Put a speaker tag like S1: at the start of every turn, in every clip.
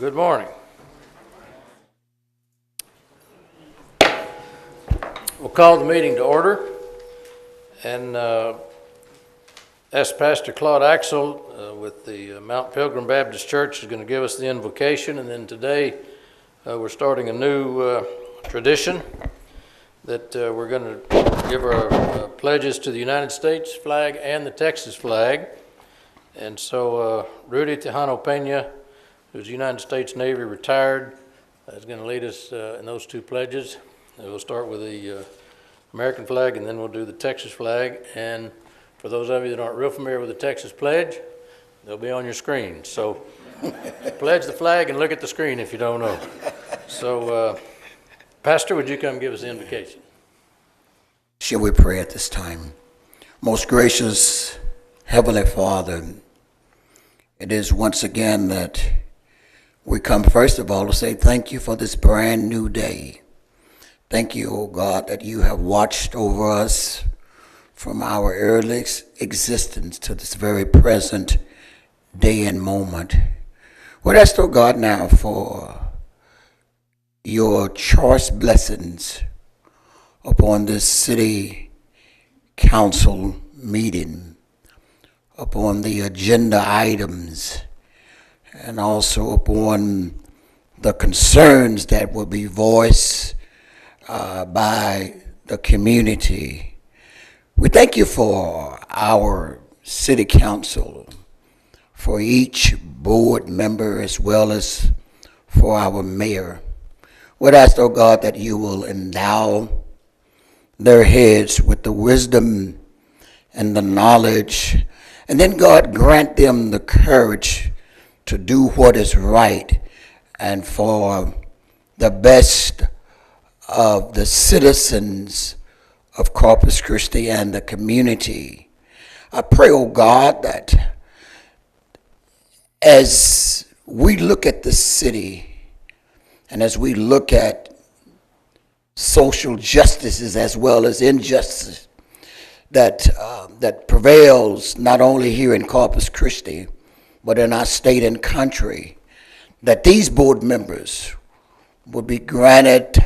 S1: Good morning. We'll call the meeting to order and ask Pastor Claude Coucil with the Mount Pilgrim Baptist Church is going to give us the invocation, and then today we're starting a new tradition that we're going to give our pledges to the United States flag and the Texas flag. And so Rudy Tejano Pena, who's United States Navy retired, is going to lead us in those two pledges. And we'll start with the American flag, and then we'll do the Texas flag. And for those of you that aren't real familiar with the Texas pledge, they'll be on your screen. So pledge the flag and look at the screen if you don't know. So Pastor, would you come give us the invocation?
S2: Shall we pray at this time? Most gracious Heavenly Father, it is once again that we come first of all to say thank you for this brand new day. Thank you, O God, that you have watched over us from our early existence to this very present day and moment. We ask, O God, now for your choice blessings upon this city council meeting, upon the agenda items, and also upon the concerns that will be voiced by the community. We thank you for our city council, for each board member, as well as for our mayor. We'd ask, oh God, that you will endow their heads with the wisdom and the knowledge, and then God grant them the courage to do what is right and for the best of the citizens of Corpus Christi and the community. I pray, oh God, that as we look at the city and as we look at social justices as well as injustice that prevails not only here in Corpus Christi, but in our state and country, that these board members will be granted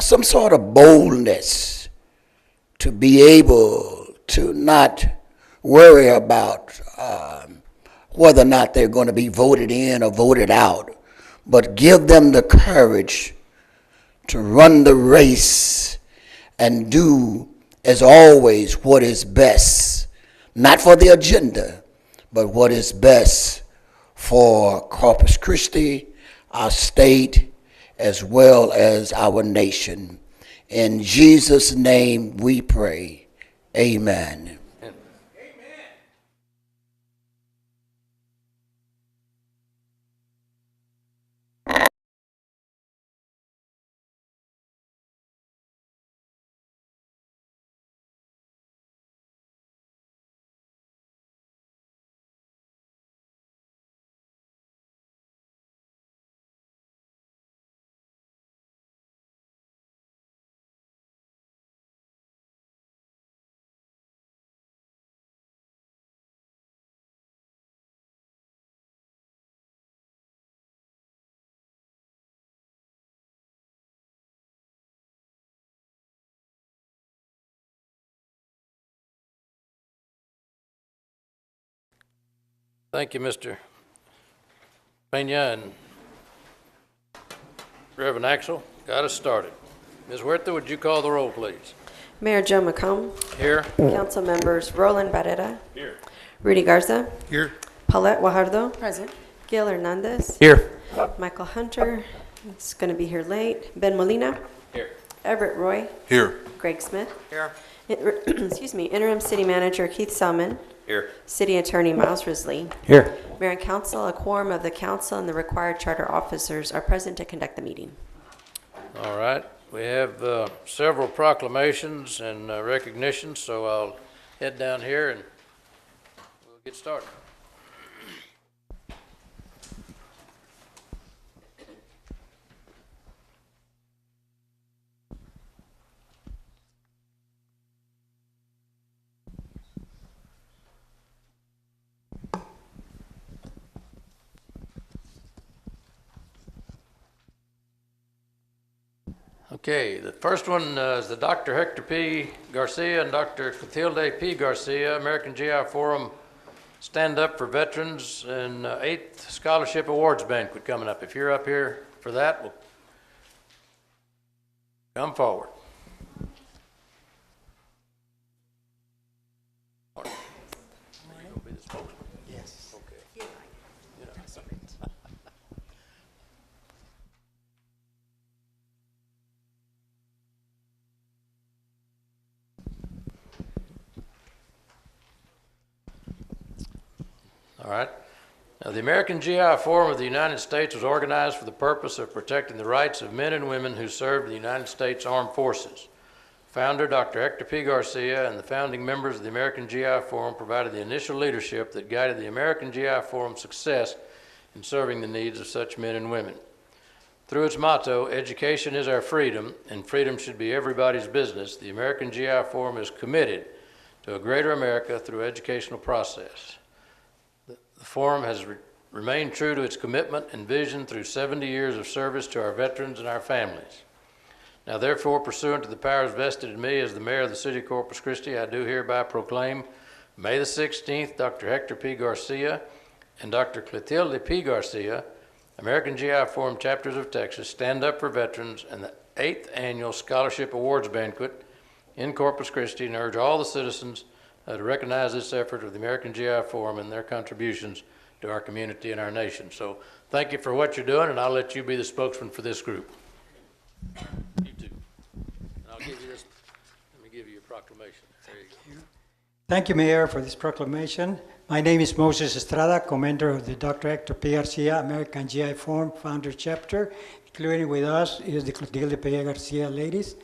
S2: some sort of boldness to be able to not worry about whether or not they're going to be voted in or voted out, but give them the courage to run the race and do, as always, what is best, not for the agenda, but what is best for Corpus Christi, our state, as well as our nation. In Jesus' name we pray. Amen.
S1: Thank you, Mr. Pena, and Reverend Axel got us started. Ms. Huerta, would you call the roll, please?
S3: Mayor Joe McComb.
S1: Here.
S3: Council members Roland Barrera.
S1: Here.
S3: Rudy Garza.
S1: Here.
S3: Paulette Guajardo.
S4: Present.
S3: Gil Hernandez.
S1: Here.
S3: Michael Hunter. It's going to be here late. Ben Molina.
S1: Here.
S3: Everett Roy.
S5: Here.
S3: Greg Smith.
S1: Here.
S3: Excuse me. Interim City Manager Keith Selman.
S1: Here.
S3: City Attorney Miles Risley.
S1: Here.
S3: Mayor and Council, a quorum of the council and the required charter officers are present to conduct the meeting.
S1: All right. We have several proclamations and recognitions, so I'll head down here and we'll get started. Okay, the first one is the Dr. Hector P. Garcia and Dr. Clotilde P. Garcia, American GI Forum Stand Up for Veterans and 8th Scholarship Awards Banquet coming up. If you're up here for that, well, come forward.
S4: Yes.
S1: Okay. All right. Now, the American GI Forum of the United States was organized for the purpose of protecting the rights of men and women who served in the United States Armed Forces. Founder Dr. Hector P. Garcia and the founding members of the American GI Forum provided the initial leadership that guided the American GI Forum's success in serving the needs of such men and women. Through its motto, "Education is our freedom, and freedom should be everybody's business," the American GI Forum is committed to a greater America through educational process. The Forum has remained true to its commitment and vision through 70 years of service to our veterans and our families. Now, therefore, pursuant to the powers vested in me as the mayor of the city of Corpus Christi, I do hereby proclaim May the 16th, Dr. Hector P. Garcia and Dr. Clotilde P. Garcia, American GI Forum Chapters of Texas, Stand Up for Veterans, and the 8th Annual Scholarship Awards Banquet in Corpus Christi, and urge all the citizens to recognize this effort of the American GI Forum and their contributions to our community and our nation. So thank you for what you're doing, and I'll let you be the spokesman for this group. You too. And I'll give you this. Let me give you a proclamation. There you go.
S4: Thank you, Mayor, for this proclamation. My name is Moses Estrada, commander of the Dr. Hector P. Garcia American GI Forum Founder Chapter. Including with us is the Clotilde P. Garcia ladies.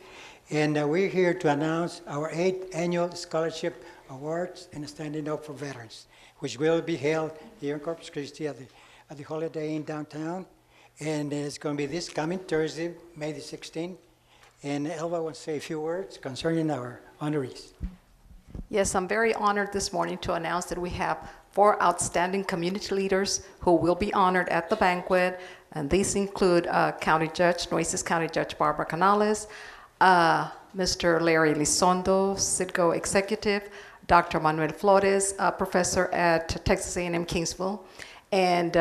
S4: And we're here to announce our 8th Annual Scholarship Awards and Standing Up for Veterans, which will be held here in Corpus Christi at the Holiday Inn downtown. And it's going to be this coming Thursday, May the 16th. And Elva wants to say a few words concerning our honorees.
S5: Yes, I'm very honored this morning to announce that we have 4 outstanding community leaders who will be honored at the banquet. And these include County Judge, Nueces County Judge Barbara Canales, Mr. Larry Lizondo, Citgo Executive, Dr. Manuel Flores, professor at Texas A&M Kingsville, and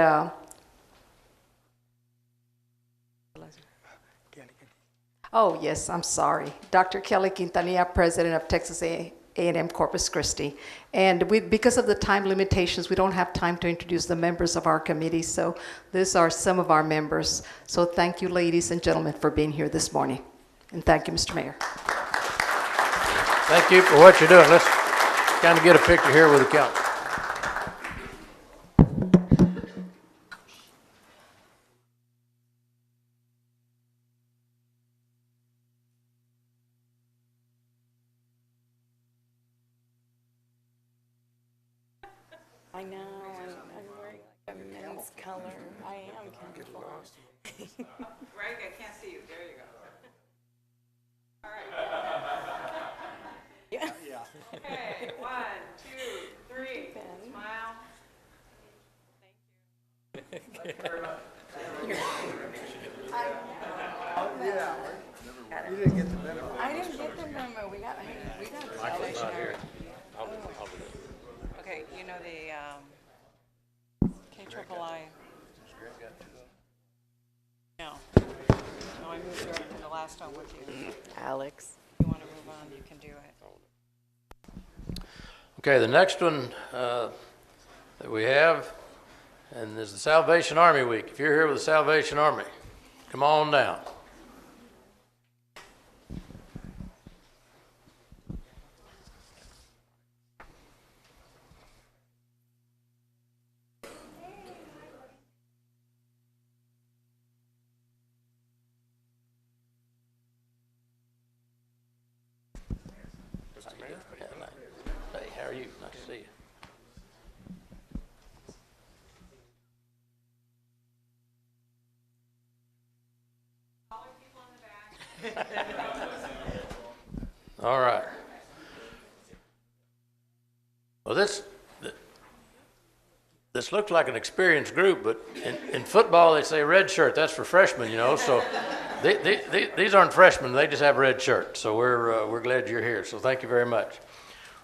S5: oh yes, I'm sorry, Dr. Kelly Quintanilla, president of Texas A&M Corpus Christi. And because of the time limitations, we don't have time to introduce the members of our committee, so these are some of our members. So thank you, ladies and gentlemen, for being here this morning. And thank you, Mr. Mayor.
S1: Thank you for what you're doing. Let's kind of get a picture here with the council.
S6: I know, I'm wearing like a men's color. I am kind of lost.
S7: Greg, I can't see you. There you go. All right.
S6: Yeah.
S7: Okay, 1, 2, 3. Smile. Thank you. Very much.
S6: You didn't get the memo. I didn't get the memo. We got a Salvation Army.
S1: I'll do it.
S7: Okay, you know the KIII. No. No, I moved her from the last one with you.
S6: Alex.
S7: If you want to move on, you can do it.
S1: Okay, the next one that we have, and is the Salvation Army Week. If you're here with the Salvation Army, come on down. Hey, how are you? Nice to see you. All right. Well, this looks like an experienced group, but in football they say red shirt. That's for freshmen, you know. So These aren't freshmen, they just have red shirts, so we're glad you're here, so thank you very much.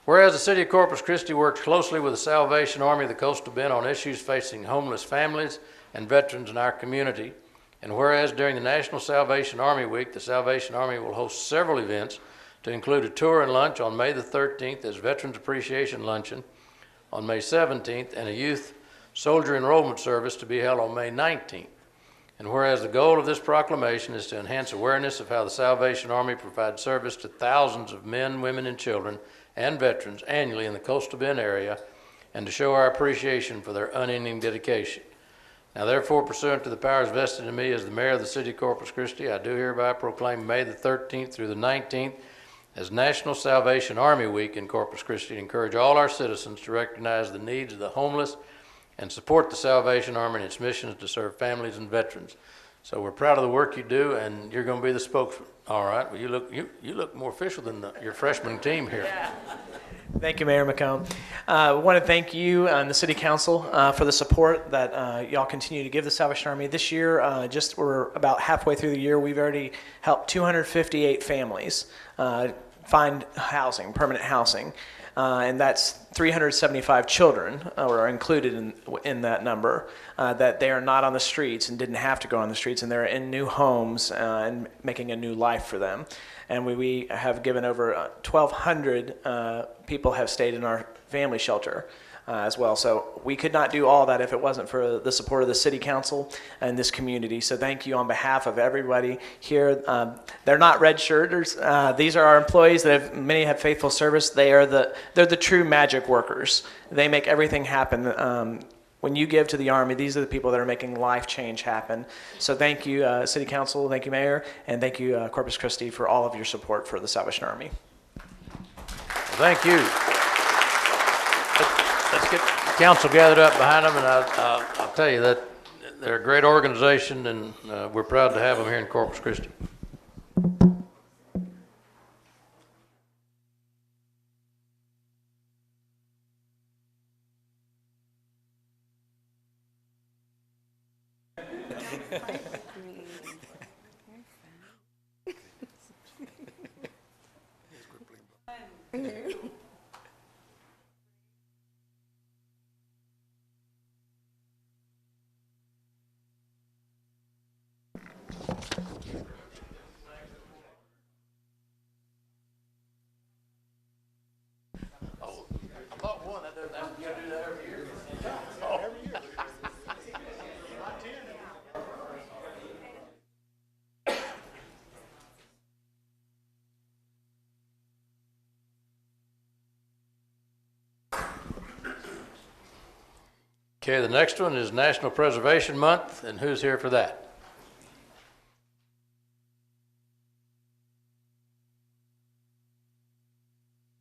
S1: Whereas the City of Corpus Christi works closely with the Salvation Army of the Coastal Bend on issues facing homeless families and veterans in our community, and whereas during the National Salvation Army Week, the Salvation Army will host several events to include a tour and lunch on May the 13th as Veterans Appreciation Luncheon on May 17th and a youth soldier enrollment service to be held on May 19th. And whereas the goal of this proclamation is to enhance awareness of how the Salvation Army provides service to thousands of men, women, and children and veterans annually in the Coastal Bend area, and to show our appreciation for their unending dedication. Now therefore, pursuant to the powers vested in me as the mayor of the City of Corpus Christi, I do hereby proclaim May the 13th through the 19th as National Salvation Army Week in Corpus Christi, to encourage all our citizens to recognize the needs of the homeless and support the Salvation Army and its missions to serve families and veterans. So we're proud of the work you do, and you're going to be the spokesman. All right. Well, you look more official than your freshman team here.
S8: Yeah. Thank you, Mayor McComb. I want to thank you and the City Council for the support that y'all continue to give the Salvation Army. This year, we're about halfway through the year, we've already helped 258 families find housing, permanent housing. And that's 375 children are included in that number, that they are not on the streets and didn't have to go on the streets, and they're in new homes and making a new life for them. And we have given over 1,200 people have stayed in our family shelter as well. So we could not do all that if it wasn't for the support of the City Council and this community. So thank you on behalf of everybody here. They're not red shirters. These are our employees that many have faithful service. They're the true magic workers. They make everything happen. When you give to the Army, these are the people that are making life change happen. So thank you, City Council, thank you, Mayor, and thank you, Corpus Christi, for all of your support for the Salvation Army.
S1: Thank you. Let's get the council gathered up behind them, and I'll tell you that they're a great organization, and we're proud to have them here in Corpus Christi. Okay, the next one is National Preservation Month, and who's here for that?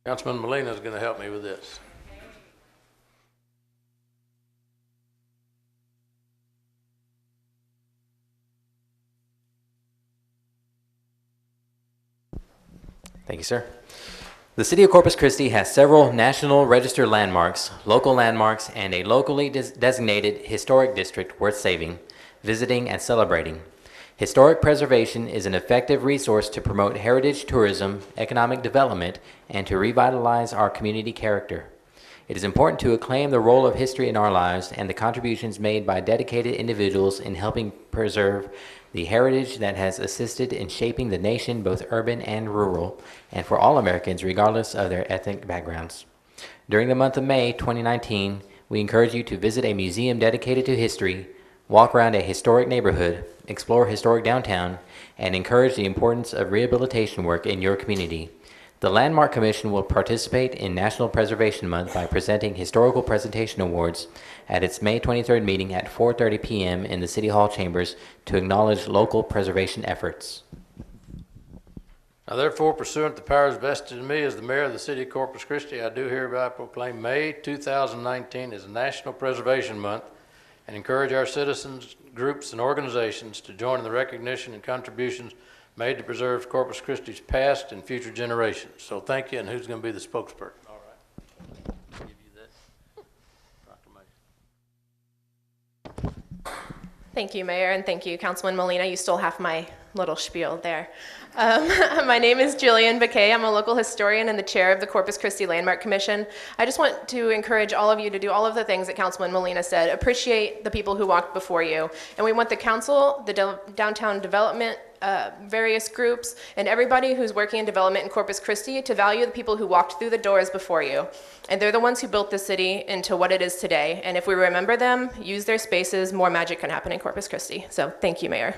S1: Councilman Molina is going to help me with this.
S9: Thank you, sir. The City of Corpus Christi has several national registered landmarks, local landmarks, and a locally designated historic district worth saving, visiting, and celebrating. Historic preservation is an effective resource to promote heritage tourism, economic development, and to revitalize our community character. It is important to acclaim the role of history in our lives and the contributions made by dedicated individuals in helping preserve the heritage that has assisted in shaping the nation, both urban and rural, and for all Americans, regardless of their ethnic backgrounds. During the month of May 2019, we encourage you to visit a museum dedicated to history, walk around a historic neighborhood, explore historic downtown, and encourage the importance of rehabilitation work in your community. The Landmark Commission will participate in National Preservation Month by presenting Historical Presentation Awards at its May 23rd meeting at 4:30 p.m. in the City Hall chambers to acknowledge local preservation efforts.
S1: Now therefore, pursuant to the powers vested in me as the mayor of the City of Corpus Christi, I do hereby proclaim May 2019 as National Preservation Month and encourage our citizens, groups, and organizations to join in the recognition and contributions made to preserve Corpus Christi's past and future generations. So thank you, and who's going to be the spokesperson? All right. I'll give you this proclamation.
S10: Thank you, Mayor, and thank you, Councilman Molina. You still have my little spiel there. My name is Jillian Bakay. I'm a local historian and the chair of the Corpus Christi Landmark Commission. I just want to encourage all of you to do all of the things that Councilman Molina said. Appreciate the people who walked before you. And we want the council, the downtown development, various groups, and everybody who's working in development in Corpus Christi to value the people who walked through the doors before you. And they're the ones who built the city into what it is today. And if we remember them, use their spaces, more magic can happen in Corpus Christi. So thank you, Mayor.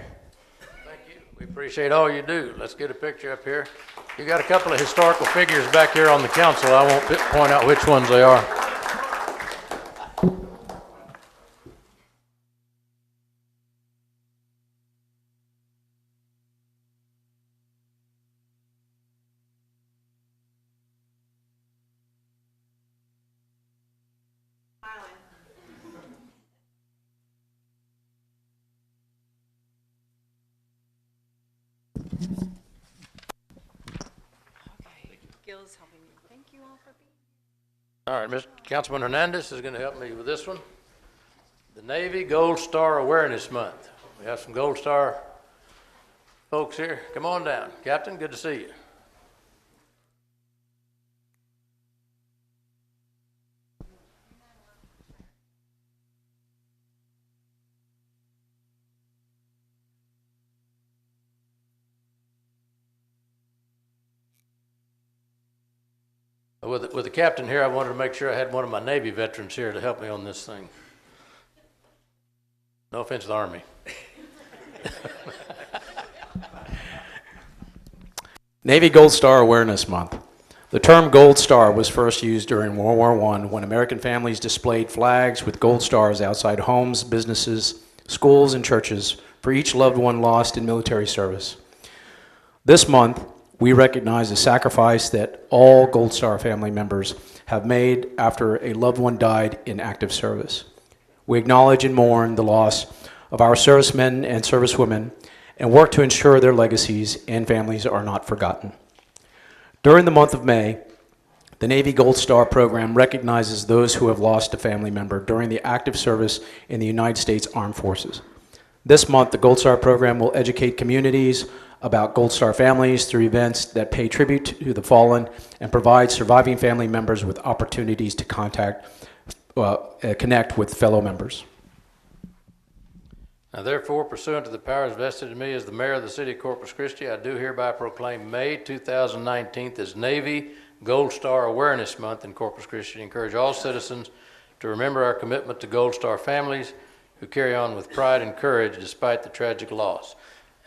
S1: We appreciate all you do. Let's get a picture up here. You got a couple of historical figures back here on the council. I won't point out which ones they are.
S6: Gil's helping me. Thank you all for being
S1: All right, Mr. Councilman Hernandez is going to help me with this one. The Navy Gold Star Awareness Month. We have some Gold Star folks here. Come on down. Captain, good to see you. With the captain here, I wanted to make sure I had one of my Navy veterans here to help me on this thing. No offense to the Army.
S11: Navy Gold Star Awareness Month. The term Gold Star was first used during World War I when American families displayed flags with gold stars outside homes, businesses, schools, and churches for each loved one lost in military service. This month, we recognize the sacrifice that all Gold Star family members have made after a loved one died in active service. We acknowledge and mourn the loss of our servicemen and servicewomen and work to ensure their legacies and families are not forgotten. During the month of May, the Navy Gold Star program recognizes those who have lost a family member during the active service in the United States Armed Forces. This month, the Gold Star program will educate communities about Gold Star families through events that pay tribute to the fallen and provide surviving family members with opportunities to connect with fellow members.
S1: Now therefore, pursuant to the powers vested in me as the mayor of the city of Corpus Christi, I do hereby proclaim May 2019 as Navy Gold Star Awareness Month in Corpus Christi to encourage all citizens to remember our commitment to Gold Star families who carry on with pride and courage despite the tragic loss.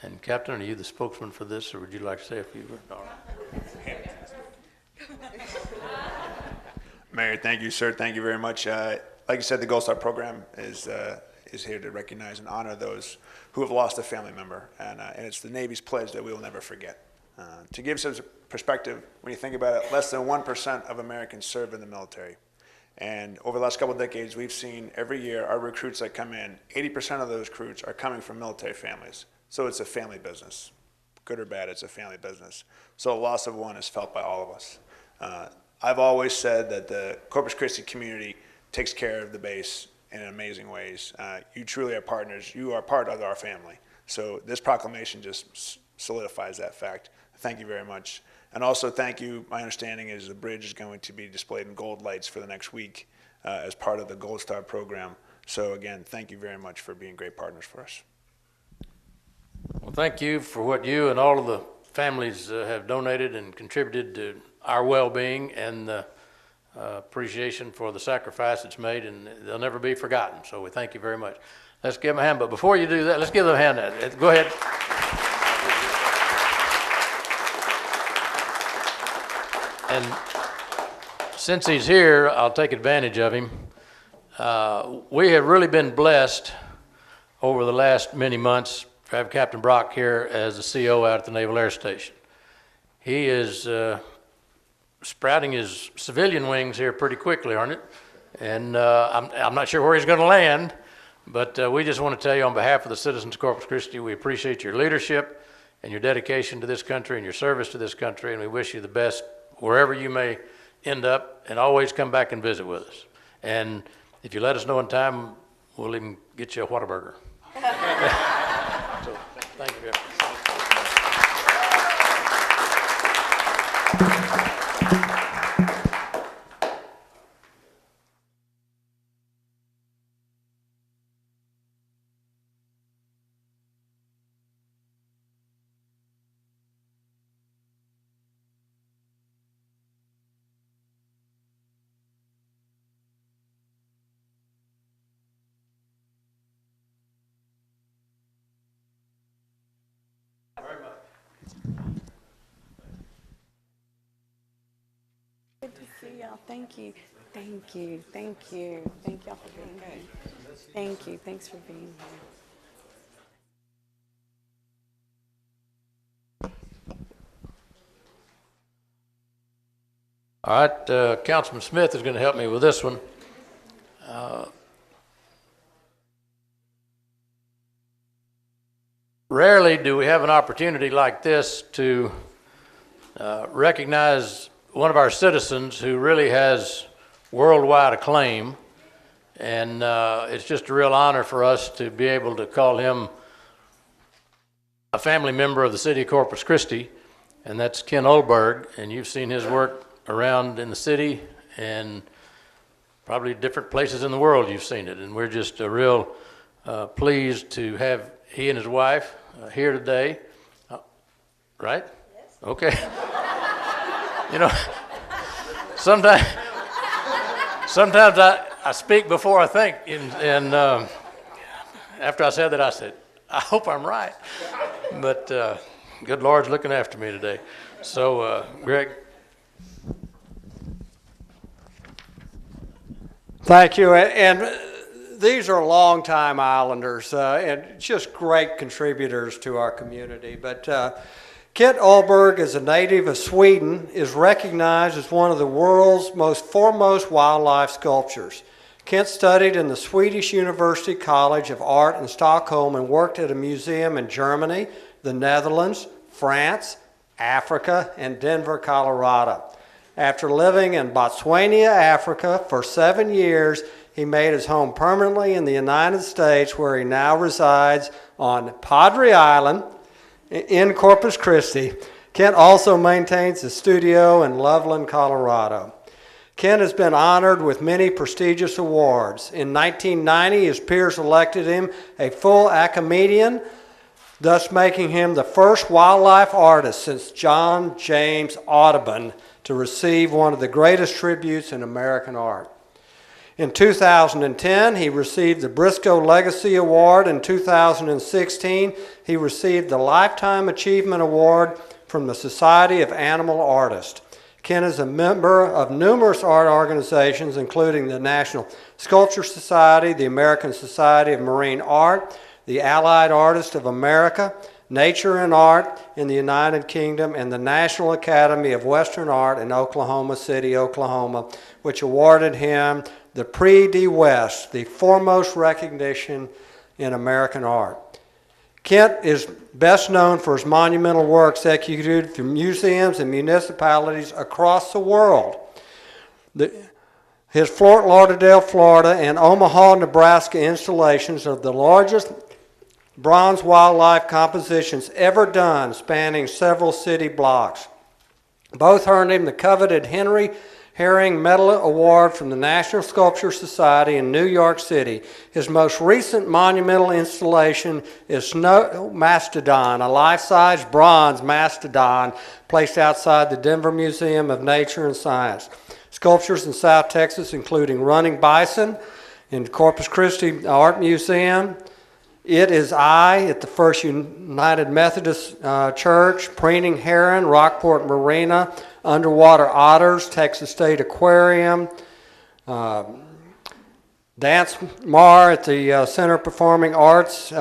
S1: And Captain, are you the spokesman for this, or would you like to say a few words? No.
S12: Mayor, thank you, sir. Thank you very much. Like you said, the Gold Star program is here to recognize and honor those who have lost a family member, and it's the Navy's pledge that we will never forget. To give some perspective, when you think about it, less than 1% of Americans serve in the military. And over the last couple of decades, we've seen every year our recruits that come in, 80% of those recruits are coming from military families. So it's a family business. Good or bad, it's a family business. So the loss of one is felt by all of us. I've always said that the Corpus Christi community takes care of the base in amazing ways. You truly are partners. You are part of our family. So this proclamation just solidifies that fact. Thank you very much. And also thank you, my understanding is the bridge is going to be displayed in gold lights for the next week as part of the Gold Star program. So again, thank you very much for being great partners for us.
S1: Well, thank you for what you and all of the families have donated and contributed to our well-being and the appreciation for the sacrifice that's made, and they'll never be forgotten. So we thank you very much. Let's give them a hand. But before you do that, let's give them a hand. Go ahead. And since he's here, I'll take advantage of him. We have really been blessed over the last many months to have Captain Brock here as the CO out at the Naval Air Station. He is sprouting his civilian wings here pretty quickly, aren't it? And I'm not sure where he's going to land, but we just want to tell you on behalf of the citizens of Corpus Christi, we appreciate your leadership and your dedication to this country and your service to this country, and we wish you the best wherever you may end up, and always come back and visit with us. And if you let us know in time, we'll even get you a Whataburger. So, thank you very much.
S6: Good to see y'all. Thank you. Thank you. Thank you. Thank y'all for being here. Thank you. Thanks for being here.
S1: All right, Councilman Smith is going to help me with this one. Rarely do we have an opportunity like this to recognize one of our citizens who really has worldwide acclaim, and it's just a real honor for us to be able to call him a family member of the city of Corpus Christi, and that's Ken Olberg, and you've seen his work around in the city and probably different places in the world you've seen it, and we're just real pleased to have he and his wife here today. Right? Yes. Okay. You know, sometimes I speak before I think, and after I said that, I said, I hope I'm right. But good Lord's looking after me today. So, Greg.
S13: Thank you. And these are longtime Islanders and just great contributors to our community. But Kent Olberg, as a native of Sweden, is recognized as one of the world's foremost wildlife sculptors. Kent studied in the Swedish University College of Art in Stockholm and worked at a museum in Germany, the Netherlands, France, Africa, and Denver, Colorado. After living in Botswana, Africa for 7 years, he made his home permanently in the United States, where he now resides on Padre Island in Corpus Christi. Kent also maintains a studio in Loveland, Colorado. Kent has been honored with many prestigious awards. In 1990, his peers elected him a full academician, thus making him the first wildlife artist since John James Audubon to receive one of the greatest tributes in American art. In 2010, he received the Briscoe Legacy Award. In 2016, he received the Lifetime Achievement Award from the Society of Animal Artists. Ken is a member of numerous art organizations, including the National Sculpture Society, the American Society of Marine Art, the Allied Artists of America, Nature and Art in the United Kingdom, and the National Academy of Western Art in Oklahoma City, Oklahoma, which awarded him the Prix de West, the foremost recognition in American art. Kent is best known for his monumental works executed through museums and municipalities across the world. His Fort Lauderdale, Florida, and Omaha, Nebraska installations are the largest bronze wildlife compositions ever done, spanning several city blocks. Both earned him the coveted Henry Herring Medal Award from the National Sculpture Society in New York City. His most recent monumental installation is Snow Mastodon, a life-size bronze mastodon placed outside the Denver Museum of Nature and Science. Sculptures in South Texas, including Running Bison in Corpus Christi Art Museum, It Is I at the First United Methodist Church, Preening Heron, Rockport Marina, Underwater Otters, Texas State Aquarium, Dance Mar at the Center of Performing Arts,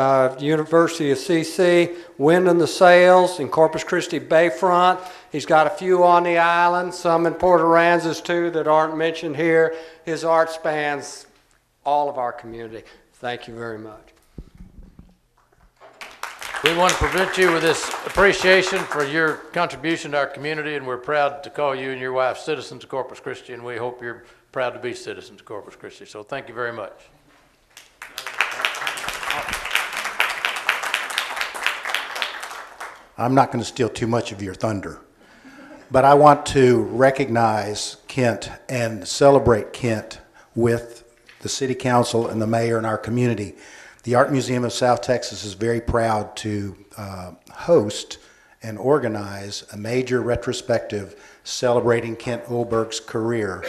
S13: University of CC, Wind in the Sails in Corpus Christi Bayfront. He's got a few on the island, some in Port Aransas too that aren't mentioned here. His art spans all of our community. Thank you very much.
S1: We want to present you with this appreciation for your contribution to our community, and we're proud to call you and your wife citizens of Corpus Christi, and we hope you're proud to be citizens of Corpus Christi. So thank you very much.
S14: I'm not going to steal too much of your thunder, but I want to recognize Kent and celebrate Kent with the City Council and the mayor and our community. The Art Museum of South Texas is very proud to host and organize a major retrospective celebrating Kent Olberg's career.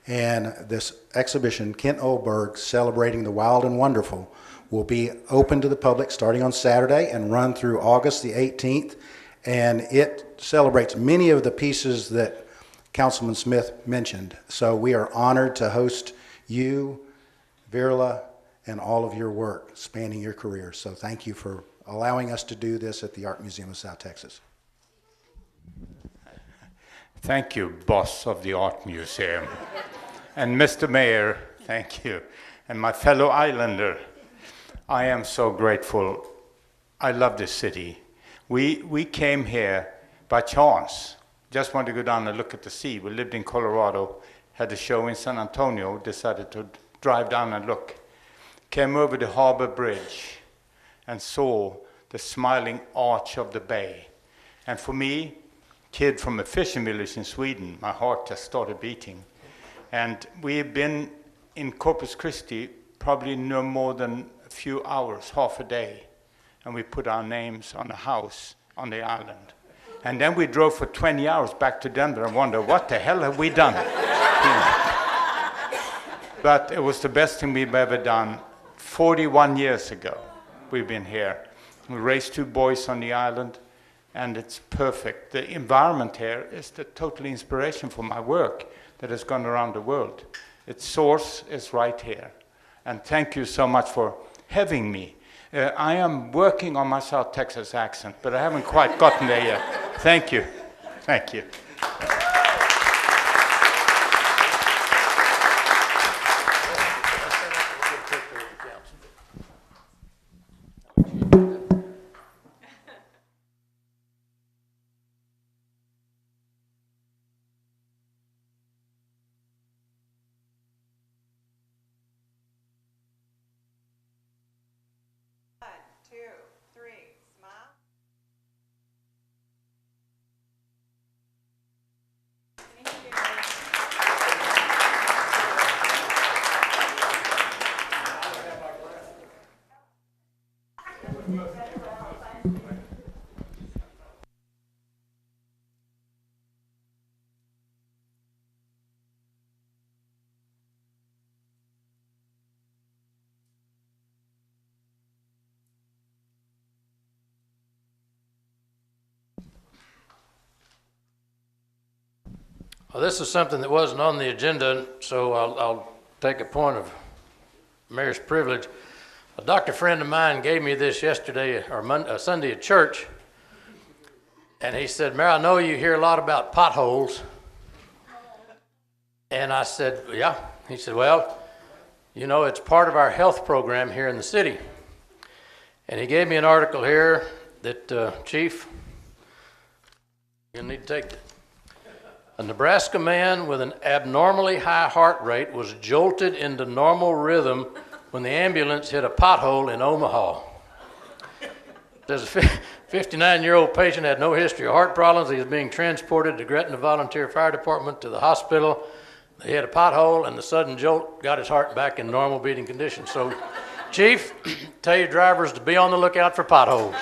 S14: And this exhibition, Kent Olberg Celebrating the Wild and Wonderful, will be open to the public starting on Saturday and run through August the 18th and it celebrates many of the pieces that Councilman Smith mentioned. So we are honored to host you, Virla, and all of your work spanning your career. So thank you for allowing us to do this at the Art Museum of South Texas.
S15: Thank you, boss of the Art Museum. And Mr. Mayor, thank you. And my fellow islander, I am so grateful. I love this city. We came here by chance. Just wanted to go down and look at the sea. We lived in Colorado, had a show in San Antonio, decided to drive down and look. Came over the harbor bridge and saw the smiling arch of the bay. And for me, kid from a fishing village in Sweden, my heart just started beating. And we've been in Corpus Christi probably no more than a few hours, half a day. And we put our names on a house on the island. And then we drove for 20 hours back to Denver and wondered, what the hell have we done? But it was the best thing we've ever done. 41 years ago, we've been here. We raised 2 boys on the island, and it's perfect. The environment here is the total inspiration for my work that has gone around the world. Its source is right here. And thank you so much for having me. I am working on my South Texas accent, but I haven't quite gotten there yet. Thank you. Thank you.
S1: Well, this is something that wasn't on the agenda, so I'll take a point of mayor's privilege. A doctor friend of mine gave me this yesterday, or Sunday at church, and he said, Mayor, I know you hear a lot about potholes. And I said, yeah. He said, well, you know, it's part of our health program here in the city. And he gave me an article here that, Chief, you'll need to take it. A Nebraska man with an abnormally high heart rate was jolted into normal rhythm when the ambulance hit a pothole in Omaha. There's a 59-year-old patient had no history of heart problems. He was being transported to Gretna Volunteer Fire Department to the hospital. They hit a pothole, and the sudden jolt got his heart back in normal beating condition. So, Chief, tell your drivers to be on the lookout for potholes.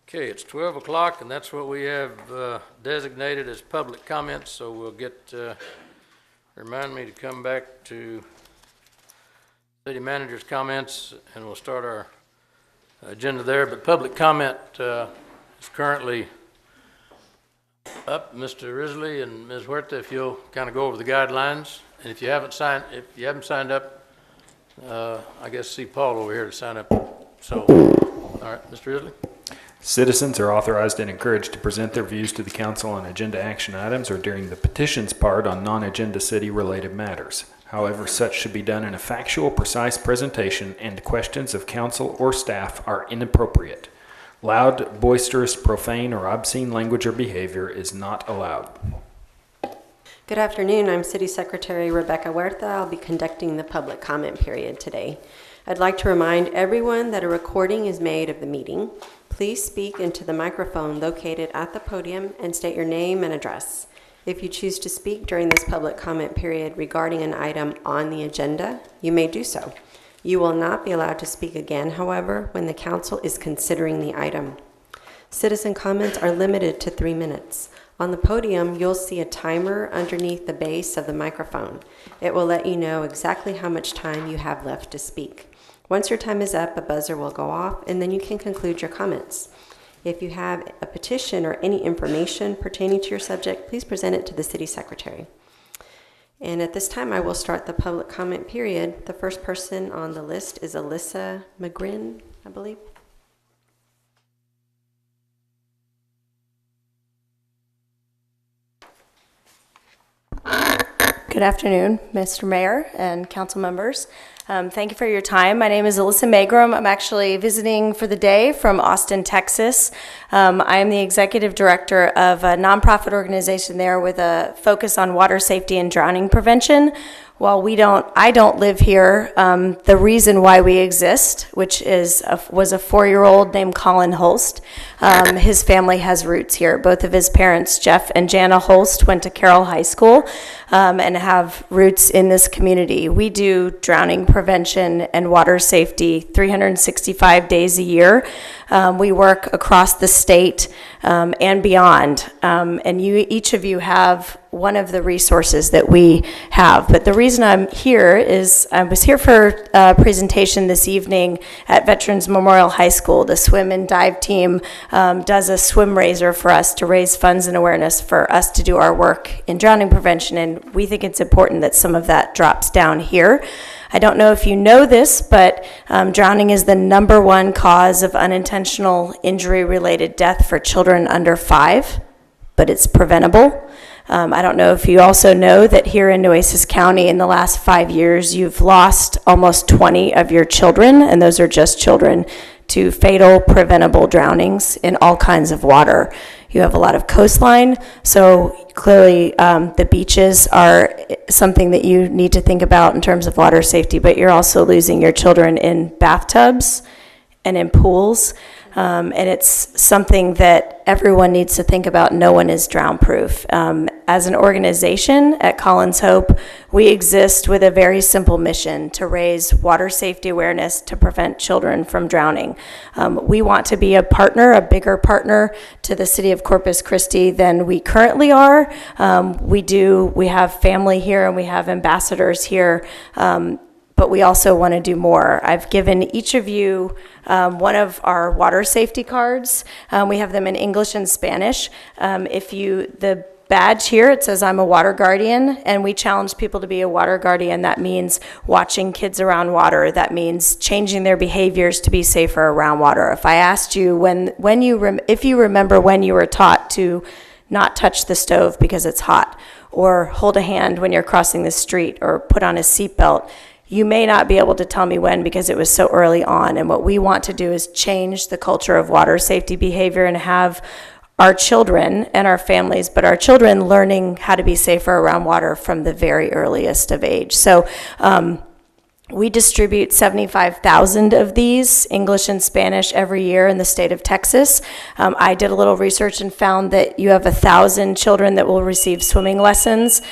S1: Okay, it's 12 o'clock, and that's what we have designated as public comments, so we'll get, remind me to come back to city manager's comments, and we'll start our agenda there. But public comment is currently up. Mr. Risley and Ms. Huerta, if you'll kind of go over the guidelines, and if you haven't signed up, I guess see Paul over here to sign up. So, all right, Mr. Risley.
S16: Citizens are authorized and encouraged to present their views to the council on agenda action items or during the petitions part on non-agenda city-related matters. However, such should be done in a factual, precise presentation, and questions of council or staff are inappropriate. Loud, boisterous, profane, or obscene language or behavior is not allowed.
S3: Good afternoon. I'm City Secretary Rebecca Huerta. I'll be conducting the public comment period today. I'd like to remind everyone that a recording is made of the meeting. Please speak into the microphone located at the podium and state your name and address. If you choose to speak during this public comment period regarding an item on the agenda, you may do so. You will not be allowed to speak again, however, when the council is considering the item. Citizen comments are limited to 3 minutes. On the podium, you'll see a timer underneath the base of the microphone. It will let you know exactly how much time you have left to speak. Once your time is up, a buzzer will go off, and then you can conclude your comments. If you have a petition or any information pertaining to your subject, please present it to the city secretary. And at this time, I will start the public comment period. The first person on the list is Alyssa McGrin, I believe.
S17: Good afternoon, Mr. Mayor and council members. Thank you for your time. My name is Alyssa Magrum. I'm actually visiting for the day from Austin, Texas. I am the executive director of a nonprofit organization there with a focus on water safety and drowning prevention. While I don't live here, the reason why we exist, which was a 4-year-old named Colin Holst. His family has roots here. Both of his parents, Jeff and Jana Holst, went to Carroll High School and have roots in this community. We do drowning prevention and water safety 365 days a year. We work across the state and beyond. And each of you have one of the resources that we have. But the reason I'm here is I was here for a presentation this evening at Veterans Memorial High School. The swim and dive team does a swim raiser for us to raise funds and awareness for us to do our work in drowning prevention, and we think it's important that some of that drops down here. I don't know if you know this, but drowning is the #1 cause of unintentional injury-related death for children under 5, but it's preventable. I don't know if you also know that here in Nueces County in the last 5 years, you've lost almost 20 of your children, and those are just children, to fatal preventable drownings in all kinds of water. You have a lot of coastline, so clearly the beaches are something that you need to think about in terms of water safety, but you're also losing your children in bathtubs and in pools. And it's something that everyone needs to think about. No one is drown-proof. As an organization at Collins Hope, we exist with a very simple mission to raise water safety awareness to prevent children from drowning. We want to be a partner, a bigger partner to the city of Corpus Christi than we currently are. We have family here and we have ambassadors here, but we also want to do more. I've given each of you one of our water safety cards. We have them in English and Spanish. The badge here, it says I'm a water guardian, and we challenge people to be a water guardian. That means watching kids around water. That means changing their behaviors to be safer around water. If I asked you if you remember when you were taught to not touch the stove because it's hot, or hold a hand when you're crossing the street, or put on a seatbelt, you may not be able to tell me when because it was so early on. And what we want to do is change the culture of water safety behavior and have our children and our families, but our children learning how to be safer around water from the very earliest of age. So we distribute 75,000 of these, English and Spanish, every year in the state of Texas. I did a little research and found that you have 1,000 children that will receive swimming lessons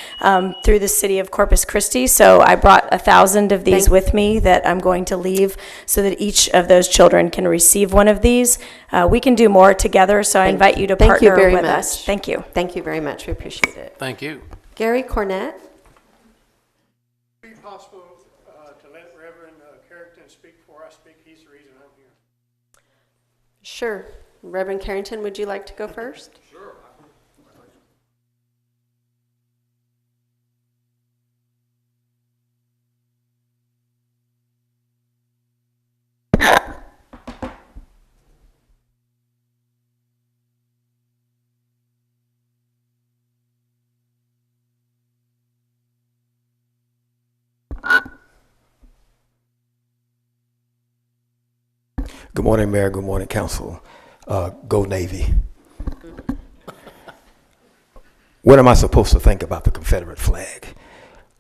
S17: through the city of Corpus Christi. So I brought 1,000 of these with me that I'm going to leave so that each of those children can receive one of these. We can do more together, so I invite you to partner with us. Thank you.
S3: Thank you very much. We appreciate it.
S1: Thank you.
S3: Gary Cornett.
S18: Would it be possible to let Reverend Carrington speak before I speak? He's the reason I'm here.
S3: Sure. Reverend Carrington, would you like to go first?
S18: Sure.
S19: Good morning, Mayor. Good morning, Council. Go Navy. What am I supposed to think about the Confederate flag?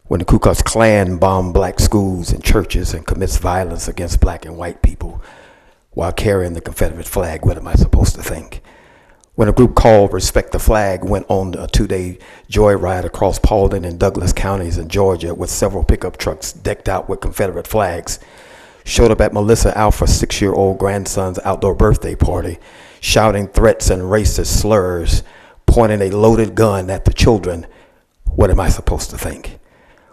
S19: When the Ku Klux Klan bombed black schools and churches and commits violence against black and white people, while carrying the Confederate flag. What am I supposed to think? When a group called Respect the Flag went on a 2-day joyride across Paulding and Douglas counties in Georgia with several pickup trucks decked out with Confederate flags, showed up at Melissa Alpha's 6-year-old grandson's outdoor birthday party, shouting threats and racist slurs, pointing a loaded gun at the children, what am I supposed to think?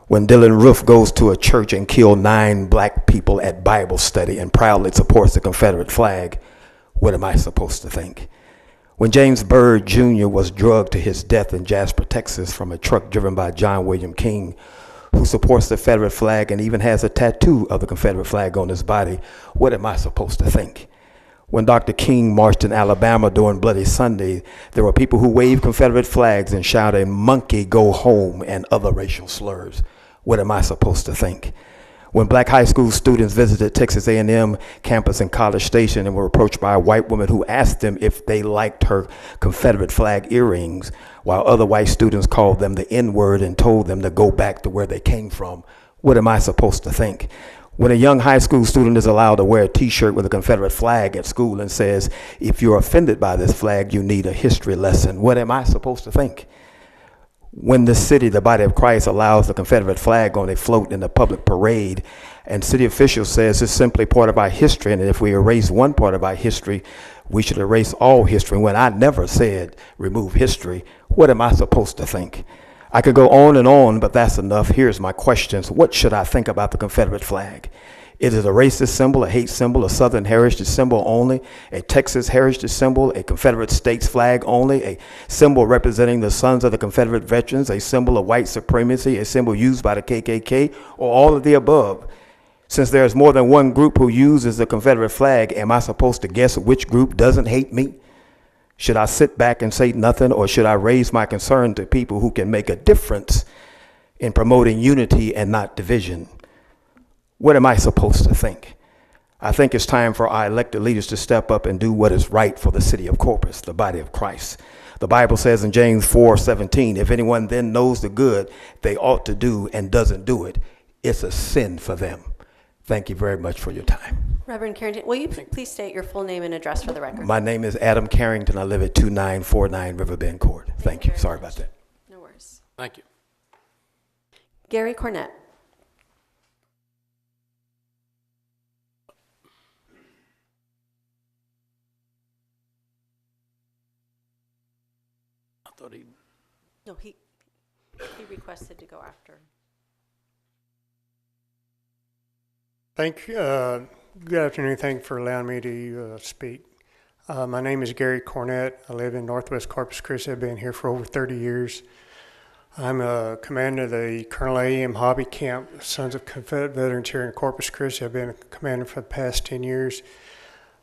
S19: When Dylan Roof goes to a church and kills 9 black people at Bible study and proudly supports the Confederate flag, what am I supposed to think? When James Byrd Jr. was drugged to his death in Jasper, Texas from a truck driven by John William King, who supports the Confederate flag and even has a tattoo of the Confederate flag on his body, what am I supposed to think? When Dr. King marched in Alabama during Bloody Sunday, there were people who waved Confederate flags and shouted, "Monkey, go home," and other racial slurs. What am I supposed to think? When black high school students visited Texas A&M campus in College Station and were approached by a white woman who asked them if they liked her Confederate flag earrings, while other white students called them the N-word and told them to go back to where they came from, what am I supposed to think? When a young high school student is allowed to wear a t-shirt with a Confederate flag at school and says, if you're offended by this flag, you need a history lesson, what am I supposed to think? When the city, the body of Christ, allows the Confederate flag on a float in the public parade, and city officials says it's simply part of our history, and if we erase one part of our history, we should erase all history, when I never said remove history, what am I supposed to think? I could go on, but that's enough. Here's my questions. What should I think about the Confederate flag? Is it a racist symbol, a hate symbol, a Southern heritage symbol only, a Texas heritage symbol, a Confederate States flag only, a symbol representing the sons of the Confederate veterans, a symbol of white supremacy, a symbol used by the KKK, or all of the above? Since there's more than one group who uses the Confederate flag, am I supposed to guess which group doesn't hate me? Should I sit back and say nothing, or should I raise my concern to people who can make a difference in promoting unity and not division? What am I supposed to think? I think it's time for our elected leaders to step up and do what is right for the city of Corpus, the body of Christ. The Bible says in James 4:17, if anyone then knows the good they ought to do and doesn't do it, it's a sin for them. Thank you very much for your time.
S3: Reverend Carrington, will you please state your full name and address for the record?
S19: My name is Adam Carrington. I live at 2949 Riverbend Court. Thank you. Sorry about that.
S3: No worries.
S1: Thank you.
S3: Gary Cornett.
S1: I thought he...
S3: No, he requested to go after.
S18: Thank you. Good afternoon. Thank you for allowing me to speak. My name is Gary Cornett. I live in Northwest Corpus Christi. I've been here for over 30 years. I'm a commander of the Colonel A.M. Hobby Camp, Sons of Confederate Veterans here in Corpus Christi. I've been a commander for the past 10 years.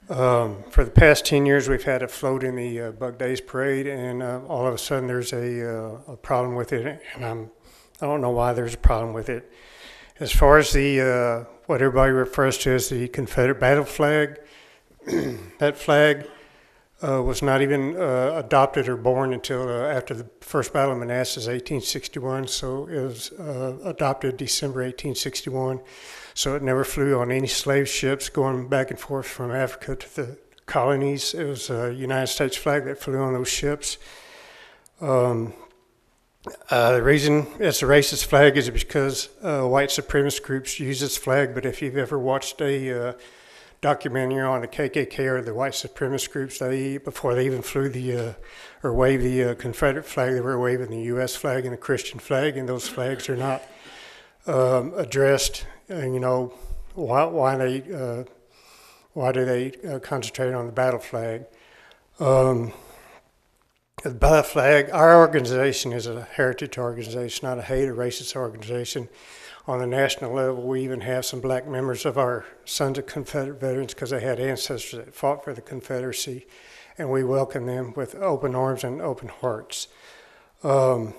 S18: For the past 10 years, we've had a float in the Bug Days Parade, and all of a sudden there's a problem with it, and I don't know why there's a problem with it. As far as the what everybody refers to as the Confederate battle flag, that flag was not even adopted or born until after the first Battle of Manassas, 1861. So it was adopted December 1861. So it never flew on any slave ships going back and forth from Africa to the colonies. It was a United States flag that flew on those ships. The reason it's a racist flag is because white supremacist groups use this flag, but if you've ever watched a documentary on the KKK or the white supremacist groups, before they even flew or waved the Confederate flag, they were waving the U.S. flag and the Christian flag, and those flags are not addressed. Why do they concentrate on the battle flag? The battle flag, our organization is a heritage organization, not a hate or racist organization. On the national level, we even have some black members of our Sons of Confederate Veterans because they had ancestors that fought for the Confederacy, and we welcome them with open arms and open hearts. Our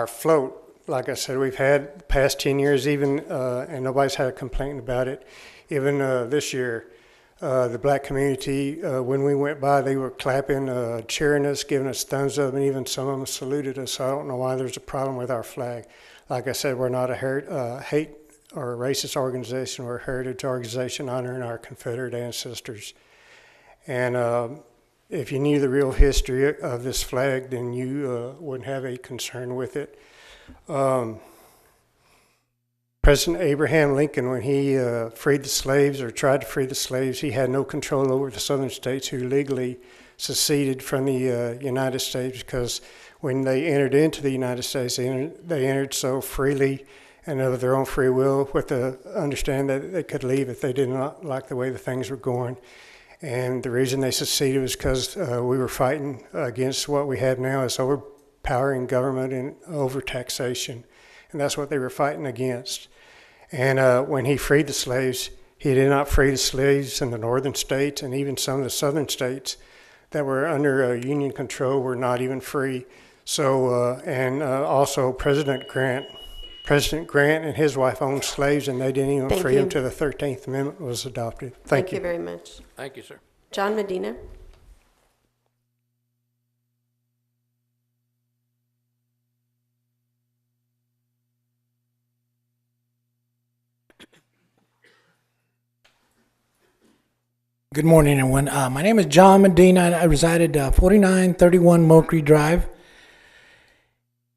S18: float, like I said, we've had the past 10 years even, and nobody's had a complaint about it. Even this year, the black community, when we went by, they were clapping, cheering us, giving us thumbs up, and even some of them saluted us. So I don't know why there's a problem with our flag. Like I said, we're not a hate or a racist organization or a heritage organization honoring our Confederate ancestors. And if you knew the real history of this flag, then you wouldn't have a concern with it. President Abraham Lincoln, when he freed the slaves or tried to free the slaves, he had no control over the southern states who legally seceded from the United States, because when they entered into the United States, they entered so freely and of their own free will, with the understanding that they could leave if they did not like the way the things were going. And the reason they seceded was because we were fighting against what we have now as overpowering government and over-taxation. And that's what they were fighting against. And when he freed the slaves, he did not free the slaves in the northern states, and even some of the southern states that were under Union control were not even free. So, also President Grant and his wife owned slaves, and they didn't even free them till the 13th Amendment was adopted. Thank you.
S3: Thank you very much.
S1: Thank you, sir.
S3: John Medina.
S20: Good morning, everyone. My name is John Medina. I reside at 4931 Mockery Drive.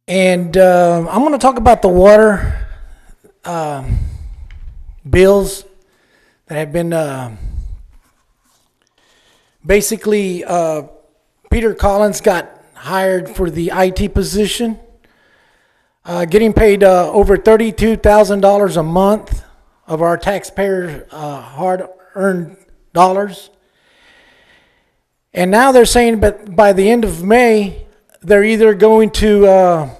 S20: And I'm going to talk about the water bills that have been basically Peter Collins got hired for the IT position, getting paid over $32,000 a month of our taxpayers' hard-earned dollars. And now they're saying that by the end of May, they're either going to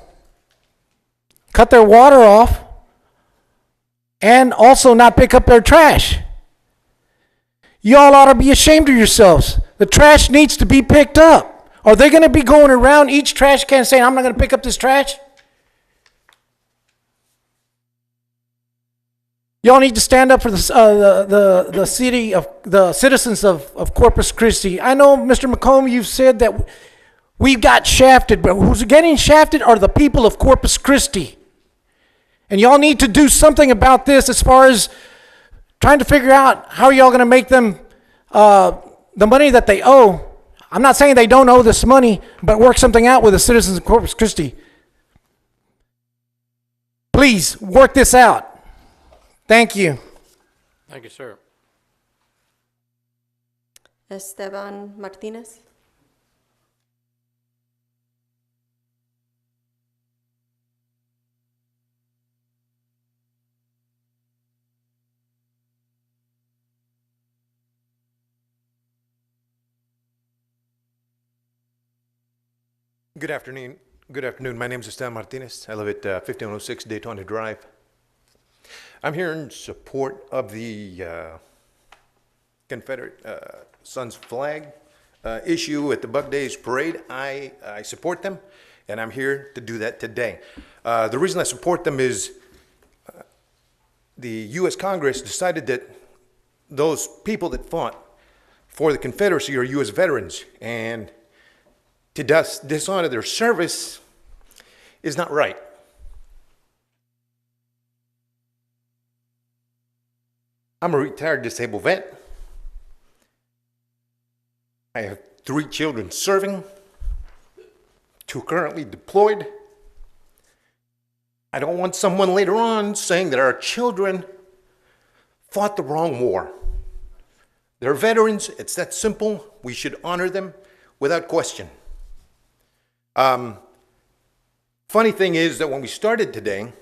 S20: cut their water off and also not pick up their trash. You all ought to be ashamed of yourselves. The trash needs to be picked up. Are they going to be going around each trash can saying, I'm not going to pick up this trash? Y'all need to stand up for the city of the citizens of Corpus Christi. I know, Mr. McComb, you've said that we got shafted, but who's getting shafted are the people of Corpus Christi. And y'all need to do something about this as far as trying to figure out how y'all going to make them the money that they owe. I'm not saying they don't owe this money, but work something out with the citizens of Corpus Christi. Please work this out. Thank you.
S1: Thank you, sir.
S3: Esteban Martinez.
S21: Good afternoon. Good afternoon. My name is Esteban Martinez. I live at 1506 Daytona Drive. I'm here in support of the Confederate Sons flag issue at the Bug Days Parade. I support them, and I'm here to do that today. The reason I support them is the U.S. Congress decided that those people that fought for the Confederacy are U.S. veterans, and to dishonor their service is not right. I'm a retired disabled vet. I have 3 children serving, 2 currently deployed. I don't want someone later on saying that our children fought the wrong war. They're veterans. It's that simple. We should honor them without question. Funny thing is that when we started today,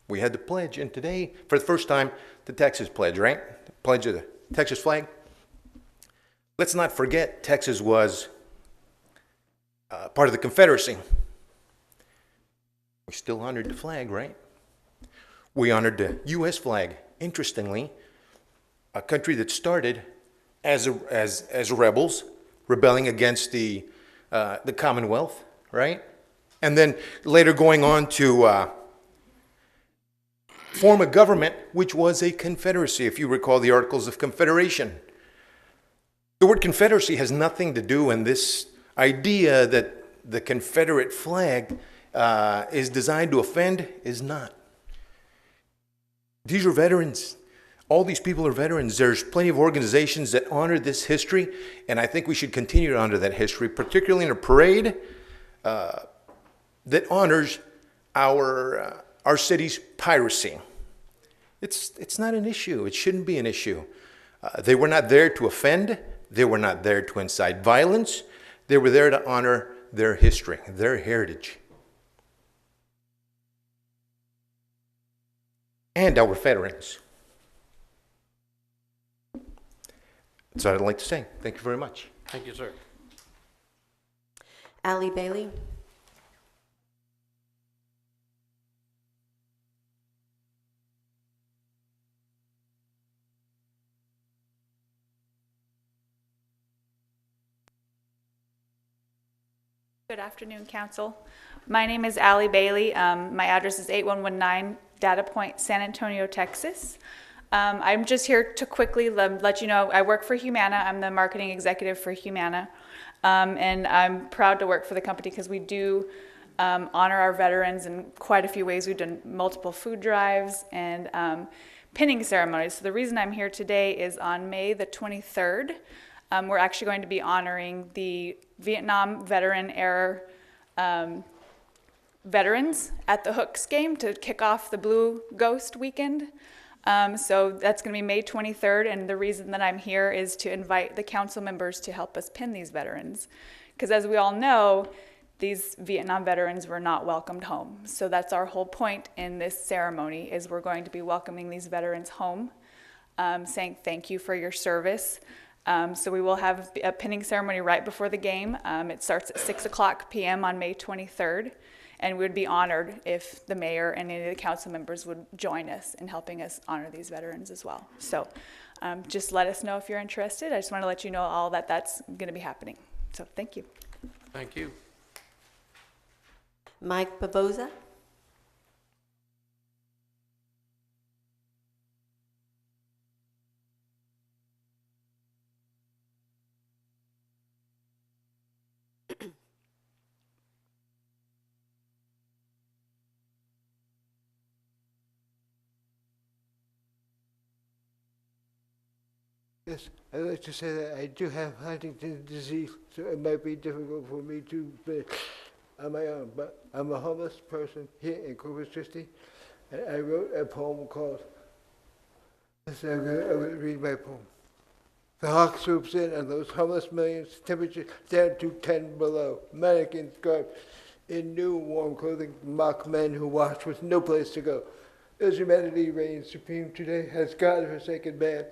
S21: we had the pledge, and today, for the first time, the Texas pledge, right? The pledge of the Texas flag. Let's not forget, Texas was part of the Confederacy. We still honored the flag, right? We honored the U.S. flag. Interestingly, a country that started as rebels, rebelling against the Commonwealth, right? And then later going on to form a government which was a confederacy, if you recall the Articles of Confederation. The word confederacy has nothing to do in this idea that the Confederate flag is designed to offend, is not. These are veterans. All these people are veterans. There's plenty of organizations that honor this history, and I think we should continue to honor that history, particularly in a parade that honors our city's piracy. It's not an issue. It shouldn't be an issue. They were not there to offend. They were not there to incite violence. They were there to honor their history, their heritage. And our veterans. That's all I'd like to say. Thank you very much.
S1: Thank you, sir.
S3: Allie Bailey.
S2: Good afternoon, Council. My name is Allie Bailey. My address is 8119 Data Point, San Antonio, Texas. I'm just here to quickly let you know I work for Humana. I'm the marketing executive for Humana. And I'm proud to work for the company because we do honor our veterans in quite a few ways. We've done multiple food drives and pinning ceremonies. So the reason I'm here today is on May the 23rd. We're actually going to be honoring the Vietnam veteran era veterans at the Hooks game to kick off the Blue Ghost weekend. So that's going to be May 23rd, and the reason that I'm here is to invite the council members to help us pin these veterans. Because as we all know, these Vietnam veterans were not welcomed home. So that's our whole point in this ceremony, is we're going to be welcoming these veterans home, saying thank you for your service. So we will have a pinning ceremony right before the game. It starts at 6:00 p.m. on May 23rd. And we would be honored if the mayor and any of the council members would join us in helping us honor these veterans as well. So just let us know if you're interested. I just want to let you know all that's going to be happening. So thank you.
S1: Thank you.
S3: Mike Baboza.
S22: Yes, I'd like to say that I do have Huntington's disease, so it might be difficult for me to be on my own. But I'm a homeless person here in Corpus Christi, and I wrote a poem called, so I'm going to read my poem. The hawk swoops in on those homeless millions, temperature down to 10 below. Mannequins garbed in new warm clothing mock men who watch with no place to go. As humanity reigns supreme today, has God forsaken man?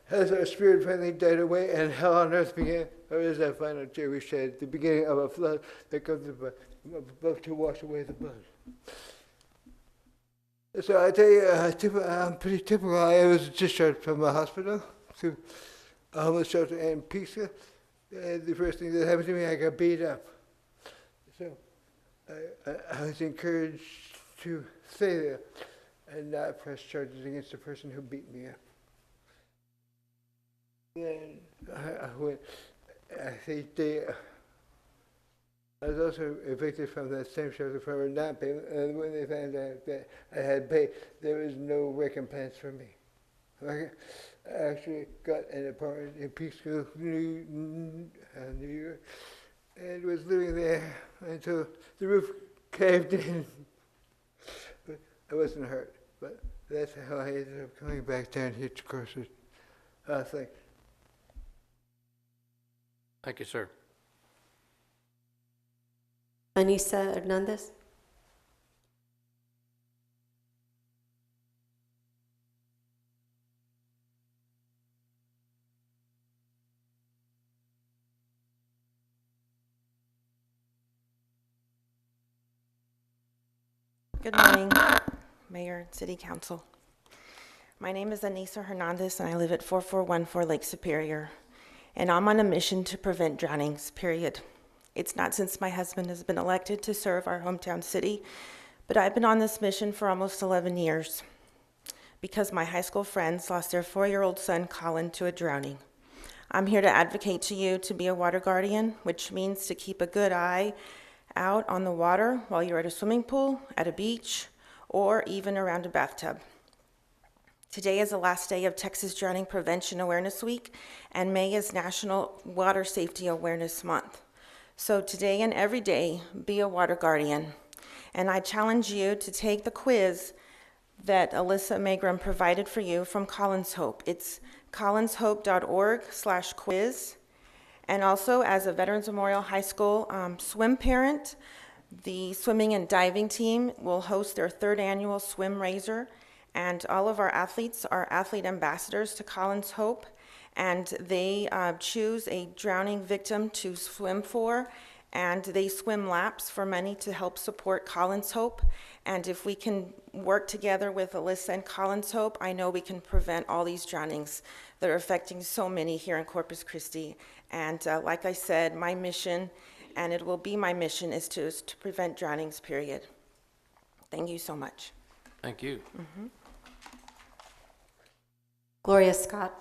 S22: Has our spirit finally died away and hell on earth began? Or is that final tear we shed, the beginning of a flood that comes above to wash away the blood? So I tell you, I'm pretty typical. I was discharged from the hospital to a homeless shelter in Pisa. And the first thing that happened to me, I got beat up. So I was encouraged to stay there and not press charges against the person who beat me up. Then I was also evicted from that same shelter for not paying, and when they found out that I had paid, there was no recompense for me. I actually got an apartment in Peekskill, New York, and was living there until the roof caved in. But I wasn't hurt, but that's how I ended up coming back down here to Coucil. Thanks.
S1: Thank you, sir.
S3: Anissa Hernandez.
S23: Good morning, Mayor and City Council. My name is Anissa Hernandez, and I live at 4414 Lake Superior. And I'm on a mission to prevent drownings, period. It's not since my husband has been elected to serve our hometown city, but I've been on this mission for almost 11 years because my high school friends lost their 4-year-old son, Colin, to a drowning. I'm here to advocate to you to be a water guardian, which means to keep a good eye out on the water while you're at a swimming pool, at a beach, or even around a bathtub. Today is the last day of Texas Drowning Prevention Awareness Week, and May is National Water Safety Awareness Month. So today and every day, be a water guardian. And I challenge you to take the quiz that Alyssa Magrum provided for you from Collins Hope. It's collinshope.org/quiz. And also, as a Veterans Memorial High School swim parent, the swimming and diving team will host their 3rd annual swim raiser, and all of our athletes are athlete ambassadors to Collins Hope, and they choose a drowning victim to swim for, and they swim laps for money to help support Collins Hope. And if we can work together with Alyssa and Collins Hope, I know we can prevent all these drownings that are affecting so many here in Corpus Christi. And like I said, my mission, and it will be my mission, is to prevent drownings, period. Thank you so much.
S1: Thank you.
S3: Mm-hmm. Gloria Scott.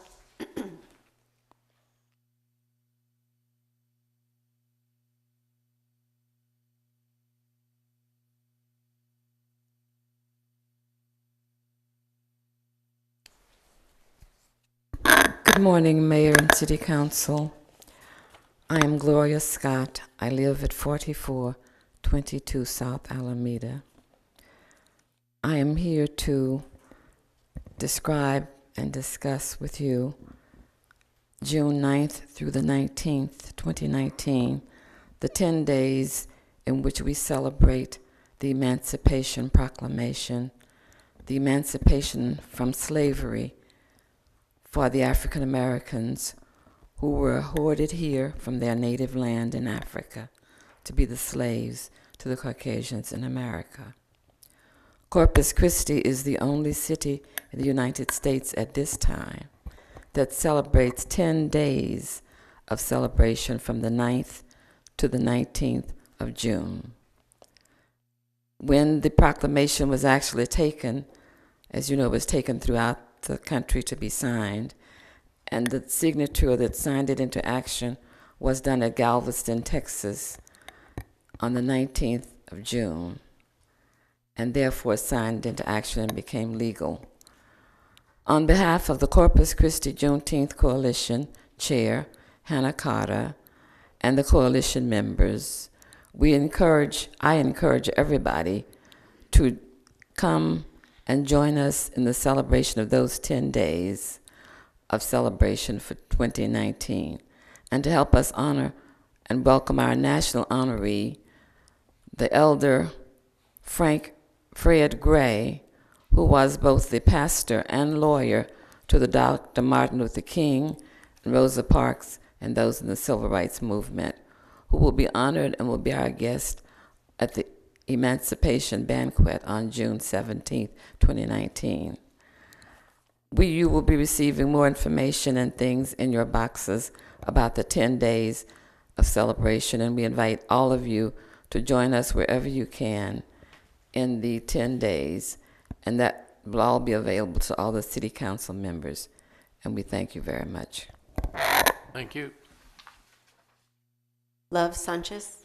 S4: Good morning, Mayor and City Council. I am Gloria Scott. I live at 4422 South Alameda. I am here to describe and discuss with you June 9th through the 19th, 2019, the 10 days in which we celebrate the Emancipation Proclamation, the emancipation from slavery for the African Americans who were hoarded here from their native land in Africa to be the slaves to the Caucasians in America. Corpus Christi is the only city in the United States at this time that celebrates 10 days of celebration from the 9th to the 19th of June. When the proclamation was actually taken, as you know, it was taken throughout the country to be signed, and the signature that signed it into action was done at Galveston, Texas on the 19th of June, and therefore signed into action and became legal. On behalf of the Corpus Christi Juneteenth Coalition Chair, Hannah Carter, and the coalition members, I encourage everybody to come and join us in the celebration of those 10 days of celebration for 2019, and to help us honor and welcome our national honoree, the elder Fred Gray, who was both the pastor and lawyer to the Dr. Martin Luther King and Rosa Parks and those in the Civil Rights Movement, who will be honored and will be our guest at the Emancipation Banquet on June 17th, 2019. You will be receiving more information and things in your boxes about the 10 days of celebration, and we invite all of you to join us wherever you can in the 10 days, and that will all be available to all the City Council members, and we thank you very much.
S1: Thank you.
S3: Love Sanchez.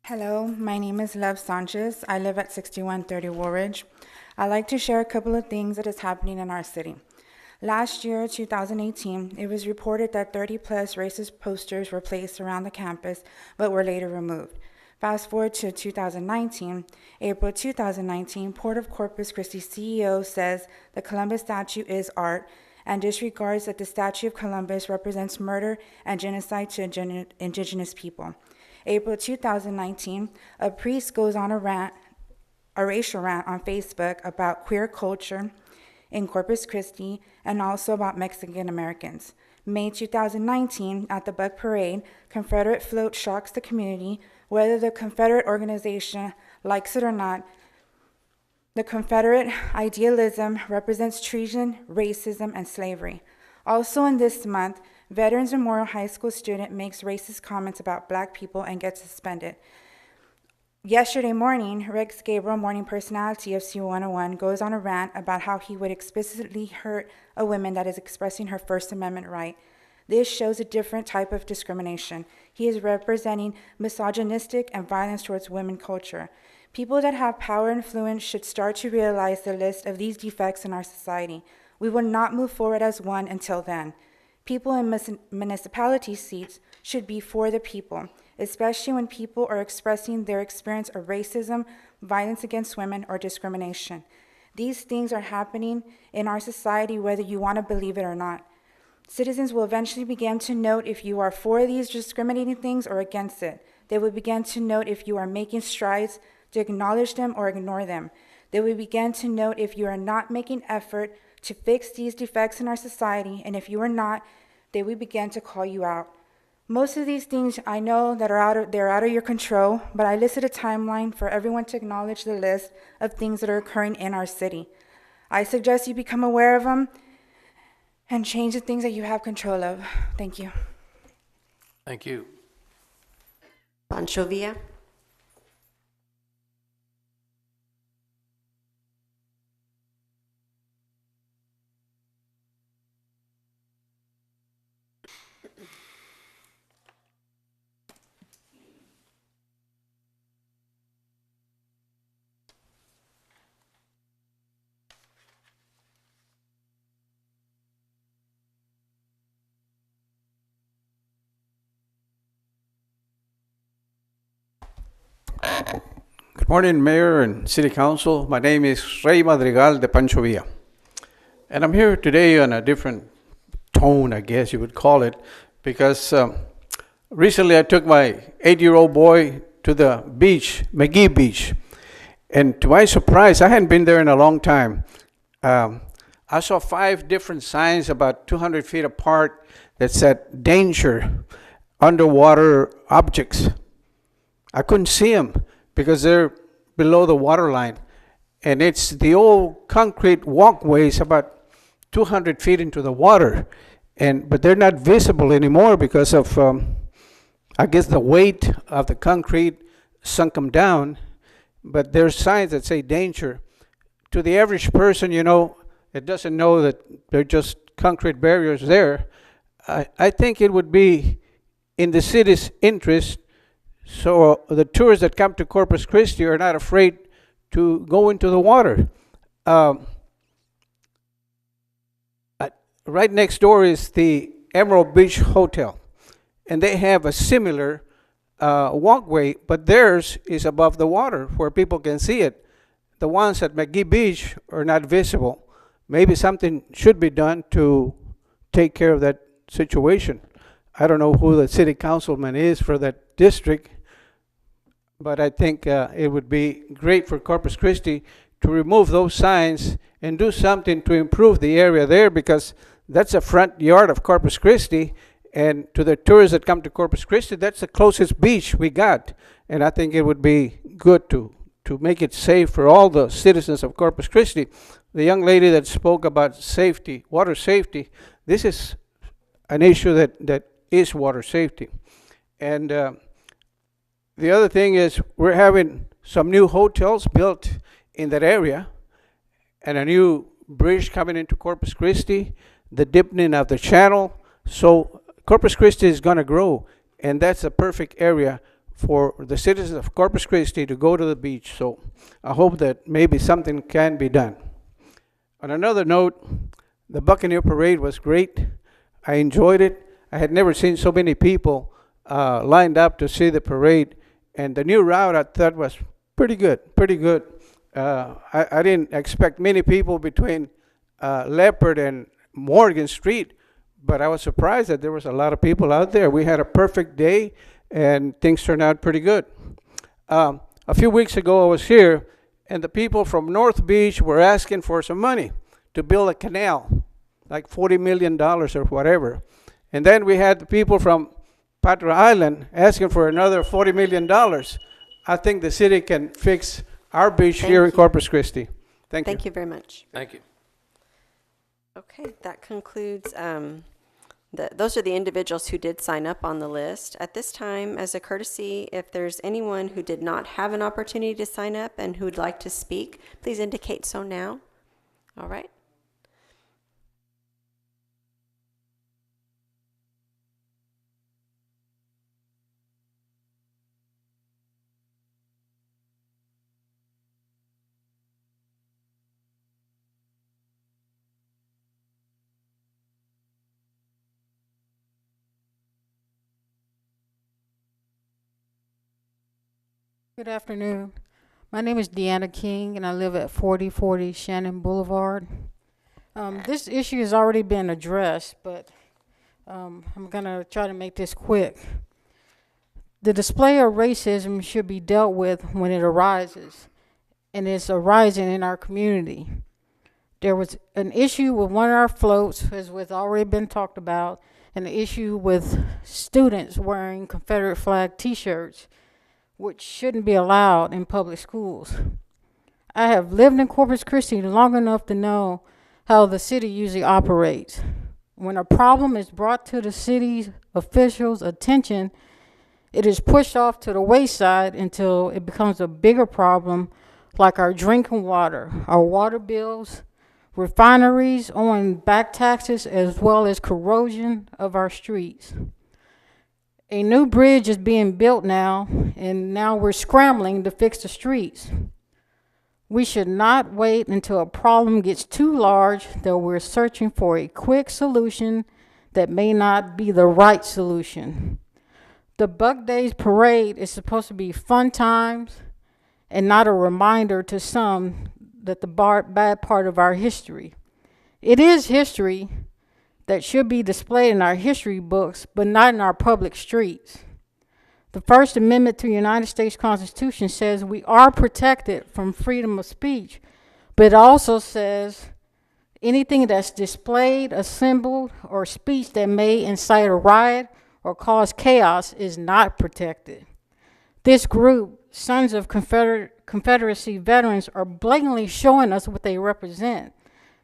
S5: Hello, my name is Love Sanchez. I live at 6130 Woolridge. I'd like to share a couple of things that is happening in our city. Last year, 2018, it was reported that 30-plus racist posters were placed around the campus, but were later removed. Fast forward to 2019, April 2019, Port of Corpus Christi CEO says the Columbus statue is art and disregards that the Statue of Columbus represents murder and genocide to indigenous people. April 2019, a priest goes on a racial rant on Facebook about queer culture in Corpus Christi and also about Mexican Americans. May 2019, at the Buck Parade, Confederate float shocks the community. Whether the Confederate organization likes it or not, the Confederate idealism represents treason, racism, and slavery. Also in this month, Veterans Memorial High School student makes racist comments about black people and gets suspended. Yesterday morning, Rex Gabriel, morning personality of C101, goes on a rant about how he would explicitly hurt a woman that is expressing her First Amendment right. This shows a different type of discrimination. He is representing misogynistic and violence towards women culture. People that have power and influence should start to realize the list of these defects in our society. We will not move forward as one until then. People in municipality seats should be for the people, especially when people are expressing their experience of racism, violence against women, or discrimination. These things are happening in our society whether you want to believe it or not. Citizens will eventually begin to note if you are for these discriminating things or against it. They will begin to note if you are making strides to acknowledge them or ignore them. They will begin to note if you are not making effort to fix these defects in our society, and if you are not, they will begin to call you out. Most of these things I know that they're out of your control, but I listed a timeline for everyone to acknowledge the list of things that are occurring in our city. I suggest you become aware of them and change the things that you have control of. Thank you.
S1: Thank you.
S3: Pancho Villa.
S7: Good morning, Mayor and City Council. My name is Rey Madrigal de Pancho Villa. And I'm here today on a different tone, I guess you would call it, because recently I took my 8-year-old boy to the beach, McGee Beach. And to my surprise, I hadn't been there in a long time. I saw 5 different signs about 200 feet apart that said, danger, underwater objects. I couldn't see them because they're below the water line. And it's the old concrete walkways about 200 feet into the water. But they're not visible anymore because of, I guess, the weight of the concrete sunk them down. But there's signs that say danger. To the average person, you know, it doesn't know that they're just concrete barriers there. I think it would be in the city's interest so the tourists that come to Corpus Christi are not afraid to go into the water. Right next door is the Emerald Beach Hotel, and they have a similar walkway, but theirs is above the water where people can see it. The ones at McGee Beach are not visible. Maybe something should be done to take care of that situation. I don't know who the city councilman is for that district, but I think it would be great for Corpus Christi to remove those signs and do something to improve the area there, because that's the front yard of Corpus Christi, and to the tourists that come to Corpus Christi, that's the closest beach we got. And I think it would be good to make it safe for all the citizens of Corpus Christi. The young lady that spoke about safety, water safety, this is an issue that is water safety. And the other thing is we're having some new hotels built in that area and a new bridge coming into Corpus Christi, the deepening of the channel. So Corpus Christi is going to grow, and that's a perfect area for the citizens of Corpus Christi to go to the beach. So I hope that maybe something can be done. On another note, the Buccaneer Parade was great. I enjoyed it. I had never seen so many people lined up to see the parade. And the new route I thought was pretty good. I didn't expect many people between Leopard and Morgan Street, but I was surprised that there was a lot of people out there. We had a perfect day, and things turned out pretty good. A few weeks ago, I was here, and the people from North Beach were asking for some money to build a canal, like $40 million or whatever. And then we had the people from Patra Island asking for another $40 million. I think the city can fix our beach here in Corpus Christi. Thank you.
S3: Thank you very much.
S1: Thank you.
S3: Okay, that concludes Those are the individuals who did sign up on the list. At this time, as a courtesy, if there's anyone who did not have an opportunity to sign up and who would like to speak, please indicate so now. All right.
S8: Good afternoon. My name is Deanna King, and I live at 4040 Shannon Boulevard. This issue has already been addressed, but I'm going to try to make this quick. The display of racism should be dealt with when it arises, and it's arising in our community. There was an issue with one of our floats, as has already been talked about, an issue with students wearing Confederate flag t-shirts, which shouldn't be allowed in public schools. I have lived in Corpus Christi long enough to know how the city usually operates. When a problem is brought to the city's officials' attention, it is pushed off to the wayside until it becomes a bigger problem, like our drinking water, our water bills, refineries owing back taxes, as well as corrosion of our streets. A new bridge is being built now, and now we're scrambling to fix the streets. We should not wait until a problem gets too large that we're searching for a quick solution that may not be the right solution. The Buck Days Parade is supposed to be fun times and not a reminder to some that the bad part of our history. It is history that should be displayed in our history books, but not in our public streets. The First Amendment to the United States Constitution says we are protected from freedom of speech, but it also says anything that's displayed, assembled, or speech that may incite a riot or cause chaos is not protected. This group, Sons of Confederacy Veterans, are blatantly showing us what they represent.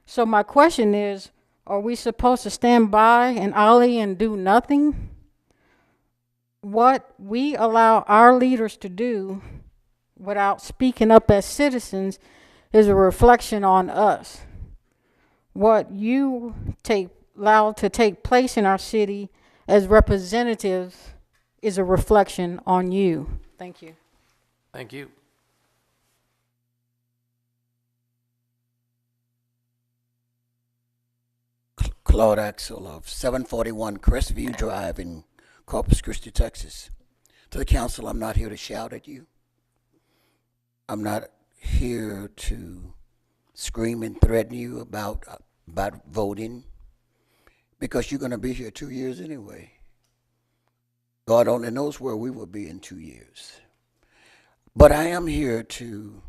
S8: So my question is, are we supposed to stand by and ollie and do nothing? What we allow our leaders to do without speaking up as citizens is a reflection on us. What you allow to take place in our city as representatives is a reflection on you. Thank you.
S1: Thank you.
S9: Claude Axel of 741 Crestview Drive in Corpus Christi, Texas. To the council, I'm not here to shout at you. I'm not here to scream and threaten you about voting, because you're going to be here 2 years anyway. God only knows where we will be in 2 years. But I am here to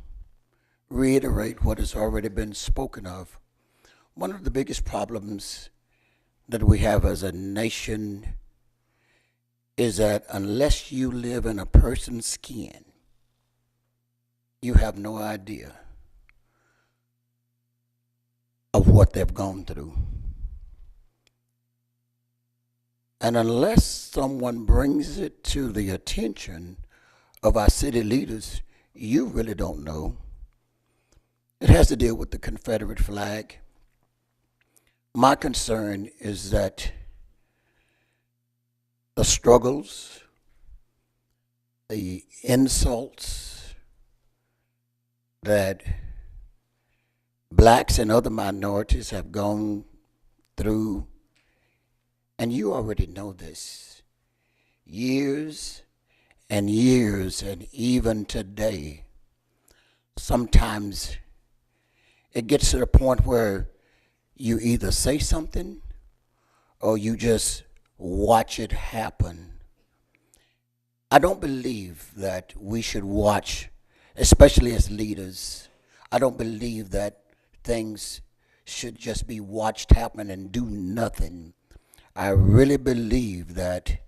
S9: reiterate what has already been spoken of. One of the biggest problems that we have as a nation is that unless you live in a person's skin, you have no idea of what they've gone through. And unless someone brings it to the attention of our city leaders, you really don't know. It has to deal with the Confederate flag. My concern is that the struggles, the insults that blacks and other minorities have gone through, and you already know this, years and years, and even today, sometimes it gets to the point where you either say something or you just watch it happen. I don't believe that we should watch, especially as leaders. I don't believe that things should just be watched happen and do nothing. I really believe that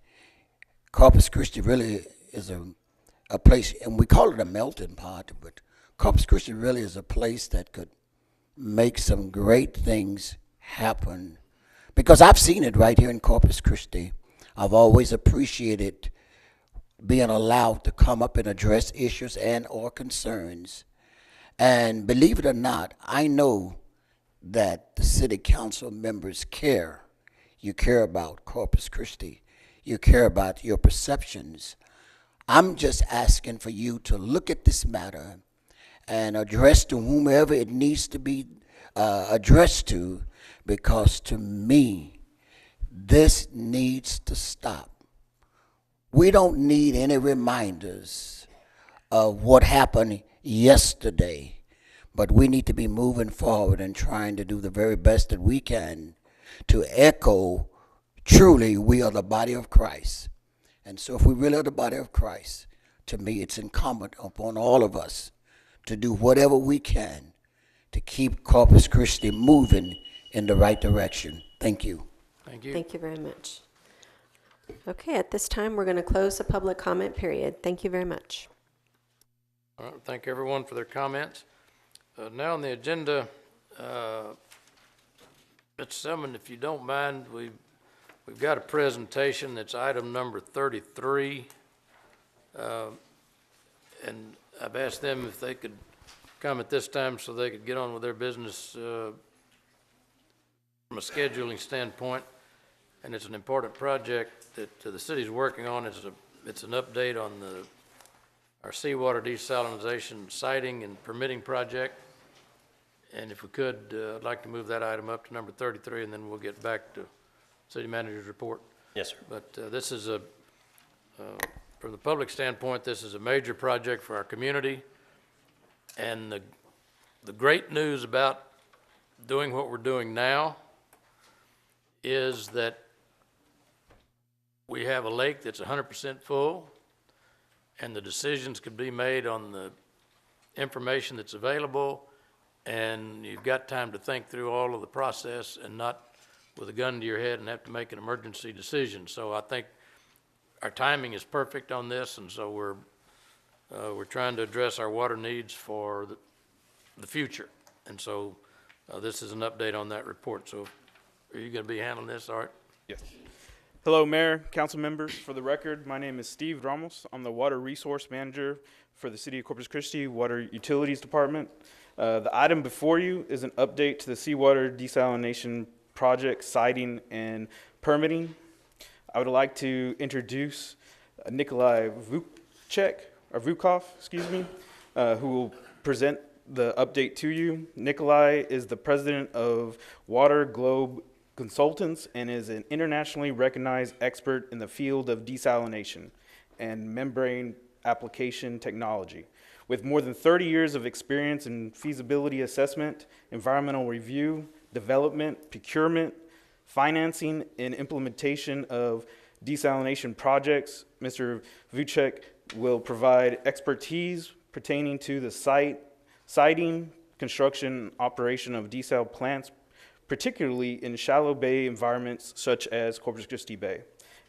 S9: Corpus Christi really is a place, and we call it a melting pot, but Corpus Christi really is a place that could make some great things happen, because I've seen it right here in Corpus Christi. I've always appreciated being allowed to come up and address issues and or concerns. And believe it or not, I know that the city council members care. You care about Corpus Christi. You care about your perceptions. I'm just asking for you to look at this matter and address to whomever it needs to be addressed to, because to me, this needs to stop. We don't need any reminders of what happened yesterday, but we need to be moving forward and trying to do the very best that we can to echo, truly, we are the body of Christ. And so if we really are the body of Christ, to me, it's incumbent upon all of us to do whatever we can to keep Corpus Christi moving in the right direction. Thank you.
S1: Thank you.
S3: Thank you very much. Okay, at this time, we're going to close the public comment period. Thank you very much.
S1: All right, thank everyone for their comments. Now on the agenda, Mr. Selman, if you don't mind, we've got a presentation that's item number 33. And I've asked them if they could come at this time so they could get on with their business from a scheduling standpoint. And it's an important project that the city's working on. It's an update on our seawater desalinization siting and permitting project. And if we could, I'd like to move that item up to number 33, and then we'll get back to city manager's report.
S10: Yes, sir.
S1: But this is from the public standpoint, this is a major project for our community. And the great news about doing what we're doing now is that we have a lake that's 100% full, and the decisions could be made on the information that's available, and you've got time to think through all of the process and not with a gun to your head and have to make an emergency decision. So I think our timing is perfect on this, and so we're trying to address our water needs for the future. And so this is an update on that report. So are you going to be handling this, Art?
S11: Yes. Hello, Mayor, council members. For the record, my name is Steve Ramos. I'm the Water Resource Manager for the City of Corpus Christi Water Utilities Department. The item before you is an update to the seawater desalination project siting and permitting. I would like to introduce Nikolai Vukov, who will present the update to you. Nikolai is the president of Water Globe Consultants and is an internationally recognized expert in the field of desalination and membrane application technology. With more than 30 years of experience in feasibility assessment, environmental review, development, procurement, financing, and implementation of desalination projects, Mr. Vucek will provide expertise pertaining to the siting, construction, operation of desal plants, particularly in shallow bay environments such as Corpus Christi Bay.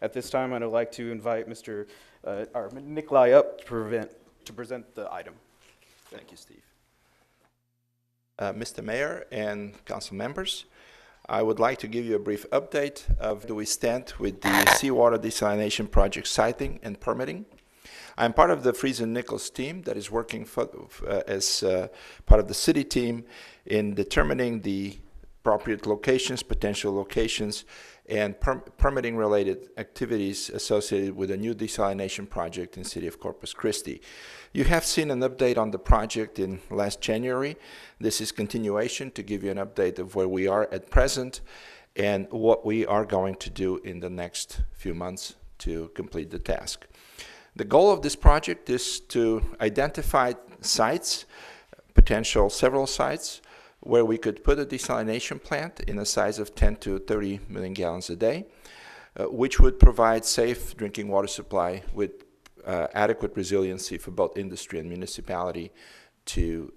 S11: At this time, I'd like to invite Mr. Nikolai up to present the item.
S10: Thank you, Steve. Mr. Mayor and council members, I would like to give you a brief update of where we stand with the seawater desalination project siting and permitting. I'm part of the Fries and Nichols team that is working as part of the city team in determining the appropriate locations, potential locations, and permitting related activities associated with a new desalination project in the city of Corpus Christi. You have seen an update on the project in last January. This is continuation to give you an update of where we are at present and what we are going to do in the next few months to complete the task. The goal of this project is to identify sites, several sites, where we could put a desalination plant in a size of 10 to 30 million gallons a day, which would provide safe drinking water supply with adequate resiliency for both industry and municipality to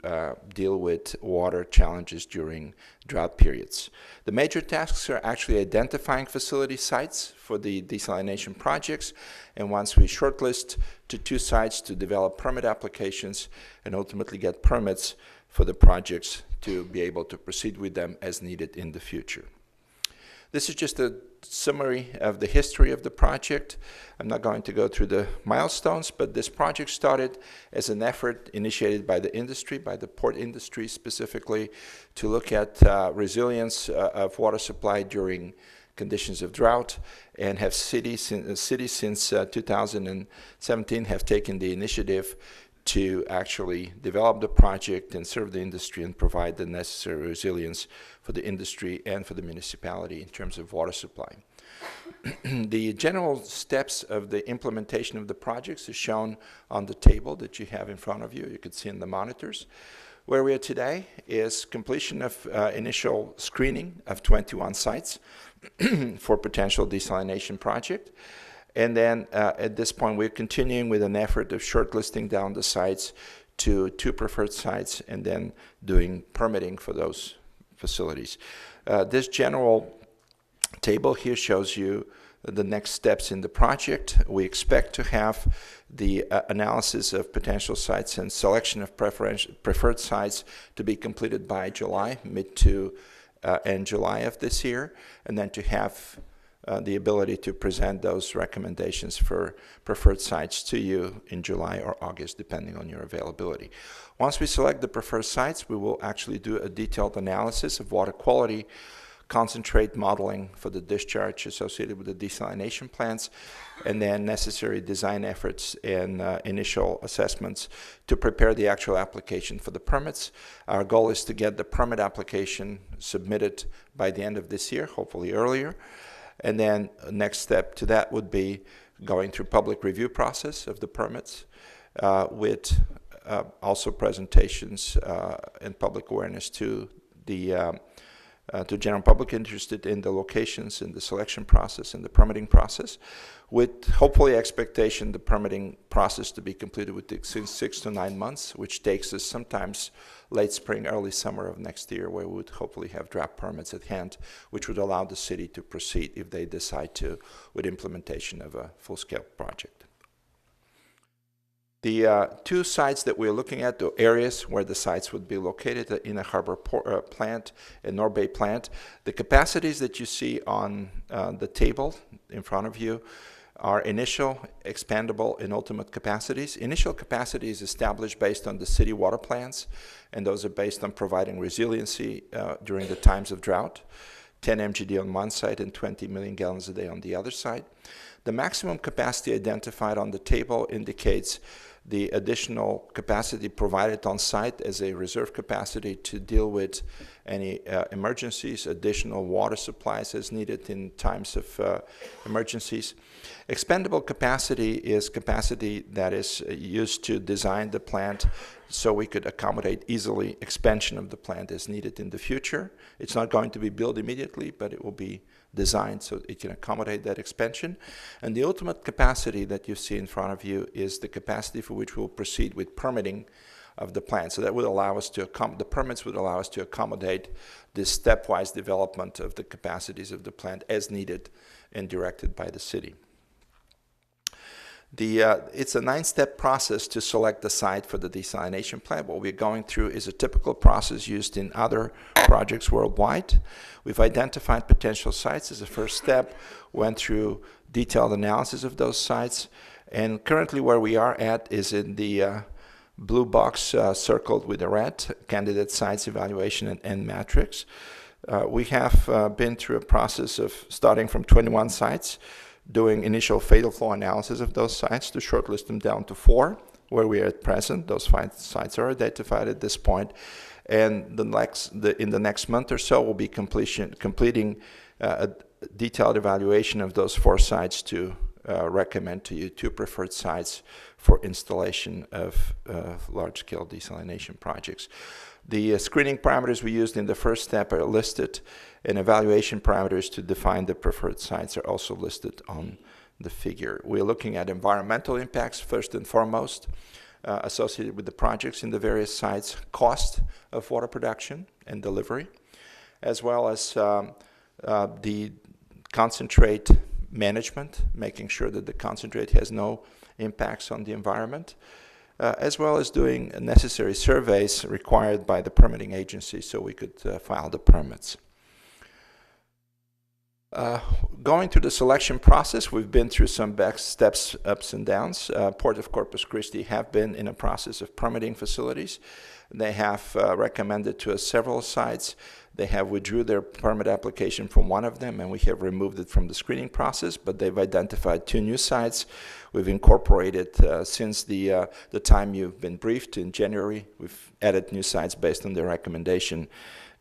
S10: deal with water challenges during drought periods. The major tasks are actually identifying facility sites for the desalination projects, and once we shortlist to 2 sites to develop permit applications and ultimately get permits for the projects to be able to proceed with them as needed in the future. This is just a summary of the history of the project. I'm not going to go through the milestones, but this project started as an effort initiated by the industry, by the port industry specifically, to look at resilience of water supply during conditions of drought, and have cities since 2017 have taken the initiative to actually develop the project and serve the industry and provide the necessary resilience for the industry and for the municipality in terms of water supply. The general steps of the implementation of the projects is shown on the table that you have in front of you. You can see in the monitors. Where we are today is completion of initial screening of 21 sites for potential desalination project. And then at this point, we're continuing with an effort of shortlisting down the sites to 2 preferred sites and then doing permitting for those facilities. This general table here shows you the next steps in the project. We expect to have the analysis of potential sites and selection of preferred sites to be completed by July, mid to end July of this year, and then to have the ability to present those recommendations for preferred sites to you in July or August, depending on your availability. Once we select the preferred sites, we will actually do a detailed analysis of water quality, concentrate modeling for the discharge associated with the desalination plants, and then necessary design efforts and initial assessments to prepare the actual application for the permits. Our goal is to get the permit application submitted by the end of this year, hopefully earlier. And then next step to that would be going through public review process of the permits with also presentations and public awareness to the to general public interested in the locations, in the selection process, and the permitting process, with hopefully expectation the permitting process to be completed within 6 to 9 months, which takes us sometimes late spring, early summer of next year, where we would hopefully have draft permits at hand, which would allow the city to proceed if they decide to with implementation of a full-scale project. The 2 sites that we're looking at, the areas where the sites would be located, the Inner Harbor plant and North Bay plant, the capacities that you see on the table in front of you are initial, expandable, and ultimate capacities. Initial capacity is established based on the city water plans, and those are based on providing resiliency during the times of drought, 10 MGD on one side and 20 million gallons a day on the other side. The maximum capacity identified on the table indicates the additional capacity provided on site as a reserve capacity to deal with any emergencies, additional water supplies as needed in times of emergencies. Expendable capacity is capacity that is used to design the plant so we could accommodate easily expansion of the plant as needed in the future. It's not going to be built immediately, but it will be designed so it can accommodate that expansion. And the ultimate capacity that you see in front of you is the capacity for which we'll proceed with permitting of the plant. So that would allow us to, the permits would allow us to accommodate this stepwise development of the capacities of the plant as needed and directed by the city. It's a 9-step process to select the site for the desalination plant. What we're going through is a typical process used in other projects worldwide. We've identified potential sites as a first step, went through detailed analysis of those sites, and currently where we are at is in the blue box circled with the red, candidate sites evaluation and matrix. We have been through a process of starting from 21 sites, doing initial fatal flow analysis of those sites to shortlist them down to 4, where we are at present. Those 5 sites are identified at this point. And in the next month or so, we'll be completing a detailed evaluation of those 4 sites to recommend to you 2 preferred sites for installation of large-scale desalination projects. The screening parameters we used in the first step are listed, and evaluation parameters to define the preferred sites are also listed on the figure. We're looking at environmental impacts first and foremost associated with the projects in the various sites, cost of water production and delivery, as well as the concentrate management, making sure that the concentrate has no impacts on the environment, as well as doing necessary surveys required by the permitting agency so we could file the permits. Going through the selection process, we've been through some back steps, ups and downs. Port of Corpus Christi have been in a process of permitting facilities. They have recommended to us several sites. They have withdrew their permit application from one of them, and we have removed it from the screening process, but they've identified 2 new sites. We've incorporated, since the time you've been briefed in January, we've added new sites based on their recommendation,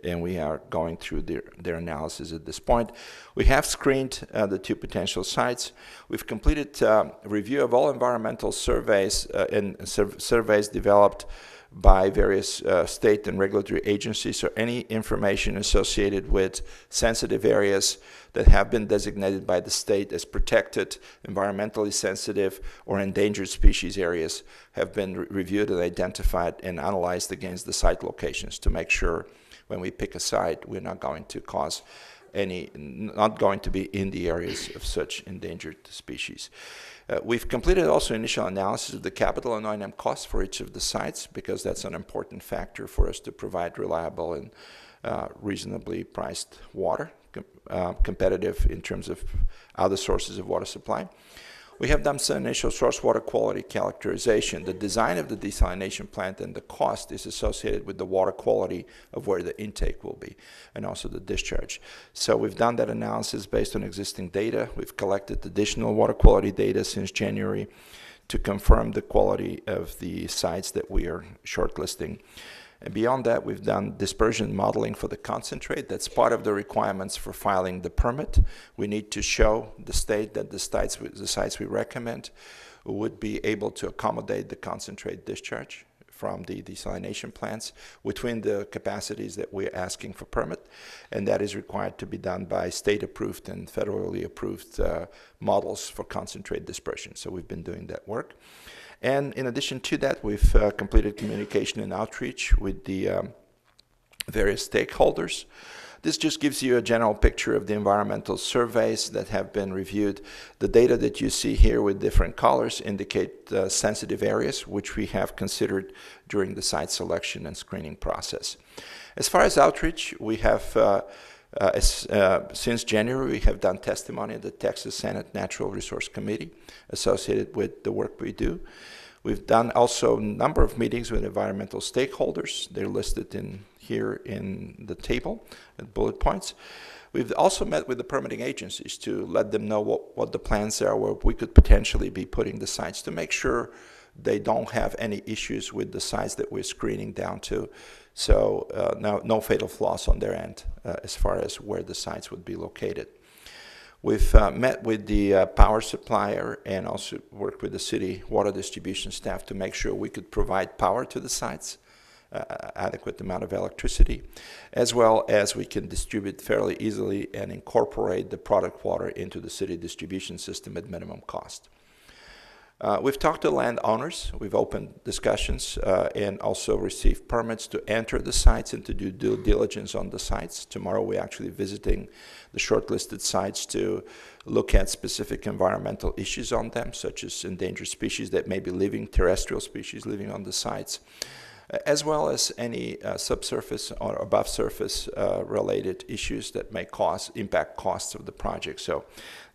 S10: and we are going through their analysis at this point. We have screened the 2 potential sites. We've completed review of all environmental surveys and surveys developed by various state and regulatory agencies, or any information associated with sensitive areas that have been designated by the state as protected, environmentally sensitive, or endangered species areas have been reviewed and identified and analyzed against the site locations to make sure when we pick a site, we're not going to cause not going to be in the areas of such endangered species. We've completed also initial analysis of the capital and O&M costs for each of the sites, because that's an important factor for us to provide reliable and reasonably priced water, competitive in terms of other sources of water supply. We have done some initial source water quality characterization. The design of the desalination plant and the cost is associated with the water quality of where the intake will be, and also the discharge. So we've done that analysis based on existing data. We've collected additional water quality data since January to confirm the quality of the sites that we are shortlisting. And beyond that, we've done dispersion modeling for the concentrate. That's part of the requirements for filing the permit. We need to show the state that the sites we recommend would be able to accommodate the concentrate discharge from the desalination plants within the capacities that we're asking for permit. And that is required to be done by state-approved and federally approved models for concentrate dispersion. So we've been doing that work. And in addition to that, we've completed communication and outreach with the various stakeholders. This just gives you a general picture of the environmental surveys that have been reviewed. The data that you see here with different colors indicate sensitive areas, which we have considered during the site selection and screening process. As far as outreach, we have since January, we have done testimony at the Texas Senate Natural Resource Committee associated with the work we do. We've done also a number of meetings with environmental stakeholders. They're listed here in the table at bullet points. We've also met with the permitting agencies to let them know what the plans are, where we could potentially be putting the sites, to make sure they don't have any issues with the sites that we're screening down to. So no fatal flaws on their end as far as where the sites would be located. We've met with the power supplier and also worked with the city water distribution staff to make sure we could provide power to the sites, adequate amount of electricity, as well as we can distribute fairly easily and incorporate the product water into the city distribution system at minimum cost. We've talked to landowners. We've opened discussions and also received permits to enter the sites and to do due diligence on the sites. Tomorrow we're actually visiting the shortlisted sites to look at specific environmental issues on them, such as endangered species that may be living, terrestrial species living on the sites, as well as any subsurface or above surface related issues that may impact costs of the project. So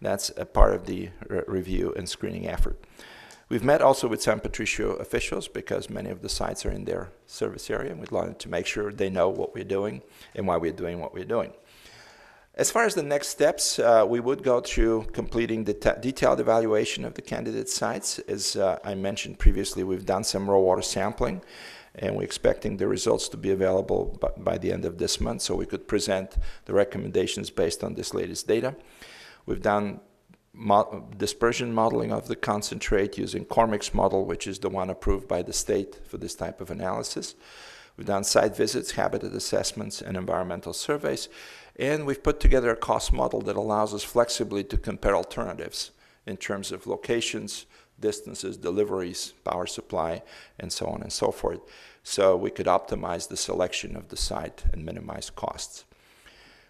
S10: that's a part of the review and screening effort. We've met also with San Patricio officials because many of the sites are in their service area, and we'd like to make sure they know what we're doing and why we're doing what we're doing. As far as the next steps, we would go through completing the detailed evaluation of the candidate sites. As I mentioned previously, we've done some raw water sampling, and we're expecting the results to be available by the end of this month, so we could present the recommendations based on this latest data. We've done dispersion modeling of the concentrate using Cormic's model, which is the one approved by the state for this type of analysis. We've done site visits, habitat assessments, and environmental surveys, and we've put together a cost model that allows us flexibly to compare alternatives in terms of locations, distances, deliveries, power supply, and so on and so forth, so we could optimize the selection of the site and minimize costs.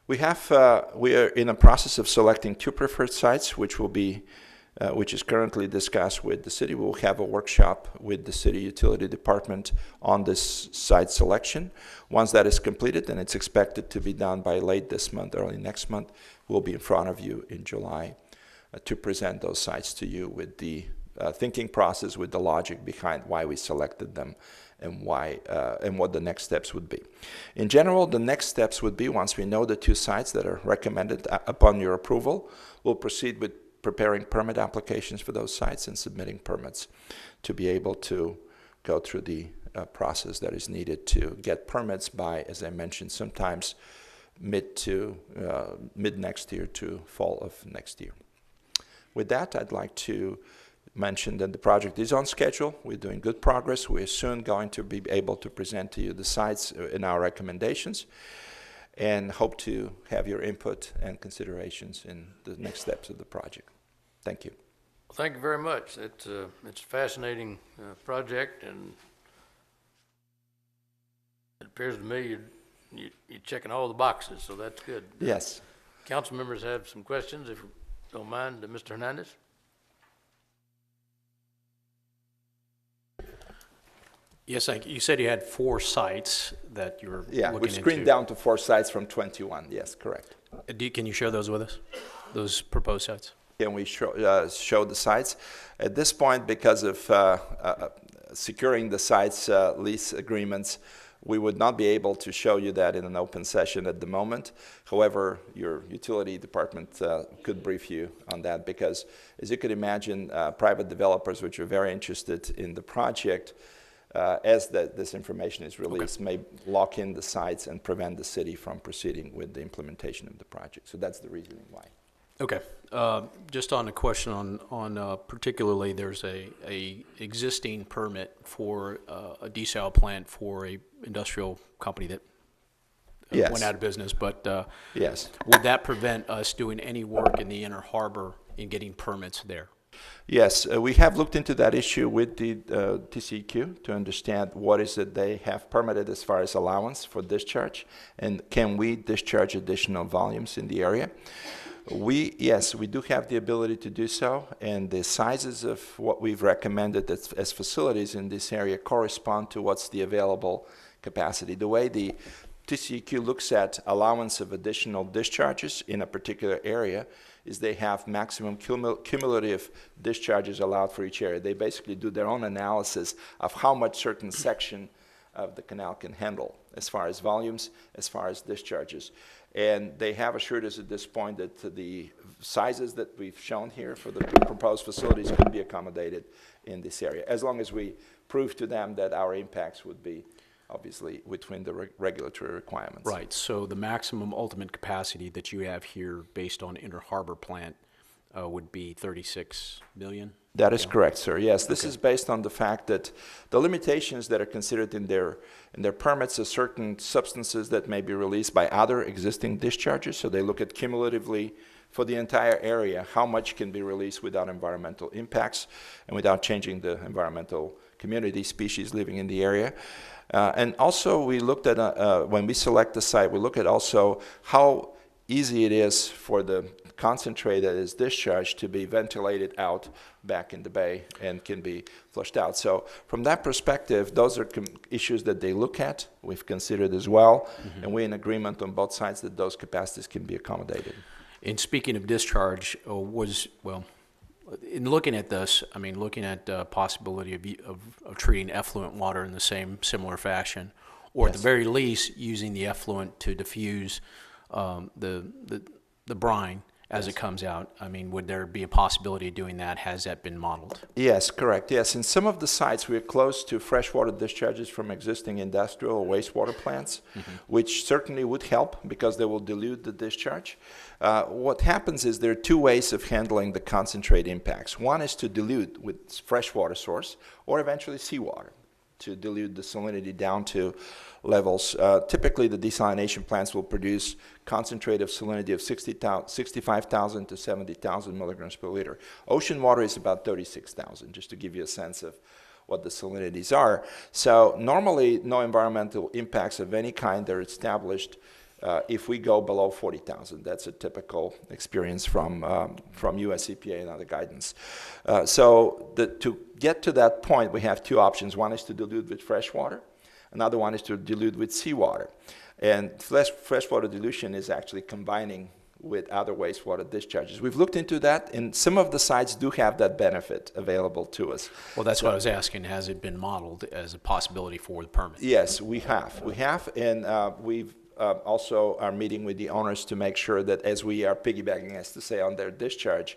S10: We are in a process of selecting 2 preferred sites, which will be which is currently discussed with the city. We'll have a workshop with the city utility department on this site selection. Once that is completed, and it's expected to be done by late this month, early next month, we'll be in front of you in July to present those sites to you with the thinking process, with the logic behind why we selected them and why and what the next steps would be. In general, the next steps would be, once we know the 2 sites that are recommended upon your approval, we'll proceed with preparing permit applications for those sites and submitting permits to be able to go through the process that is needed to get permits by, as I mentioned, sometimes mid next year to fall of next year. With that, I'd like to mention that the project is on schedule. We're doing good progress. We're soon going to be able to present to you the sites in our recommendations, and hope to have your input and considerations in the next steps of the project. Thank you.
S1: Well, thank you very much. It's a fascinating project, and it appears to me you're checking all the boxes, so that's good.
S10: Yes.
S1: Council members have some questions, if you don't mind. Mr. Hernandez?
S6: Yes, thank you. You said you had 4 sites that you were looking into.
S10: We screened down to 4 sites from 21. Yes, correct.
S6: Can you share those with us, those proposed sites?
S10: Can we show the sites? At this point, because of securing the sites lease agreements, we would not be able to show you that in an open session at the moment. However, your utility department could brief you on that, because as you could imagine, private developers which are very interested in the project, as this information is released, may lock in the sites and prevent the city from proceeding with the implementation of the project. So that's the reasoning why.
S6: Okay. Just on a question on particularly, there's a existing permit for a desal plant for a industrial company that
S10: Yes.
S6: went out of business, but
S10: yes.
S6: Would that prevent us doing any work in the Inner Harbor in getting permits there?
S10: Yes, we have looked into that issue with the TCEQ to understand what is it they have permitted as far as allowance for discharge, and can we discharge additional volumes in the area. Yes, we do have the ability to do so, and the sizes of what we've recommended as facilities in this area correspond to what's the available capacity. The way the TCEQ looks at allowance of additional discharges in a particular area is they have maximum cumulative discharges allowed for each area. They basically do their own analysis of how much certain section of the canal can handle as far as volumes, as far as discharges. And they have assured us at this point that the sizes that we've shown here for the proposed facilities could be accommodated in this area, as long as we prove to them that our impacts would be obviously within the regulatory requirements.
S6: Right, so the maximum ultimate capacity that you have here based on Inner Harbor plant would be 36 million?
S10: That is correct, sir. Yes, this is based on the fact that the limitations that are considered in their permits are certain substances that may be released by other existing discharges. So they look at cumulatively for the entire area how much can be released without environmental impacts and without changing the environmental community species living in the area. And also we looked at, when we select the site, we look at also how easy it is for the concentrate that is discharged to be ventilated out back in the bay and can be flushed out. So from that perspective, those are issues that they look at, we've considered as well, and we're in agreement on both sides that those capacities can be accommodated.
S6: And speaking of discharge, in looking at this, I mean, looking at the possibility of treating effluent water in the similar fashion, or at the very least using the effluent to diffuse the brine as it comes out. I mean, would there be a possibility of doing that? Has that been modeled?
S10: Yes, correct. Yes, in some of the sites we're close to freshwater discharges from existing industrial or wastewater plants, which certainly would help because they will dilute the discharge. What happens is there are 2 ways of handling the concentrate impacts. One is to dilute with freshwater source or eventually seawater to dilute the salinity down to levels. Typically, the desalination plants will produce concentrate of salinity of 65,000 to 70,000 milligrams per liter. Ocean water is about 36,000, just to give you a sense of what the salinities are. So normally, no environmental impacts of any kind are established if we go below 40,000. That's a typical experience from US EPA and other guidance. To get to that point, we have two options. One is to dilute with fresh water. Another one is to dilute with seawater. And freshwater dilution is actually combining with other wastewater discharges. We've looked into that, and some of the sites do have that benefit available to us.
S6: Well, that's what I was asking. Has it been modeled as a possibility for the permit?
S10: Yes, we have. We have, and we've also are meeting with the owners to make sure that as we are piggybacking, as to say, on their discharge,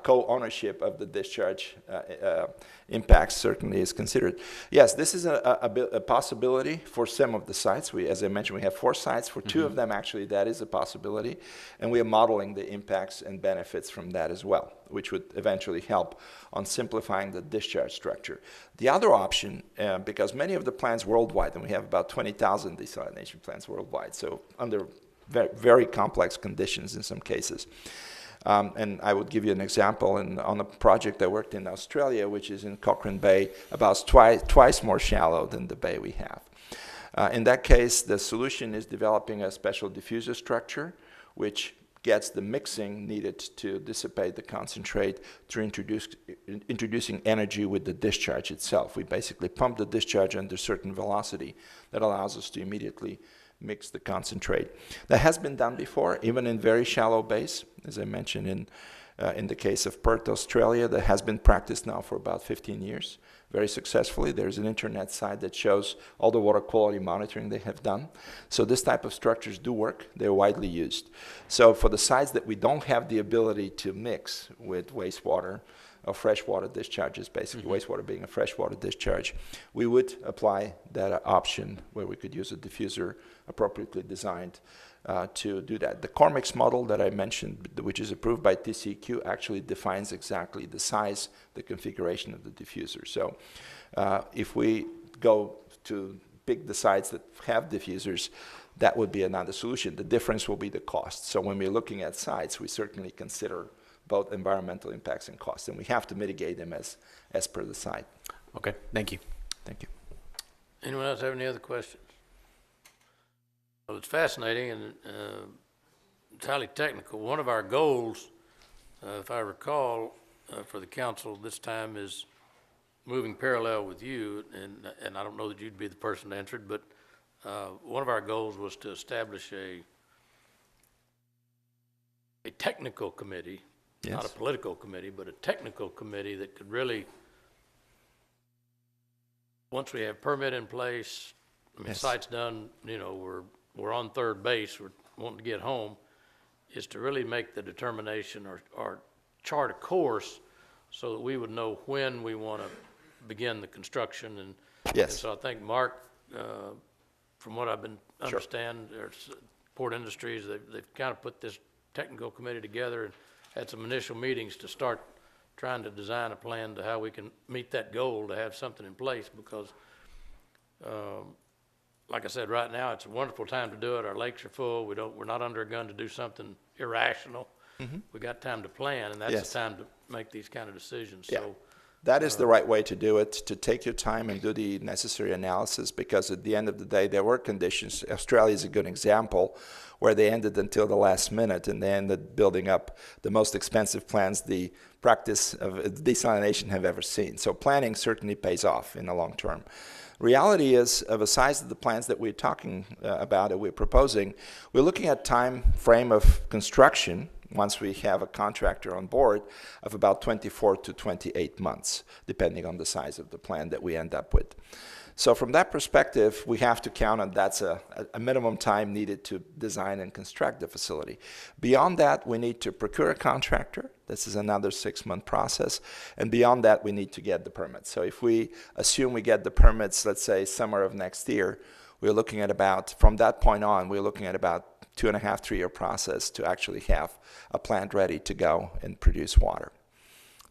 S10: co-ownership of the discharge impacts certainly is considered. Yes, this is a possibility for some of the sites. As I mentioned, we have 4 sites. For 2 of them, actually, that is a possibility. And we are modeling the impacts and benefits from that as well, which would eventually help on simplifying the discharge structure. The other option, because many of the plants worldwide, and we have about 20,000 desalination plants worldwide, so under very, very complex conditions in some cases. And I would give you an example on a project I worked in Australia, which is in Cochrane Bay, about twice more shallow than the bay we have. In that case, the solution is developing a special diffuser structure, which gets the mixing needed to dissipate the concentrate through introducing energy with the discharge itself. We basically pump the discharge under a certain velocity that allows us to immediately mix the concentrate. That has been done before, even in very shallow bays, as I mentioned in the case of Perth, Australia. That has been practiced now for about 15 years, very successfully. There's an internet site that shows all the water quality monitoring they have done. So this type of structures do work. They're widely used. So for the sites that we don't have the ability to mix with wastewater or freshwater discharges, basically wastewater being a freshwater discharge, we would apply that option where we could use a diffuser appropriately designed to do that. The Cormix model that I mentioned, which is approved by TCEQ, actually defines exactly the size, the configuration of the diffuser. So if we go to pick the sites that have diffusers, that would be another solution. The difference will be the cost. So when we're looking at sites, we certainly consider both environmental impacts and costs, and we have to mitigate them as per the site.
S6: Okay, thank you.
S10: Thank you.
S1: Anyone else have any other questions? Well, it's fascinating and it's highly technical. One of our goals, if I recall, for the council this time is moving parallel with you, and I don't know that you'd be the person to answer it, but one of our goals was to establish a technical committee,
S10: yes,
S1: not a political committee, but a technical committee that could really, once we have permit in place, I mean,
S10: yes,
S1: site's done, you know, we're on third base, we're wanting to get home, is to really make the determination or chart a course so that we would know when we want to begin the construction. And,
S10: yes,
S1: and so I think Mark, from what I've been understand, Port Industries, they've kind of put this technical committee together and had some initial meetings to start trying to design a plan to how we can meet that goal to have something in place, because like I said, right now it's a wonderful time to do it. Our lakes are full. We're not under a gun to do something irrational. We got time to plan, and that's
S10: yes,
S1: the time to make these kind of decisions.
S10: Yeah.
S1: So
S10: that is the right way to do it, to take your time and do the necessary analysis, because at the end of the day, there were conditions. Australia is a good example where they ended until the last minute, and they ended building up the most expensive plants the practice of desalination have ever seen. So planning certainly pays off in the long term. Reality is, of the size of the plants that we're talking about, that we're proposing, we're looking at time frame of construction, once we have a contractor on board, of about 24 to 28 months, depending on the size of the plant that we end up with. So from that perspective, we have to count on that's a minimum time needed to design and construct the facility. Beyond that, we need to procure a contractor. This is another 6-month process. And beyond that, we need to get the permits. So if we assume we get the permits, let's say summer of next year, we're looking at about, from that point on, we're looking at about 2.5, 3 year process to actually have a plant ready to go and produce water.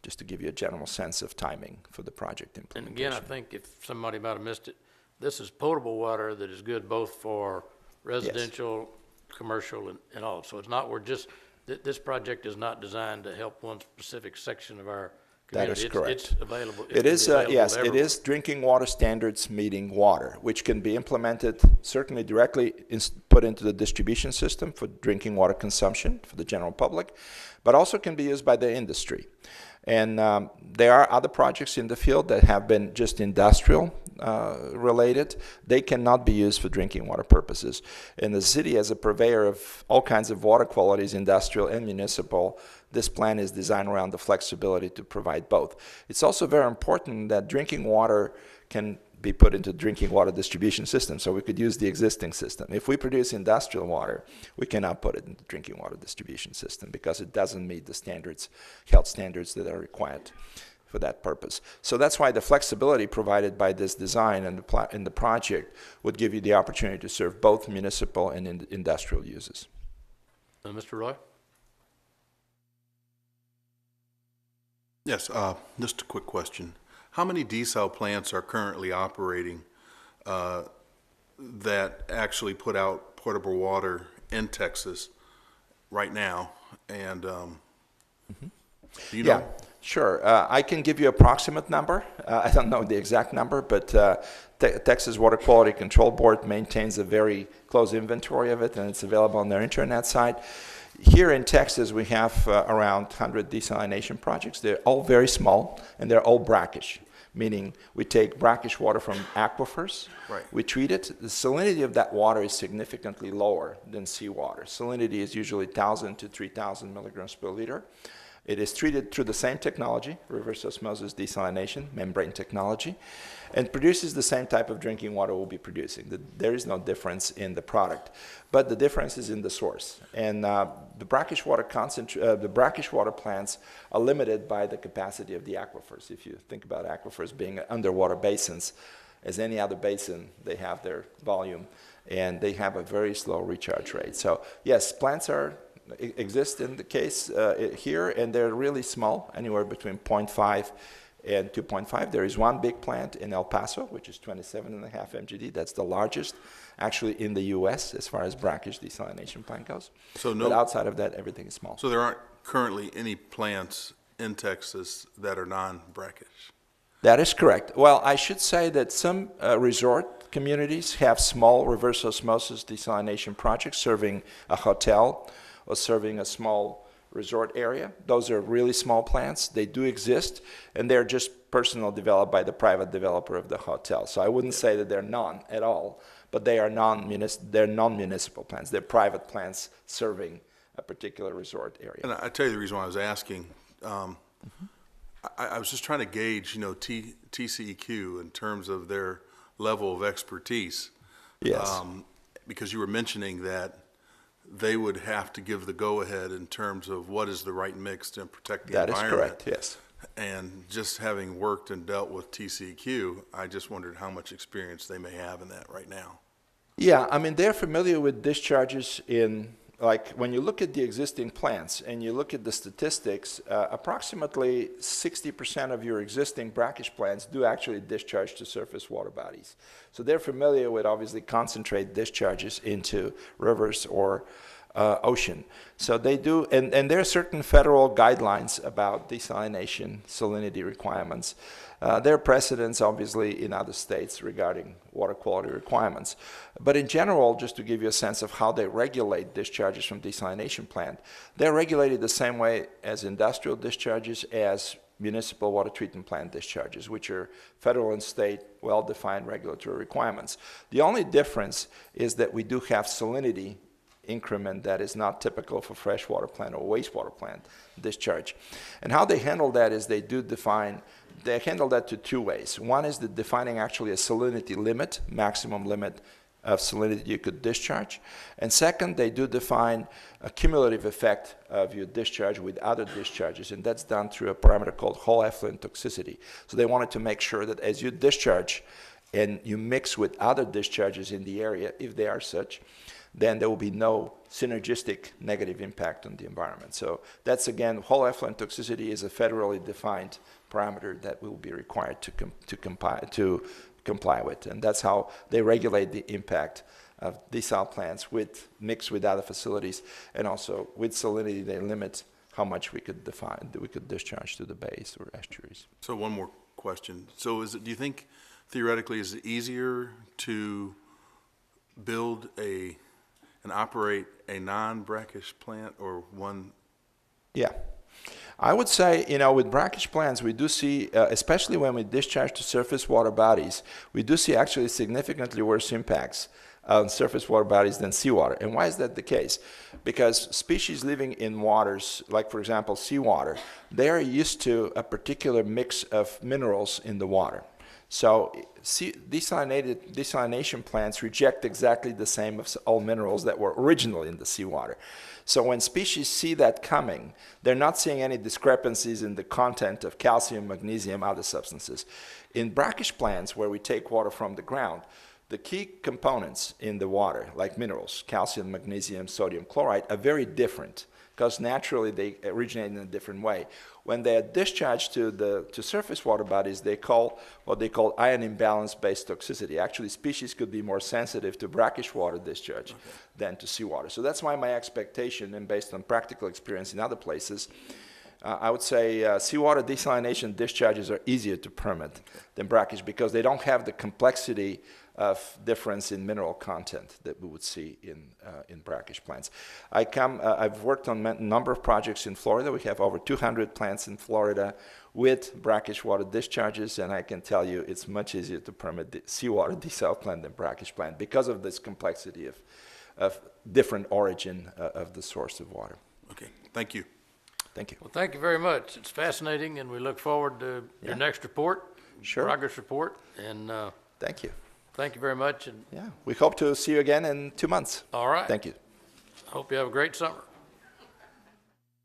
S10: Just to give you a general sense of timing for the project implementation.
S1: And again, I think if somebody might have missed it, this is potable water that is good both for residential, yes, commercial, and all. So it's not, this project is not designed to help one specific section of our
S10: That is correct.
S1: It's available.
S10: It is, yes, it
S1: everywhere.
S10: is drinking water standards meeting water, which can be implemented certainly directly put into the distribution system for drinking water consumption for the general public, but also can be used by the industry. And there are other projects in the field that have been just industrial related. They cannot be used for drinking water purposes. And the city, as a purveyor of all kinds of water qualities, industrial and municipal, this plan is designed around the flexibility to provide both. It's also very important that drinking water can be put into drinking water distribution system, so we could use the existing system. If we produce industrial water, we cannot put it into drinking water distribution system because it doesn't meet the standards, health standards that are required for that purpose. So that's why the flexibility provided by this design and in the project would give you the opportunity to serve both municipal and industrial uses.
S1: Mr. Roy?
S12: Yes, just a quick question. How many desal plants are currently operating that actually put out potable water in Texas right now? And do you know?
S10: Yeah, sure. I can give you an approximate number. I don't know the exact number, but Texas Water Quality Control Board maintains a very close inventory of it, and it's available on their internet site. Here in Texas, we have around 100 desalination projects. They're all very small, and they're all brackish, meaning we take brackish water from aquifers,
S12: right.
S10: We treat it. The salinity of that water is significantly lower than seawater. Salinity is usually 1,000 to 3,000 milligrams per liter. It is treated through the same technology, reverse osmosis desalination, membrane technology, and produces the same type of drinking water we'll be producing. There is no difference in the product, but the difference is in the source. And the brackish water plants are limited by the capacity of the aquifers. If you think about aquifers being underwater basins, as any other basin, they have their volume, and they have a very slow recharge rate. So yes, plants exist in the case here, and they're really small, anywhere between 0.5 and 2.5. There is one big plant in El Paso, which is 27.5 MGD. That's the largest, actually, in the U.S. as far as brackish desalination plant goes.
S12: So
S10: but outside of that, everything is small.
S12: So there aren't currently any plants in Texas that are non-brackish?
S10: That is correct. Well, I should say that some resort communities have small reverse osmosis desalination projects serving a hotel or serving a small resort area. Those are really small plants. They do exist, and they're just personal developed by the private developer of the hotel. So I wouldn't say that they're none at all, but they are non-municipal plants. They're private plants serving a particular resort area.
S12: And I tell you the reason why I was asking. I was just trying to gauge, TCEQ in terms of their level of expertise.
S10: Yes.
S12: Because you were mentioning that they would have to give the go-ahead in terms of what is the right mix to protect the environment.
S10: That is correct, yes.
S12: And just having worked and dealt with TCEQ, I just wondered how much experience they may have in that right now.
S10: Yeah, I mean, they're familiar with discharges in, like, when you look at the existing plants and you look at the statistics, approximately 60% of your existing brackish plants do actually discharge to surface water bodies. So they're familiar with, obviously, concentrate discharges into rivers or ocean. So they do, and there are certain federal guidelines about desalination salinity requirements. There are precedents, obviously, in other states regarding water quality requirements. But in general, just to give you a sense of how they regulate discharges from desalination plant, they're regulated the same way as industrial discharges, as municipal water treatment plant discharges, which are federal and state well-defined regulatory requirements. The only difference is that we do have salinity increment that is not typical for freshwater plant or wastewater plant discharge. And how they handle that is they handle that to two ways. One is defining actually a salinity limit, maximum limit of salinity you could discharge. And second, they do define a cumulative effect of your discharge with other discharges, and that's done through a parameter called whole effluent toxicity. So they wanted to make sure that as you discharge and you mix with other discharges in the area, if they are such, then there will be no synergistic negative impact on the environment. So that's, again, whole effluent toxicity is a federally defined parameter that will be required to comply with. And that's how they regulate the impact of desal plants mixed with other facilities. And also with salinity, they limit how much we could define that we could discharge to the bays or estuaries.
S12: So one more question. So do you think theoretically is it easier to build and operate a non-brackish plant or one?
S10: Yeah. I would say, with brackish plants, we do see, especially when we discharge to surface water bodies, we do see actually significantly worse impacts on surface water bodies than seawater. And why is that the case? Because species living in waters, like for example seawater, they are used to a particular mix of minerals in the water. So desalination plants reject exactly the same of all minerals that were originally in the seawater. So when species see that coming, they're not seeing any discrepancies in the content of calcium, magnesium, other substances. In brackish plants, where we take water from the ground, the key components in the water, like minerals, calcium, magnesium, sodium chloride, are very different because naturally they originate in a different way. When they are discharged to surface water bodies, they call what they call ion imbalance-based toxicity. Actually, species could be more sensitive to brackish water discharge than to seawater. So that's why my expectation, and based on practical experience in other places, I would say seawater desalination discharges are easier to permit than brackish because they don't have the complexity of difference in mineral content that we would see in brackish plants. I've worked on a number of projects in Florida. We have over 200 plants in Florida with brackish water discharges, and I can tell you it's much easier to permit the seawater desal plant than brackish plant because of this complexity of different origin of the source of water.
S12: Okay, thank you.
S10: Thank you.
S1: Well, thank you very much. It's fascinating, and we look forward to your next report, progress report, and
S10: thank you.
S1: Thank you very much. And
S10: yeah, we hope to see you again in 2 months.
S1: All right.
S10: Thank you.
S1: Hope you have a great summer.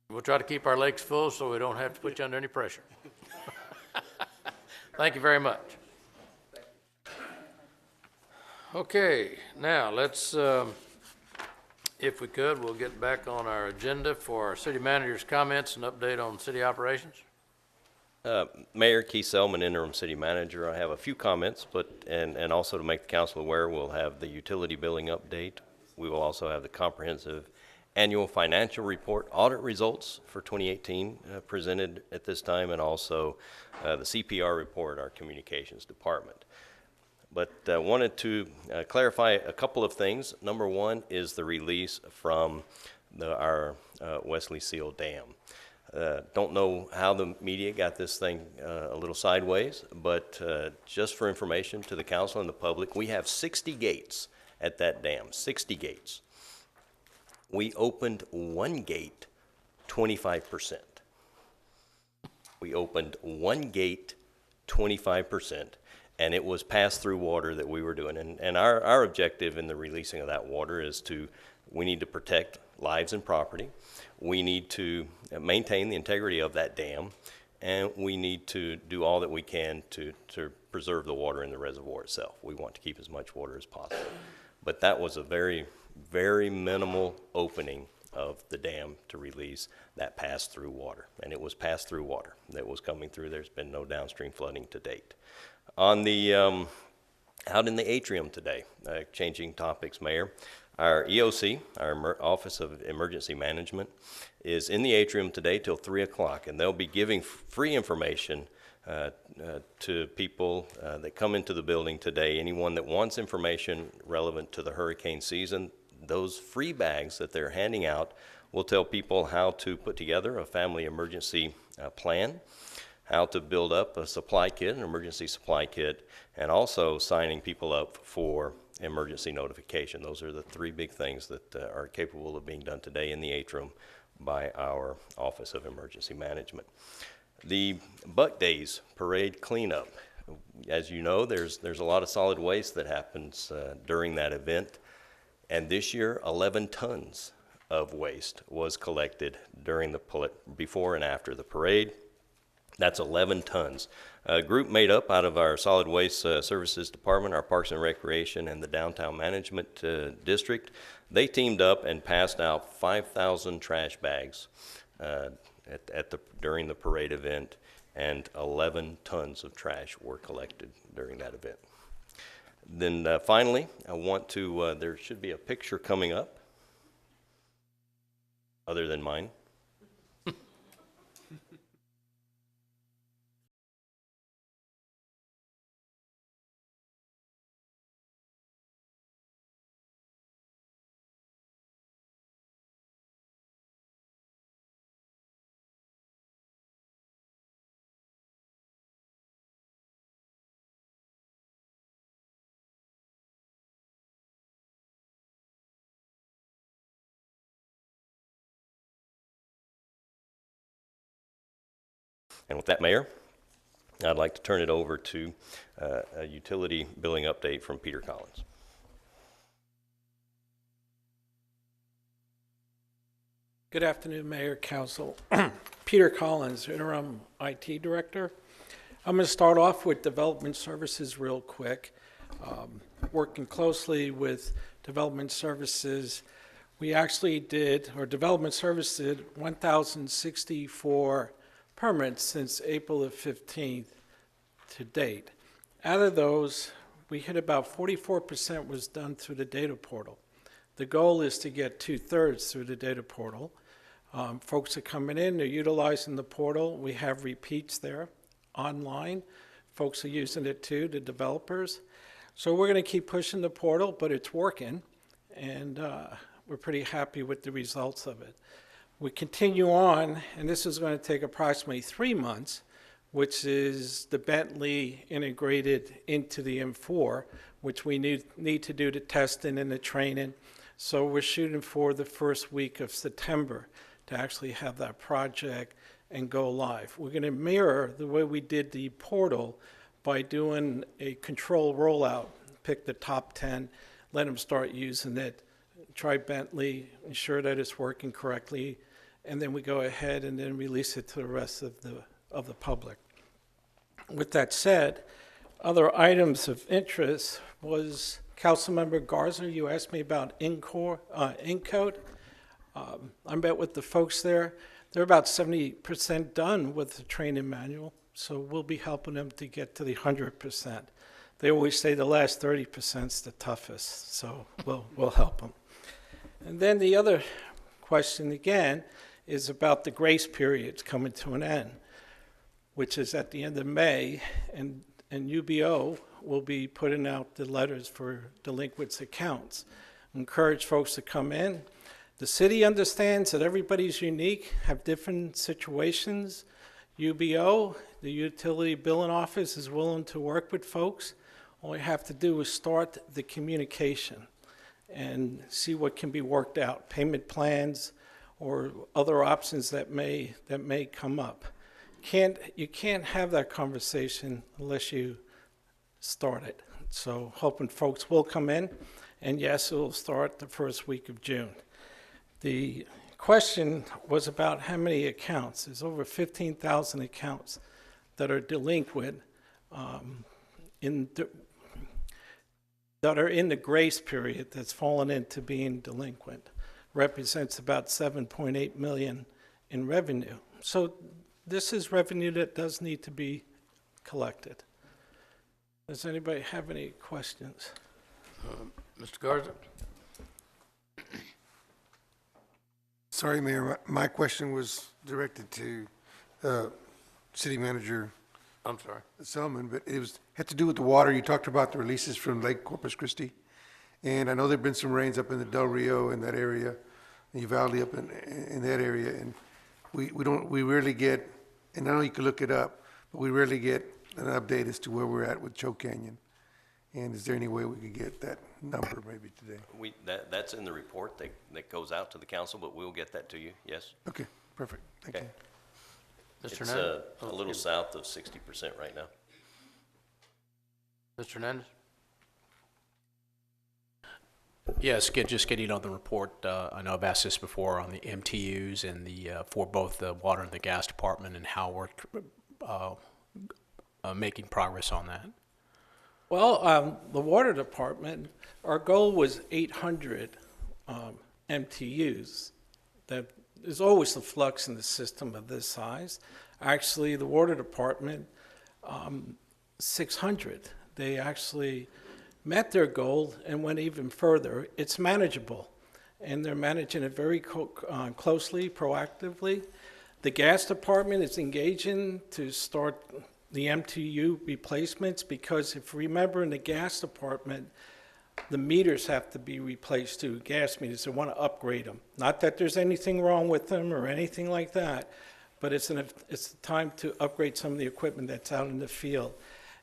S1: We'll try to keep our lakes full so we don't have to put you under any pressure. Thank you very much. Okay, now let's, if we could, we'll get back on our agenda for our city manager's comments and update on city operations.
S13: Mayor Coucil, I'm interim city manager. I have a few comments, and also to make the council aware, we'll have the utility billing update. We will also have the comprehensive annual financial report audit results for 2018 presented at this time, and also the CPR report, our communications department. But I wanted to clarify a couple of things. Number one is the release from our Wesley Seal Dam. Don't know how the media got this thing a little sideways, but just for information to the council and the public, we have 60 gates at that dam, 60 gates. We opened one gate 25%. We opened one gate 25%, and it was pass-through water that we were doing. And our objective in the releasing of that water is we need to protect lives and property. We need to maintain the integrity of that dam, and we need to do all that we can to preserve the water in the reservoir itself. We want to keep as much water as possible. But that was a very, very minimal opening of the dam to release that pass-through water. And it was pass-through water that was coming through. There's been no downstream flooding to date. On the, out in the atrium today, changing topics, Mayor, our EOC, our Office of Emergency Management, is in the atrium today till 3 o'clock, and they'll be giving free information to people that come into the building today. Anyone that wants information relevant to the hurricane season, those free bags that they're handing out will tell people how to put together a family emergency plan, how to build up a supply kit, an emergency supply kit, and also signing people up for emergency notification. Those are the three big things that are capable of being done today in the atrium by our Office of Emergency Management. The Buck Days Parade cleanup. As you know, there's a lot of solid waste that happens during that event, and this year 11 tons of waste was collected during the before and after the parade. That's 11 tons. A group made up out of our Solid Waste Services Department, our Parks and Recreation, and the Downtown Management District. They teamed up and passed out 5,000 trash bags during the parade event, and 11 tons of trash were collected during that event. Then finally, I want to, there should be a picture coming up, other than mine. And with that, Mayor, I'd like to turn it over to a utility billing update from Peter Collins.
S14: Good afternoon, Mayor, Council. Peter Collins, Interim IT Director. I'm going to start off with Development Services real quick. Working closely with Development Services, we actually did, or Development Services did 1,064 permits since April the 15th to date. Out of those, we hit about 44% was done through the data portal. The goal is to get 2/3 through the data portal. Folks are coming in, they're utilizing the portal. We have repeats there online. Folks are using it too, the developers. So we're going to keep pushing the portal, but it's working, and we're pretty happy with the results of it. We continue on, and this is going to take approximately 3 months, which is the Bentley integrated into the M4, which we need to do the testing and the training. So we're shooting for the first week of September to actually have that project and go live. We're going to mirror the way we did the portal by doing a control rollout, pick the top 10, let them start using it, try Bentley, ensure that it's working correctly, and then we go ahead and then release it to the rest of the public. With that said, other items of interest was Councilmember Garza, you asked me about Encode. I met with the folks there. They're about 70% done with the training manual, so we'll be helping them to get to the 100%. They always say the last 30% is the toughest, so we'll help them. And then the other question again is about the grace periods coming to an end, which is at the end of May, and UBO will be putting out the letters for delinquent accounts. Encourage folks to come in. The city understands that everybody's unique, have different situations. UBO, the Utility Billing Office, is willing to work with folks. All you have to do is start the communication and see what can be worked out, payment plans or other options that may come up. You can't have that conversation unless you start it. So hoping folks will come in, and yes, it will start the first week of June. The question was about how many accounts. There's over 15,000 accounts that are delinquent that are in the grace period that's fallen into being delinquent. Represents about 7.8 million in revenue. So this is revenue that does need to be collected. Does anybody have any questions?
S1: Mr. Garza?
S15: Sorry, Mayor, my question was directed to City Manager
S1: I'm sorry.
S15: Selman, but it had to do with the water. You talked about the releases from Lake Corpus Christi, and I know there've been some rains up in the Del Rio in that area, and Uvalde up in that area, and we rarely get, and I know you can look it up, but we rarely get an update as to where we're at with Choke Canyon. And is there any way we could get that number maybe today?
S13: That's in the report that goes out to the council, but we'll get that to you, yes.
S15: Okay, perfect, thank you.
S13: It's a little south of 60% right now.
S1: Mr. Hernandez?
S6: Yes, just getting on the report. I know I've asked this before on the MTUs and for both the water and the gas department, and how we're making progress on that.
S14: Well, the water department, our goal was 800 MTUs. That is always the flux in the system of this size. Actually, the water department, 600. They actually met their goal and went even further. It's manageable, and they're managing it very closely, proactively. The gas department is engaging to start the MTU replacements, because if you remember, in the gas department, the meters have to be replaced too, gas meters. They want to upgrade them. Not that there's anything wrong with them or anything like that, but it's time to upgrade some of the equipment that's out in the field.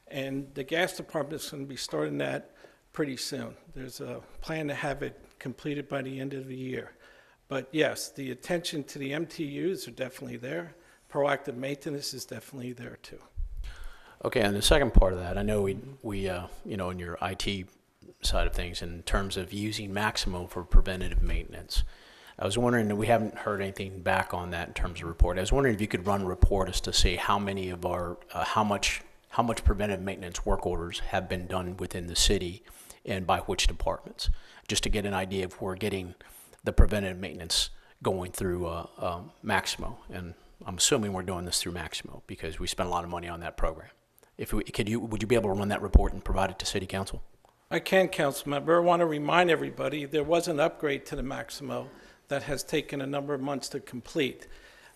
S14: And the gas department is going to be starting that pretty soon. There's a plan to have it completed by the end of the year. But yes, the attention to the MTUs are definitely there. proactive maintenance is definitely there too.
S6: Okay, and the second part of that, I know we you know, in your IT side of things, in terms of using Maximo for preventative maintenance, I was wondering, we haven't heard anything back on that in terms of report. I was wondering if you could run a report as to say how many of our, how much preventive maintenance work orders have been done within the city and by which departments, just to get an idea if we're getting the preventative maintenance going through Maximo. And I'm assuming we're doing this through Maximo because we spend a lot of money on that program. Would you be able to run that report and provide it to City Council?
S14: I can, Council Member. I want to remind everybody there was an upgrade to the Maximo that has taken a number of months to complete.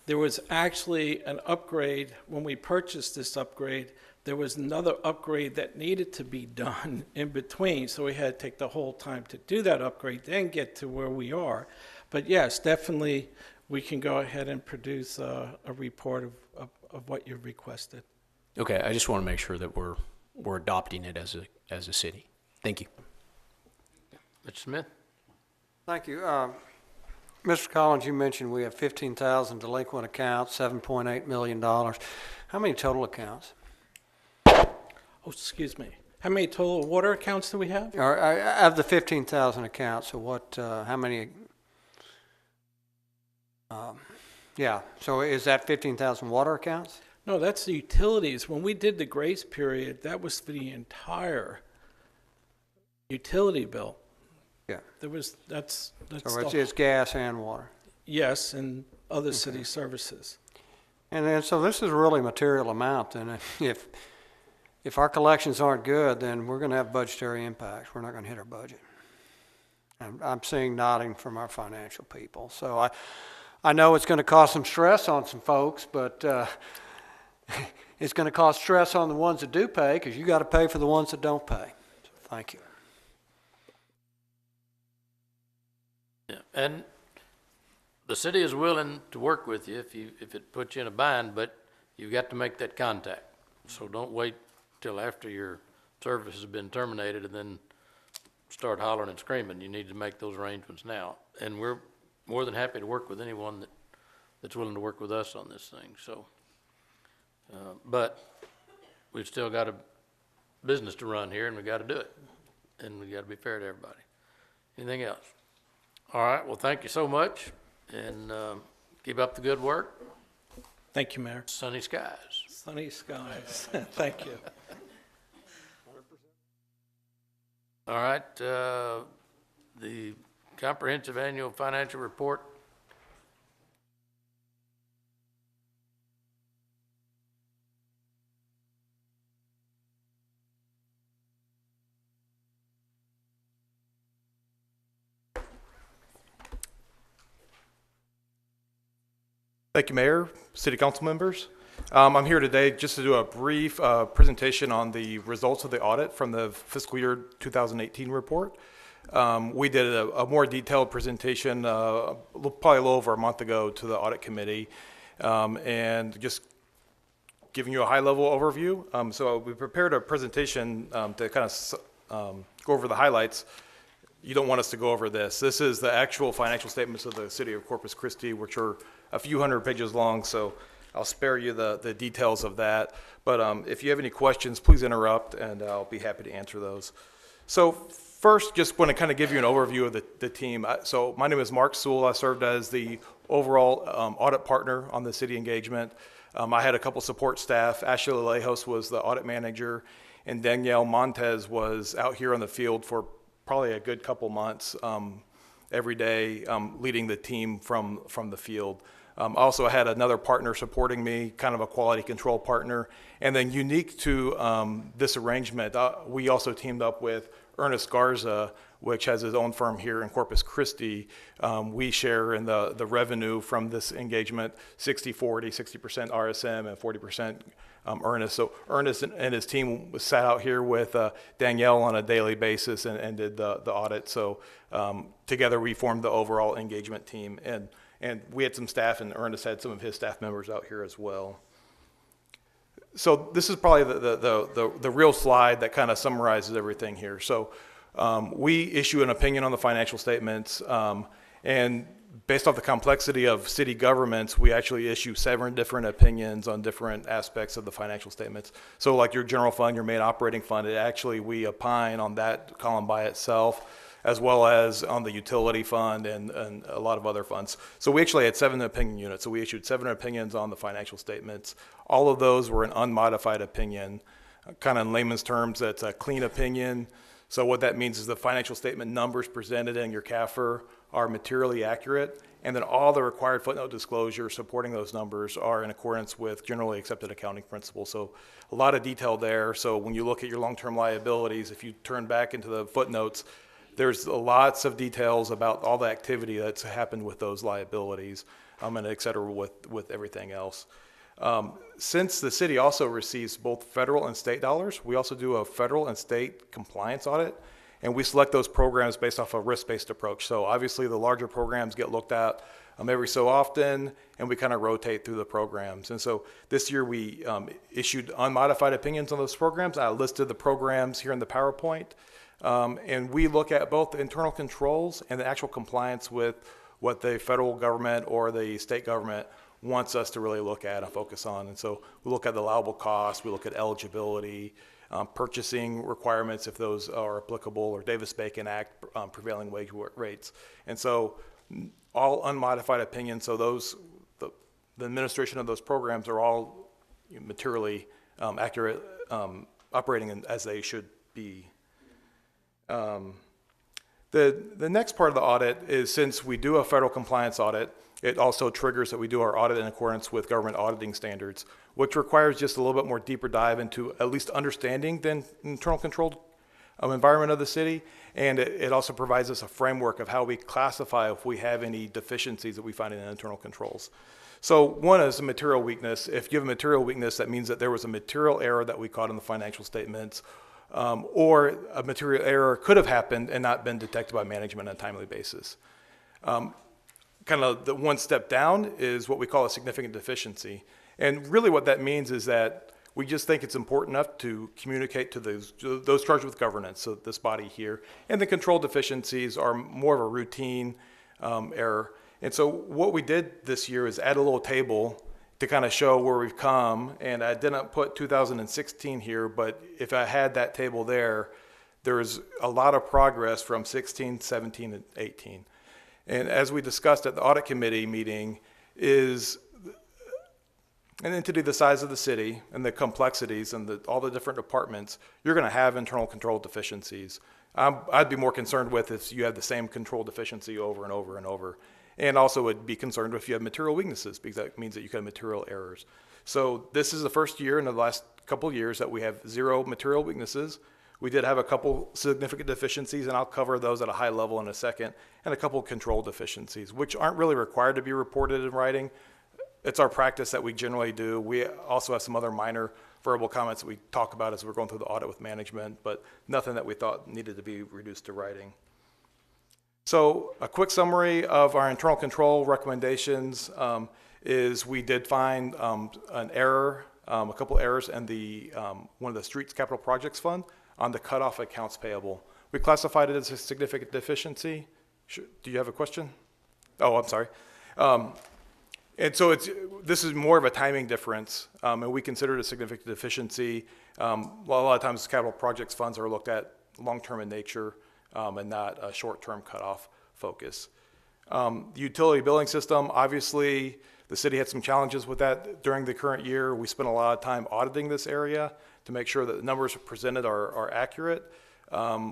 S14: There was actually an upgrade when we purchased this upgrade. There was another upgrade that needed to be done in between, so we had to take the whole time to do that upgrade, then get to where we are. But yes, definitely we can go ahead and produce a report of what you've requested.
S6: Okay, I just want to make sure that we're adopting it as a city. Thank you.
S1: Mr. Smith?
S7: Thank you. Mr. Collins, you mentioned we have 15,000 delinquent accounts, $7.8 million. How many total accounts?
S14: Oh, excuse me. How many total water accounts do we have?
S7: Of the 15,000 accounts, so what, how many? Yeah, so is that 15,000 water accounts?
S14: No, that's the utilities. When we did the grace period, that was for the entire utility bill.
S7: Yeah.
S14: That's
S7: so it's gas and water.
S14: Yes, and other city services.
S7: And then, so this is a really material amount, and if our collections aren't good, then we're going to have budgetary impacts. We're not going to hit our budget. I'm seeing nodding from our financial people. So I know it's going to cause some stress on some folks, but it's going to cause stress on the ones that do pay, because you got to pay for the ones that don't pay. So thank you.
S1: Yeah, and the city is willing to work with you if it puts you in a bind, but you've got to make that contact. So don't wait till after your service has been terminated and then start hollering and screaming. You need to make those arrangements now. And we're more than happy to work with anyone that's willing to work with us on this thing. So, but we've still got a business to run here, and we got to do it, and we got to be fair to everybody. Anything else? All right. Well, thank you so much, and keep up the good work.
S14: Thank you, Mayor.
S1: Sunny skies.
S14: Sunny skies. Thank you.
S1: All right. The comprehensive annual financial report.
S16: Thank you, Mayor, City Council members. I'm here today just to do a brief presentation on the results of the audit from the fiscal year 2018 report. We did a more detailed presentation probably a little over a month ago to the audit committee, and just giving you a high-level overview. So we prepared a presentation to kind of go over the highlights. You don't want us to go over this. This is the actual financial statements of the City of Corpus Christi, which are a few hundred pages long, so I'll spare you the details of that. But if you have any questions, please interrupt, and I'll be happy to answer those. So first, just want to kind of give you an overview of the team. So my name is Mark Sewell. I served as the overall audit partner on the city engagement. I had a couple support staff. Ashley Lejos was the audit manager, and Danielle Montez was out here on the field for probably a good couple months every day, leading the team from the field. I also had another partner supporting me, kind of a quality control partner. And then unique to this arrangement, we also teamed up with Ernest Garza, which has his own firm here in Corpus Christi. We share in the revenue from this engagement, 60-40, 60% RSM and 40% Ernest. So Ernest and his team sat out here with Danielle on a daily basis and did the audit. So together we formed the overall engagement team. And we had some staff, and Ernest had some of his staff members out here as well. So this is probably the real slide that kind of summarizes everything here. So we issue an opinion on the financial statements, and based off the complexity of city governments, we actually issue 7 different opinions on different aspects of the financial statements. So like your general fund, your main operating fund, we opine on that column by itself, as well as on the utility fund and a lot of other funds. So we actually had 7 opinion units. So we issued 7 opinions on the financial statements. All of those were an unmodified opinion. Kind of in layman's terms, that's a clean opinion. So what that means is the financial statement numbers presented in your CAFR are materially accurate, and then all the required footnote disclosures supporting those numbers are in accordance with generally accepted accounting principles. So a lot of detail there. So when you look at your long-term liabilities, if you turn back into the footnotes, there's lots of details about all the activity that's happened with those liabilities, and et cetera with everything else. Since the city also receives both federal and state dollars, we also do a federal and state compliance audit, and we select those programs based off a risk-based approach. So obviously the larger programs get looked at every so often, and we kind of rotate through the programs. And so this year we issued unmodified opinions on those programs. I listed the programs here in the PowerPoint, and we look at both the internal controls and the actual compliance with what the federal government or the state government wants us to really look at and focus on. And so we look at the allowable costs, we look at eligibility, purchasing requirements if those are applicable, or Davis-Bacon Act prevailing wage rates. And so all unmodified opinions, so the administration of those programs are all materially accurate, operating as they should be. The next part of the audit is, since we do a federal compliance audit, it also triggers that we do our audit in accordance with government auditing standards, which requires just a little bit more deeper dive into at least understanding the internal control environment of the city. And it also provides us a framework of how we classify if we have any deficiencies that we find in internal controls. So one is a material weakness. If you have a material weakness, that means that there was a material error that we caught in the financial statements, or a material error could have happened and not been detected by management on a timely basis. Kind of the one step down is what we call a significant deficiency. And really what that means is that we just think it's important enough to communicate to those charged with governance, so this body here. And the control deficiencies are more of a routine error. And so what we did this year is add a little table to kind of show where we've come. And I didn't put 2016 here, but if I had that table there, there's a lot of progress from 16, 17, and 18. And as we discussed at the audit committee meeting, is an entity the size of the city and the complexities and all the different departments, you're going to have internal control deficiencies. I'd be more concerned with if you had the same control deficiency over and over and over. And also would be concerned if you have material weaknesses, because that means that you can have material errors. So this is the first year in the last couple of years that we have 0 material weaknesses. We did have a couple significant deficiencies, and I'll cover those at a high level in a second, and a couple control deficiencies, which aren't really required to be reported in writing. It's our practice that we generally do. We also have some other minor verbal comments that we talk about as we're going through the audit with management, but nothing that we thought needed to be reduced to writing. So a quick summary of our internal control recommendations is we did find an error, a couple errors in the one of the Streets Capital Projects Fund on the cutoff accounts payable. We classified it as a significant deficiency. Do you have a question? Oh, I'm sorry. And so this is more of a timing difference, and we consider it a significant deficiency. Well, a lot of times capital projects funds are looked at long-term in nature and not a short-term cutoff focus. The utility billing system, obviously, the city had some challenges with that during the current year. We spent a lot of time auditing this area to make sure that the numbers presented are accurate.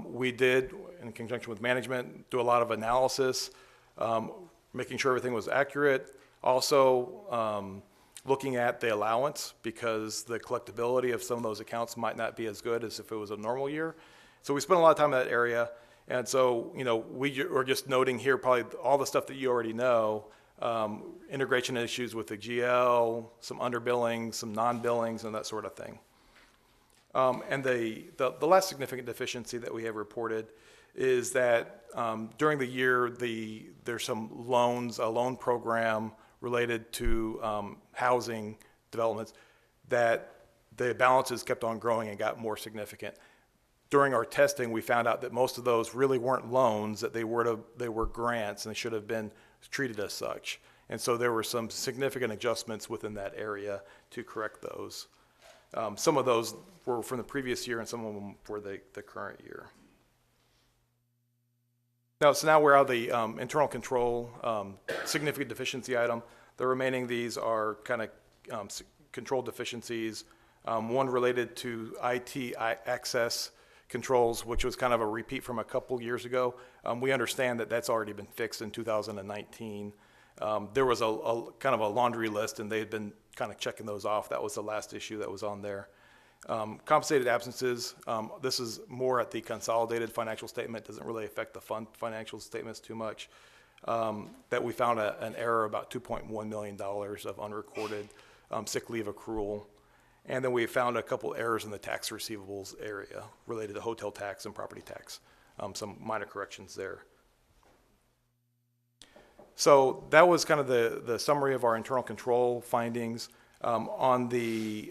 S16: We did, in conjunction with management, do a lot of analysis, making sure everything was accurate. Also, looking at the allowance, because the collectability of some of those accounts might not be as good as if it was a normal year. So we spent a lot of time in that area. And so, we are just noting here probably all the stuff that you already know, integration issues with the GL, some underbilling, some non-billings, and that sort of thing. And the last significant deficiency that we have reported is that during the year, there's some loans, a loan program related to housing developments, that the balances kept on growing and got more significant. During our testing, we found out that most of those really weren't loans, that they were grants, and they should have been treated as such. And so there were some significant adjustments within that area to correct those. Some of those were from the previous year and some of them were the current year. Now we're out of the internal control significant deficiency item. The remaining these are kind of control deficiencies. One related to IT access controls, which was kind of a repeat from a couple years ago. We understand that that's already been fixed in 2019. There was a kind of a laundry list, and they had been kind of checking those off. That was the last issue that was on there. Compensated absences, this is more at the consolidated financial statement, doesn't really affect the fund financial statements too much. That we found an error about $2.1 million of unrecorded sick leave accrual. And then we found a couple errors in the tax receivables area related to hotel tax and property tax, some minor corrections there. So that was kind of the summary of our internal control findings. On the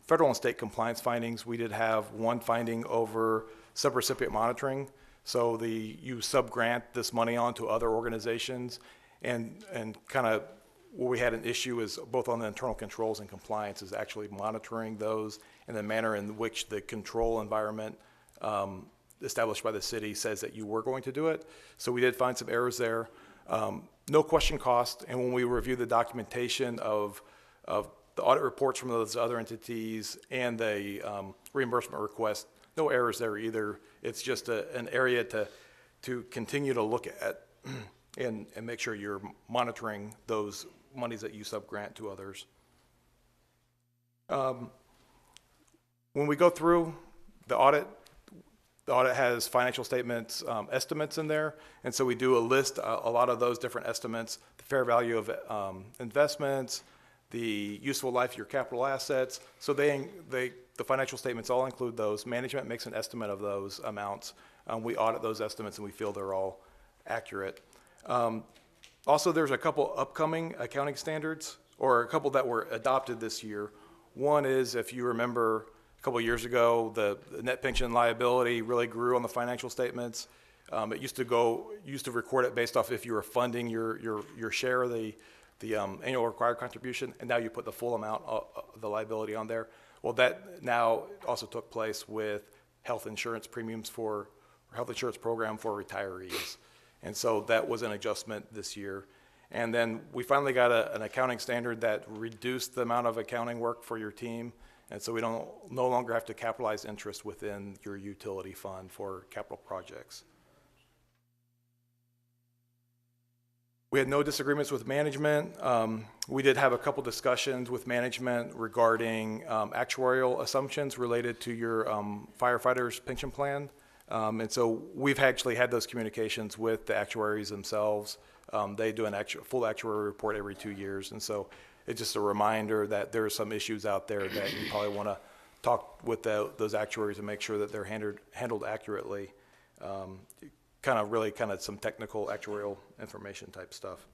S16: federal and state compliance findings, we did have one finding over subrecipient monitoring. So you subgrant this money on to other organizations, and kind of where we had an issue is both on the internal controls and compliance is actually monitoring those and the manner in which the control environment established by the city says that you were going to do it. So we did find some errors there. No question cost, and when we reviewed the documentation of the audit reports from those other entities and the reimbursement request, no errors there either. It's just an area to continue to look at and make sure you're monitoring those monies that you subgrant to others. When we go through the audit has financial statements estimates in there, and so we do a list a lot of those different estimates, the fair value of investments, the useful life of your capital assets. So the financial statements all include those. Management makes an estimate of those amounts. We audit those estimates and we feel they're all accurate. Also, there's a couple upcoming accounting standards, or a couple that were adopted this year. One is, if you remember, a couple of years ago, the net pension liability really grew on the financial statements. It used to record it based off if you were funding your share of the annual required contribution, and now you put the full amount of the liability on there. Well, that now also took place with health insurance premiums for health insurance program for retirees. And so that was an adjustment this year. And then we finally got an accounting standard that reduced the amount of accounting work for your team. And so we no longer have to capitalize interest within your utility fund for capital projects. We had no disagreements with management. We did have a couple discussions with management regarding actuarial assumptions related to your firefighters' pension plan. And so we've actually had those communications with the actuaries themselves. They do a full actuary report every 2 years. And so it's just a reminder that there are some issues out there that you probably want to talk with those actuaries and make sure that they're handled accurately. Kind of some technical actuarial information type stuff.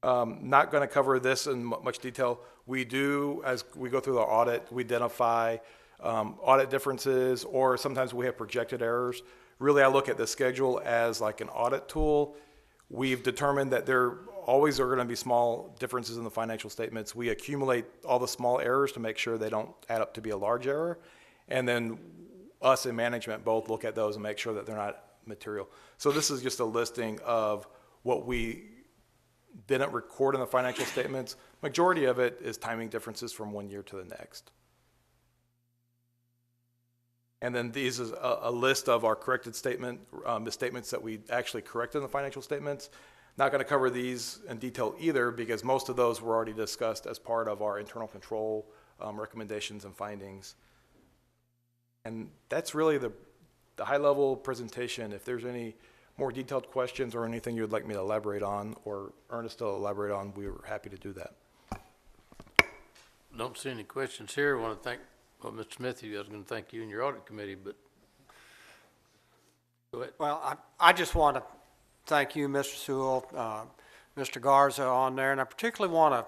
S16: Not going to cover this in much detail. We do, as we go through the audit, we identify audit differences, or sometimes we have projected errors. Really, I look at the schedule as like an audit tool. We've determined that there always are going to be small differences in the financial statements. We accumulate all the small errors to make sure they don't add up to be a large error. And then us and management both look at those and make sure that they're not material. So this is just a listing of what we didn't record in the financial statements. Majority of it is timing differences from one year to the next. And then these is a list of our corrected misstatements that we actually corrected in the financial statements. Not going to cover these in detail either, because most of those were already discussed as part of our internal control recommendations and findings. And that's really the high-level presentation. If there's any more detailed questions or anything you would like me to elaborate on, or Ernest to elaborate on, we were happy to do that.
S1: Don't see any questions here. I want to thank, well, Mr. Smith, I was going to thank you and your audit committee, but go ahead.
S17: Well, I just want to thank you, Mr. Sewell, Mr. Garza on there, and I particularly want to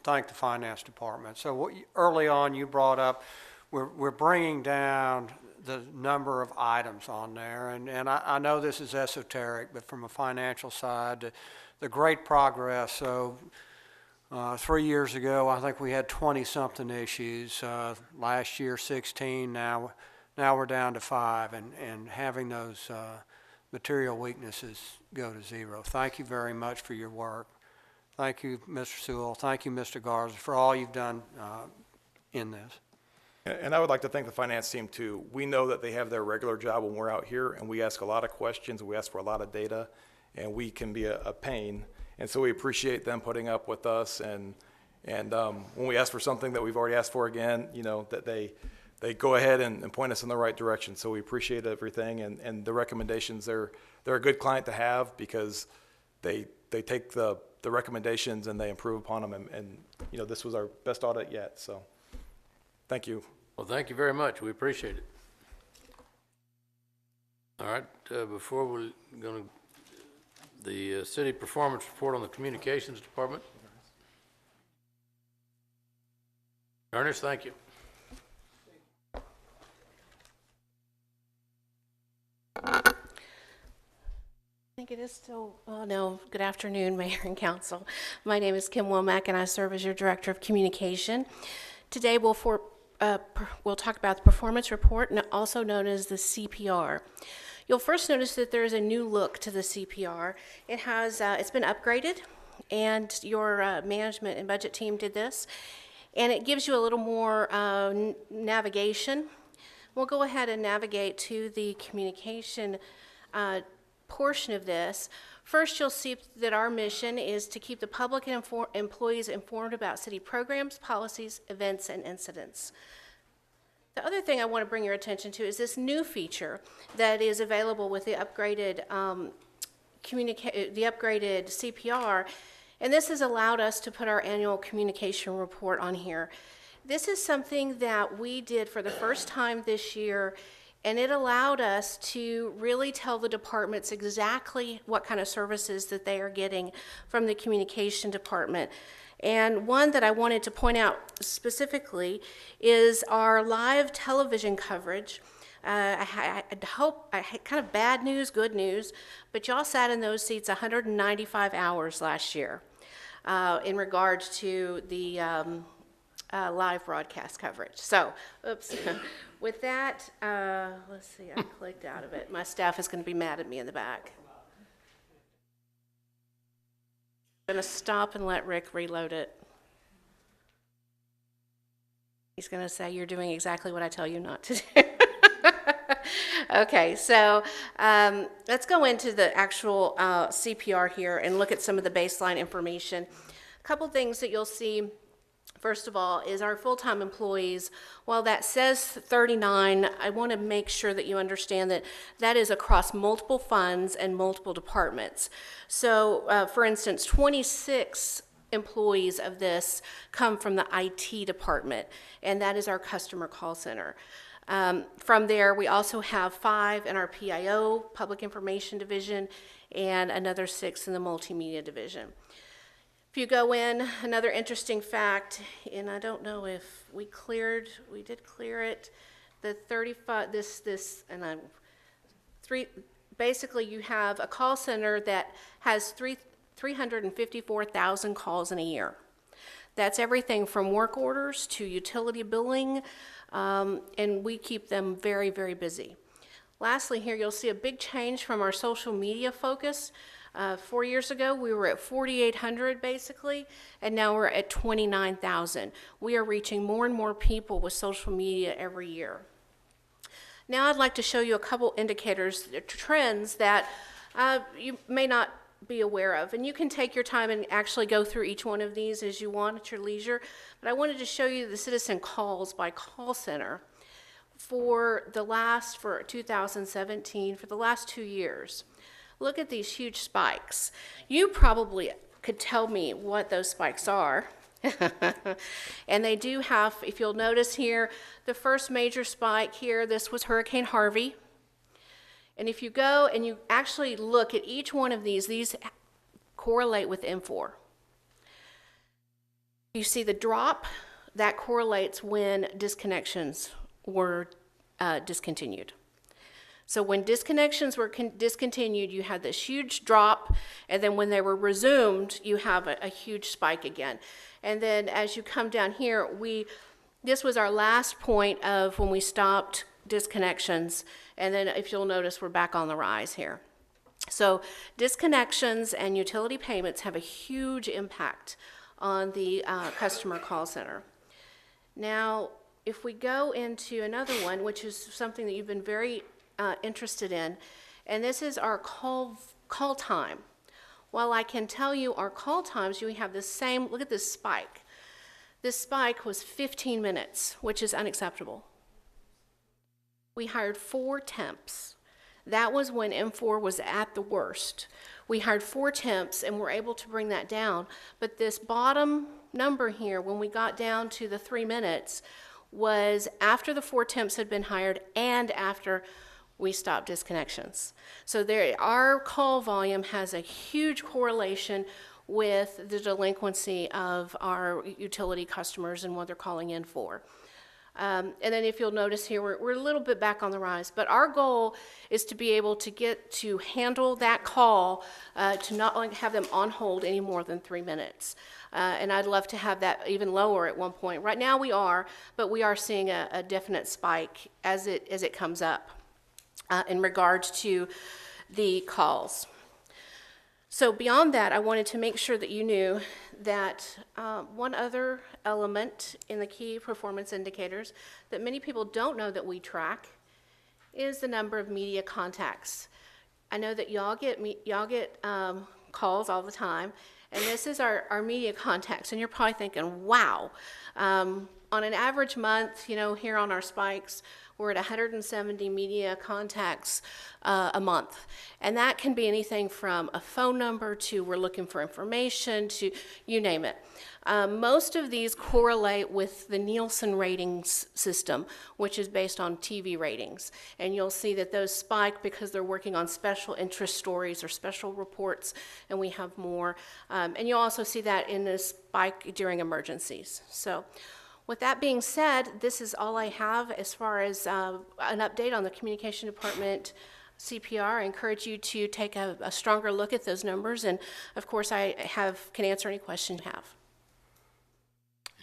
S17: thank the finance department. So early on you brought up, we're bringing down the number of items on there. And I know this is esoteric, but from a financial side, the great progress. So 3 years ago, I think we had 20-something issues. Last year, 16. Now we're down to 5, and having those material weaknesses go to 0. Thank you very much for your work. Thank you, Mr. Sewell. Thank you, Mr. Garza, for all you've done in this.
S16: And I would like to thank the finance team too. We know that they have their regular job when we're out here, and we ask a lot of questions, we ask for a lot of data, and we can be a pain. And so we appreciate them putting up with us, and when we ask for something that we've already asked for again, you know, that they go ahead and point us in the right direction. So we appreciate everything, and the recommendations, they're a good client to have because they take the recommendations and they improve upon them, and you know, this was our best audit yet, so thank you.
S1: Well, thank you very much. We appreciate it. All right, before we're going to the city performance report on the communications department. Ernest, thank you.
S18: I think it is still, no, good afternoon, Mayor and Council. My name is Kim Womack, and I serve as your Director of Communication. Today we'll talk about the performance report, also known as the CPR. You'll first notice that there is a new look to the CPR. It has, it's been upgraded, and your management and budget team did this, and it gives you a little more navigation. We'll go ahead and navigate to the communication portion of this. First, you'll see that our mission is to keep the public and employees informed about city programs, policies, events, and incidents. The other thing I want to bring your attention to is this new feature that is available with the upgraded CPR, and this has allowed us to put our annual communication report on here. This is something that we did for the first time this year, and it allowed us to really tell the departments exactly what kind of services that they are getting from the communication department. And one that I wanted to point out specifically is our live television coverage. I kind of bad news, good news, but y'all sat in those seats 195 hours last year in regards to the live broadcast coverage. So, oops. With that, let's see, I clicked out of it. My staff is going to be mad at me in the back. I'm going to stop and let Rick reload it. He's going to say, you're doing exactly what I tell you not to do. Okay, so let's go into the actual CPR here and look at some of the baseline information. A couple things that you'll see, first of all, is our full-time employees. While that says 39, I want to make sure that you understand that that is across multiple funds and multiple departments. So, for instance, 26 employees of this come from the IT department, and that is our customer call center. From there, we also have 5 in our PIO, Public Information Division, and another 6 in the Multimedia Division. If you go in, another interesting fact, and I don't know if we did clear it, the 35, basically you have a call center that has 354,000 calls in a year. That's everything from work orders to utility billing, and we keep them very, very busy. Lastly, here you'll see a big change from our social media focus. 4 years ago, we were at 4,800 basically, and now we're at 29,000. We are reaching more and more people with social media every year. Now I'd like to show you a couple indicators, trends that you may not be aware of, and you can take your time and actually go through each one of these as you want at your leisure, but I wanted to show you the citizen calls by call center for 2017, for the last 2 years. Look at these huge spikes. You probably could tell me what those spikes are. And they do have, if you'll notice here, the first major spike here, this was Hurricane Harvey. And if you go and you actually look at each one of these correlate with M4. You see the drop, that correlates when disconnections were discontinued. So when disconnections were discontinued, you had this huge drop, and then when they were resumed, you have a huge spike again. And then as you come down here, this was our last point of when we stopped disconnections, and then if you'll notice, we're back on the rise here. So disconnections and utility payments have a huge impact on the customer call center. Now, if we go into another one, which is something that you've been very interested in, and this is our call time. While I can tell you our call times, you have the same, look at this spike. This spike was 15 minutes, which is unacceptable. We hired 4 temps. That was when M4 was at the worst. We hired 4 temps and were able to bring that down. But this bottom number here, when we got down to the 3 minutes, was after the 4 temps had been hired and after we stopped disconnections. So our call volume has a huge correlation with the delinquency of our utility customers and what they're calling in for. And then if you'll notice here, we're a little bit back on the rise, but our goal is to be able to get to handle that call, to not have them on hold any more than 3 minutes. And I'd love to have that even lower at one point. Right now we are, but we are seeing a definite spike as it comes up in regards to the calls. So beyond that, I wanted to make sure that you knew that one other element in the key performance indicators that many people don't know that we track is the number of media contacts. I know that y'all get calls all the time, and this is our media contacts, and you're probably thinking, wow. On an average month, here on our spikes, we're at 170 media contacts a month. And that can be anything from a phone number to we're looking for information to you name it. Most of these correlate with the Nielsen ratings system, which is based on TV ratings. And you'll see that those spike because they're working on special interest stories or special reports, and we have more. And you'll also see that in the spike during emergencies. So, with that being said, this is all I have as far as an update on the communication department CPR. I encourage you to take a stronger look at those numbers, and of course I can answer any questions you have.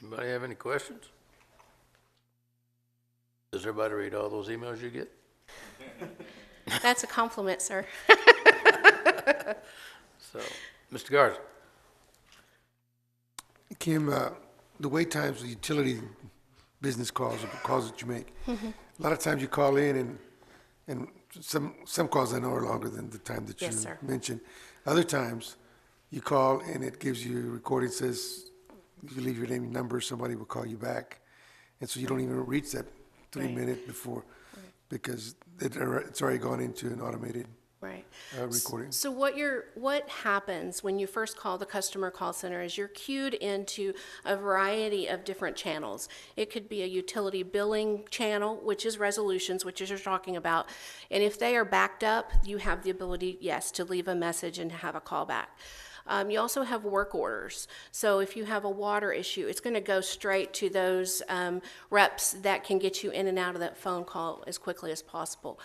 S1: Anybody have any questions? Does everybody read all those emails you get?
S18: That's a compliment, sir.
S1: So, Mr. Garza.
S15: Kim, the wait times for utility business calls or calls that you make, a lot of times you call in and some calls I know are longer than the time that you mentioned. Other times you call and it gives you a recording, says if you leave your name and number, somebody will call you back. And so you don't even reach that 3 minute before because it's already gone into an automated recording.
S18: So what happens when you first call the customer call center is you're queued into a variety of different channels. It could be a utility billing channel, which is resolutions, which is you're talking about. And if they are backed up, you have the ability, yes, to leave a message and to have a call back. You also have work orders. So if you have a water issue, it's going to go straight to those reps that can get you in and out of that phone call as quickly as possible.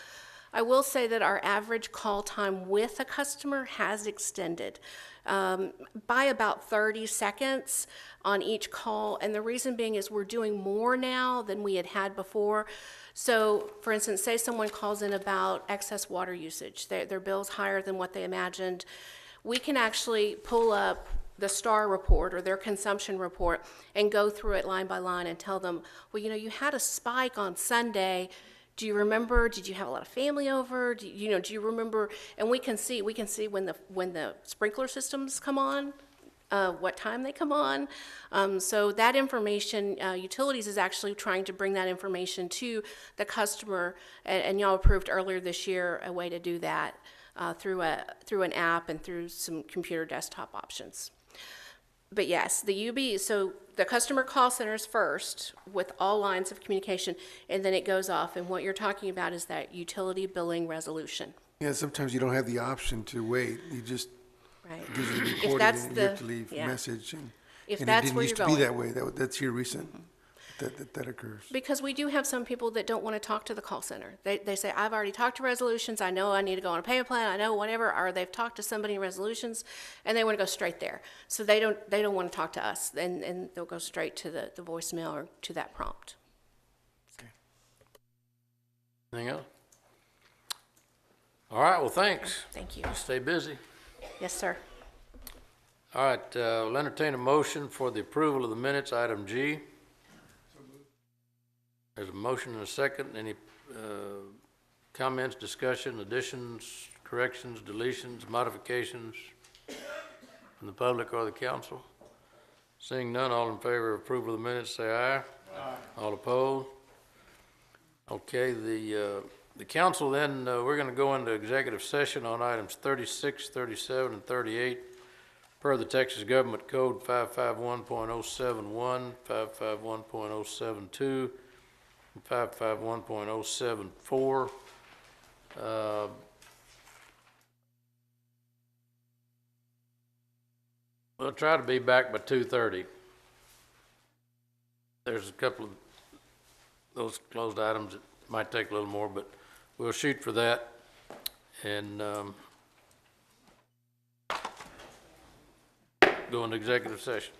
S18: I will say that our average call time with a customer has extended by about 30 seconds on each call. And the reason being is we're doing more now than we had before. So, for instance, say someone calls in about excess water usage. Their bill's higher than what they imagined. We can actually pull up the STAR report or their consumption report and go through it line by line and tell them, well, you had a spike on Sunday. Do you remember? Did you have a lot of family over? Do you remember? And we can see when the sprinkler systems come on, what time they come on. So that information, utilities is actually trying to bring that information to the customer, and y'all approved earlier this year a way to do that through an app and through some computer desktop options. But yes, so the customer call center is first with all lines of communication, and then it goes off. And what you're talking about is that utility billing resolution.
S15: Yeah, sometimes you don't have the option to wait. You just gives you the recording and you have to leave a message. And
S18: if
S15: it
S18: that's
S15: didn't
S18: where
S15: used
S18: you're
S15: to be
S18: going.
S15: that way. That's here recent. that occurs?
S18: Because we do have some people that don't want to talk to the call center. They say, I've already talked to resolutions, I know I need to go on a payment plan, I know whatever, or they've talked to somebody in resolutions, and they want to go straight there. So they don't want to talk to us, and they'll go straight to the voicemail or to that prompt.
S1: Anything else? All right, well, thanks.
S18: Thank you.
S1: Stay busy.
S18: Yes, sir.
S1: All right, we'll entertain a motion for the approval of the minutes, item G. There's a motion and a second. Any comments, discussion, additions, corrections, deletions, modifications from the public or the council? Seeing none, all in favor of approval of the minutes, say aye. Aye. All opposed? Okay, the council then, we're going to go into executive session on items 36, 37, and 38 per the Texas Government Code 551.071, 551.072, and 551.074. We'll try to be back by 2:30. There's a couple of those closed items that might take a little more, but we'll shoot for that. And go into executive session.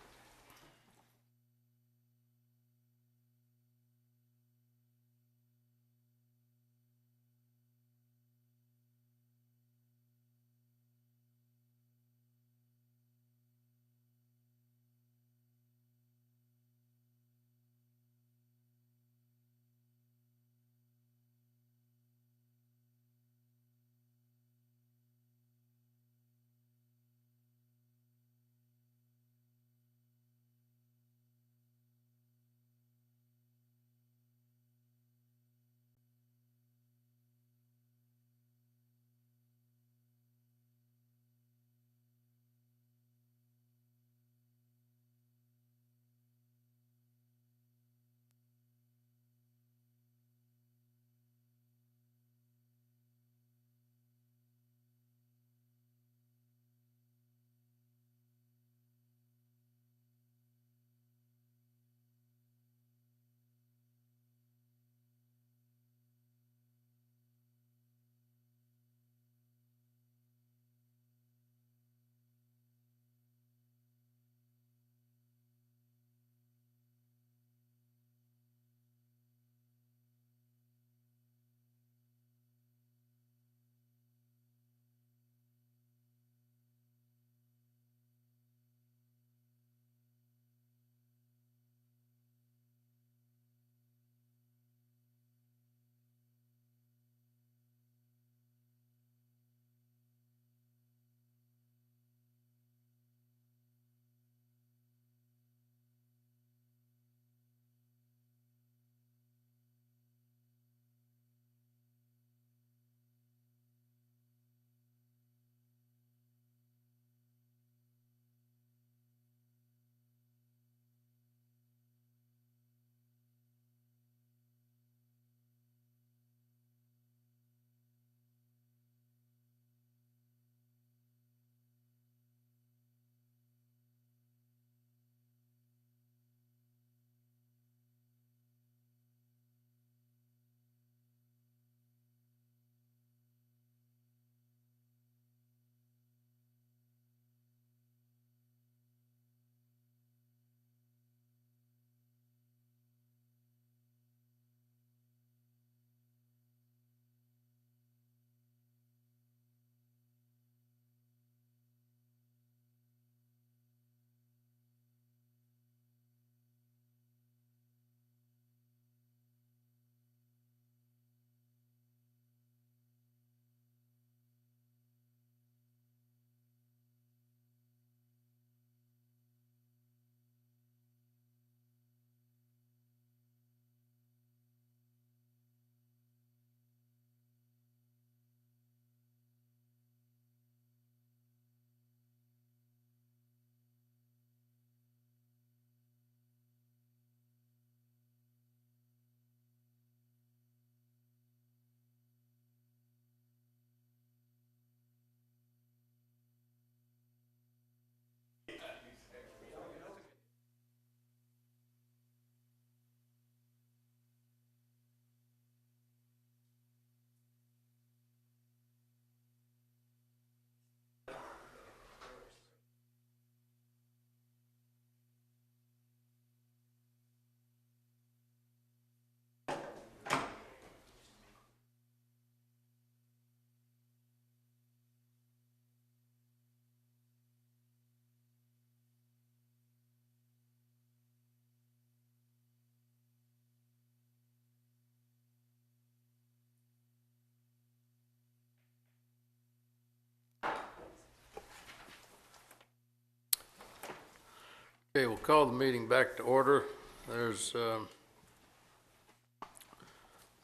S1: Okay, we'll call the meeting back to order. There's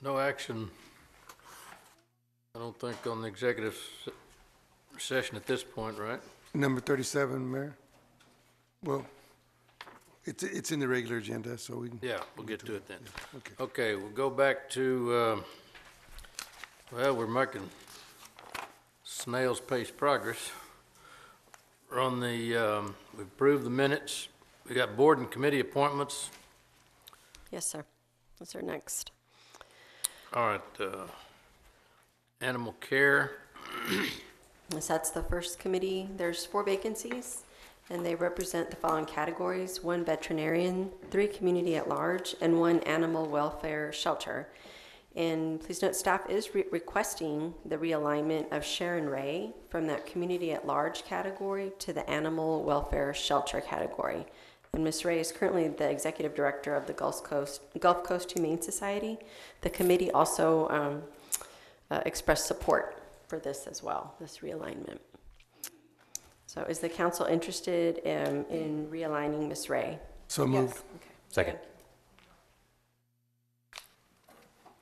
S1: no action, I don't think, on the executive session at this point, right?
S15: Number 37, Mayor. Well, it's in the regular agenda, so we can.
S1: Yeah, we'll get to it then.
S15: Yeah, okay.
S1: Okay, we'll go back to, well, we're making snail's pace progress. We're on the, we've approved the minutes. We got board and committee appointments.
S3: Yes, sir. Those are next.
S1: All right, animal care.
S3: Yes, that's the first committee. There's 4 vacancies, and they represent the following categories: 1 veterinarian, 3 community at large, and 1 animal welfare shelter. And please note, staff is requesting the realignment of Sharon Ray from that community at large category to the animal welfare shelter category. And Ms. Ray is currently the executive director of the Gulf Coast Humane Society. The committee also expressed support for this as well, this realignment. So is the council interested in realigning Ms. Ray?
S15: So moved.
S3: Yes. Okay.
S13: Second.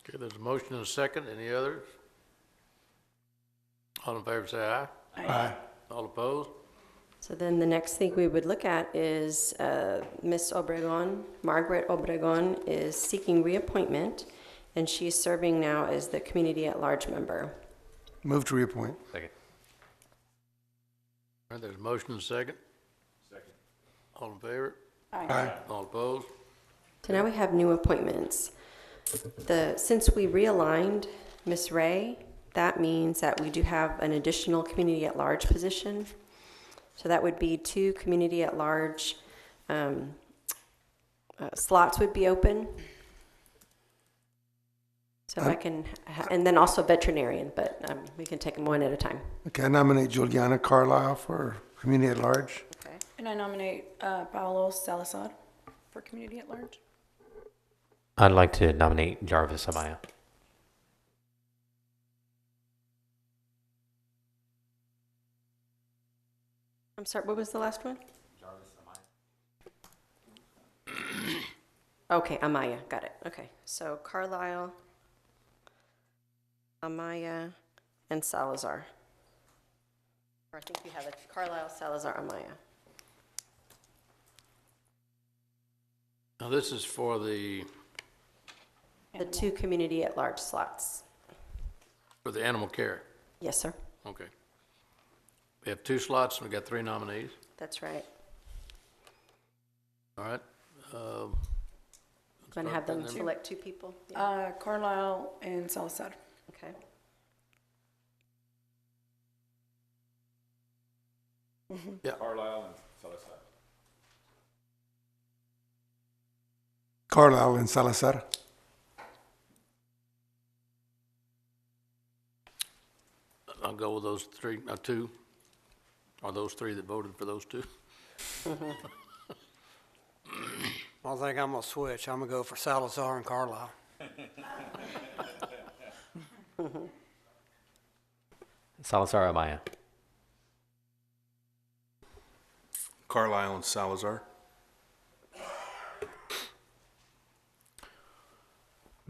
S1: Okay, there's a motion and a second. Any others? All in favor say aye.
S15: Aye.
S1: All opposed?
S3: So then the next thing we would look at is Ms. Obregon. Margaret Obregon is seeking reappointment, and she's serving now as the community at large member.
S15: Move to reappoint.
S13: Second.
S1: All right, there's a motion and a second.
S13: Second.
S1: All in favor?
S15: Aye.
S1: All opposed?
S3: So now we have new appointments. Since we realigned Ms. Ray, that means that we do have an additional community at large position. So that would be 2 community at large slots would be open. So I can, and then also veterinarian, but we can take them one at a time.
S15: Okay, I nominate Juliana Carlisle for community at large.
S3: Okay.
S19: And I nominate Paolo Salazar for community at large.
S20: I'd like to nominate Jarvis Amaya.
S3: I'm sorry, what was the last one?
S20: Jarvis
S3: Amaya. Okay, Amaya, got it. Okay, so Carlisle, Amaya, and Salazar. Or I think you have it, Carlisle, Salazar, Amaya.
S1: Now, this is for the
S3: 2 community at large slots.
S1: animal care.
S3: Yes, sir.
S1: Okay. We have 2 slots, and we got 3 nominees.
S3: That's right.
S1: All right.
S3: Want to have them select 2 people?
S19: Carlisle and Salazar.
S3: Okay.
S1: Yeah.
S12: Carlisle and Salazar.
S15: Carlisle and Salazar.
S1: I'll go with those 3, 2. Are those 3 that voted for those 2?
S17: I think I'm going to switch. I'm going to go for Salazar and Carlisle.
S20: Salazar Amaya.
S12: Carlisle and Salazar.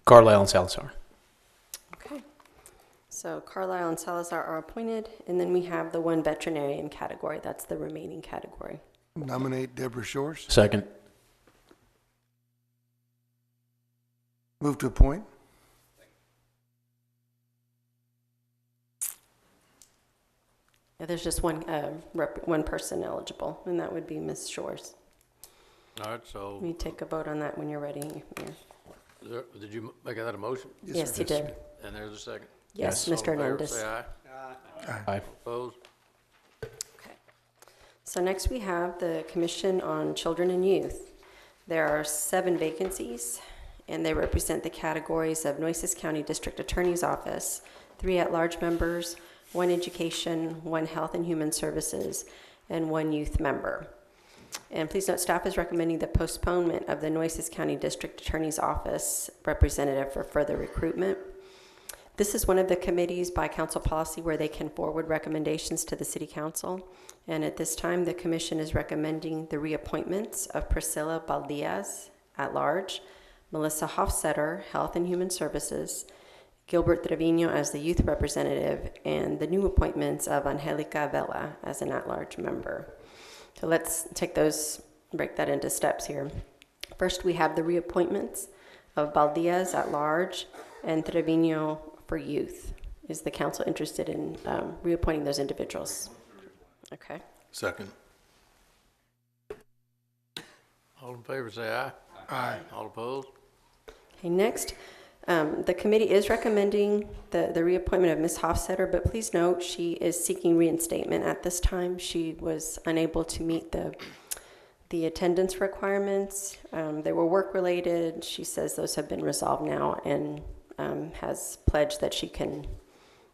S6: Carlisle and Salazar.
S3: Okay. So Carlisle and Salazar are appointed, and then we have the 1 veterinarian category. That's the remaining category.
S15: Nominate Deborah Shores.
S6: Second.
S15: Move to appoint.
S3: Yeah, there's just one person eligible, and that would be Ms. Shores.
S1: All right, so.
S3: We take a vote on that when you're ready. Yeah.
S1: Did you make that a motion?
S3: Yes, you did.
S1: And there's a second?
S3: Yes,
S1: All
S3: Mr.
S1: in favor,
S3: Hernandez.
S1: say aye.
S6: Aye.
S1: Opposed?
S3: Okay. So next we have the Commission on Children and Youth. There are 7 vacancies, and they represent the categories of Nueces County District Attorney's Office, 3 at-large members, 1 education, 1 health and human services, and 1 youth member. And please note, staff is recommending the postponement of the Nueces County District Attorney's Office representative for further recruitment. This is one of the committees by council policy where they can forward recommendations to the city council. And at this time, the commission is recommending the reappointments of Priscilla Baldiaz at large, Melissa Hofstetter, Health and Human Services, Gilbert Trevino as the youth representative, and the new appointments of Angelica Vela as an at-large member. So let's take those, break that into steps here. First, we have the reappointments of Baldiaz at large and Trevino for youth. Is the council interested in reappointing those individuals? Okay.
S12: Second.
S1: All in favor say aye.
S15: Aye.
S1: All opposed?
S3: Okay, next, the committee is recommending the reappointment of Ms. Hofstetter, but please note she is seeking reinstatement at this time. She was unable to meet the attendance requirements. They were work-related. She says those have been resolved now and has pledged that she can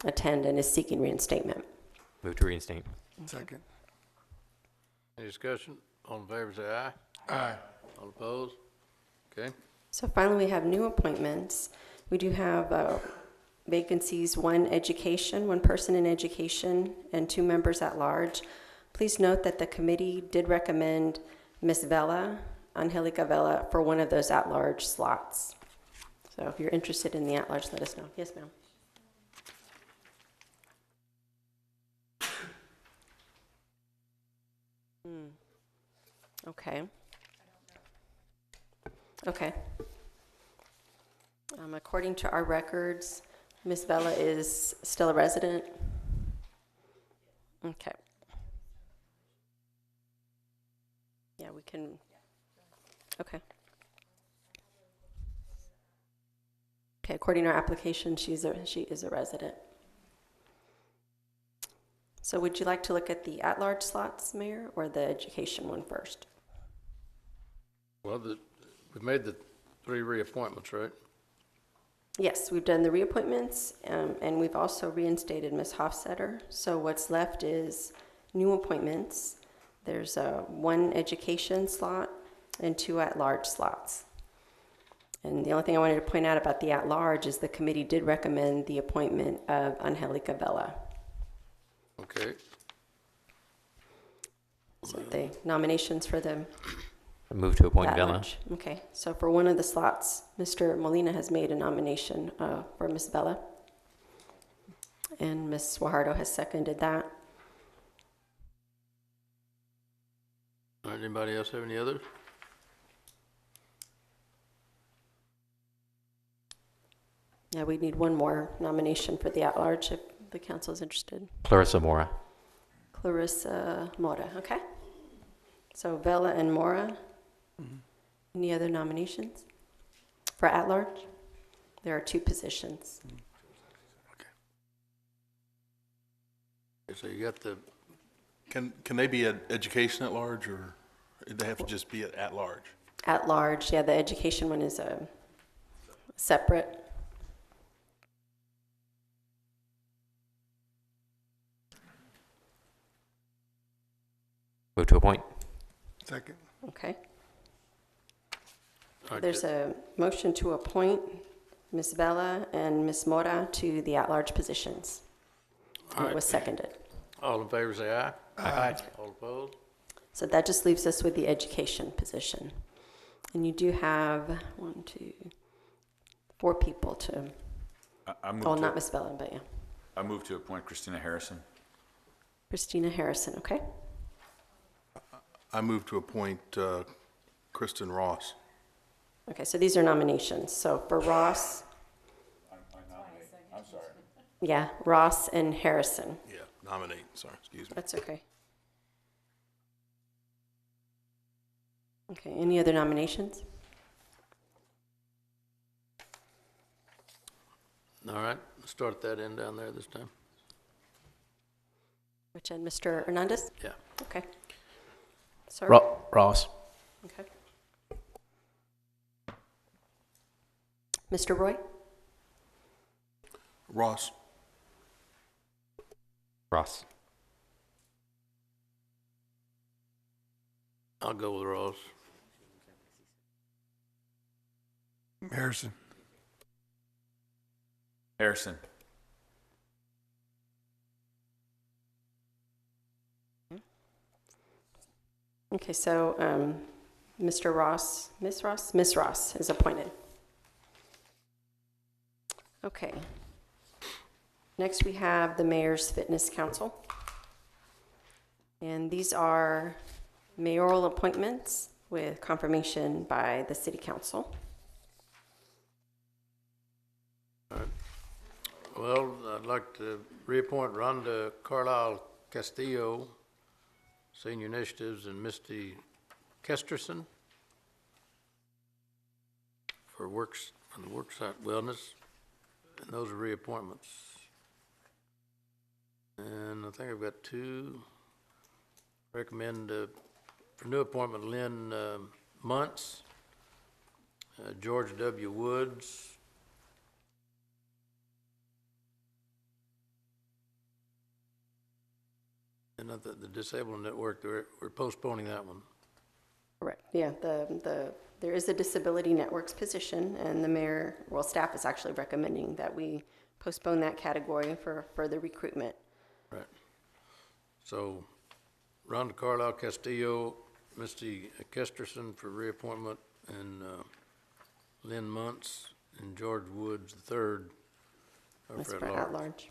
S3: attend and is seeking reinstatement.
S20: Move to reinstate.
S15: Second.
S1: Any discussion? All in favor say aye.
S15: Aye.
S1: All opposed? Okay.
S3: So finally, we have new appointments. We do have vacancies, one person in education, and 2 members at large. Please note that the committee did recommend Ms. Vela, Angelica Vela, for one of those at-large slots. So if you're interested in the at-large, let us know. Yes, ma'am. Okay. Okay. According to our records, Ms. Vela is still a resident? Okay. Yeah, we can, okay. Okay, according to our application, she is a resident. So would you like to look at the at-large slots, Mayor, or the education one first?
S1: Well, we've made the 3 reappointments, right?
S3: Yes, we've done the reappointments, and we've also reinstated Ms. Hofstetter. So what's left is new appointments. There's 1 education slot and 2 at-large slots. And the only thing I wanted to point out about the at-large is the committee did recommend the appointment of Angelica Vela.
S1: Okay.
S3: So the nominations for the
S20: Move to appoint Vela.
S3: at-large. Okay, so for one of the slots, Mr. Molina has made a nomination for Ms. Vela. And Ms. Suajardo has seconded that.
S1: All right, anybody else have any others?
S3: Yeah, we need one more nomination for the at-large if the council is interested.
S20: Clarissa Mora.
S3: Clarissa Mora, okay. So Vela and Mora. Any other nominations for at-large? There are 2 positions.
S1: Okay, so you got the,
S12: Can they be at education at large, or they have to just be at large?
S3: At-large, yeah, the education one is separate.
S20: Move to appoint.
S15: Second.
S3: Okay.
S1: all right,
S3: There's a motion to appoint Ms. Vela and Ms. Mora to the at-large positions. And it was seconded.
S1: all in favor say aye. Aye. All opposed?
S3: So that just leaves us with the education position. And you do have 4 people to, not Ms. Vela, but yeah.
S2: I move to appoint Christina Harrison.
S3: Christina Harrison, okay?
S12: I move to appoint Kristen Ross.
S3: Okay, so these are nominations. So for Ross,
S2: I'm sorry.
S3: yeah, Ross and Harrison.
S12: Yeah, nominate, sorry, excuse me.
S3: That's okay. Okay, any other nominations?
S1: All right, let's start at that end down there this time.
S3: Which end, Mr. Hernandez?
S1: Yeah.
S3: Okay. Sir?
S6: Ross.
S3: Okay. Mr. Roy?
S12: Ross.
S20: Ross.
S1: I'll go with Ross.
S15: Harrison.
S2: Harrison.
S3: Okay, so Mr. Ross, Miss Ross is appointed. Okay. Next, we have the Mayor's Fitness Council. And these are mayoral appointments with confirmation by the City Council.
S1: Well, I'd like to reappoint Rhonda Carlisle Castillo, Senior Initiatives, and Misty Kesterson for the worksite wellness, and those are reappointments. And I think I've got two. Recommend for new appointment Lynn Muntz, George W. Woods, and the Disabled Network. We're postponing that one.
S3: Correct. Yeah, there is a Disability Networks position, and the mayor, well, staff is actually recommending that we postpone that category for further recruitment.
S1: Right. So, Rhonda Carlisle Castillo, Misty Kesterson for reappointment, and Lynn Muntz and George Woods III for at large.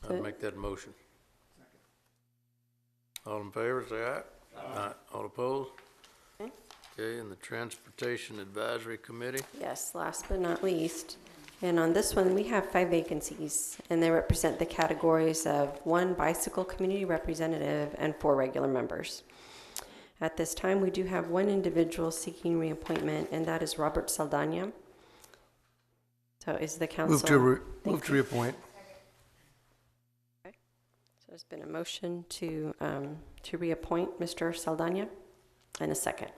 S1: I'd make that motion. All in favor, say aye. Aye. All opposed? Okay, and the Transportation Advisory Committee?
S3: Yes, last but not least. And on this one, we have 5 vacancies, and they represent the categories of 1 bicycle community representative and 4 regular members. At this time, we do have 1 individual seeking reappointment, and that is Robert Saldana. So is the council...
S15: Move to reappoint.
S3: Okay. So there's been a motion to reappoint Mr. Saldana, and a second.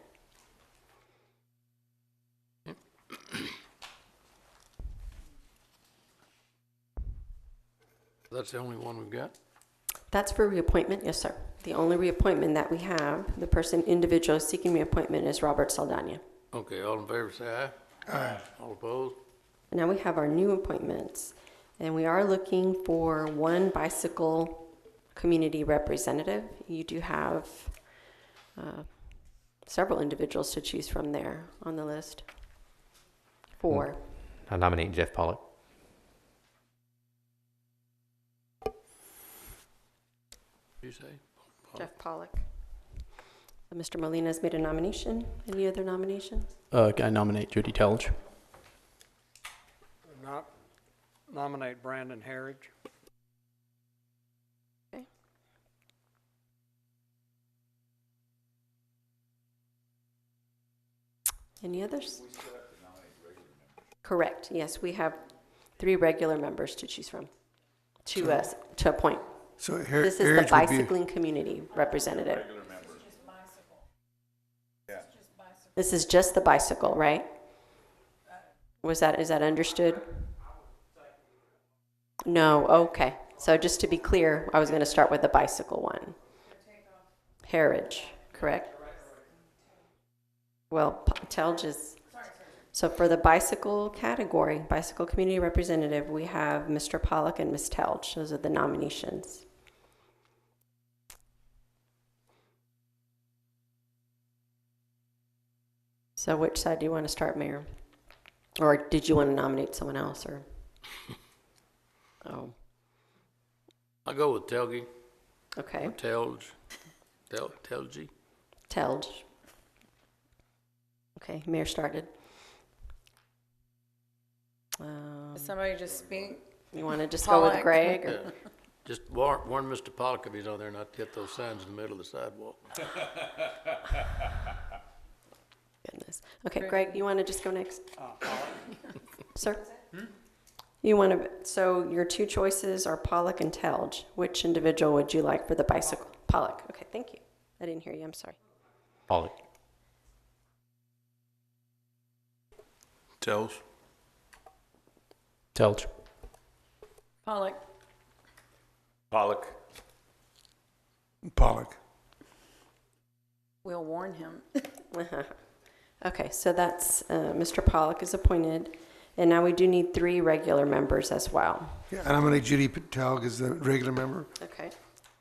S1: That's the only one we've got?
S3: That's for reappointment, yes, sir. The only reappointment that we have, the person individual seeking reappointment is Robert Saldana.
S1: Okay, all in favor, say aye. Aye. All opposed?
S3: Now we have our new appointments, and we are looking for 1 bicycle community representative. You do have several individuals to choose from there on the list. 4.
S20: I nominate Jeff Pollock.
S1: You say?
S3: Jeff Pollock. Mr. Molina has made a nomination. Any other nominations?
S6: I nominate Judy Telge.
S21: Nominate Brandon Harridge.
S3: Okay. Any others? Correct. Yes, we have 3 regular members to choose from, to appoint.
S15: So
S3: this is the bicycling community representative. This is just the bicycle, right? Is that understood? No, okay. So just to be clear, I was going to start with the bicycle one. Heritage, correct? Well, Telge is... So for the bicycle category, bicycle community representative, we have Mr. Pollock and Ms. Telge. Those are the nominations. So which side do you want to start, Mayor? Or did you want to nominate someone else? Or oh,
S1: I'll go with Telge.
S3: Okay.
S1: Or Telge. Telge.
S3: Telge. Okay, Mayor started.
S19: Does somebody just speak?
S3: You want to just go with Greg? Or?
S1: Yeah. Just warn Mr. Pollock if he's on there not to get those signs in the middle of the sidewalk.
S3: Goodness. Okay, Greg, you want to just go next? Sir? You want to, so your 2 choices are Pollock and Telge. Which individual would you like for the bicycle? Pollock. Okay, thank you. I didn't hear you. I'm sorry.
S20: Pollock.
S12: Telge.
S6: Telge.
S19: Pollock.
S2: Pollock.
S15: Pollock.
S19: We'll warn him.
S3: Okay, so that's Mr. Pollock is appointed, and now we do need 3 regular members as well.
S15: Yeah, I nominate Judy Telge as the regular member.
S3: Okay.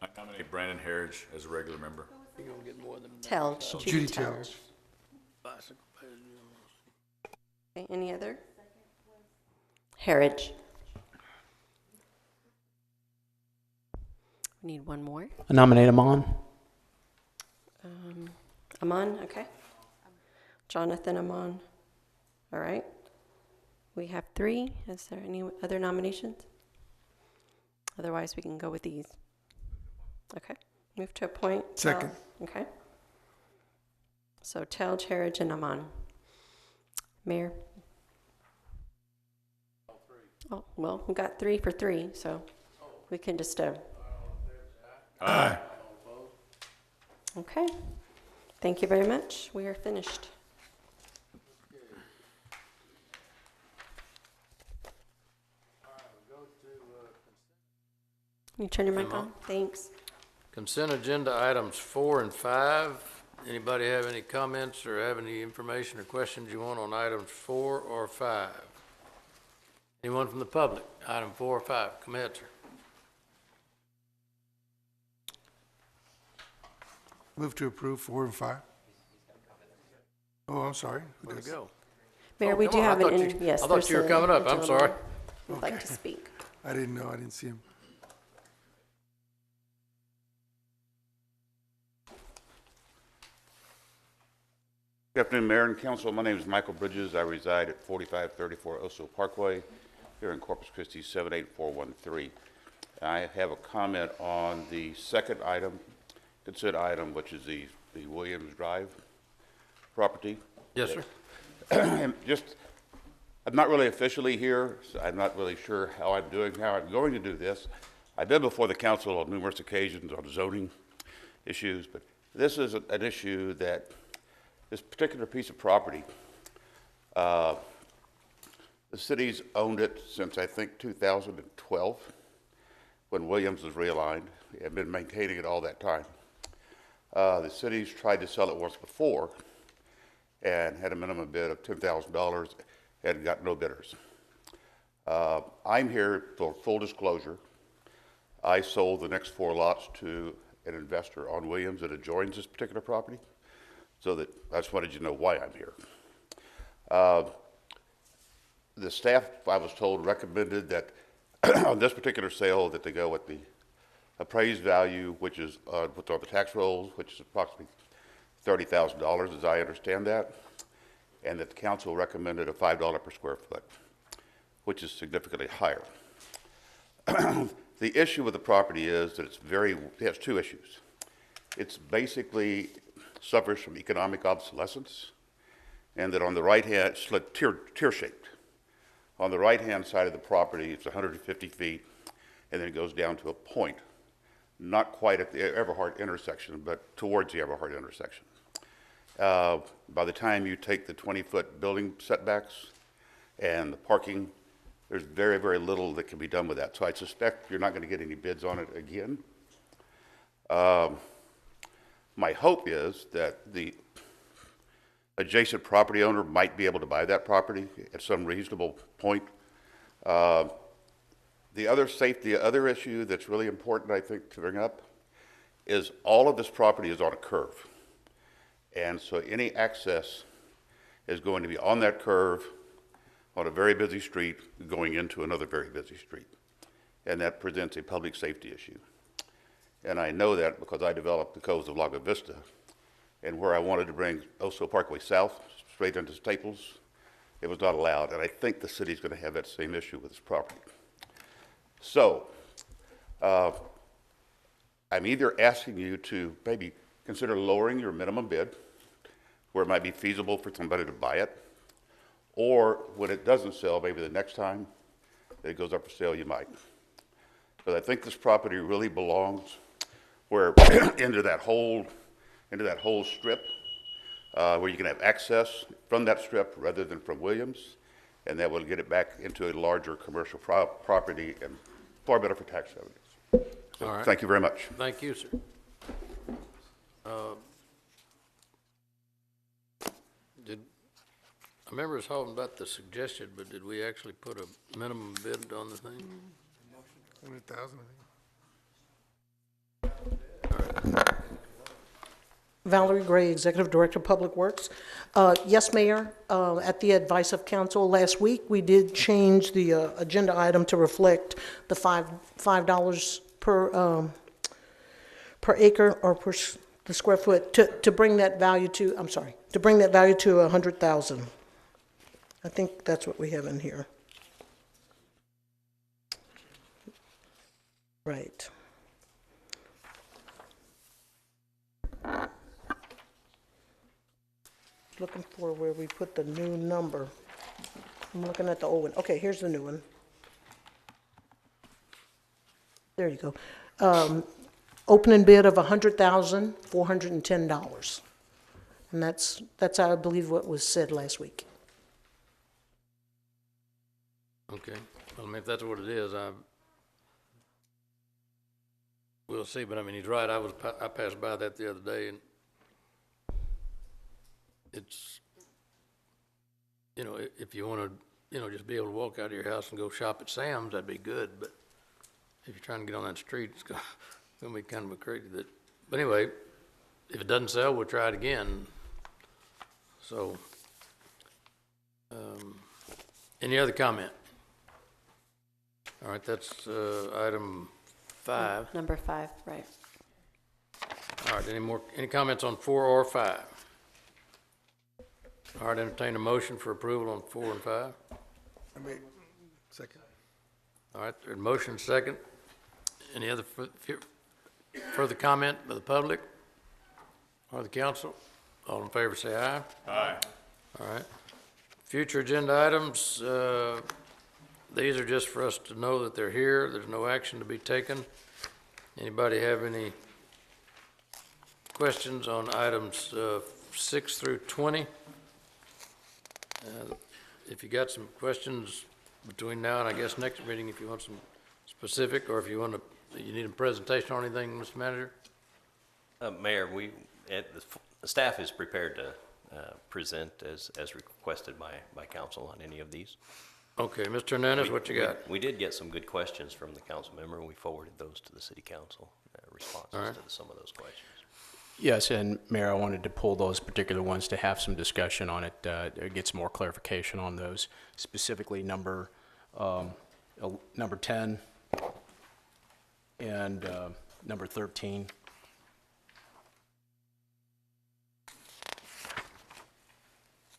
S2: I nominate Brandon Harridge as a regular member.
S3: Tell,
S15: Judy Tell.
S3: Okay, any other? Harridge. We need one more.
S6: I nominate Amon.
S3: Amon, okay. Jonathan Amon. All right. We have 3. Is there any other nominations? Otherwise, we can go with these. Okay. Move to appoint.
S15: Second.
S3: Okay. So Tell, Harridge, and Amon. Mayor? Oh, well, we got 3 for 3, so we can just,
S15: Aye.
S3: okay. Thank you very much. We are finished. Can you turn your mic on? Thanks.
S1: Consent agenda items 4 and 5. Anybody have any comments or have any information or questions you want on items 4 or 5? Anyone from the public? Item 4 or 5. Come ahead, sir.
S15: Move to approve 4 and 5. Oh, I'm sorry.
S1: Where'd it go?
S3: Mayor,
S1: Oh,
S3: we
S1: come
S3: do
S1: on. I
S3: have
S1: thought
S3: an,
S1: you-
S3: yes.
S1: I thought
S3: there's
S1: you were
S3: a
S1: coming up. I'm
S3: gentleman
S1: sorry.
S3: who'd like to speak.
S15: I didn't know. I didn't see him.
S4: Good afternoon, Mayor and Council. My name is Michael Bridges. I reside at 4534 Oso Parkway here in Corpus Christi, 78413. I have a comment on the second item, consent item, which is the Williams Drive property.
S1: Yes, sir.
S4: And I'm not really officially here, so I'm not really sure how I'm going to do this. I've been before the council on numerous occasions on zoning issues, but this is an issue that this particular piece of property, the city's owned it since I think 2012 when Williams was realigned and been maintaining it all that time. The city's tried to sell it once before and had a minimum bid of $10,000 and got no bidders. I'm here for full disclosure. I sold the next 4 lots to an investor on Williams that adjoins this particular property. So that I just wanted you to know why I'm here. The staff, I was told, recommended that on this particular sale that they go with the appraised value, which is what's on the tax rolls, which is approximately $30,000, as I understand that, and that the council recommended a $5 per square foot, which is significantly higher. The issue with the property is that it has 2 issues. It's basically suffers from economic obsolescence, and that on the right hand, it's tear-shaped. On the right-hand side of the property, it's 150 feet, and then it goes down to a point, not quite at the Everhart intersection, but towards the Everhart intersection. By the time you take the 20-foot building setbacks and the parking, there's very, very little that can be done with that. So I suspect you're not going to get any bids on it again. My hope is that the adjacent property owner might be able to buy that property at some reasonable point. The other issue that's really important, I think, to bring up is all of this property is on a curve. And so any access is going to be on that curve on a very busy street going into another very busy street. And that presents a public safety issue. And I know that because I developed the codes of Lago Vista, and where I wanted to bring Oso Parkway South straight into Staples, it was not allowed. And I think the city's going to have that same issue with this property. So I'm either asking you to maybe consider lowering your minimum bid, where it might be feasible for somebody to buy it, or when it doesn't sell, maybe the next time that it goes up for sale, you might. But I think this property really belongs where into that whole strip, where you can have access from that strip rather than from Williams, and that will get it back into a larger commercial property and far better for tax revenues. So,
S1: All right.
S4: Thank you very much.
S1: Thank you, sir. I remember us talking about the suggestion, but did we actually put a minimum bid on the thing?
S15: 100,000, I think.
S5: Valerie Gray, Executive Director of Public Works. Yes, Mayor, at the advice of council last week, we did change the agenda item to reflect the $5 per acre or the square foot to bring that value to, I'm sorry, to bring that value to 100,000. I think that's what we have in here. Right. Looking for where we put the new number. I'm looking at the old one. Okay, here's the new one. There you go. Opening bid of $100,410. And that's I believe what was said last week.
S1: Okay, well, I mean, if that's what it is, we'll see, but I mean, he's right, I passed by that the other day, and it's, you know, if you want to, you know, just be able to walk out of your house and go shop at Sam's, that'd be good, but if you're trying to get on that street, it's going to be kind of a crazy that, but anyway, if it doesn't sell, we'll try it again. So, any other comment? All right, that's item 5.
S3: Number 5, right.
S1: All right, any comments on 4 or 5? All right, entertain a motion for approval on 4 and 5.
S15: I mean, second.
S1: All right, there's a motion second. Any other further comment by the public or the council? All in favor say aye.
S2: Aye.
S1: All right. Future agenda items, these are just for us to know that they're here. There's no action to be taken. Anybody have any questions on items 6 through 20? If you got some questions between now and I guess next meeting, if you want some specific, or if you want to, you need a presentation on anything, Mr. Manager?
S13: Mayor, the staff is prepared to present as requested by council on any of these.
S1: Okay, Mr. Hernandez, what you got?
S13: We did get some good questions from the council member, and we forwarded those to the city council, responses to some of those questions.
S6: Yes, and Mayor, I wanted to pull those particular ones to have some discussion on it, get some more clarification on those, specifically number 10 and number 13.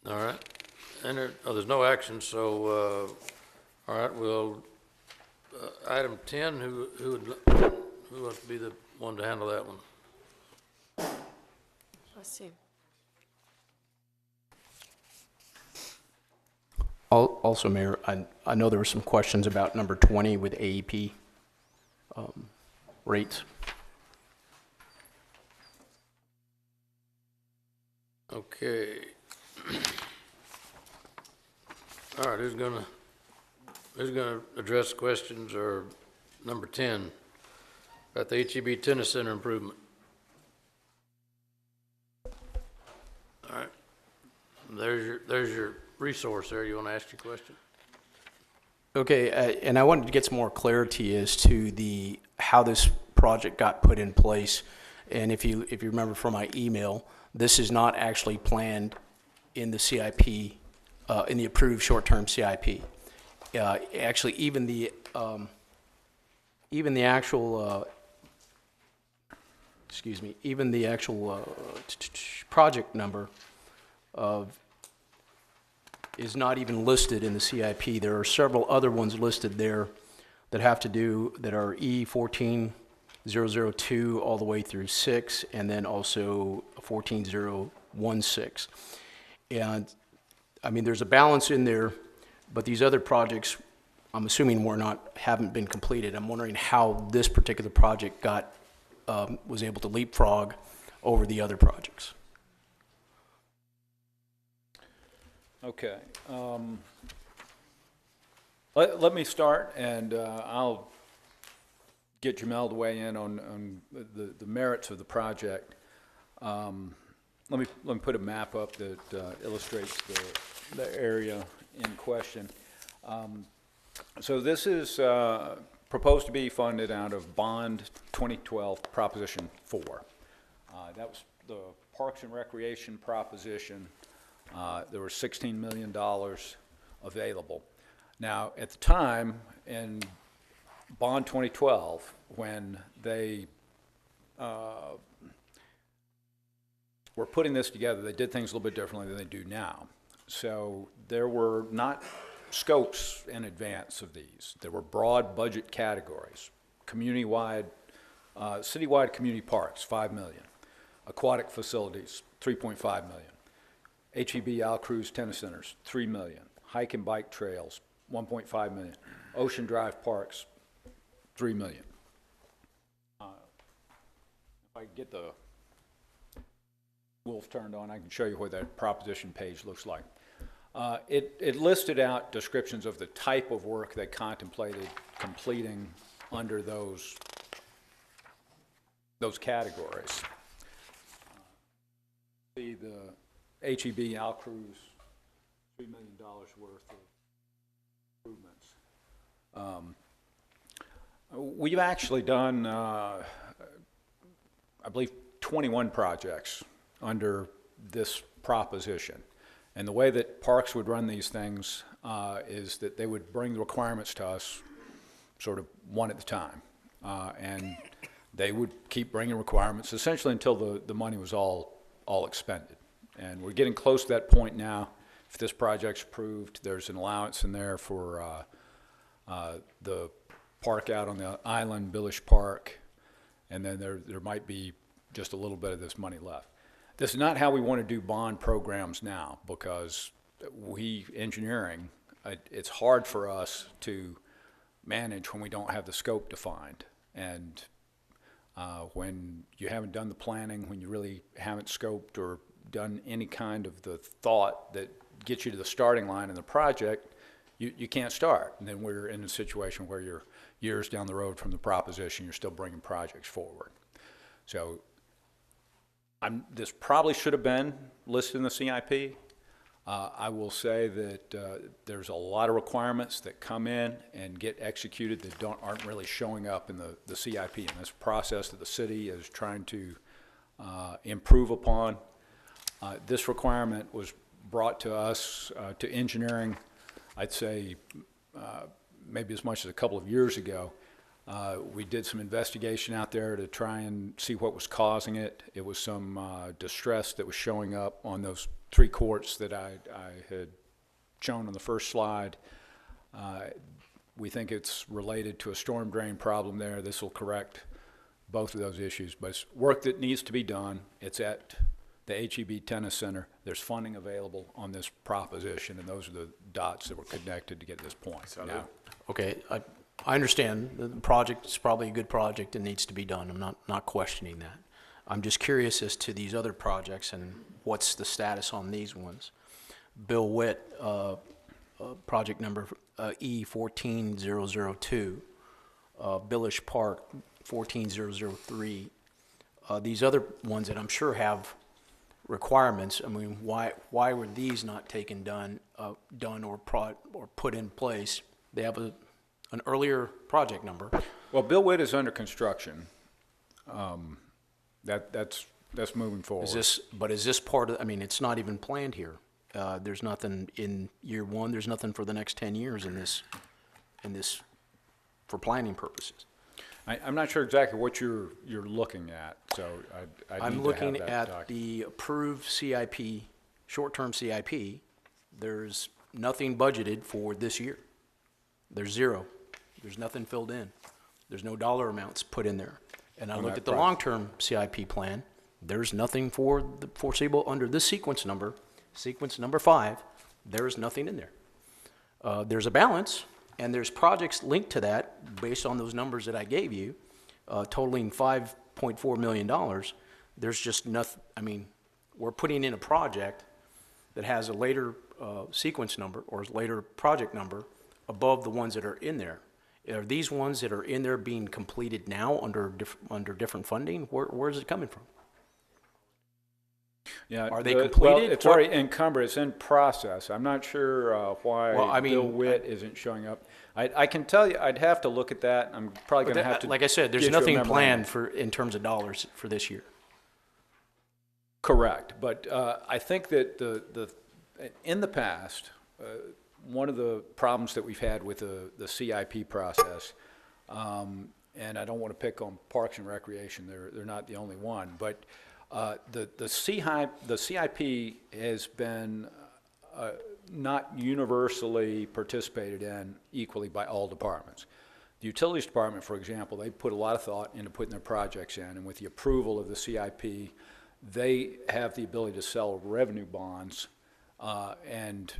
S1: All right. There's no action, so, all right, we'll, item 10, who wants to be the one to handle that one?
S3: Let's see.
S6: Also, Mayor, I know there were some questions about number 20 with AEP rates.
S1: Okay. All right, who's gonna address questions or number 10 about the HEB Tennis Center improvement? All right, there's your resource there. You want to ask your question?
S6: Okay, and I wanted to get some more clarity as to how this project got put in place. And if you remember from my email, this is not actually planned in the CIP, in the approved short-term CIP. Actually, even the actual project number is not even listed in the CIP. There are several other ones listed there that have to do, that are E14002 all the way through 6, and then also 14016. And I mean, there's a balance in there, but these other projects, I'm assuming haven't been completed. I'm wondering how this particular project was able to leapfrog over the other projects.
S22: Okay. Let me start, and I'll get Jamel to weigh in on the merits of the project. Let me put a map up that illustrates the area in question. So this is proposed to be funded out of Bond 2012 Proposition 4. That was the Parks and Recreation proposition, there was $16 million available. Now, at the time, in Bond 2012, when they were putting this together, they did things a little bit differently than they do now. So there were not scopes in advance of these. There were broad budget categories. Community-wide, citywide community parks, $5 million. Aquatic facilities, $3.5 million. HEB Al Cruz tennis centers, $3 million. Hike and bike trails, $1.5 million. Ocean Drive parks, $3 million. If I get the wolf turned on, I can show you what that proposition page looks like. It listed out descriptions of the type of work they contemplated completing under those categories. See the HEB Al Cruz, $3 million worth of improvements. We've actually done, I believe, 21 projects under this proposition. And the way that parks would run these things is that they would bring the requirements to us sort of one at a time. And they would keep bringing requirements essentially until the money was all expended. And we're getting close to that point now. If this project's approved, there's an allowance in there for the park out on the island, Billish Park, and then there might be just a little bit of this money left. This is not how we want to do bond programs now, because engineering, it's hard for us to manage when we don't have the scope defined. And when you haven't done the planning, when you really haven't scoped or done any kind of the thought that gets you to the starting line in the project, you can't start. And then we're in a situation where you're years down the road from the proposition, you're still bringing projects forward. So this probably should have been listed in the CIP. I will say that there's a lot of requirements that come in and get executed that aren't really showing up in the CIP. And this process that the city is trying to improve upon. This requirement was brought to us, to engineering, I'd say maybe as much as a couple of years ago. We did some investigation out there to try and see what was causing it. It was some distress that was showing up on those 3 courts that I had shown on the first slide. We think it's related to a storm drain problem there. This will correct both of those issues, but it's work that needs to be done. It's at the HEB Tennis Center. There's funding available on this proposition, and those are the dots that were connected to get to this point. Now,
S6: Okay, I understand the project is probably a good project and needs to be done. I'm not questioning that. I'm just curious as to these other projects and what's the status on these ones. Bill Witt, project number E14002, Billish Park 14003. These other ones that I'm sure have requirements. I mean, why were these not done or put in place? They have an earlier project number.
S22: well, Bill Witt is under construction. That's moving forward.
S6: Is this part of, I mean, it's not even planned here. There's nothing in year 1, there's nothing for the next 10 years in this for planning purposes.
S22: I'm not sure exactly what you're looking at, so
S6: I'm looking at the approved CIP, short-term CIP. There's nothing budgeted for this year. There's zero. There's nothing filled in. There's no dollar amounts put in there. And I looked at the long-term CIP plan. There's nothing for the foreseeable under this sequence number 5. There is nothing in there. There's a balance, and there's projects linked to that based on those numbers that I gave you, totaling $5.4 million. There's just nothing. I mean, we're putting in a project that has a later sequence number or later project number above the ones that are in there. Are these ones that are in there being completed now under different funding? Where is it coming from?
S22: Yeah,
S6: are they completed?
S22: Well, it's already encumbered. It's in process. I'm not sure why Bill Witt isn't showing up. I can tell you, I'd have to look at that. I'm probably going to have to.
S6: Like I said, there's nothing planned in terms of dollars for this year.
S22: Correct, but I think that in the past, one of the problems that we've had with the CIP process, and I don't want to pick on Parks and Recreation, they're not the only one, but the CIP has been not universally participated in equally by all departments. The Utilities Department, for example, they put a lot of thought into putting their projects in, and with the approval of the CIP, they have the ability to sell revenue bonds and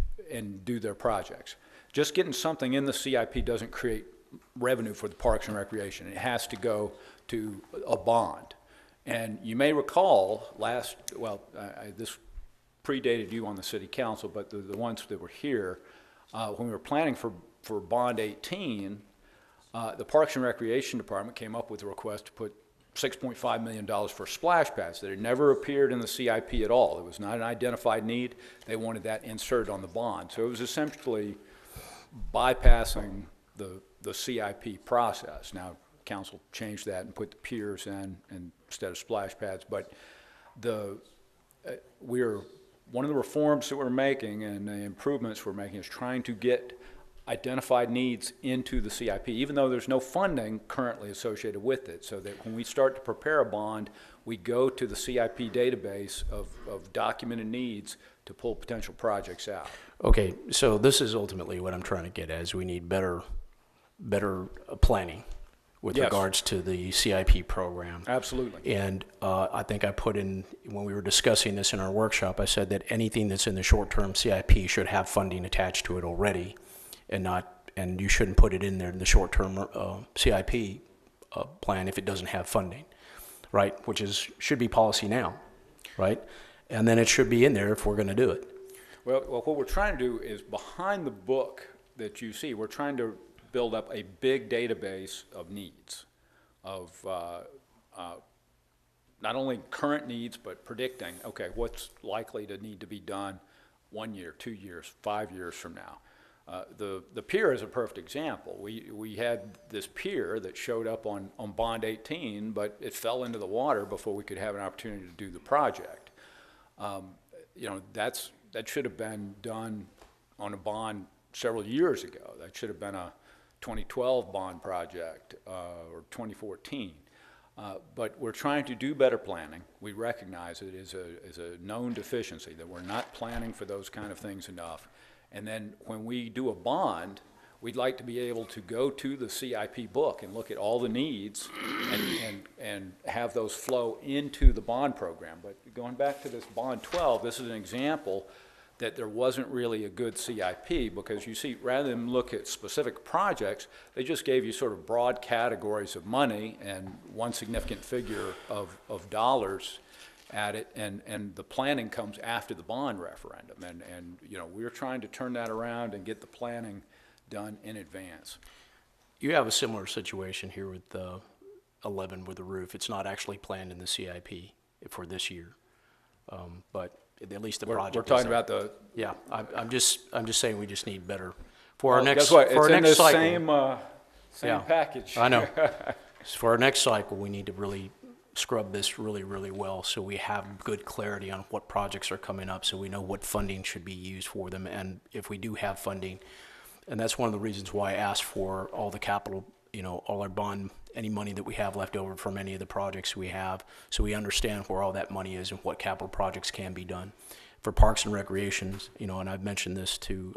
S22: do their projects. Just getting something in the CIP doesn't create revenue for the Parks and Recreation. It has to go to a bond. And you may recall this predated you on the city council, but the ones that were here, when we were planning for Bond 18, the Parks and Recreation Department came up with a request to put $6.5 million for splash pads that had never appeared in the CIP at all. It was not an identified need. They wanted that inserted on the bond. So it was essentially bypassing the CIP process. Now, council changed that and put the piers in instead of splash pads, but one of the reforms that we're making and the improvements we're making is trying to get identified needs into the CIP, even though there's no funding currently associated with it, so that when we start to prepare a bond, we go to the CIP database of documented needs to pull potential projects out.
S6: Okay, so this is ultimately what I'm trying to get at, is we need better planning with regards to the CIP program.
S22: Absolutely.
S6: And I think I put in, when we were discussing this in our workshop, I said that anything that's in the short-term CIP should have funding attached to it already, and you shouldn't put it in there in the short-term CIP plan if it doesn't have funding, right? Which should be policy now, right? And then it should be in there if we're going to do it.
S22: Well, what we're trying to do is, behind the book that you see, we're trying to build up a big database of needs, of not only current needs, but predicting, okay, what's likely to need to be done 1 year, 2 years, 5 years from now. The pier is a perfect example. We had this pier that showed up on Bond 18, but it fell into the water before we could have an opportunity to do the project. That should have been done on a bond several years ago. That should have been a 2012 bond project or 2014. But we're trying to do better planning. We recognize it is a known deficiency, that we're not planning for those kind of things enough. And then when we do a bond, we'd like to be able to go to the CIP book and look at all the needs and have those flow into the bond program. But going back to this Bond 12, this is an example that there wasn't really a good CIP, because you see, rather than look at specific projects, they just gave you sort of broad categories of money and one significant figure of dollars at it, and the planning comes after the bond referendum. And we're trying to turn that around and get the planning done in advance.
S6: You have a similar situation here with 11 with the roof. It's not actually planned in the CIP for this year, but at least the project.
S22: We're talking about the.
S6: Yeah, I'm just saying we just need better for our next.
S22: Guess what?
S6: For
S22: it's
S6: our
S22: in
S6: next
S22: the
S6: cycle.
S22: same package.
S6: I know. For our next cycle, we need to really scrub this really, really well, so we have good clarity on what projects are coming up, so we know what funding should be used for them, and if we do have funding. And that's one of the reasons why I asked for all the capital, all our bond, any money that we have left over from any of the projects we have, so we understand where all that money is and what capital projects can be done. For Parks and Recreations, and I've mentioned this to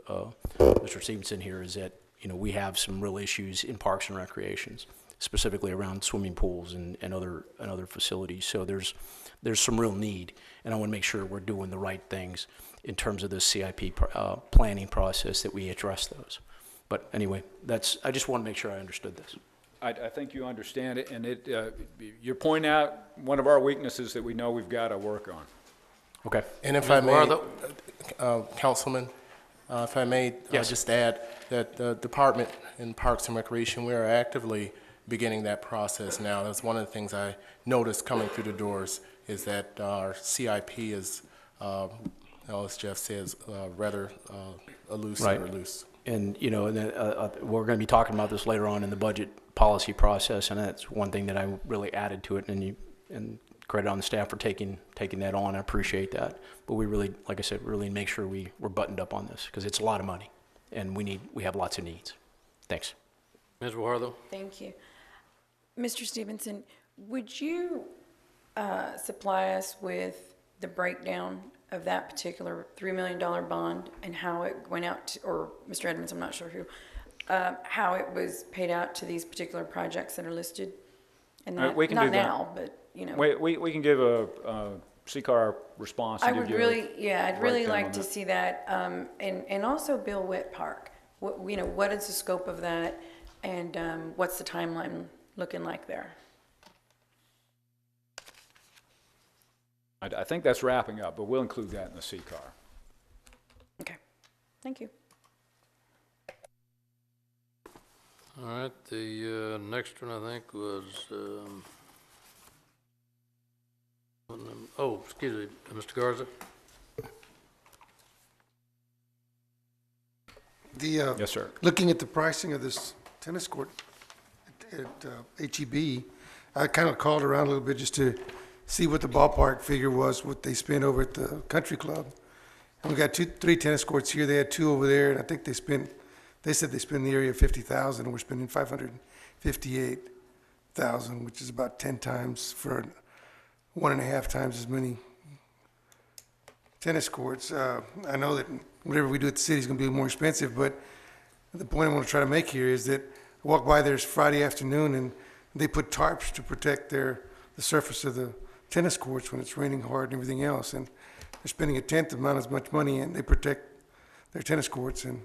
S6: Mr. Stevenson here, is that, we have some real issues in Parks and Recreations, specifically around swimming pools and other facilities. So there's some real need, and I want to make sure we're doing the right things in terms of the CIP planning process, that we address those. But anyway, I just want to make sure I understood this.
S22: I think you understand it, and you're pointing out one of our weaknesses that we know we've got to work on.
S6: Okay.
S8: And if I may, Councilman, if I may just add that the department in Parks and Recreation, we are actively beginning that process now. That's one of the things I noticed coming through the doors, is that our CIP is, as Jeff says, rather elusive or loose.
S6: And, we're going to be talking about this later on in the budget policy process, and that's one thing that I really added to it, and credit on the staff for taking that on. I appreciate that. But we really, like I said, really make sure we're buttoned up on this because it's a lot of money, and we have lots of needs. Thanks.
S1: Ms. Wartho?
S19: Thank you. Mr. Stevenson, would you supply us with the breakdown of that particular $3 million bond and how it went out to, or Mr. Edmonds, I'm not sure who, how it was paid out to these particular projects that are listed? And that,
S22: we can
S19: not
S22: do that.
S19: now, but, you know.
S22: We can give a CCAR response.
S19: I
S22: and
S19: would
S22: give you a
S19: really, yeah, I'd really
S22: breakdown
S19: like
S22: on
S19: to
S22: that.
S19: see that. And also Bill Witt Park. What, you know, what is the scope of that? And what's the timeline looking like there?
S22: I think that's wrapping up, but we'll include that in the CCAR.
S19: Okay, thank you.
S1: All right, the next one I think was, excuse me, Mr. Garza?
S22: Yes, sir.
S15: Looking at the pricing of this tennis court at HEB, I kind of called around a little bit just to see what the ballpark figure was, what they spent over at the country club. And we got 3 tennis courts here. They had 2 over there, and I think they said they spent in the area of $50,000, and we're spending $558,000, which is about 10 times for 1.5 times as many tennis courts. I know that whatever we do at the city is going to be more expensive, but the point I want to try to make here is that I walked by there Friday afternoon, and they put tarps to protect the surface of the tennis courts when it's raining hard and everything else, and they're spending a tenth of as much money, and they protect their tennis courts, and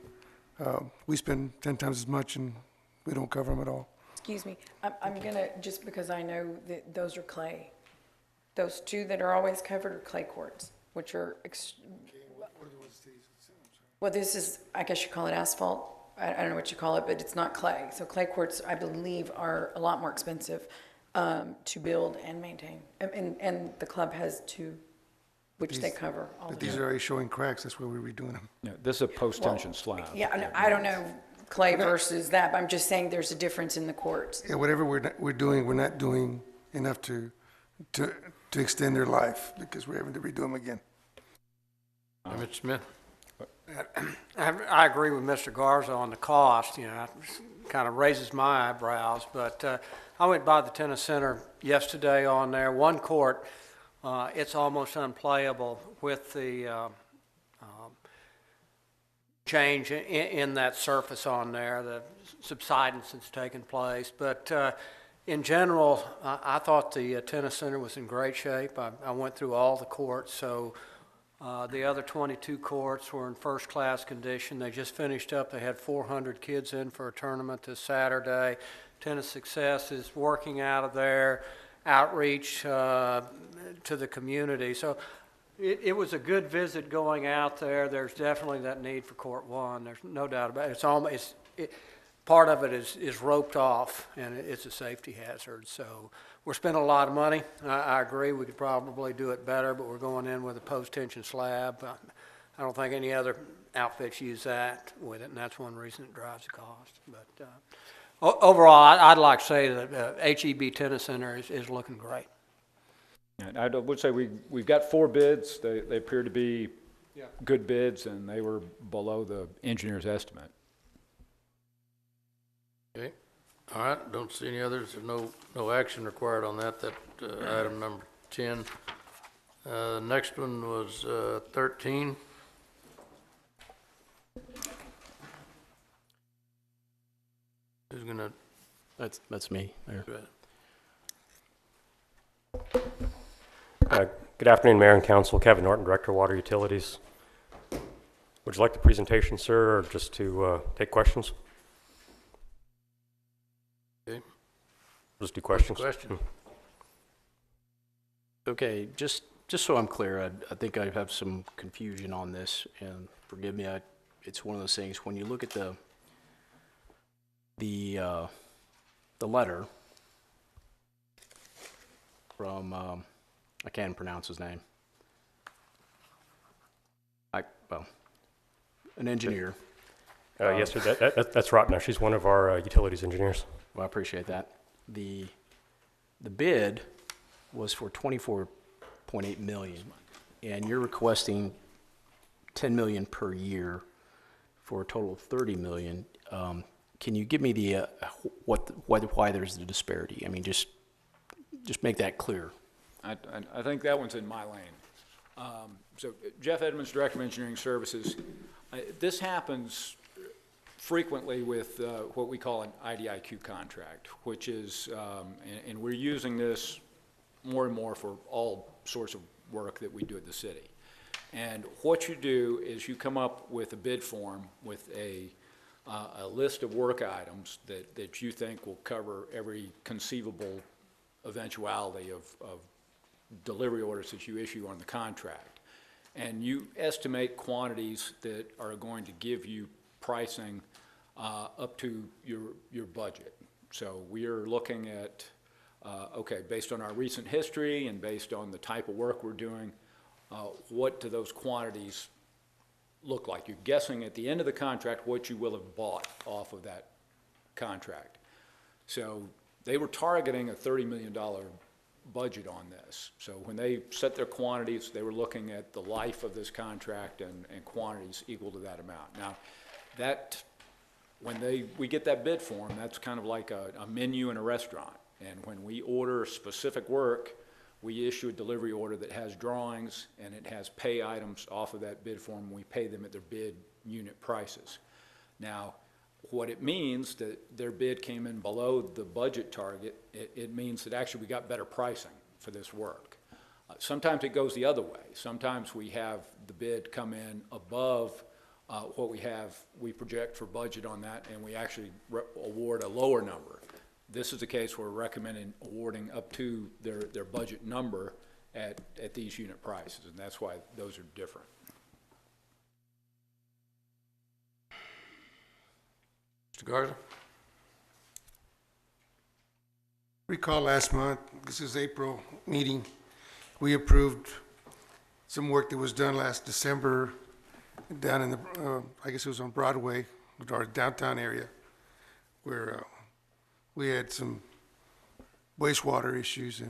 S15: we spend 10 times as much, and we don't cover them at all.
S19: Excuse me, I'm gonna, just because I know that those are clay. Those 2 that are always covered are clay courts, which are, well, this is, I guess you call it asphalt. I don't know what you call it, but it's not clay. So clay courts, I believe, are a lot more expensive to build and maintain. And the club has 2, which they cover all the
S15: But
S19: time.
S15: these are already showing cracks, that's why we're redoing them.
S22: Yeah, this is a post-tension slab.
S19: Yeah, I don't know clay versus that, but I'm just saying there's a difference in the courts.
S15: Yeah, whatever we're doing, we're not doing enough to extend their life, because we're having to redo them again.
S1: Mr. Smith?
S17: I agree with Mr. Garza on the cost, you know, it kind of raises my eyebrows, but I went by the tennis center yesterday on there, one court, it's almost unplayable with the change in that surface on there, the subsidence that's taken place, but in general, I thought the tennis center was in great shape. I went through all the courts, so the other 22 courts were in first-class condition. They just finished up. They had 400 kids in for a tournament this Saturday. Tennis Success is working out of there, outreach to the community. So it was a good visit going out there. There's definitely that need for Court 1. There's no doubt about it. Part of it is roped off, and it's a safety hazard. So we're spending a lot of money. I agree we could probably do it better, but we're going in with a post-tension slab. I don't think any other outfits use that with it, and that's one reason it drives the cost. But overall, I'd like to say that HEB Tennis Center is looking great.
S22: And I would say we've got 4 bids. They appear to be good bids, and they were below the engineer's estimate.
S1: Okay, all right, don't see any others, there's no action required on that, item number 10. Next one was 13. Who's gonna?
S6: That's me, Mayor.
S9: Good afternoon, Mayor and Council. Kevin Norton, Director of Water Utilities. Would you like the presentation, sir, or just to take questions?
S1: Okay.
S9: Just do questions.
S1: Question.
S6: Okay, just so I'm clear, I think I have some confusion on this, and forgive me, it's one of those things, when you look at the letter from, I can't pronounce his name. An engineer.
S9: Yes, sir, that's Rotner. She's one of our utilities engineers.
S6: Well, I appreciate that. The bid was for 24.8 million, and you're requesting 10 million per year for a total of 30 million. Can you give me the why there's the disparity? I mean, just make that clear.
S22: I think that one's in my lane. So Jeff Edmonds, Director of Engineering Services. This happens frequently with what we call an IDIQ contract, which is, and we're using this more and more for all sorts of work that we do at the city. And what you do is you come up with a bid form with a list of work items that you think will cover every conceivable eventuality of delivery orders that you issue on the contract. And you estimate quantities that are going to give you pricing up to your budget. So we are looking at, okay, based on our recent history and based on the type of work we're doing, what do those quantities look like? You're guessing at the end of the contract what you will have bought off of that contract. So they were targeting a $30 million budget on this. So when they set their quantities, they were looking at the life of this contract and quantities equal to that amount. Now, that, when we get that bid form, that's kind of like a menu in a restaurant. And when we order specific work, we issue a delivery order that has drawings and it has pay items off of that bid form. We pay them at their bid unit prices. Now, what it means that their bid came in below the budget target, it means that actually we got better pricing for this work. Sometimes it goes the other way. Sometimes we have the bid come in above what we project for budget on that, and we actually award a lower number. This is the case where we're recommending awarding up to their budget number at these unit prices, and that's why those are different.
S12: Mr. Garza?
S15: Recall last month, this is April meeting, we approved some work that was done last December down in the, I guess it was on Broadway, our downtown area, where we had some wastewater issues,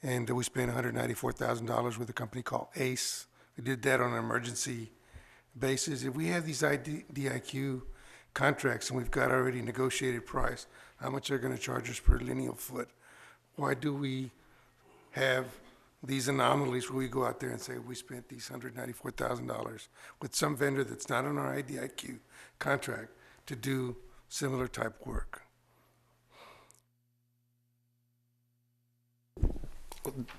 S15: and we spent $194,000 with a company called ACE. We did that on an emergency basis. If we have these DIQ contracts and we've got already negotiated price, how much they're going to charge us per lineal foot? Why do we have these anomalies where we go out there and say we spent these $194,000 with some vendor that's not on our IDIQ contract to do similar type work?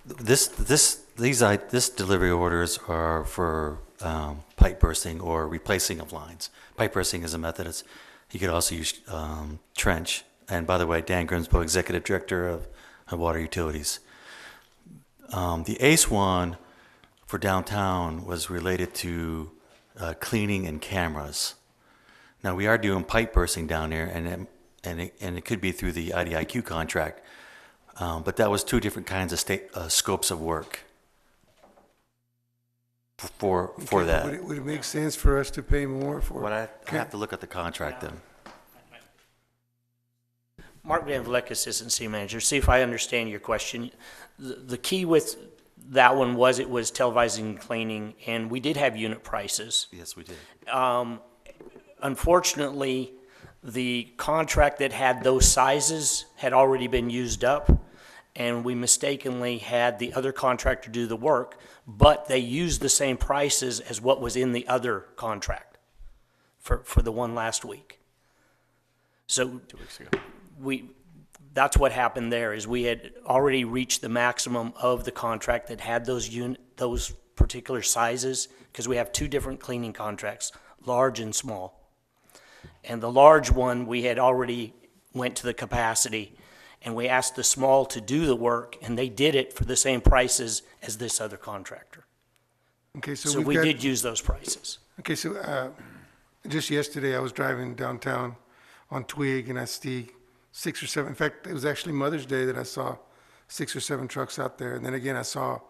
S10: This delivery orders are for pipe bursting or replacing of lines. Pipe bursting is a method. You could also use trench. And by the way, Dan Grimsbo, Executive Director of Water Utilities. The ACE one for downtown was related to cleaning and cameras. Now we are doing pipe bursting down there, and it could be through the IDIQ contract. But that was two different kinds of scopes of work for that.
S15: Would it make sense for us to pay more for?
S10: Well, I have to look at the contract then.
S11: Mark Van Vleck, Assistant City Manager. See if I understand your question. The key with that one was it was televising and cleaning, and we did have unit prices.
S10: Yes, we did.
S11: Unfortunately, the contract that had those sizes had already been used up, and we mistakenly had the other contractor do the work, but they used the same prices as what was in the other contract for the one last week. So
S6: 2 weeks ago.
S11: That's what happened there, is we had already reached the maximum of the contract that had those particular sizes, because we have two different cleaning contracts, large and small. And the large one, we had already went to the capacity, and we asked the small to do the work, and they did it for the same prices as this other contractor.
S15: Okay,
S11: So we did use those prices.
S15: Okay, so just yesterday I was driving downtown on Twig, and I see 6 or 7. In fact, it was actually Mother's Day that I saw 6 or 7 trucks out there. And then again, I saw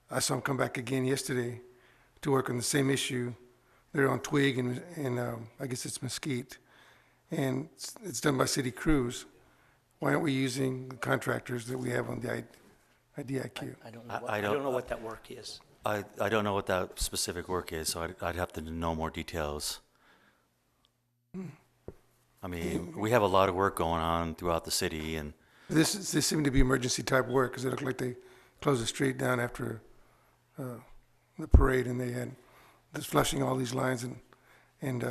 S15: them come back again yesterday to work on the same issue. They're on Twig and I guess it's Mesquite, and it's done by city crews. Why aren't we using the contractors that we have on the IDIQ.
S11: I don't know,
S10: I don't-
S11: what that work is.
S10: I don't know what that specific work is, so I'd have to know more details. I mean, we have a lot of work going on throughout the city, and
S15: This seemed to be emergency type work, because it looked like they closed the street down after the parade, and they had just flushing all these lines, and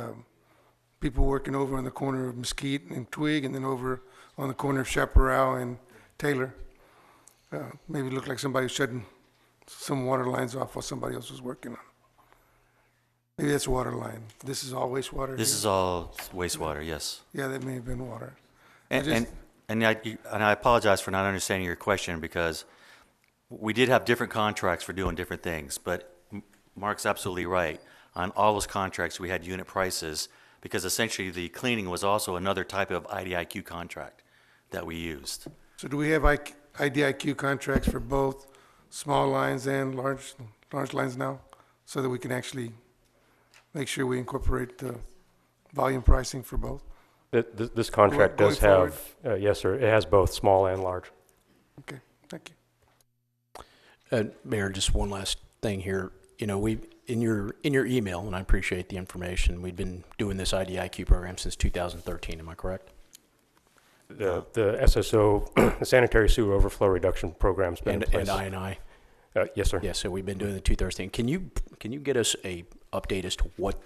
S15: people working over on the corner of Mesquite and Twig, and then over on the corner of Chaparral and Taylor. Maybe it looked like somebody was shutting some water lines off while somebody else was working on. Maybe that's a water line. This is all wastewater.
S10: this
S15: here?
S10: is all wastewater, yes.
S15: Yeah, that may have been water.
S10: And I apologize for not understanding your question, because we did have different contracts for doing different things, but Mark's absolutely right. On all those contracts, we had unit prices, because essentially the cleaning was also another type of IDIQ contract that we used.
S15: So do we have IDIQ contracts for both small lines and large lines now, so that we can actually make sure we incorporate the volume pricing for both?
S9: This contract
S15: Going
S9: does have, yes, sir, it has both small and large.
S15: Okay, thank you.
S6: Mayor, just one last thing here. You know, in your email, and I appreciate the information, we've been doing this IDIQ program since 2013, am I correct?
S9: The SSO, the Sanitary Sewer Overflow Reduction Program's been in place.
S6: And I&I?
S9: Yes, sir.
S6: Yes, so we've been doing the 2013. Can you get us a update as to what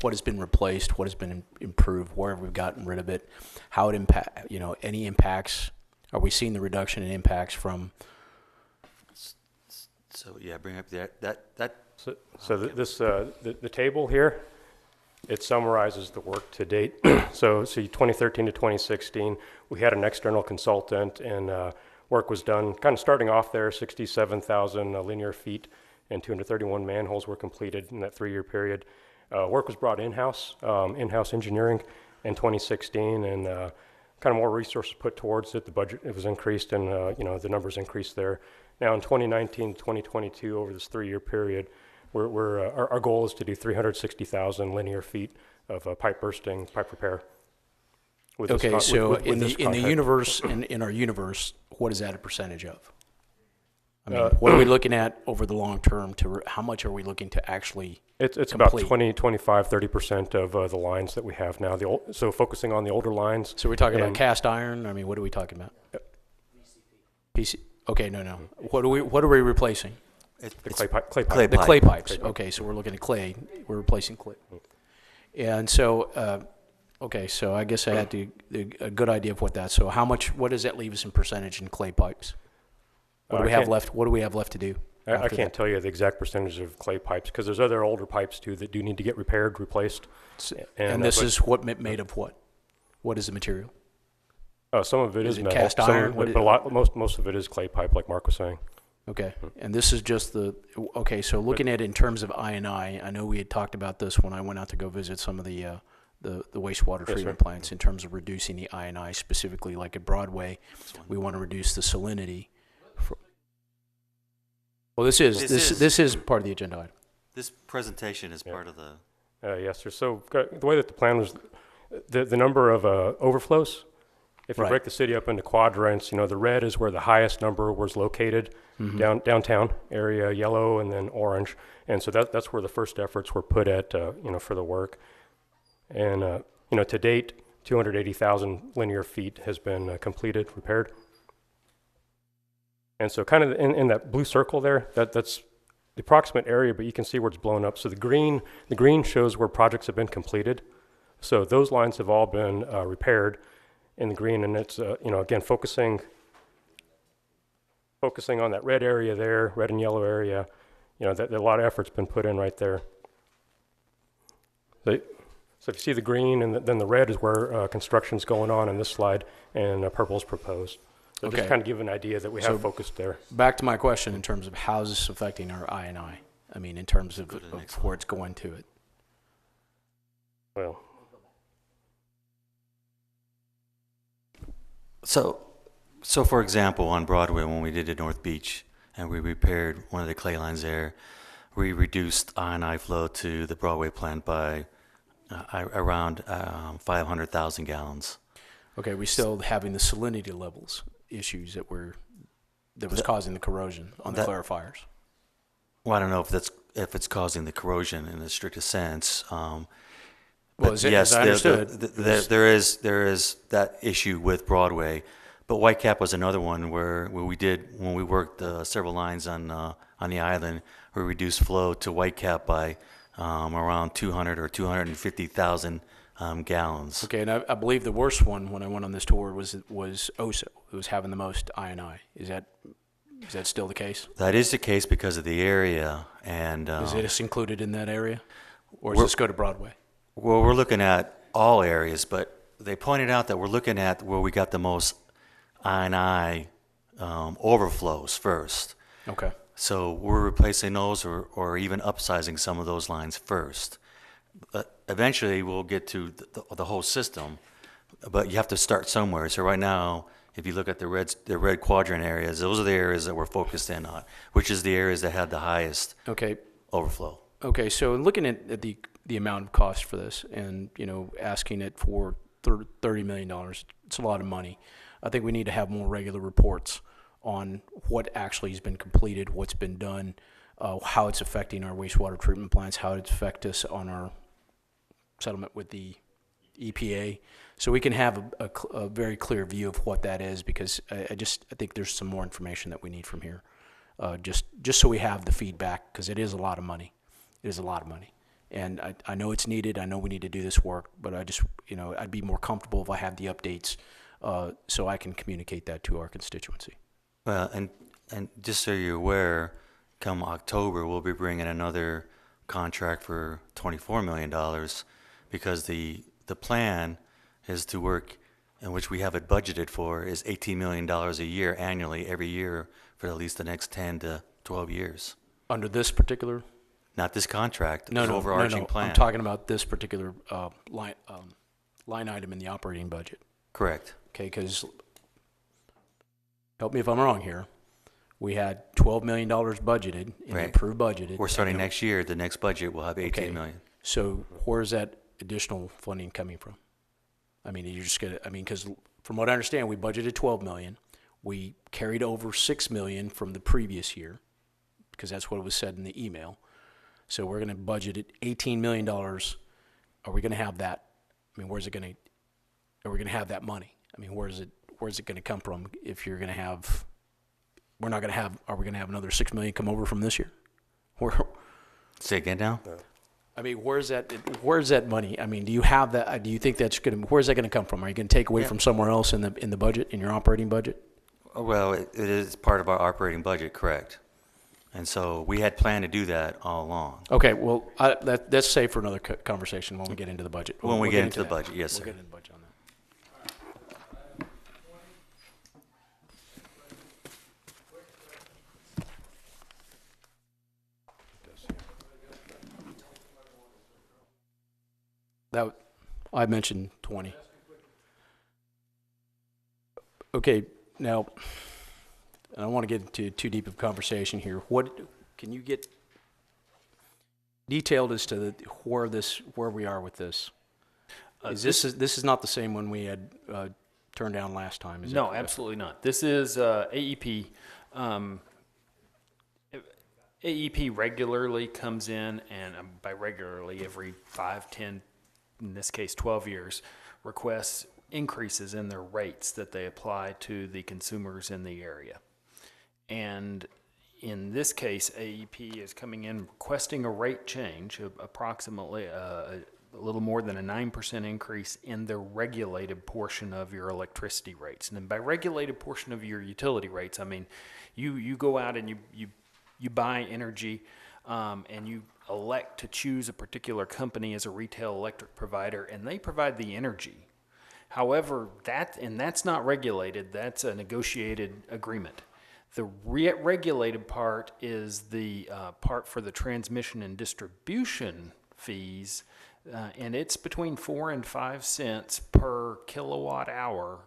S6: has been replaced, what has been improved, where have we gotten rid of it, how it impact, any impacts? Are we seeing the reduction in impacts from?
S10: So yeah, bring up that.
S9: The table here, it summarizes the work to date. So see, 2013 to 2016, we had an external consultant, and work was done, kind of starting off there, 67,000 linear feet, and 231 manholes were completed in that 3-year period. Work was brought in-house engineering in 2016, and kind of more resources put towards it. The budget, it was increased, and the numbers increased there. Now in 2019, 2022, over this 3-year period, our goal is to do 360,000 linear feet of pipe bursting, pipe repair.
S6: Okay, so in the universe, in our universe, what is that a percentage of? I mean, what are we looking at over the long term? How much are we looking to actually
S9: It's
S6: complete?
S9: about 20, 25, 30% of the lines that we have now. So focusing on the older lines.
S6: So we're talking about cast iron? I mean, what are we talking about? PC. Okay, no. What are we replacing?
S9: The clay pipe.
S6: The clay pipes. Okay, so we're looking at clay. We're replacing clay. And so, okay, so I guess I had a good idea of what that. So what does that leave us in percentage in clay pipes? What do we have left? What do we have left to do?
S9: I can't tell you the exact percentage of clay pipes, because there's other older pipes too that do need to get repaired, replaced.
S6: And this is what made of what? What is the material?
S9: Some of it is metal.
S6: Cast iron?
S9: But most of it is clay pipe, like Mark was saying.
S6: Okay, and this is just okay, so looking at it in terms of I know we had talked about this when I went out to go visit some of the wastewater treatment plants in terms of reducing the I&I, specifically like at Broadway. We want to reduce the salinity. Well, this is part of the agenda item.
S10: This presentation is part of the.
S9: Yes, sir. So the way that the plan was, the number of overflows, if you break the city up into quadrants, the red is where the highest number was located, downtown area, yellow, and then orange. And so that's where the first efforts were put at, for the work. And, to date, 280,000 linear feet has been completed, repaired. And so kind of in that blue circle there, that's the approximate area, but you can see where it's blown up. So the green shows where projects have been completed. So those lines have all been repaired in the green, and it's, again, focusing on that red area there, red and yellow area, that a lot of effort's been put in right there. So if you see the green, and then the red is where construction's going on in this slide, and purple is proposed. So just kind of give an idea that we have focused there.
S6: Back to my question in terms of how is this affecting our I&I? I mean, in terms of where it's going to it.
S9: Well.
S10: So for example, on Broadway, when we did the North Beach and we repaired one of the clay lines there, we reduced I&I flow to the Broadway plant by around 500,000 gallons.
S6: Okay, we still having the salinity levels issues that that was causing the corrosion on the clarifiers.
S10: Well, I don't know if it's causing the corrosion in the strictest sense.
S6: Well,
S10: But yes,
S6: as I understood,
S10: there is that issue with Broadway. But Whitecap was another one where when we worked several lines on the island, we reduced flow to Whitecap by around 200 or 250,000 gallons.
S6: Okay, and I believe the worst one when I went on this tour was Oso. It was having the most I&I. Is that still the case?
S10: That is the case because of the area, and
S6: Is it included in that area, or does this go to Broadway?
S10: Well, we're looking at all areas, but they pointed out that we're looking at where we got the most I&I overflows first.
S6: Okay.
S10: So we're replacing those or even upsizing some of those lines first. Eventually, we'll get to the whole system, but you have to start somewhere. So right now, if you look at the red quadrant areas, those are the areas that we're focused in on, which is the areas that had the highest overflow.
S6: Okay, so looking at the amount of cost for this and, asking it for $30 million, it's a lot of money. I think we need to have more regular reports on what actually has been completed, what's been done, how it's affecting our wastewater treatment plants, how it affects us on our settlement with the EPA, so we can have a very clear view of what that is, because I think there's some more information that we need from here, just so we have the feedback, because it is a lot of money. It is a lot of money. And I know it's needed. I know we need to do this work, but I'd be more comfortable if I had the updates so I can communicate that to our constituency.
S10: Well, and just so you're aware, come October, we'll be bringing another contract for $24 million because the plan is to work, in which we have it budgeted for, is $18 million a year annually, every year for at least the next 10 to 12 years.
S6: Under this particular?
S10: Not this contract,
S6: No,
S10: overarching plan.
S6: I'm talking about this particular line item in the operating budget.
S10: Correct.
S6: Okay, because, help me if I'm wrong here, we had $12 million budgeted, in the approved budgeted.
S10: We're starting next year. The next budget will have $18 million.
S6: So where's that additional funding coming from? I mean, you're just gonna, because from what I understand, we budgeted $12 million. We carried over $6 million from the previous year, because that's what was said in the email. So we're going to budget it $18 million. Are we going to have that? I mean, are we going to have that money? I mean, where's it going to come from if you're going to have, are we going to have another $6 million come over from this year?
S10: Say again now?
S6: I mean, where's that money? I mean, do you have that? Do you think that's where's that going to come from? Are you going to take away from somewhere else in the budget, in your operating budget?
S10: Well, it is part of our operating budget, correct. And so we had planned to do that all along.
S6: Okay, well, that's safe for another conversation when we get into the budget.
S10: When we get into the budget, yes, sir.
S6: We'll get into the budget on that. I mentioned 20. Okay, now, I don't want to get into too deep of a conversation here. What can you get detailed as to where we are with this? This is not the same one we had turned down last time, is it?
S7: No, absolutely not. This is AEP. AEP regularly comes in, and by regularly, every 5, 10, in this case 12 years, requests increases in their rates that they apply to the consumers in the area. And in this case, AEP is coming in requesting a rate change of approximately a little more than a 9% increase in the regulated portion of your electricity rates. And then by regulated portion of your utility rates, I mean you go out and you buy energy and you elect to choose a particular company as a retail electric provider, and they provide the energy. However, that's not regulated. That's a negotiated agreement. The regulated part is the part for the transmission and distribution fees, and it's between 4 and 5 cents per kilowatt hour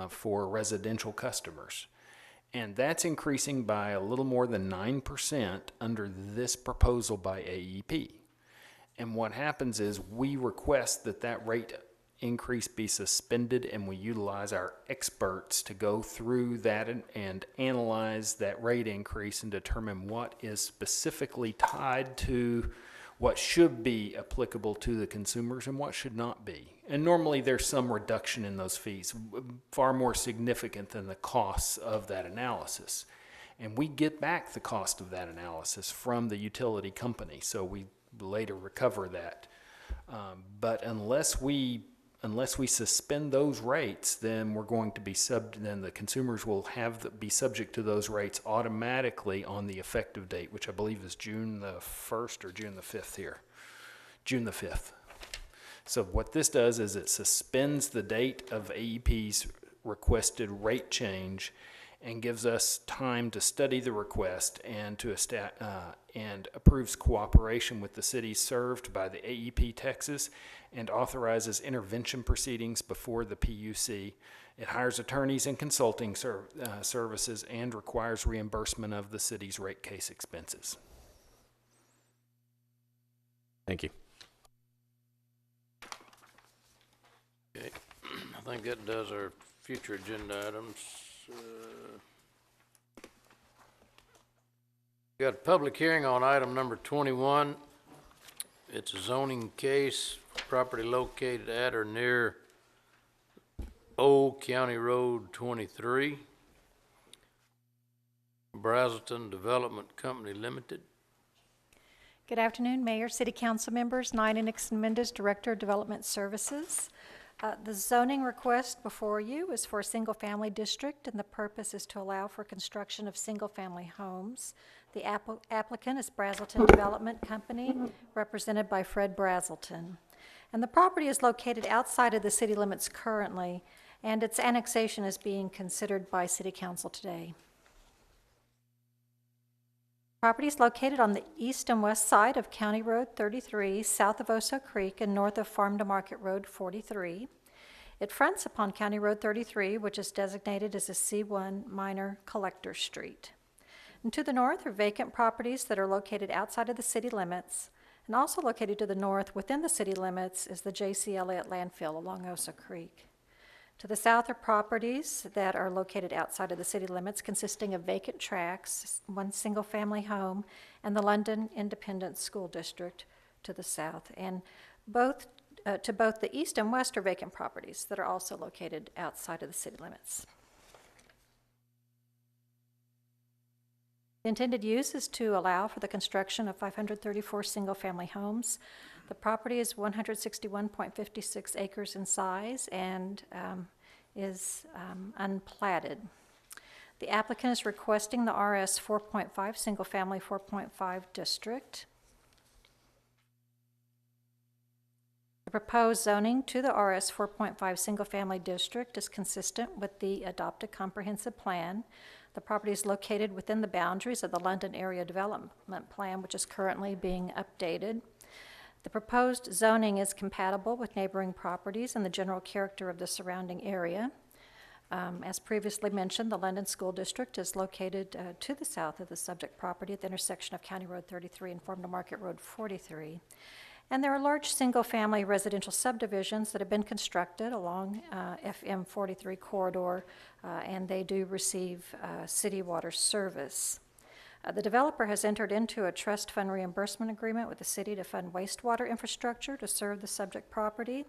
S7: for residential customers. And that's increasing by a little more than 9% under this proposal by AEP. And what happens is we request that rate increase be suspended and we utilize our experts to go through that and analyze that rate increase and determine what is specifically tied to what should be applicable to the consumers and what should not be. And normally there's some reduction in those fees, far more significant than the costs of that analysis. And we get back the cost of that analysis from the utility company, so we later recover that. But unless we suspend those rates, then we're going to be then the consumers will be subject to those rates automatically on the effective date, which I believe is June the 1st or June the 5th here. June the 5th. So what this does is it suspends the date of AEP's requested rate change and gives us time to study the request and and approves cooperation with the cities served by the AEP Texas and authorizes intervention proceedings before the PUC. It hires attorneys and consulting services and requires reimbursement of the city's rate case expenses.
S6: Thank you.
S1: Okay, I think that does our future agenda items. Got a public hearing on item number 21. It's a zoning case, property located at or near Old County Road 23, Brazelton Development Company Limited.
S14: Good afternoon, Mayor, City Council members. Nina Nixon-Mendez, Director of Development Services. The zoning request before you is for a single-family district, and the purpose is to allow for construction of single-family homes. The applicant is Brazelton Development Company, represented by Fred Brazelton. And the property is located outside of the city limits currently, and its annexation is being considered by City Council today. Property is located on the east and west side of County Road 33, south of Oso Creek and north of Farm to Market Road 43. It fronts upon County Road 33, which is designated as a C1 minor collector street. And to the north are vacant properties that are located outside of the city limits, and also located to the north within the city limits is the J.C. Elliott landfill along Oso Creek. To the south are properties that are located outside of the city limits, consisting of vacant tracts, one single-family home, and the London Independent School District to the south. And to both the east and west are vacant properties that are also located outside of the city limits. The intended use is to allow for the construction of 534 single-family homes. The property is 161.56 acres in size and is unplatted. The applicant is requesting the RS 4.5 single-family 4.5 district. The proposed zoning to the RS 4.5 single-family district is consistent with the adopted comprehensive plan. The property is located within the boundaries of the London Area Development Plan, which is currently being updated. The proposed zoning is compatible with neighboring properties and the general character of the surrounding area. As previously mentioned, the London School District is located to the south of the subject property at the intersection of County Road 33 and Farm to Market Road 43. And there are large single-family residential subdivisions that have been constructed along FM 43 corridor, and they do receive city water service. The developer has entered into a trust fund reimbursement agreement with the city to fund wastewater infrastructure to serve the subject property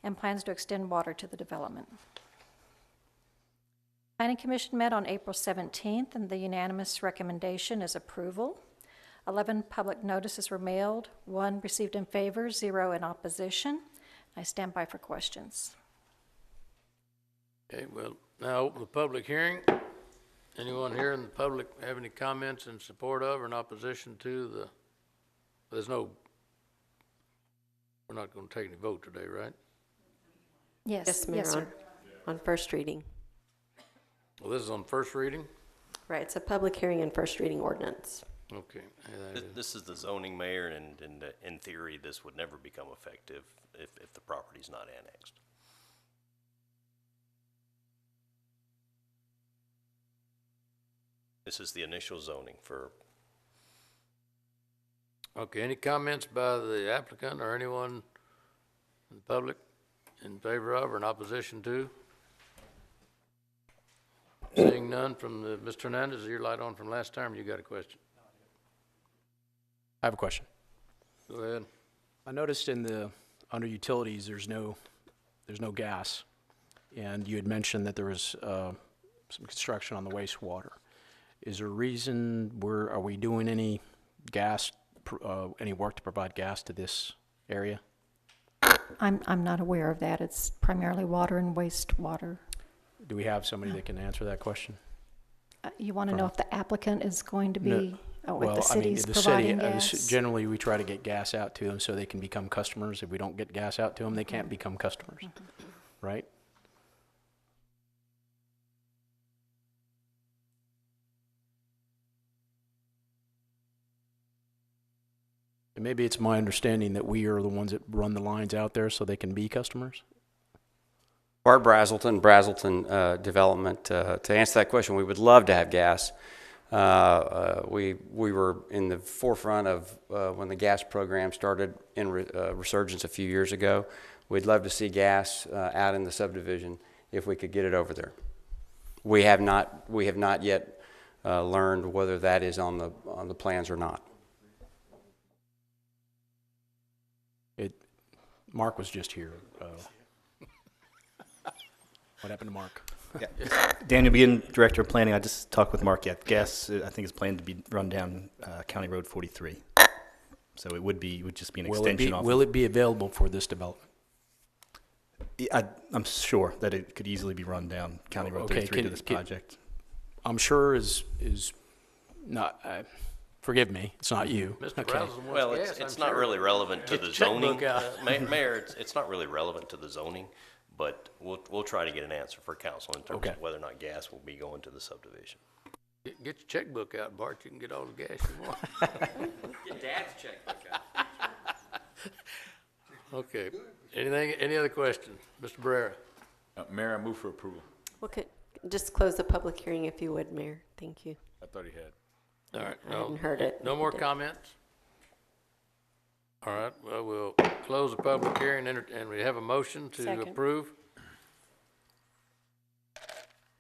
S14: and plans to extend water to the development. Planning Commission met on April 17th, and the unanimous recommendation is approval. 11 public notices were mailed, 1 received in favor, 0 in opposition. I stand by for questions.
S1: Okay, well, now open the public hearing. Anyone here in the public have any comments in support of or in opposition to the, we're not going to take any vote today, right?
S3: Yes, Mayor,
S14: yes, sir.
S3: On first reading.
S1: Well, this is on first reading?
S3: Right, it's a public hearing and first reading ordinance.
S1: Okay.
S13: This is the zoning, Mayor, and in theory, this would never become effective if the property's not annexed. This is the initial zoning for.
S1: Okay, any comments by the applicant or anyone in the public? in favor of or in opposition to? Seeing none from Mr. Hernandez, is your light on from last time? You got a question?
S6: I have a question.
S1: Go ahead.
S6: I noticed under utilities, there's no gas. And you had mentioned that there was some construction on the wastewater. Is there a reason are we doing any any work to provide gas to this area?
S14: I'm not aware of that. It's primarily water and wastewater.
S6: Do we have somebody that can answer that question?
S14: You want to know if the applicant is going to be,
S6: Well,
S14: if the city's
S6: the
S14: providing
S6: city,
S14: gas?
S6: generally, we try to get gas out to them so they can become customers. If we don't get gas out to them, they can't become customers, right? And maybe it's my understanding that we are the ones that run the lines out there so they can be customers?
S16: Bart Brazelton Development. To answer that question, we would love to have gas. We were in the forefront of when the gas program started in resurgence a few years ago. We'd love to see gas out in the subdivision if we could get it over there. We have not yet learned whether that is on the plans or not.
S6: Mark was just here. What happened to Mark?
S18: Yeah. Daniel Bean, Director of Planning. I just talked with Mark. Yeah, gas I think is planned to be run down County Road 43. So it would just be an extension.
S6: Will it be available for this development?
S18: I'm sure that it could easily be run down County Road 33 to this project.
S6: I'm sure is not. Forgive me, it's not you.
S1: Mr.
S6: Okay.
S13: Well, it's not really relevant to the zoning. Mayor, it's not really relevant to the zoning, but we'll try to get an answer for council in terms of whether or not gas will be going to the subdivision.
S1: Get your checkbook out, Bart. You can get all the gas you want.
S13: Get Dad's checkbook out.
S1: Okay. Any other questions? Mr. Barrera?
S2: Mayor, I move for approval.
S3: Well, just close the public hearing if you would, Mayor. Thank you.
S2: I thought he had.
S1: All right.
S3: I hadn't heard it.
S1: No more comments? All right. Well, we'll close the public hearing and we have a motion to approve.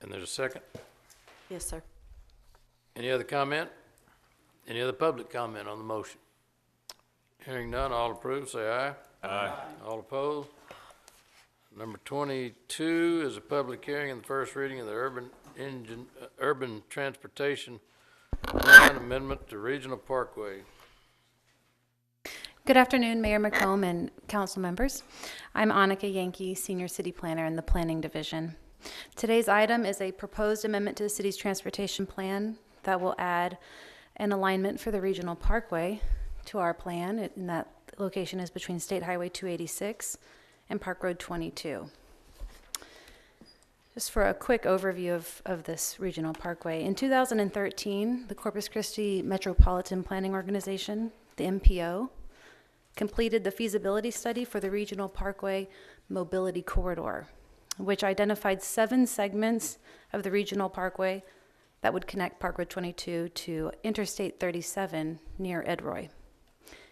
S1: And there's a second?
S3: Yes, sir.
S1: Any other comment? Any other public comment on the motion? Hearing none, all approved, say aye.
S2: Aye.
S1: All opposed? Number 22 is a public hearing and the first reading of the urban transportation plan amendment to Regional Parkway.
S23: Good afternoon, Mayor McComb and council members. I'm Annika Yankee, Senior City Planner in the Planning Division. Today's item is a proposed amendment to the city's transportation plan that will add an alignment for the Regional Parkway to our plan, and that location is between State Highway 286 and Park Road 22. Just for a quick overview of this regional parkway, in 2013, the Corpus Christi Metropolitan Planning Organization, the MPO, completed the feasibility study for the Regional Parkway Mobility Corridor, which identified 7 segments of the Regional Parkway that would connect Park Road 22 to Interstate 37 near Edroy.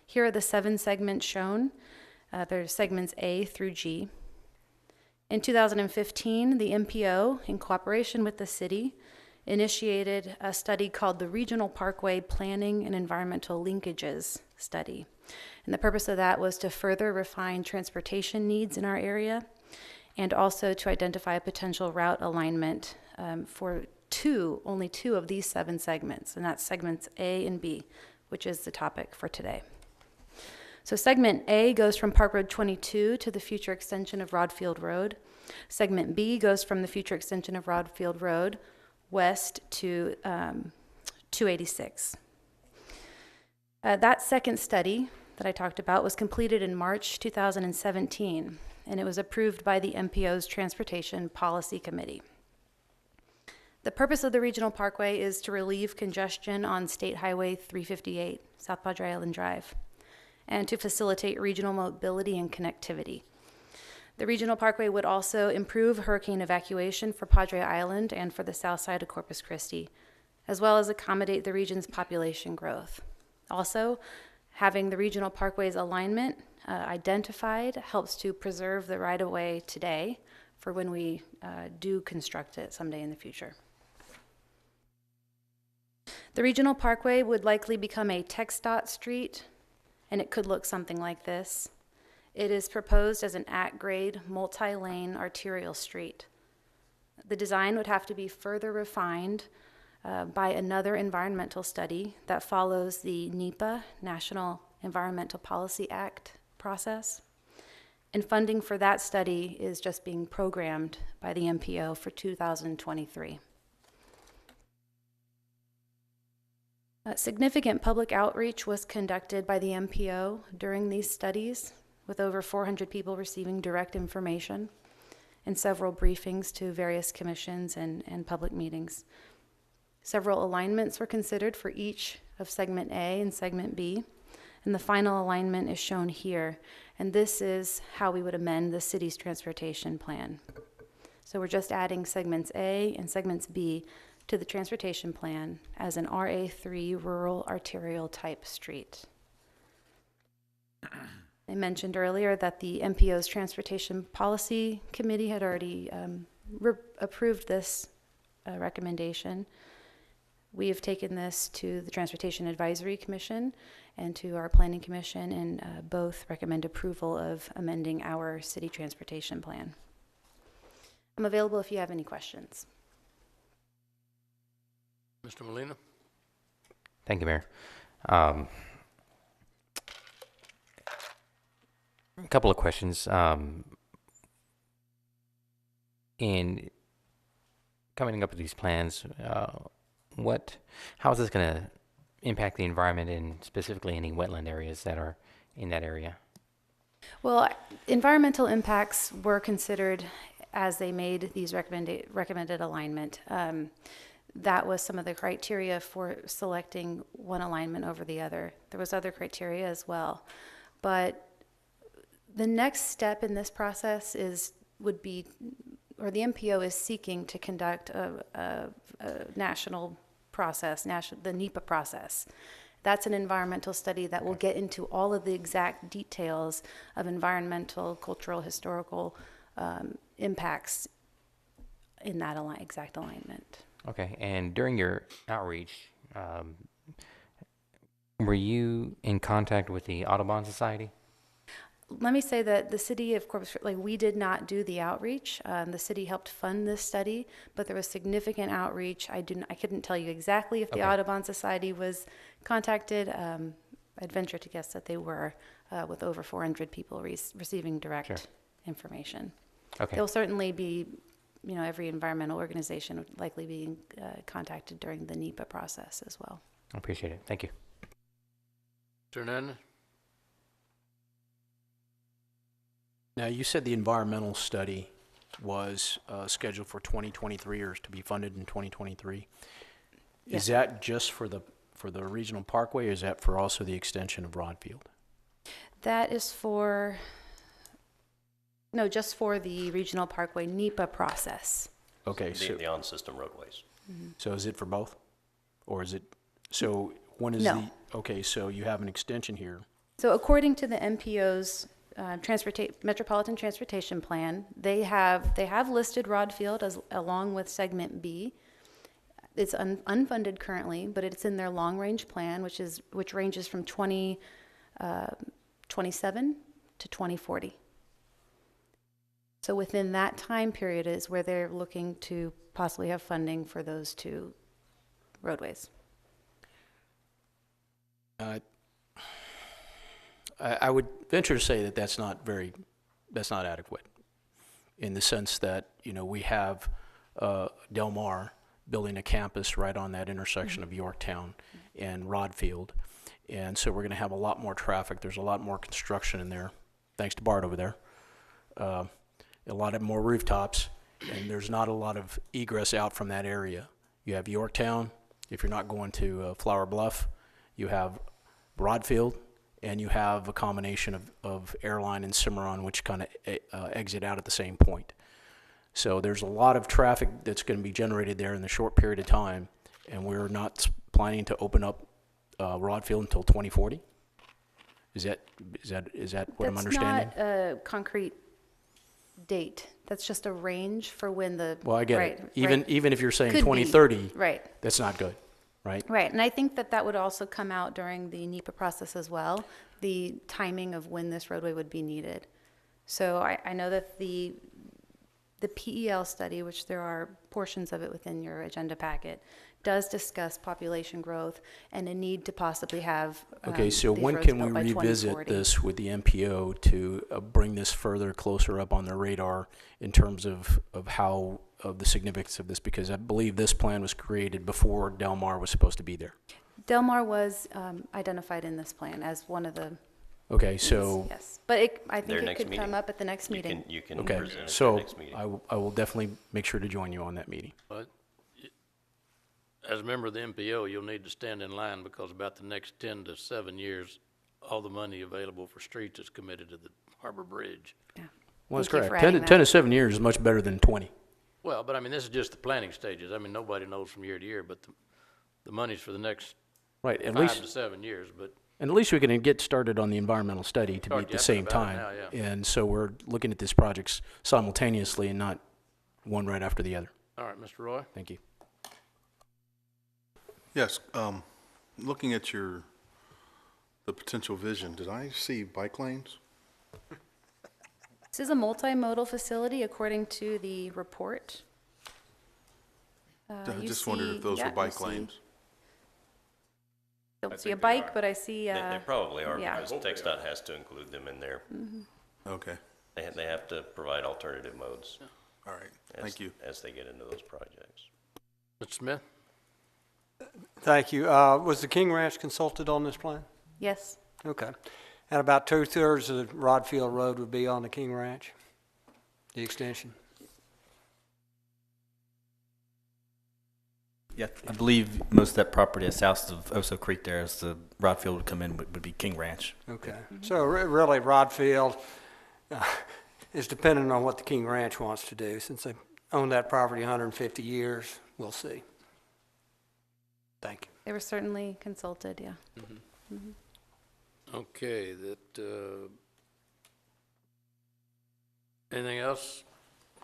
S23: Here are the 7 segments shown. They're segments A through G. In 2015, the MPO, in cooperation with the city, initiated a study called the Regional Parkway Planning and Environmental Linkages Study. And the purpose of that was to further refine transportation needs in our area and also to identify a potential route alignment for only two of these 7 segments, and that's segments A and B, which is the topic for today. So segment A goes from Park Road 22 to the future extension of Rodfield Road. Segment B goes from the future extension of Rodfield Road west to 286. That second study that I talked about was completed in March 2017, and it was approved by the MPO's Transportation Policy Committee. The purpose of the Regional Parkway is to relieve congestion on State Highway 358, South Padre Island Drive, and to facilitate regional mobility and connectivity. The Regional Parkway would also improve hurricane evacuation for Padre Island and for the south side of Corpus Christi, as well as accommodate the region's population growth. Also, having the Regional Parkway's alignment identified helps to preserve the right-of-way today for when we do construct it someday in the future. The regional parkway would likely become a TxDOT street, and it could look something like this. It is proposed as an at-grade, multi-lane arterial street. The design would have to be further refined by another environmental study that follows the NEPA, National Environmental Policy Act process. And funding for that study is just being programmed by the MPO for 2023. Significant public outreach was conducted by the MPO during these studies, with over 400 people receiving direct information and several briefings to various commissions and public meetings. Several alignments were considered for each of Segment A and Segment B, and the final alignment is shown here, and this is how we would amend the city's transportation plan. So we're just adding Segments A and Segments B to the transportation plan as an RA3 rural arterial type street. I mentioned earlier that the MPO's Transportation Policy Committee had already approved this recommendation. We have taken this to the Transportation Advisory Commission and to our Planning Commission, and both recommend approval of amending our city transportation plan. I'm available if you have any questions.
S1: Mr. Molina?
S4: Thank you, Mayor. A couple of questions. In coming up with these plans, how is this going to impact the environment and specifically any wetland areas that are in that area?
S23: Well, environmental impacts were considered as they made these recommended alignment. That was some of the criteria for selecting one alignment over the other. There was other criteria as well, but the next step in this process the MPO is seeking to conduct a national process, the NEPA process. That's an environmental study that will get into all of the exact details of environmental, cultural, historical impacts in that exact alignment.
S4: Okay, and during your outreach, were you in contact with the Audubon Society?
S23: Let me say that the city of Corpus Christi, we did not do the outreach. The city helped fund this study, but there was significant outreach. I couldn't tell you exactly if the Audubon Society was contacted. I'd venture to guess that they were, with over 400 people receiving direct information. Okay. There'll certainly be, every environmental organization would likely be contacted during the NEPA process as well.
S4: I appreciate it. Thank you.
S1: Mr. Hernandez?
S6: Now, you said the environmental study was scheduled for 2023 or to be funded in 2023.
S23: Yes.
S6: Is that just for the regional parkway, or is that for also the extension of Rodfield?
S23: That is just for the regional parkway NEPA process.
S6: Okay,
S13: the on-system roadways.
S23: Mm-hmm.
S6: So is it for both? Or is it, so when is okay, so you have an extension here.
S23: So according to the MPO's Metropolitan Transportation Plan, they have listed Rodfield along with Segment B. It's unfunded currently, but it's in their long-range plan, which ranges from 2027 to 2040. So within that time period is where they're looking to possibly have funding for those two roadways.
S6: I would venture to say that that's not adequate, in the sense that, we have Del Mar building a campus right on that intersection of Yorktown and Rodfield, and so we're going to have a lot more traffic. There's a lot more construction in there, thanks to Bart over there. A lot of more rooftops, and there's not a lot of egress out from that area. You have Yorktown, if you're not going to Flower Bluff, you have Rodfield, and you have a combination of Airline and Cimarron, which kind of exit out at the same point. So there's a lot of traffic that's going to be generated there in the short period of time, and we're not planning to open up Rodfield until 2040. Is that what I'm understanding?
S23: That's not a concrete date. That's just a range for when the.
S6: Well, I get
S23: right,
S6: it. Even if you're saying
S23: Could be.
S6: 2030,
S23: Right.
S6: that's not good, right?
S23: Right, and I think that would also come out during the NEPA process as well, the timing of when this roadway would be needed. So I know that the PEL study, which there are portions of it within your agenda packet, does discuss population growth and a need to possibly have
S6: Okay, so
S23: these
S6: when
S23: roads
S6: can we
S23: built by
S6: revisit
S23: 2040.
S6: this with the MPO to bring this further closer up on the radar in terms of the significance of this? Because I believe this plan was created before Del Mar was supposed to be there.
S23: Del Mar was identified in this plan as one of the.
S6: Okay, so.
S23: Yes, but I think
S13: Their
S23: it
S13: next
S23: could
S13: meeting.
S23: come up at the next meeting.
S13: You can
S6: Okay,
S13: present it at
S6: so
S13: the next meeting.
S6: I will definitely make sure to join you on that meeting.
S1: But as a member of the MPO, you'll need to stand in line because about the next 10 to 7 years, all the money available for streets is committed to the Harbor Bridge.
S23: Yeah.
S6: Well, that's
S23: Thank you
S6: correct.
S23: for
S6: 10
S23: adding
S6: to
S23: that.
S6: 7 years is much better than 20.
S1: Well, but I mean, this is just the planning stages. I mean, nobody knows from year to year, but the money's for the next
S6: Right, at
S1: 5
S6: least.
S1: to 7 years, but.
S6: And at least we can get started on the environmental study to be at the same time. And so we're looking at these projects simultaneously and not one right after the other.
S1: All right, Mr. Roy?
S6: Thank you.
S12: Yes, looking at the potential vision, did I see bike lanes?
S23: This is a multimodal facility according to the report.
S12: I
S23: You
S12: just wondered
S23: see-
S12: if those
S23: yeah,
S12: were
S23: you
S12: bike
S23: see-
S12: lanes.
S23: Don't
S13: I
S23: see a
S13: think they
S23: bike,
S13: are.
S23: but I see.
S13: They probably are
S23: yeah.
S13: because TxDOT has to include them in there.
S12: Okay,
S13: They have to provide alternative modes.
S12: all right,
S13: as-
S12: thank you.
S13: As they get into those projects.
S1: Mr. Smith?
S17: Thank you. Was the King Ranch consulted on this plan?
S23: Yes.
S17: Okay. And about 2/3 of the Rodfield Road would be on the King Ranch, the extension?
S18: Yeah, I believe most of that property is south of Oso Creek there, as the Rodfield would come in, would be King Ranch.
S17: Okay. So really, Rodfield is dependent on what the King Ranch wants to do. Since they owned that property 150 years, we'll see. Thank you.
S23: They were certainly consulted, yeah.
S1: Okay, anything else?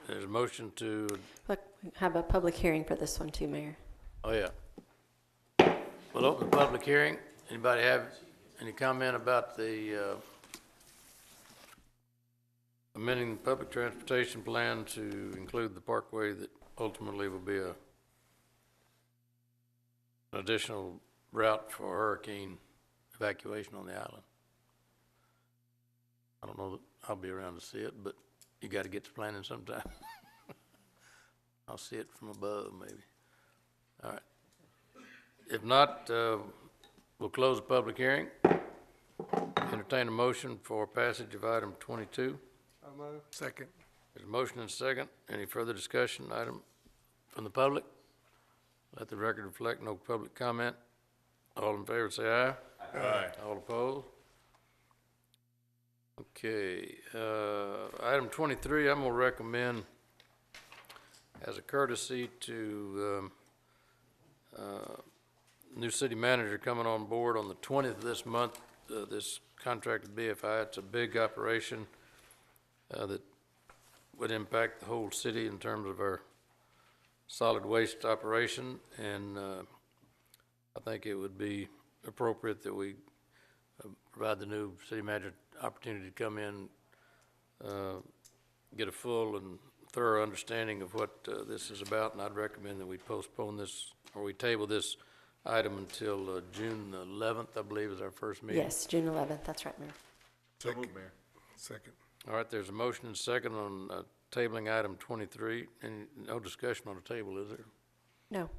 S1: There's a motion to,
S3: Look, we have a public hearing for this one too, Mayor.
S1: oh yeah. We'll open the public hearing. Anybody have any comment about the amending the public transportation plan to include the parkway that ultimately will be an additional route for hurricane evacuation on the island? I don't know that I'll be around to see it, but you got to get to planning sometime. I'll see it from above, maybe. All right. If not, we'll close the public hearing. Entertain a motion for passage of item 22.
S15: Second.
S1: There's a motion and a second. Any further discussion item from the public? Let the record reflect no public comment. All in favor say aye. Aye. All opposed? Okay, item 23, I'm gonna recommend as a courtesy to new city manager coming on board on the 20th of this month, this contract with BFI. It's a big operation that would impact the whole city in terms of our solid waste operation, and I think it would be appropriate that we provide the new city manager opportunity to come in, get a full and thorough understanding of what this is about, and I'd recommend that we postpone this, or we table this item until June 11th, I believe, is our first meeting.
S3: Yes, June 11th, that's right, Mayor.
S12: So moved, Mayor.
S15: Second.
S1: All right, there's a motion and second on tabling item 23, and no discussion on the table, is there?
S3: No,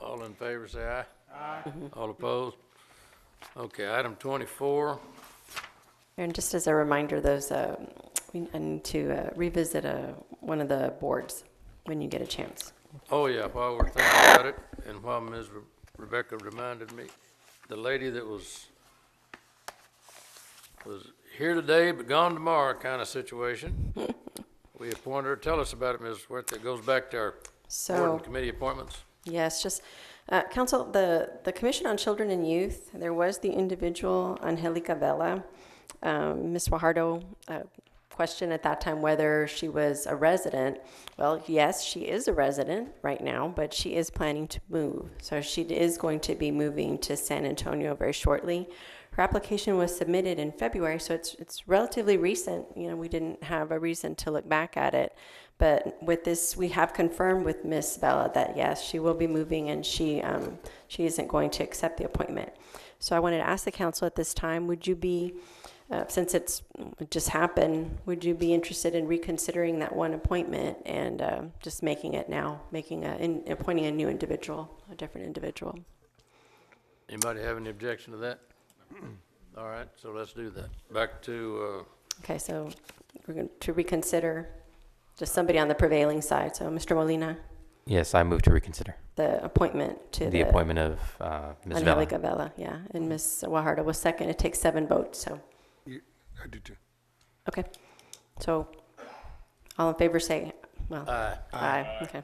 S1: All in favor, say aye. Aye. All opposed? Okay, item 24.
S3: And just as a reminder, those, I need to revisit one of the boards when you get a chance.
S1: Oh, yeah, while we're thinking about it, and while Ms. Rebecca reminded me, the lady that was here today but gone tomorrow kind of situation, we appointed her. Tell us about it, Ms. Worth. That goes back to our board and committee appointments.
S3: Yes, just Council, the Commission on Children and Youth, there was the individual, Angelica Vela. Ms. Fajardo questioned at that time whether she was a resident. Well, yes, she is a resident right now, but she is planning to move. So she is going to be moving to San Antonio very shortly. Her application was submitted in February, so it's relatively recent. You know, we didn't have a reason to look back at it. But with this, we have confirmed with Ms. Vela that yes, she will be moving, and she isn't going to accept the appointment. So I wanted to ask the council at this time, would you be, since it just happened, would you be interested in reconsidering that one appointment and just making it now, appointing a new individual, a different individual?
S1: Anybody have any objection to that? All right, so let's do that. Back to...
S3: Okay, so we're going to reconsider just somebody on the prevailing side. So Mr. Molina?
S4: Yes, I move to reconsider.
S3: The appointment to
S4: the appointment of Ms. Vela.
S3: Angelica Vela, yeah. And Ms. Fajardo was second. It takes 7 votes, so.
S15: Yeah, I do too.
S3: Okay. So all in favor say, well.
S1: Aye.
S3: Aye. Okay.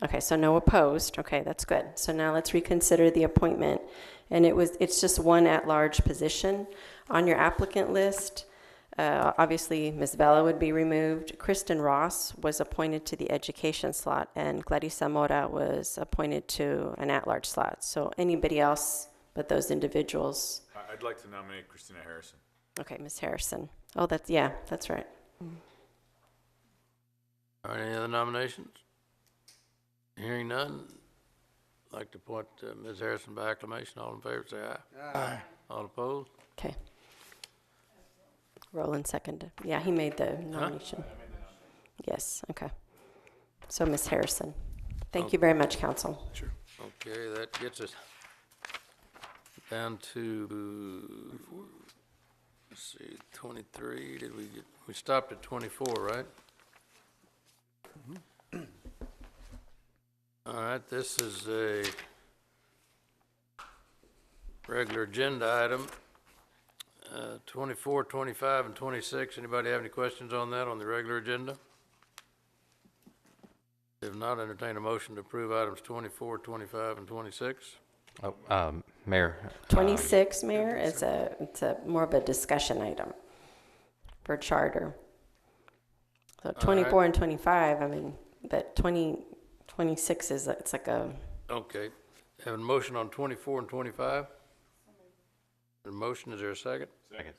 S3: Okay, so no opposed. Okay, that's good. So now let's reconsider the appointment. And it's just one at-large position. On your applicant list, obviously Ms. Vela would be removed. Kristen Ross was appointed to the education slot, and Gladys Zamora was appointed to an at-large slot. So anybody else but those individuals?
S2: I'd like to nominate Christina Harrison.
S3: Okay, Ms. Harrison. Oh, that's right.
S1: All right, any other nominations? Hearing none, I'd like to appoint Ms. Harrison by acclamation. All in favor, say aye.
S15: Aye.
S1: All opposed?
S3: Okay. Roland seconded. Yeah, he made the nomination. Yes, okay. So Ms. Harrison. Thank you very much, Council.
S15: Sure.
S1: Okay, that gets us down to, let's see, 23. We stopped at 24, right? All right, this is a regular agenda item. 24, 25, and 26. Anybody have any questions on that on the regular agenda? If not, entertain a motion to approve items 24, 25, and 26.
S4: Oh, Mayor.
S3: 26, Mayor, it's a more of a discussion item for charter. So 24 and 25, I mean, but 26 is, it's like a...
S1: Okay. Have a motion on 24 and 25? The motion, is there a second?
S2: Second.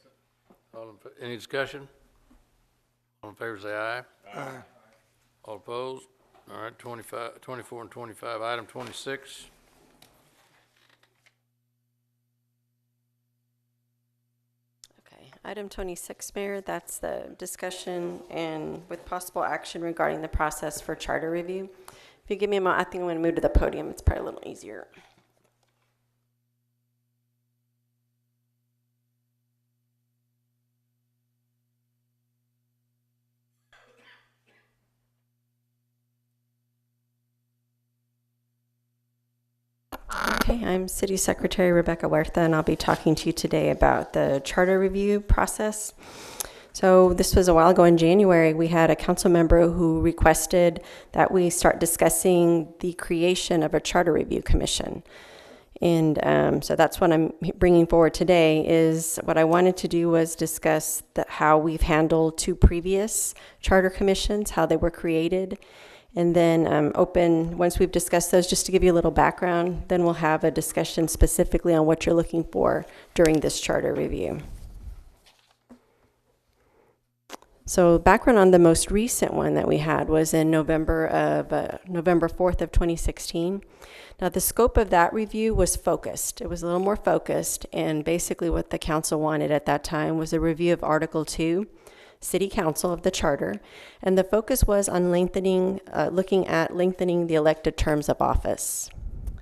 S1: Any discussion? All in favor say aye.
S15: Aye.
S1: All opposed? All right, 24 and 25. Item 26.
S3: Okay, item 26, Mayor, that's the discussion and with possible action regarding the process for charter review. If you give me a moment, I think I'm going to move to the podium. It's probably a little easier. Okay, I'm City Secretary Rebecca Huerta, and I'll be talking to you today about the charter review process. So this was a while ago in January. We had a council member who requested that we start discussing the creation of a charter review commission. And so that's what I'm bringing forward today. Is what I wanted to do was discuss how we've handled 2 previous charter commissions, how they were created. And then once we've discussed those, just to give you a little background, then we'll have a discussion specifically on what you're looking for during this charter review. So background on the most recent one that we had was in November 4th of 2016. Now the scope of that review was focused. It was a little more focused, and basically what the council wanted at that time was a review of Article 2, City Council of the Charter, and the focus was on looking at lengthening the elected terms of office.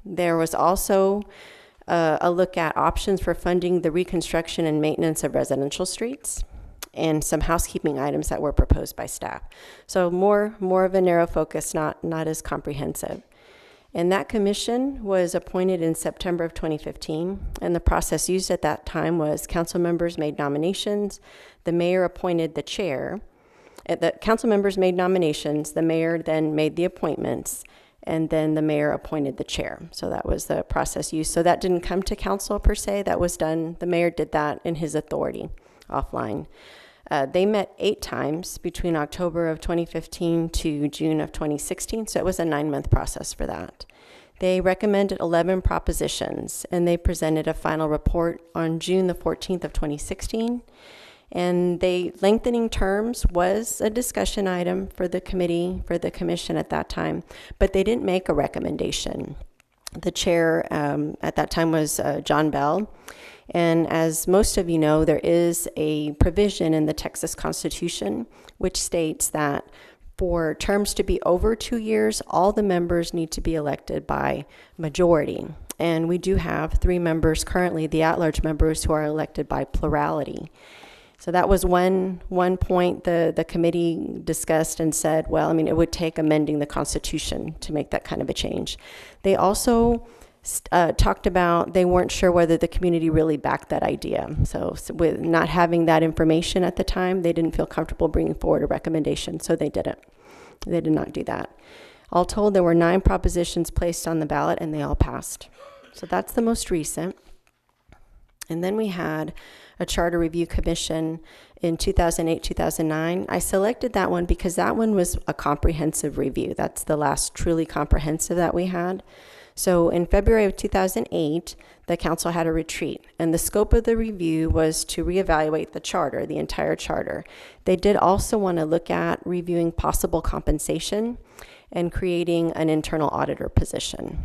S3: There was also a look at options for funding the reconstruction and maintenance of residential streets, and some housekeeping items that were proposed by staff. So more of a narrow focus, not as comprehensive. And that commission was appointed in September of 2015, and the process used at that time was council members made nominations, the mayor appointed the chair, the council members made nominations, the mayor then made the appointments, and then the mayor appointed the chair. So that was the process used. So that didn't come to council per se. That was done, the mayor did that in his authority offline. They met 8 times between October of 2015 to June of 2016, so it was a 9-month process for that. They recommended 11 propositions, and they presented a final report on June the 14th of 2016. And lengthening terms was a discussion item for the committee, for the commission at that time, but they didn't make a recommendation. The chair at that time was John Bell. And as most of you know, there is a provision in the Texas Constitution which states that for terms to be over 2 years, all the members need to be elected by majority. And we do have 3 members currently, the at-large members, who are elected by plurality. So that was one point the committee discussed and said, well, I mean, it would take amending the Constitution to make that kind of a change. They also talked about they weren't sure whether the community really backed that idea. So with not having that information at the time, they didn't feel comfortable bringing forward a recommendation, so they didn't. They did not do that. All told, there were 9 propositions placed on the ballot, and they all passed. So that's the most recent. And then we had a Charter Review Commission in 2008-2009. I selected that one because that one was a comprehensive review. That's the last truly comprehensive that we had. So in February of 2008, the council had a retreat, and the scope of the review was to reevaluate the charter, the entire charter. They did also want to look at reviewing possible compensation and creating an internal auditor position.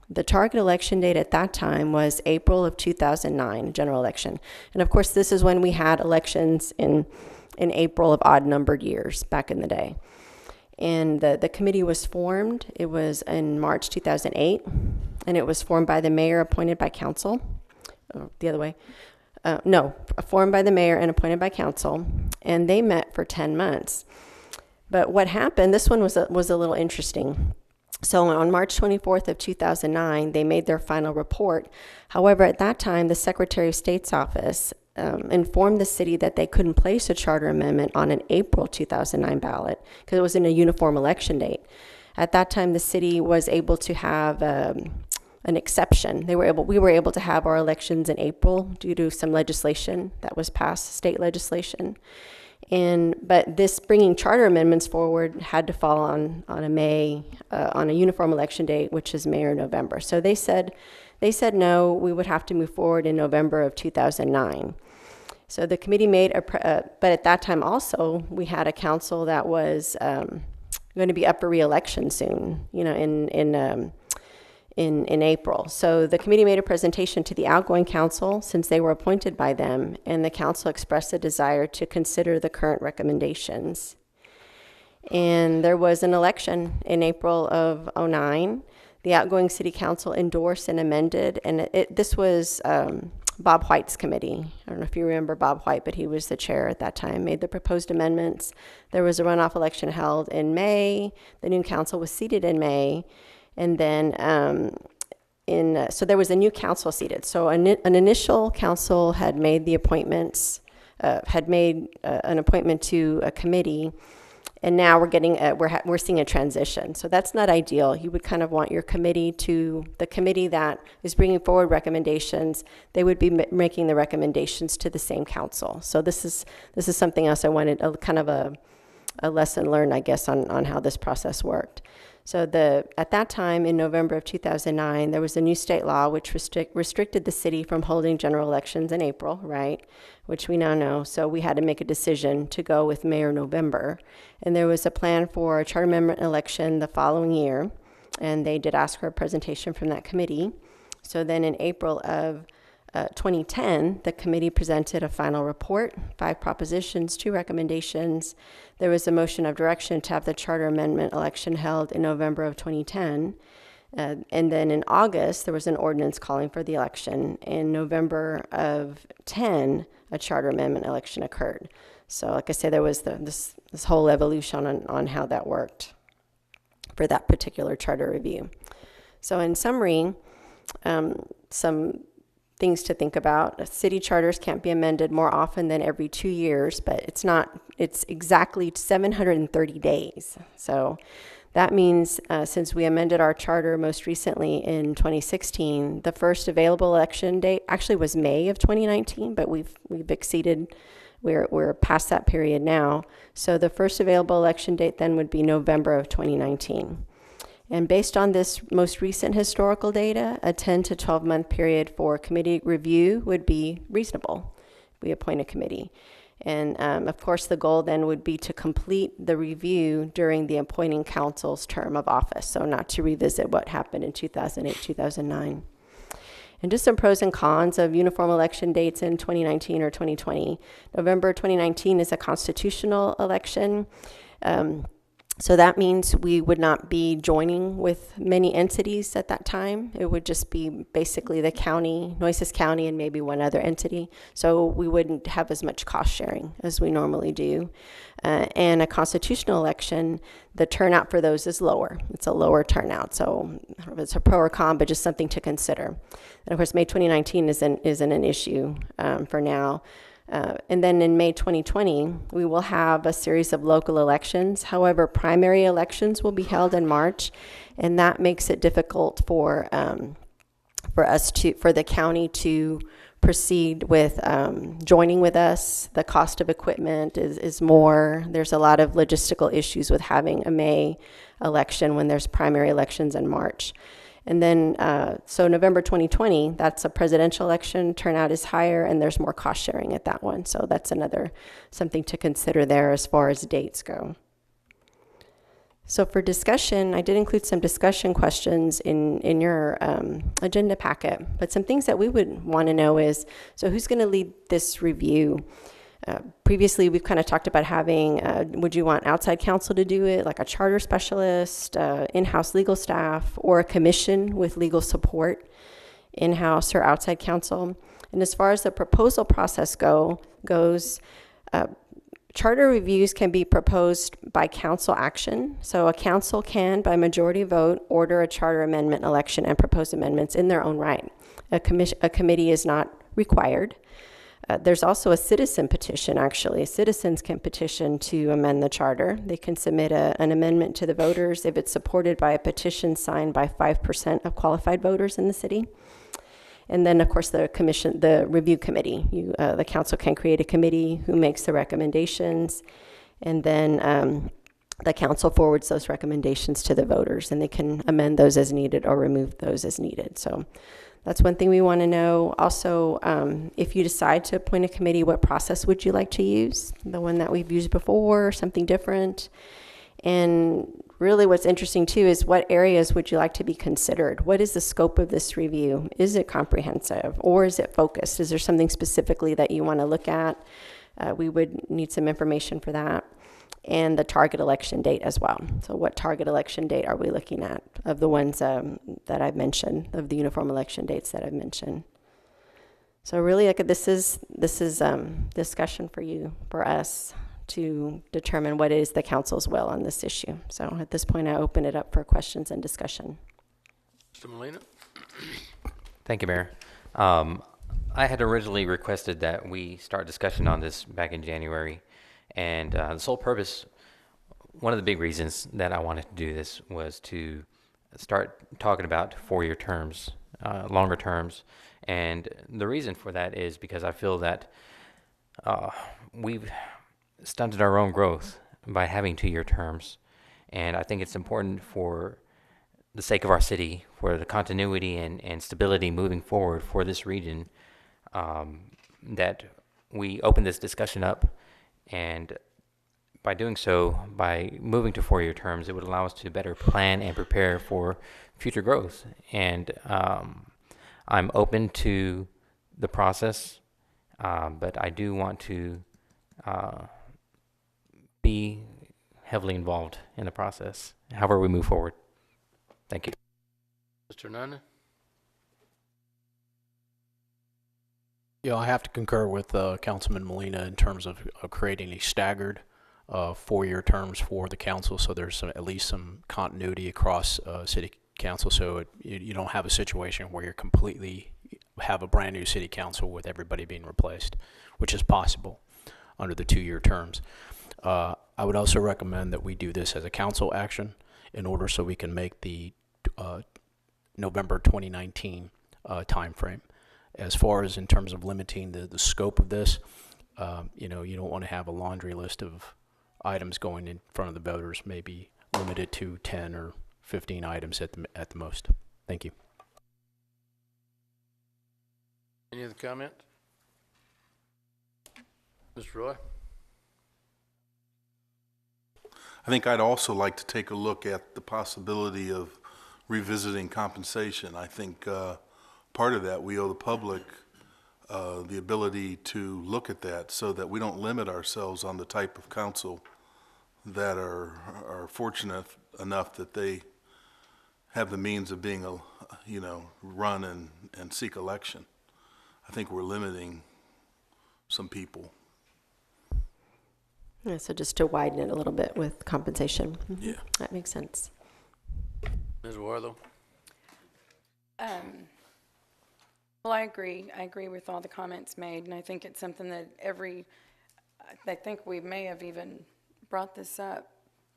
S3: The target election date at that time was April of 2009, general election. And of course, this is when we had elections in April of odd-numbered years back in the day. And the committee was formed. It was in March 2008, and it was formed by the mayor appointed by council. The other way. Formed by the mayor and appointed by council, and they met for 10 months. But what happened, this one was a little interesting. So on March 24th of 2009, they made their final report. However, at that time, the Secretary of State's office informed the city that they couldn't place a charter amendment on an April 2009 ballot because it was in a uniform election date. At that time, the city was able to have an exception. We were able to have our elections in April due to some legislation that was passed, state legislation. But this bringing charter amendments forward had to fall on a uniform election date, which is May or November. So they said no, we would have to move forward in November of 2009. So the committee made but at that time also, we had a council that was going to be up for re-election soon, in April. So the committee made a presentation to the outgoing council since they were appointed by them, and the council expressed a desire to consider the current recommendations. And there was an election in April of 2009. The outgoing city council endorsed and amended, and this was Bob White's committee. I don't know if you remember Bob White, but he was the chair at that time, made the proposed amendments. There was a runoff election held in May. The new council was seated in May. And then so there was a new council seated. So an initial council had made the appointments, had made an appointment to a committee, and now we're seeing a transition. So that's not ideal. You would kind of want your committee the committee that is bringing forward recommendations, they would be making the recommendations to the same council. So this is something else I wanted, kind of a lesson learned, I guess, on how this process worked. So at that time, in November of 2009, there was a new state law which restricted the city from holding general elections in April, right? Which we now know. So we had to make a decision to go with May or November. And there was a plan for a charter amendment election the following year. And they did ask for a presentation from that committee. So then in April of 2010, the committee presented a final report, 5 propositions, 2 recommendations. There was a motion of direction to have the charter amendment election held in November of 2010. And then in August, there was an ordinance calling for the election. In November of 10, a charter amendment election occurred. So like I said, there was this whole evolution on how that worked for that particular charter review. So in summary, some things to think about. City charters can't be amended more often than every 2 years, but it's exactly 730 days. So That means since we amended our charter most recently in 2016, the first available election date actually was May of 2019, but we've exceeded, we're past that period now. So the first available election date then would be November of 2019. And based on this most recent historical data, a 10 to 12 month period for committee review would be reasonable. We appoint a committee. And of course, the goal then would be to complete the review during the appointing council's term of office, so not to revisit what happened in 2008, 2009. And just some pros and cons of uniform election dates in 2019 or 2020. November 2019 is a constitutional election. So that means we would not be joining with many entities at that time. It would just be basically the county, Nueces County, and maybe one other entity. So we wouldn't have as much cost sharing as we normally do. And a constitutional election, the turnout for those is lower. It's a lower turnout. So I don't know if it's a pro or con, but just something to consider. And of course, May 2019 isn't an issue for now. And then in May 2020, we will have a series of local elections. However, primary elections will be held in March, and that makes it difficult for the county to proceed with joining with us. The cost of equipment is more. There's a lot of logistical issues with having a May election when there's primary elections in March. And then, so November 2020, that's a presidential election, turnout is higher, and there's more cost sharing at that one. So that's another something to consider there as far as dates go. So for discussion, I did include some discussion questions in your agenda packet, but some things that we would want to know is, so who's going to lead this review? Previously, we've kind of talked about having, would you want outside counsel to do it, like a charter specialist, in-house legal staff, or a commission with legal support, in-house or outside counsel? And as far as the proposal process goes, charter reviews can be proposed by council action. So a council can, by majority vote, order a charter amendment election and propose amendments in their own right. A committee is not required. There's also a citizen petition, actually. Citizens can petition to amend the charter. They can submit an amendment to the voters if it's supported by a petition signed by 5% of qualified voters in the city. And then, of course, the review committee. The council can create a committee who makes the recommendations, and then the council forwards those recommendations to the voters, and they can amend those as needed or remove those as needed. So that's one thing we want to know. Also, if you decide to appoint a committee, what process would you like to use? The one that we've used before, something different? And really what's interesting too is what areas would you like to be considered? What is the scope of this review? Is it comprehensive or is it focused? Is there something specifically that you want to look at? We would need some information for that. And the target election date as well. So what target election date are we looking at of the ones that I've mentioned, of the uniform election dates that I've mentioned? So really, like, this is discussion for us to determine what is the council's will on this issue. So at this point, I open it up for questions and discussion.
S1: Mr. Molina?
S4: Thank you, Mayor. I had originally requested that we start discussion on this back in January. And the sole purpose, one of the big reasons that I wanted to do this was to start talking about 4-year terms, longer terms. And the reason for that is because I feel that we've stunted our own growth by having 2-year terms. And I think it's important for the sake of our city, for the continuity and stability moving forward for this region, that we open this discussion up. And by doing so, by moving to 4-year terms, it would allow us to better plan and prepare for future growth. And I'm open to the process, but I do want to be heavily involved in the process, however we move forward. Thank you.
S1: Mr. Nunn?
S6: Yeah, I have to concur with Councilman Molina in terms of creating a staggered 4-year terms for the council, so there's at least some continuity across city council, so you don't have a situation where you completely have a brand new city council with everybody being replaced, which is possible under the 2-year terms. I would also recommend that we do this as a council action, in order so we can make the November 2019 timeframe. As far as in terms of limiting the scope of this, you know, you don't want to have a laundry list of items going in front of the voters, maybe limited to 10 or 15 items at the most. Thank you.
S1: Any other comment? Mr. Roy?
S12: I think I'd also like to take a look at the possibility of revisiting compensation. I think part of that, we owe the public the ability to look at that so that we don't limit ourselves on the type of council that are fortunate enough that they have the means of being, you know, run and seek election. I think we're limiting some people.
S3: Yeah, so just to widen it a little bit with compensation. Mm-hmm.
S12: Yeah.
S3: That makes sense.
S1: Ms. Warthoe?
S19: Well, I agree. I agree with all the comments made, and I think it's something that I think we may have even brought this up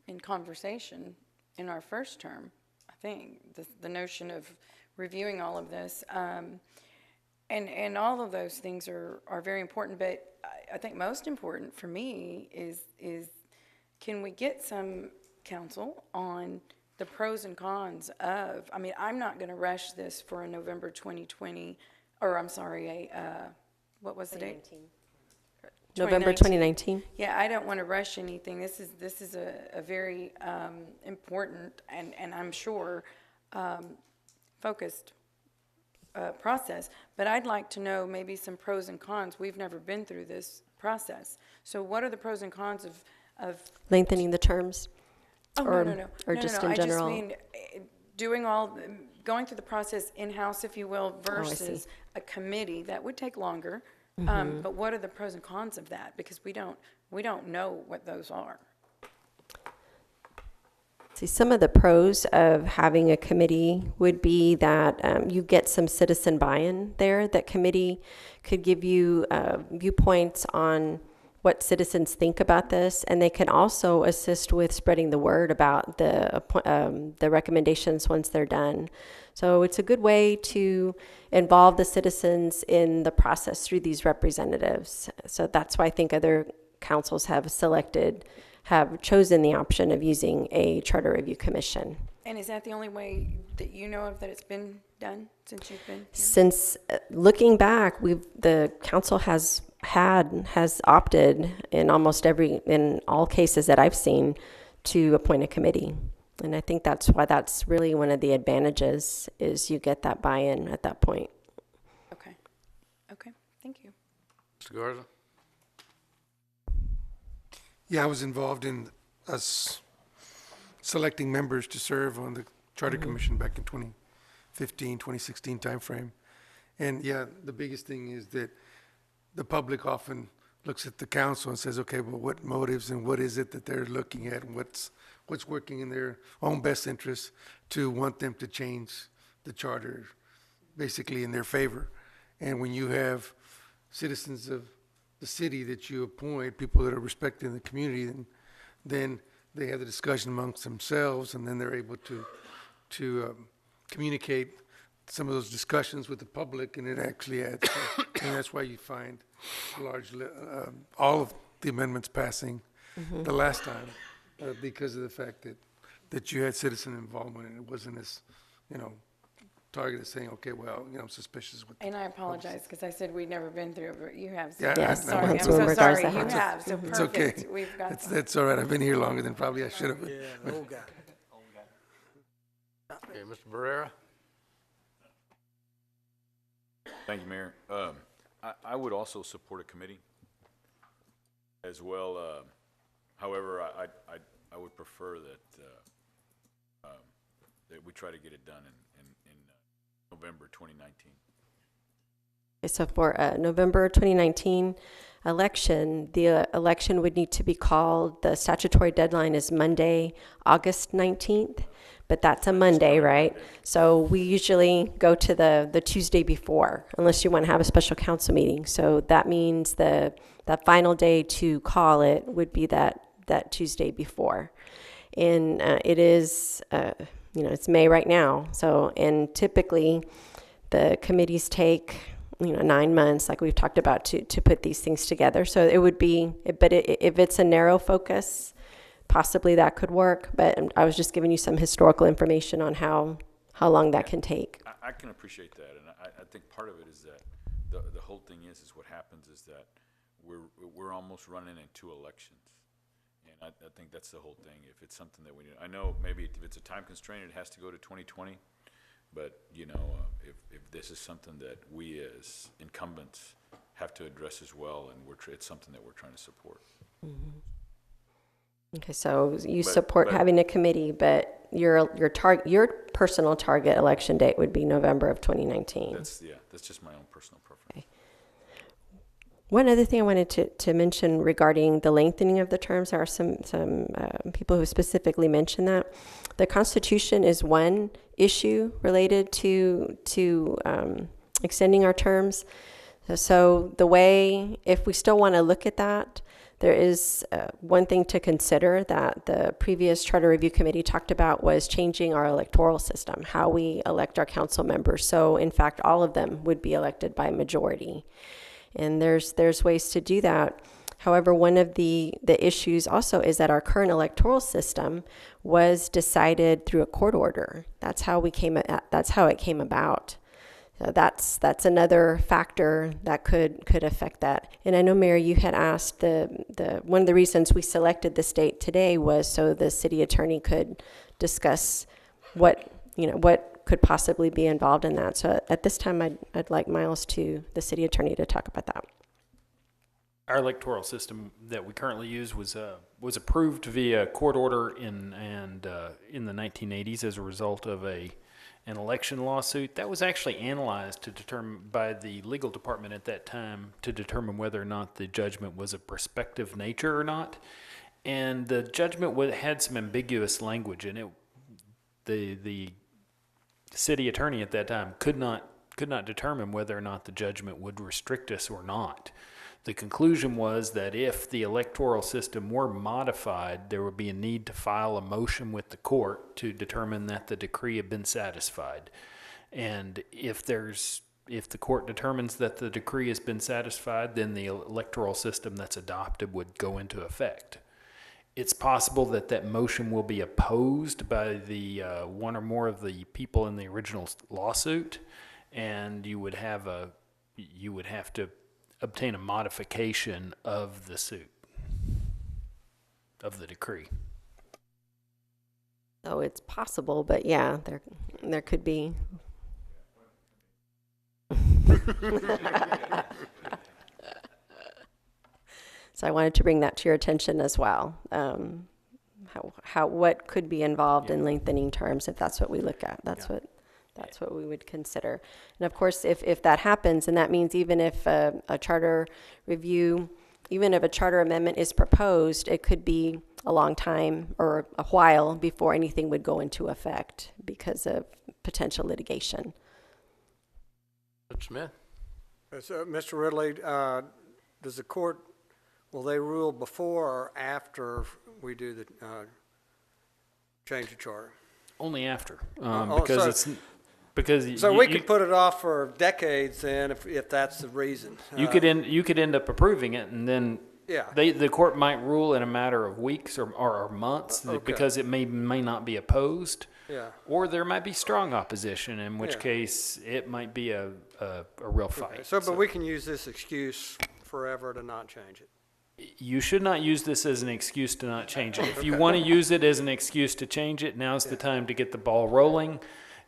S19: in conversation in our first term, I think, the notion of reviewing all of this. And all of those things are very important, but I think most important for me is can we get some counsel on the pros and cons of, I mean, I'm not going to rush this for a November 2020, or I'm sorry, what was the date?
S3: November 2019.
S19: Yeah, I don't want to rush anything. This is a very important and I'm sure focused process, but I'd like to know maybe some pros and cons. We've never been through this process. So what are the pros and cons of
S3: Lengthening the terms?
S19: Oh,
S3: or,
S19: no.
S3: Or just in general?
S19: I just mean going through the process in-house, if you will, versus a committee. That would take longer.
S3: Mm-hmm.
S19: But what are the pros and cons of that? Because we don't know what those are.
S3: See, some of the pros of having a committee would be that you get some citizen buy-in there. That committee could give you viewpoints on what citizens think about this, and they can also assist with spreading the word about the recommendations once they're done. So it's a good way to involve the citizens in the process through these representatives. So that's why I think other councils have chosen the option of using a charter review commission.
S19: And is that the only way that you know of that it's been done since you've been here?
S3: Since looking back, the council has opted in in all cases that I've seen to appoint a committee. And I think that's why that's really one of the advantages is you get that buy-in at that point.
S19: Okay, thank you.
S1: Mr. Garza?
S15: Yeah, I was involved in us selecting members to serve on the Charter Commission back in 2015, 2016 timeframe. And yeah, the biggest thing is that the public often looks at the council and says, okay, well, what motives and what is it that they're looking at and what's working in their own best interest to want them to change the charter basically in their favor. And when you have citizens of the city that you appoint, people that are respecting the community, then they have the discussion amongst themselves, and then they're able to communicate some of those discussions with the public, and it actually adds. And that's why you find largely all of the amendments passing the last time, because of the fact that you had citizen involvement, and it wasn't as, targeted saying, okay, well, I'm suspicious.
S19: And I apologize because I said we'd never been through it, but you have.
S15: Yeah,
S3: yes,
S19: sorry, I'm
S3: so
S19: so sorry. You
S3: have.
S19: have. So
S15: It's
S19: perfect.
S15: okay.
S19: We've got.
S15: That's all right. I've been here longer than probably I should have been.
S17: Yeah, old guy.
S1: Okay, Mr. Barrera?
S2: Thank you, Mayor. I would also support a committee as well. However, I would prefer that that we try to get it done in November 2019.
S3: Okay, so for November 2019 election, the election would need to be called. The statutory deadline is Monday, August 19th, but that's a Monday, right? So we usually go to the Tuesday before, unless you want to have a special council meeting. So that means the final day to call it would be that that Tuesday before. And it is, it's May right now. So, and typically the committees take, 9 months, like we've talked about, to put these things together. So it would be, but if it's a narrow focus, possibly that could work. But I was just giving you some historical information on how long that can take.
S2: I can appreciate that, and I think part of it is that the whole thing is what happens is that we're almost running into elections, and I think that's the whole thing. If it's something that we do, I know maybe if it's a time constraint, it has to go to 2020. But, if this is something that we as incumbents have to address as well, and it's something that we're trying to support.
S3: Mm-hmm. Okay, so you support having a committee, but your personal target election date would be November of 2019.
S2: That's just my own personal preference.
S3: Okay. One other thing I wanted to mention regarding the lengthening of the terms, there are some people who specifically mentioned that. The Constitution is one issue related to extending our terms. So the way, if we still want to look at that, there is one thing to consider that the previous Charter Review Committee talked about was changing our electoral system, how we elect our council members. So in fact, all of them would be elected by majority. And there's ways to do that. However, one of the issues also is that our current electoral system was decided through a court order. That's how it came about. So that's another factor that could affect that. And I know, Mayor, you had asked one of the reasons we selected this date today was so the city attorney could discuss what could possibly be involved in that. So at this time, I'd like Miles the city attorney to talk about that.
S7: Our electoral system that we currently use was approved via court order in the 1980s as a result of an election lawsuit that was actually analyzed to determine by the legal department at that time to determine whether or not the judgment was of prospective nature or not. And the judgment had some ambiguous language in it. The city attorney at that time could not determine whether or not the judgment would restrict us or not. The conclusion was that if the electoral system were modified, there would be a need to file a motion with the court to determine that the decree had been satisfied. And if the court determines that the decree has been satisfied, then the electoral system that's adopted would go into effect. It's possible that motion will be opposed by the one or more of the people in the original lawsuit, and you would have to obtain a modification of the suit, of the decree.
S3: So it's possible, but yeah, there could be. So I wanted to bring that to your attention as well. What could be involved in lengthening terms if that's what we look at. That's what we would consider. And of course, if that happens, and that means even if a charter review, even if a charter amendment is proposed, it could be a long time or a while before anything would go into effect because of potential litigation.
S1: Mr. Smith?
S17: So, Mr. Ridley, does the court, will they rule before or after we do the change of charter?
S7: Only after,
S17: So we could put it off for decades then if that's the reason.
S7: You could end up approving it, and then the court might rule in a matter of weeks or months because it may not be opposed.
S17: Yeah.
S7: Or there might be strong opposition, in which case it might be a real fight.
S17: Okay. So, but we can use this excuse forever to not change it.
S7: You should not use this as an excuse to not change it. If you want to use it as an excuse to change it, now's the time to get the ball rolling.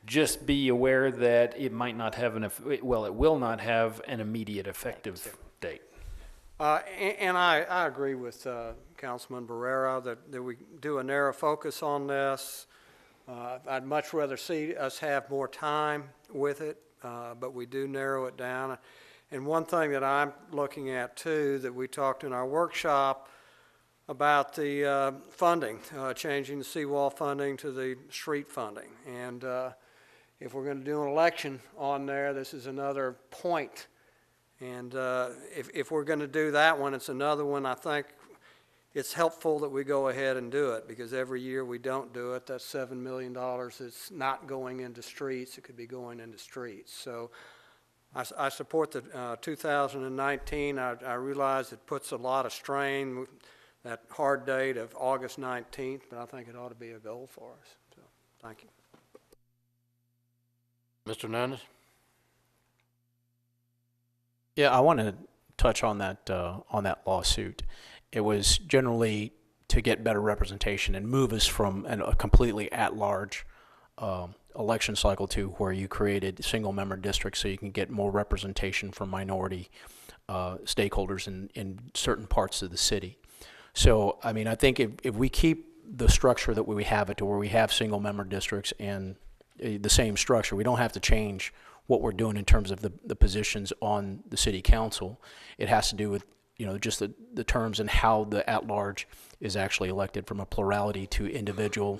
S7: Just be aware that it might not have it will not have an immediate effective date.
S17: And I agree with Councilman Barrera that we do a narrow focus on this. I'd much rather see us have more time with it, but we do narrow it down. And one thing that I'm looking at too, that we talked in our workshop about the funding, changing the seawall funding to the street funding. And if we're going to do an election on there, this is another point. And if we're going to do that one, it's another one I think it's helpful that we go ahead and do it, because every year we don't do it, that's $7 million that's not going into streets. It could be going into streets. So I support the 2019. I realize it puts a lot of strain, that hard date of August 19th, but I think it ought to be a goal for us. So, thank you.
S1: Mr. Hernandez?
S6: Yeah, I want to touch on that lawsuit. It was generally to get better representation and move us from a completely at-large election cycle to where you created single-member districts so you can get more representation from minority stakeholders in certain parts of the city. So, I mean, I think if we keep the structure that we have it to where we have single-member districts and the same structure, we don't have to change what we're doing in terms of the positions on the city council. It has to do with, you know, just the terms and how the at-large is actually elected from a plurality to individual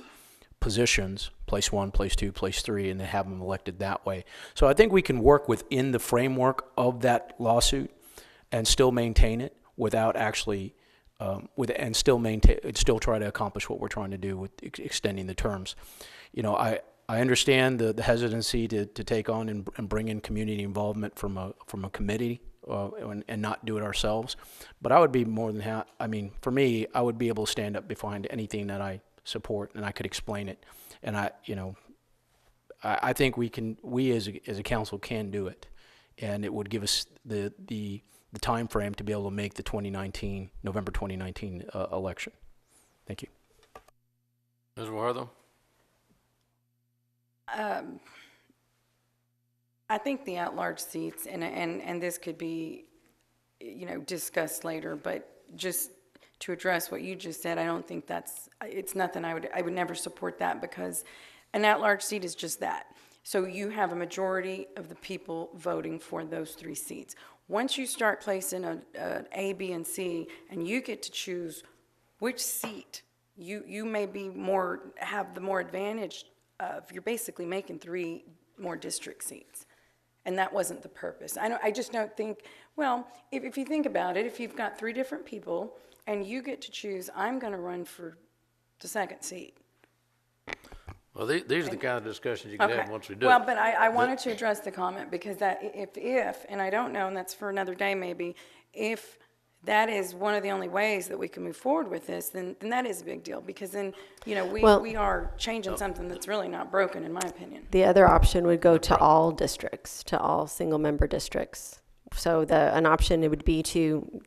S6: positions, place 1, place 2, place 3, and then have them elected that way. So I think we can work within the framework of that lawsuit and still maintain it without actually, still try to accomplish what we're trying to do with extending the terms. You know, I understand the hesitancy to take on and bring in community involvement from a committee and not do it ourselves. But I would be more than I mean, for me, I would be able to stand up behind anything that I support, and I could explain it. And I think we as a council can do it, and it would give us the time frame to be able to make the November 2019 election. Thank you.
S1: Ms. Wortham?
S19: I think the at-large seats, and this could be, you know, discussed later, but just to address what you just said, I don't think it's nothing I would never support that, because an at-large seat is just that. So you have a majority of the people voting for those 3 seats. Once you start placing an A, B, and C, and you get to choose which seat you may be have the more advantage of, you're basically making 3 more district seats. And that wasn't the purpose. I just don't think, well, if you think about it, if you've got 3 different people and you get to choose, I'm going to run for the 2nd seat.
S1: Well, these are the kind of discussions you can have once we do it.
S19: Well, but I wanted to address the comment, because that if, and I don't know, and that's for another day maybe, if that is one of the only ways that we can move forward with this, then that is a big deal, because then, you know, we are changing something that's really not broken, in my opinion.
S3: The other option would go to all districts, to all single-member districts. So an option would be to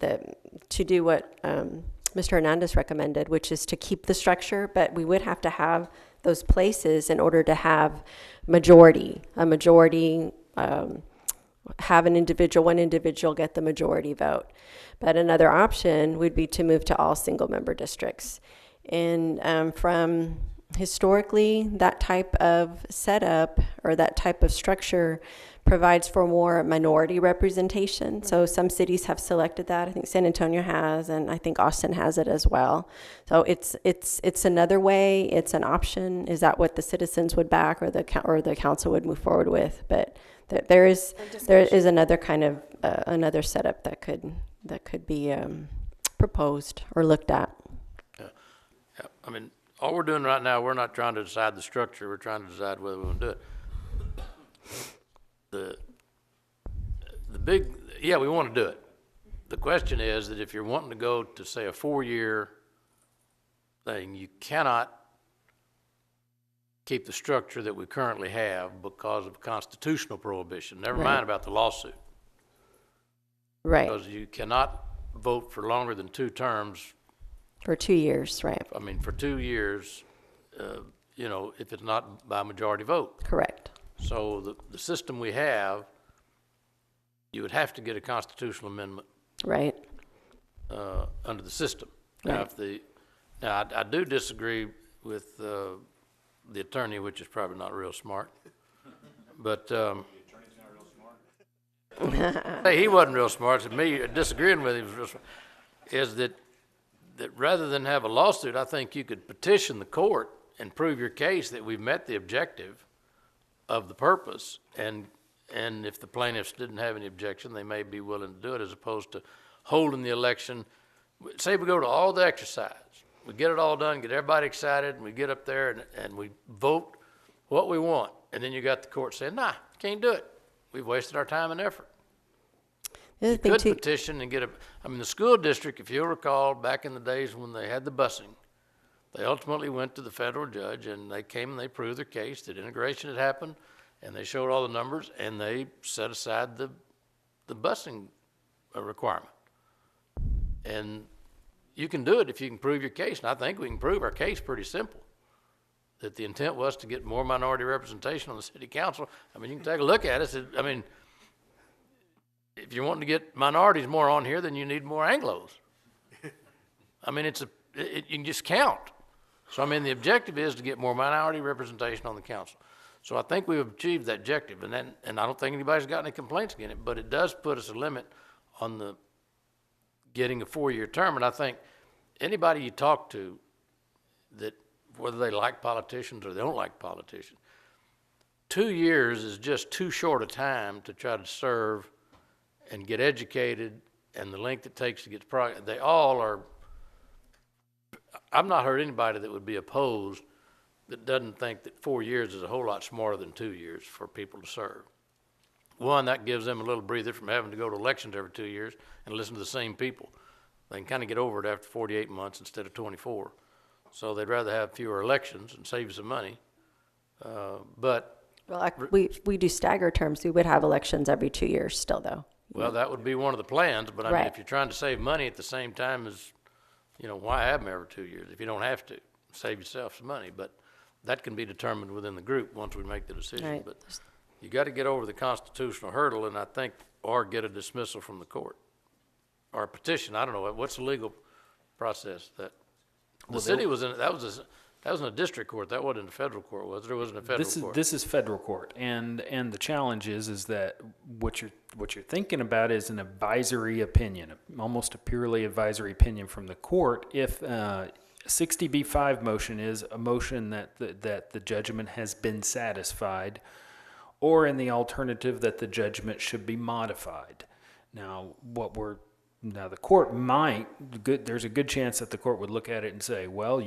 S3: do what Mr. Hernandez recommended, which is to keep the structure, but we would have to have those places in order to have a majority, have one individual get the majority vote. But another option would be to move to all single-member districts. And from historically, that type of setup or that type of structure provides for more minority representation. So some cities have selected that. I think San Antonio has, and I think Austin has it as well. So it's another way. It's an option. Is that what the citizens would back, or the council would move forward with? But there is another kind of another setup that could be proposed or looked at.
S1: Yeah. I mean, all we're doing right now, we're not trying to decide the structure. We're trying to decide whether we want to do it. We want to do it. The question is that if you're wanting to go to, say, a 4-year thing, you cannot keep the structure that we currently have because of constitutional prohibition. Never mind about the lawsuit.
S3: Right.
S1: Because you cannot vote for longer than 2 terms.
S3: For 2 years, right.
S1: I mean, for 2 years, you know, if it's not by majority vote.
S3: Correct.
S1: So the system we have, you would have to get a constitutional amendment.
S3: Right.
S1: Under the system.
S3: Right.
S1: Now, I do disagree with the attorney, which is probably not real smart. But hey, he wasn't real smart. So me disagreeing with him was real smart. Is that rather than have a lawsuit, I think you could petition the court and prove your case that we've met the objective of the purpose, and if the plaintiffs didn't have any objection, they may be willing to do it, as opposed to holding the election say we go to all the exercise, we get it all done, get everybody excited, and we get up there and we vote what we want, and then you got the court saying, nah, can't do it. We've wasted our time and effort. You could petition and get the school district, if you'll recall, back in the days when they had the busing, they ultimately went to the federal judge, and they came and they proved their case that integration had happened, and they showed all the numbers, and they set aside the busing requirement. And you can do it if you can prove your case, and I think we can prove our case pretty simple, that the intent was to get more minority representation on the city council. I mean, you can take a look at it. I mean, if you're wanting to get minorities more on here, then you need more Anglos. I mean, you can just count. So, I mean, the objective is to get more minority representation on the council. So I think we've achieved that objective, and I don't think anybody's got any complaints against it, but it does put us a limit on the getting a 4-year term. And I think anybody you talk to, that whether they like politicians or they don't like politicians, 2 years is just too short a time to try to serve and get educated, and the length it takes to get they all are. I've not heard anybody that would be opposed that doesn't think that 4 years is a whole lot smarter than 2 years for people to serve. One, that gives them a little breather from having to go to elections every 2 years and listen to the same people. They can kind of get over it after 48 months instead of 24. So they'd rather have fewer elections and save some money. But
S3: well, we do stagger terms. We would have elections every 2 years still, though.
S1: Well, that would be one of the plans, but I mean, if you're trying to save money at the same time as, why have them every 2 years if you don't have to? Save yourself some money, but that can be determined within the group once we make the decision.
S3: Right.
S1: But you got to get over the constitutional hurdle, and I think, or get a dismissal from the court, or a petition. I don't know, what's the legal process that, the city was in, that was in a district court. That wasn't in a federal court, was it? It wasn't a federal court.
S7: This is federal court, and the challenge is that what you're thinking about is an advisory opinion, almost a purely advisory opinion from the court. If 60B5 motion is a motion that the judgment has been satisfied, or in the alternative that the judgment should be modified. Now, the court there's a good chance that the court would look at it and say, well,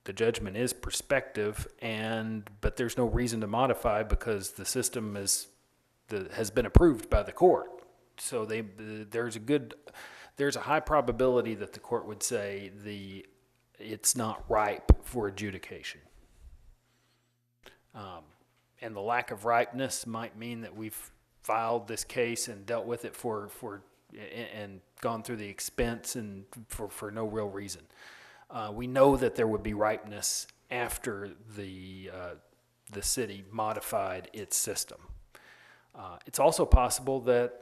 S7: the judgment is prospective, but there's no reason to modify because the system has been approved by the court. So there's a high probability that the court would say it's not ripe for adjudication. And the lack of ripeness might mean that we've filed this case and dealt with it and gone through the expense and for no real reason. We know that there would be ripeness after the city modified its system. It's also possible that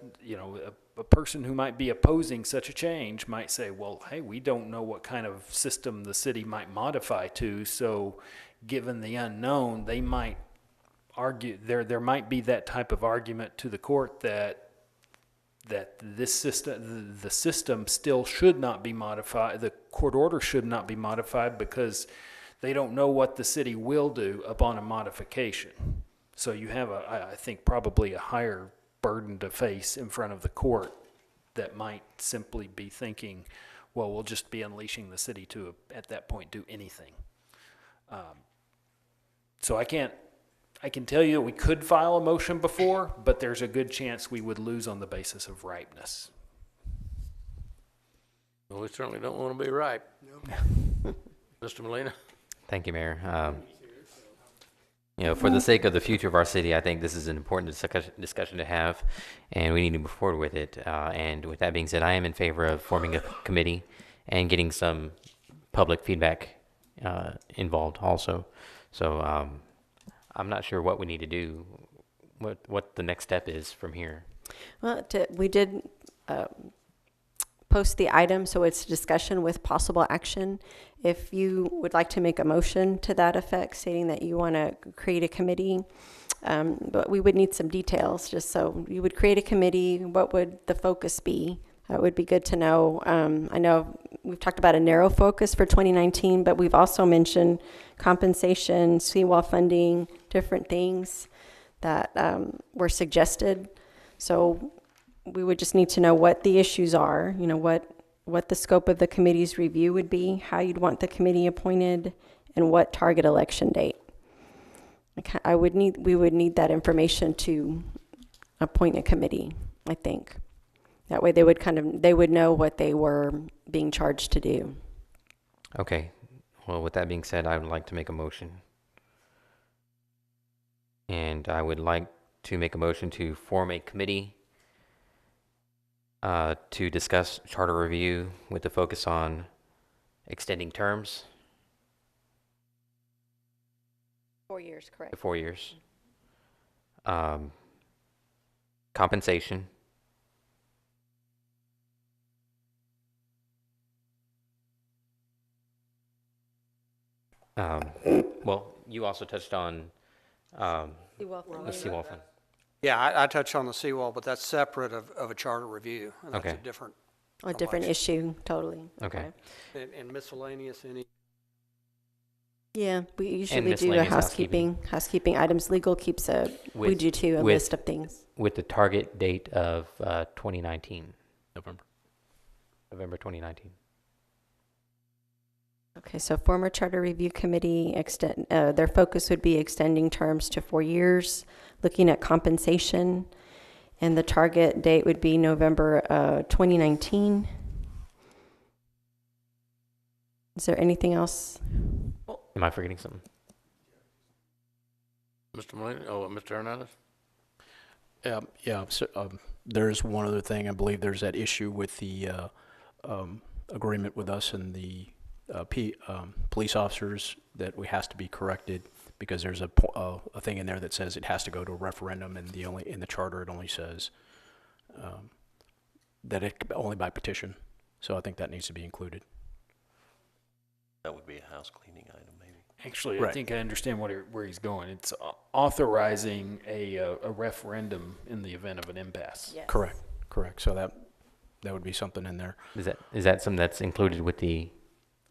S7: a person who might be opposing such a change might say, well, hey, we don't know what kind of system the city might modify to, so given the unknown, they might argue, there might be that type of argument to the court that this system, the system still should not be modified, the court order should not be modified because they don't know what the city will do upon a modification. So you have I think probably a higher burden to face in front of the court that might simply be thinking, well, we'll just be unleashing the city to, at that point, do anything. So I can tell you that we could file a motion before, but there's a good chance we would lose on the basis of ripeness.
S1: Well, we certainly don't want to be ripe. No. Mr. Molina?
S4: Thank you, Mayor. For the sake of the future of our city, I think this is an important discussion to have, and we need to move forward with it. And with that being said, I am in favor of forming a committee and getting some public feedback involved also. So I'm not sure what we need to do, what the next step is from here.
S3: Well, we did post the item, so it's discussion with possible action. If you would like to make a motion to that effect, stating that you want to create a committee, but we would need some details, just so you would create a committee, what would the focus be? That would be good to know. I know we've talked about a narrow focus for 2019, but we've also mentioned compensation, seawall funding, different things that were suggested. So we would just need to know what the issues are, what what the scope of the committee's review would be, how you'd want the committee appointed, and what target election date. We would need that information to appoint a committee, I think. That way they would know what they were being charged to do.
S4: Okay. Well, with that being said, I would like to make a motion. And I would like to make a motion to form a committee to discuss charter review with the focus on extending terms.
S3: 4 years, correct.
S4: 4 years. Compensation. Well, you also touched on the seawall fund.
S17: Yeah, I touched on the seawall, but that's separate of a charter review. And that's
S4: Okay.
S17: a different
S3: issue, totally.
S4: Okay.
S17: And miscellaneous, any?
S3: Yeah, we usually do a housekeeping items. Legal keeps we do too, a list of things.
S4: With the target date of 2019. November 2019.
S3: Okay, so former charter review committee, their focus would be extending terms to 4 years, looking at compensation, and the target date would be November 2019. Is there anything else?
S4: Am I forgetting something?
S1: Mr. Molina? Oh, Mr. Hernandez?
S6: Yeah, so, there's one other thing. I believe there's that issue with the agreement with us and the police officers that has to be corrected because there's a thing in there that says it has to go to a referendum, and in the charter it only says that it only by petition. So I think that needs to be included.
S13: That would be a house cleaning item, maybe.
S7: Actually,
S6: Right.
S7: I think I understand where he's going. It's authorizing a referendum in the event of an impasse.
S3: Yes.
S6: Correct. So that would be something in there.
S4: Is that something that's included with the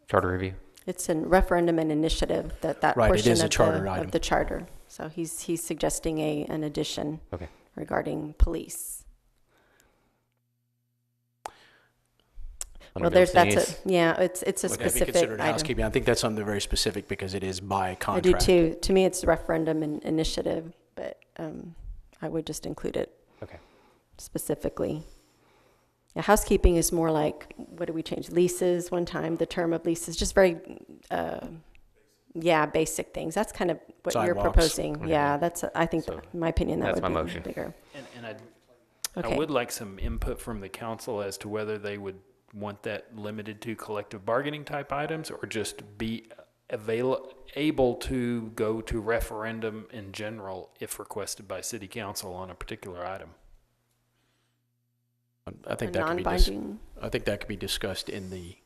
S4: charter review?
S3: It's a referendum and initiative that
S6: Right,
S3: portion
S6: it is a
S3: of,
S6: charter item.
S3: of the charter. So he's suggesting an addition
S4: Okay.
S3: regarding police.
S4: Under
S3: Well, it's a
S6: Would that be
S3: specific
S6: considered
S3: item.
S6: housekeeping? I think that's something very specific because it is by
S3: I
S6: contract.
S3: do too. To me, it's referendum and initiative, but I would just include it
S4: Okay.
S3: specifically. Yeah, housekeeping is more like, what do we change? Leases one time, the term of leases, just very, basic things. That's kind of what you're
S6: Sidewalks.
S3: proposing.
S4: Okay.
S3: Yeah, I think,
S4: So,
S3: in my opinion, that
S4: that's
S3: would
S4: my
S3: be
S4: motion.
S3: bigger.
S7: And I
S3: Okay.
S7: would like some input from the council as to whether they would want that limited to collective bargaining type items or just be able to go to referendum in general if requested by city council on a particular item.
S6: I think
S3: A
S6: that could be
S3: non-binding?
S6: I think that could be discussed in the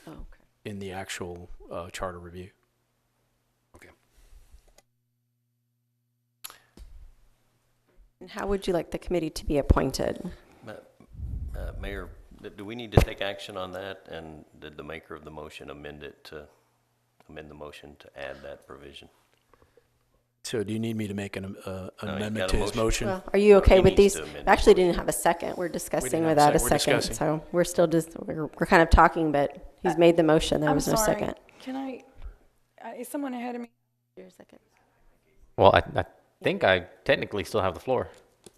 S3: Oh, okay.
S6: in the actual charter review.
S7: Okay.
S3: And how would you like the committee to be appointed?
S13: Mayor, do we need to take action on that? And did the maker of the motion amend the motion to add that provision?
S6: So do you need me to make an
S13: you
S6: amendment
S13: got a
S6: to his motion?
S3: Well, are you okay
S13: He
S3: with
S13: needs
S3: these?
S13: to amend
S3: Actually,
S13: his
S3: didn't have a second. We're discussing
S6: have a
S3: without a
S6: second. We're
S3: second.
S6: discussing.
S3: So we're still we're kind of talking, but he's made the motion. There
S19: I'm
S3: was no
S19: sorry.
S3: second.
S19: Can I, is someone ahead of me?
S3: Second.
S4: Well, I think I technically still have the floor.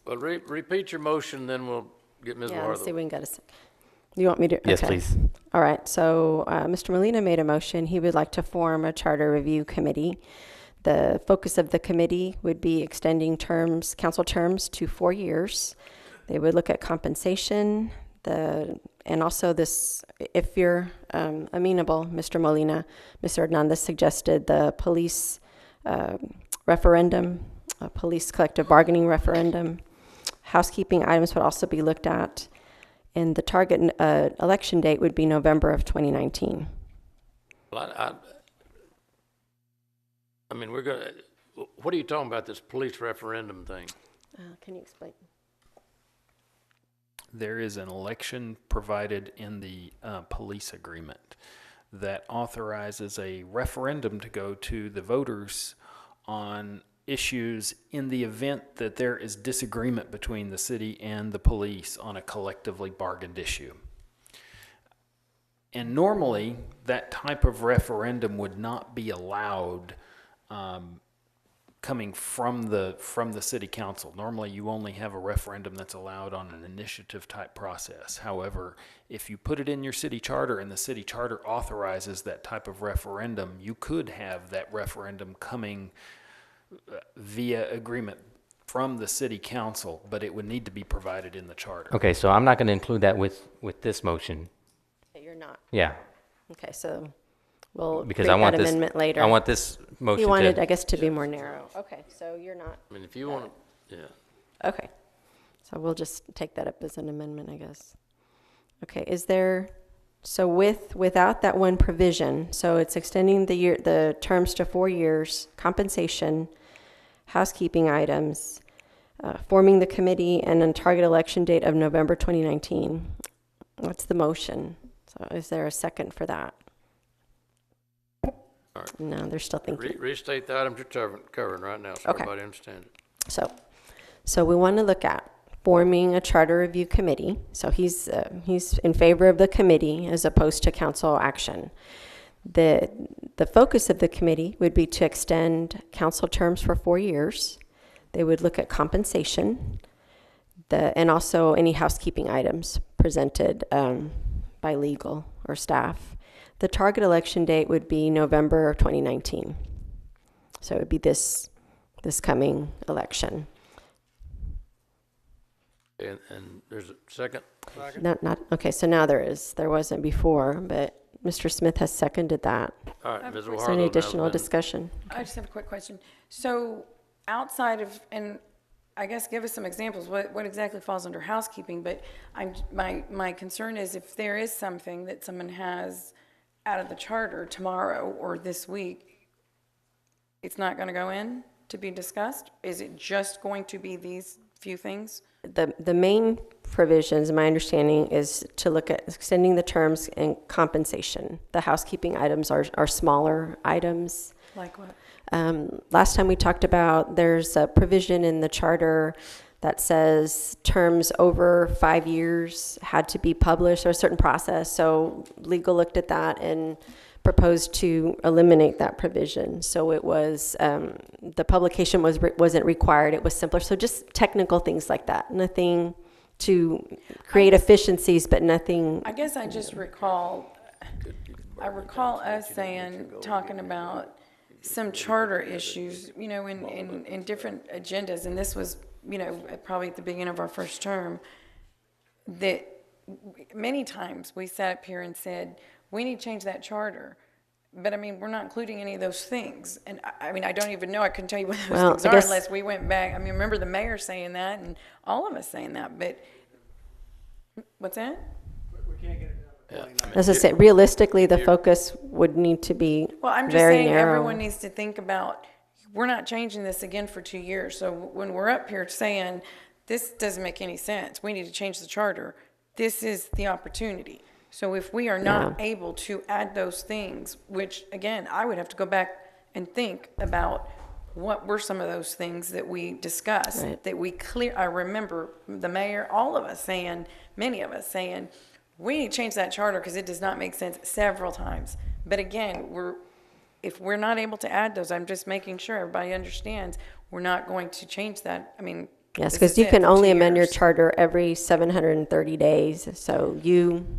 S1: Well, repeat your motion, then we'll get Ms.
S3: Yeah, let's see if
S1: Barlow.
S3: we can get a second. You want me to?
S4: Yes,
S3: okay.
S4: please.
S3: All right. So Mr. Molina made a motion. He would like to form a charter review committee. The focus of the committee would be extending council terms to 4 years. They would look at compensation, and also this, if you're amenable, Mr. Molina, Mr. Hernandez suggested the police referendum, a police collective bargaining referendum. Housekeeping items would also be looked at. And the target election date would be November of 2019.
S1: Well, I mean, what are you talking about, this police referendum thing?
S3: Can you explain?
S7: There is an election provided in the police agreement that authorizes a referendum to go to the voters on issues in the event that there is disagreement between the city and the police on a collectively bargained issue. And normally, that type of referendum would not be allowed coming from the city council. Normally, you only have a referendum that's allowed on an initiative type process. However, if you put it in your city charter and the city charter authorizes that type of referendum, you could have that referendum coming via agreement from the city council, but it would need to be provided in the charter.
S4: Okay, so I'm not going to include that with this motion.
S3: You're not.
S4: Yeah.
S3: Okay, so we'll
S4: Because
S3: create
S4: I want
S3: that
S4: this
S3: amendment later.
S4: I want this motion
S3: You wanted,
S4: to,
S3: I guess, to be more narrow. Okay, so you're not.
S1: I mean, if you want to, yeah.
S3: Okay, so we'll just take that up as an amendment, I guess. Okay, is there, so without that one provision, so it's extending the terms to 4 years, compensation, housekeeping items, forming the committee, and a target election date of November 2019. What's the motion? So is there a second for that?
S1: All right.
S3: No, they're still thinking.
S1: Restate the items you're covering right now, so
S3: Okay.
S1: everybody understands it.
S3: So we want to look at forming a charter review committee. So he's in favor of the committee as opposed to council action. The focus of the committee would be to extend council terms for 4 years. They would look at compensation, and also any housekeeping items presented by legal or staff. The target election date would be November of 2019. So it would be this coming election.
S1: And there's a second?
S3: Not okay. So now there is. There wasn't before, but Mr. Smith has seconded that.
S1: All right, Ms.
S3: Is there
S1: O'Harlow,
S3: any
S1: now
S3: additional
S1: then.
S3: discussion?
S19: I just have a quick question. So outside of, and I guess give us some examples, what exactly falls under housekeeping, but my concern is if there is something that someone has out of the charter tomorrow or this week, it's not going to go in to be discussed? Is it just going to be these few things?
S3: The main provisions, my understanding, is to look at extending the terms and compensation. The housekeeping items are smaller items.
S19: Like what?
S3: Last time we talked about, there's a provision in the charter that says terms over 5 years had to be published or a certain process. So legal looked at that and proposed to eliminate that provision. So it was, the publication wasn't required, it was simpler. So just technical things like that, nothing to create efficiencies, but nothing.
S19: I guess I just recall us talking about some charter issues, in different agendas, and this was, probably at the beginning of our first term, that many times we sat up here and said, we need to change that charter. But I mean, we're not including any of those things. And I mean, I don't even know, I couldn't tell you what those things are unless we went back. I mean, remember the mayor saying that and all of us saying that, but what's that?
S17: We can't get it done.
S3: As I said, realistically, the focus would need to be
S19: Well, I'm just
S3: very
S19: saying
S3: narrow.
S19: everyone needs to think about, we're not changing this again for 2 years. So when we're up here saying, this doesn't make any sense, we need to change the charter, this is the opportunity. So if we are not able to add those things, which again, I would have to go back and think about what were some of those things that we discussed, that we I remember the mayor, all of us saying, many of us saying, we need to change that charter because it does not make sense several times. But again, if we're not able to add those, I'm just making sure everybody understands, we're not going to change that. I mean,
S3: yes, because you can only amend your charter every 730 days. So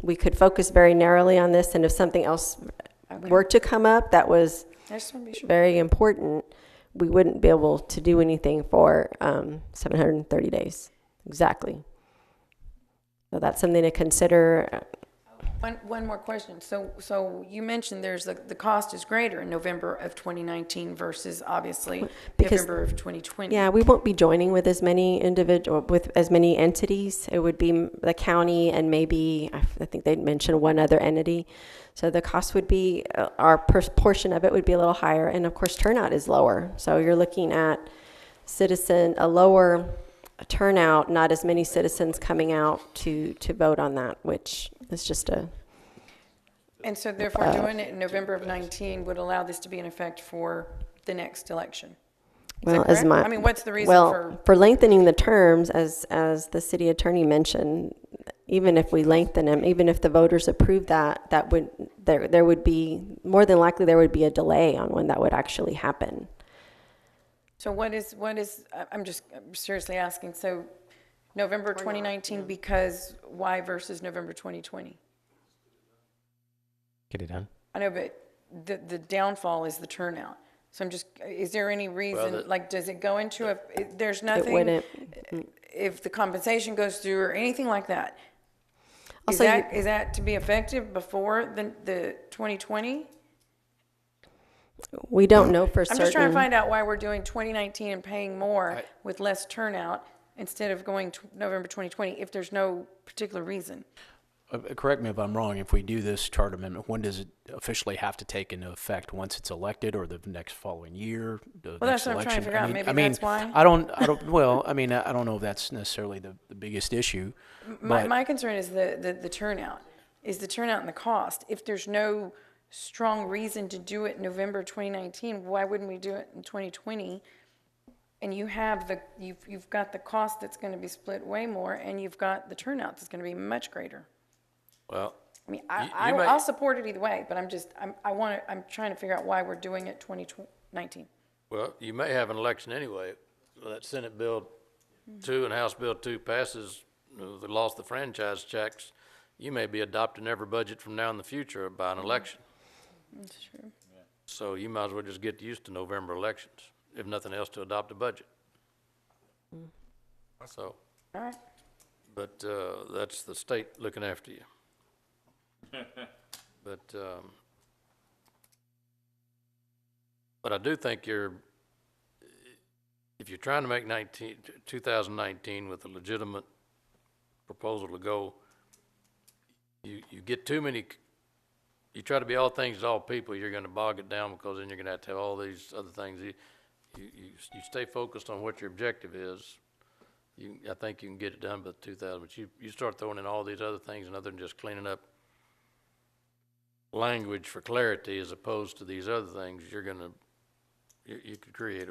S3: we could focus very narrowly on this, and if something else were to come up that was very important, we wouldn't be able to do anything for 730 days. Exactly. So that's something to consider.
S19: One more question. So you mentioned the cost is greater in November of 2019 versus obviously November of 2020.
S3: Yeah, we won't be joining with as many with as many entities. It would be the county and maybe, I think they'd mentioned one other entity. So the cost would be, our portion of it would be a little higher. And of course, turnout is lower. So you're looking at a lower turnout, not as many citizens coming out to vote on that, which is just a...
S19: And so therefore doing it in November of 19 would allow this to be in effect for the next election.
S3: Well,
S19: what's the reason
S3: for lengthening the terms, as the city attorney mentioned, even if we lengthen them, even if the voters approve that, there would be, more than likely, there would be a delay on when that would actually happen.
S19: So what is, I'm seriously asking, so November 2019, because why versus November 2020?
S4: Get it done.
S19: I know, but the downfall is the turnout. So I'm just, is there any reason, like, does it go into there's nothing?
S3: It wouldn't.
S19: If the compensation goes through or anything like that, is
S3: Also,
S19: that to be effective before the 2020?
S3: We don't know for certain.
S19: I'm just trying to find out why we're doing 2019 and paying more with less turnout instead of going to November 2020 if there's no particular reason.
S6: Correct me if I'm wrong, if we do this charter amendment, when does it officially have to take into effect? Once it's elected or the next following year?
S19: Well, that's what I'm trying to figure out. Maybe that's why.
S6: I don't know if that's necessarily the biggest issue.
S19: My concern is the turnout, is the turnout and the cost. If there's no strong reason to do it in November 2019, why wouldn't we do it in 2020? And you have you've got the cost that's going to be split way more, and you've got the turnout that's going to be much greater.
S1: Well,
S19: I mean, I'll support it either way, but I'm trying to figure out why we're doing it 2019.
S1: Well, you may have an election anyway. That Senate Bill 2 and House Bill 2 passes, they lost the franchise checks. You may be adopting every budget from now in the future by an election.
S19: That's true.
S1: So you might as well just get used to November elections, if nothing else, to adopt a budget. So,
S19: all right.
S1: But that's the state looking after you. But I do think if you're trying to make 2019 with a legitimate proposal to go, you get too many, you try to be all things to all people, you're going to bog it down, because then you're going to have all these other things. You stay focused on what your objective is. I think you can get it done by 2000, but you start throwing in all these other things, and other than just cleaning up language for clarity as opposed to these other things, you could create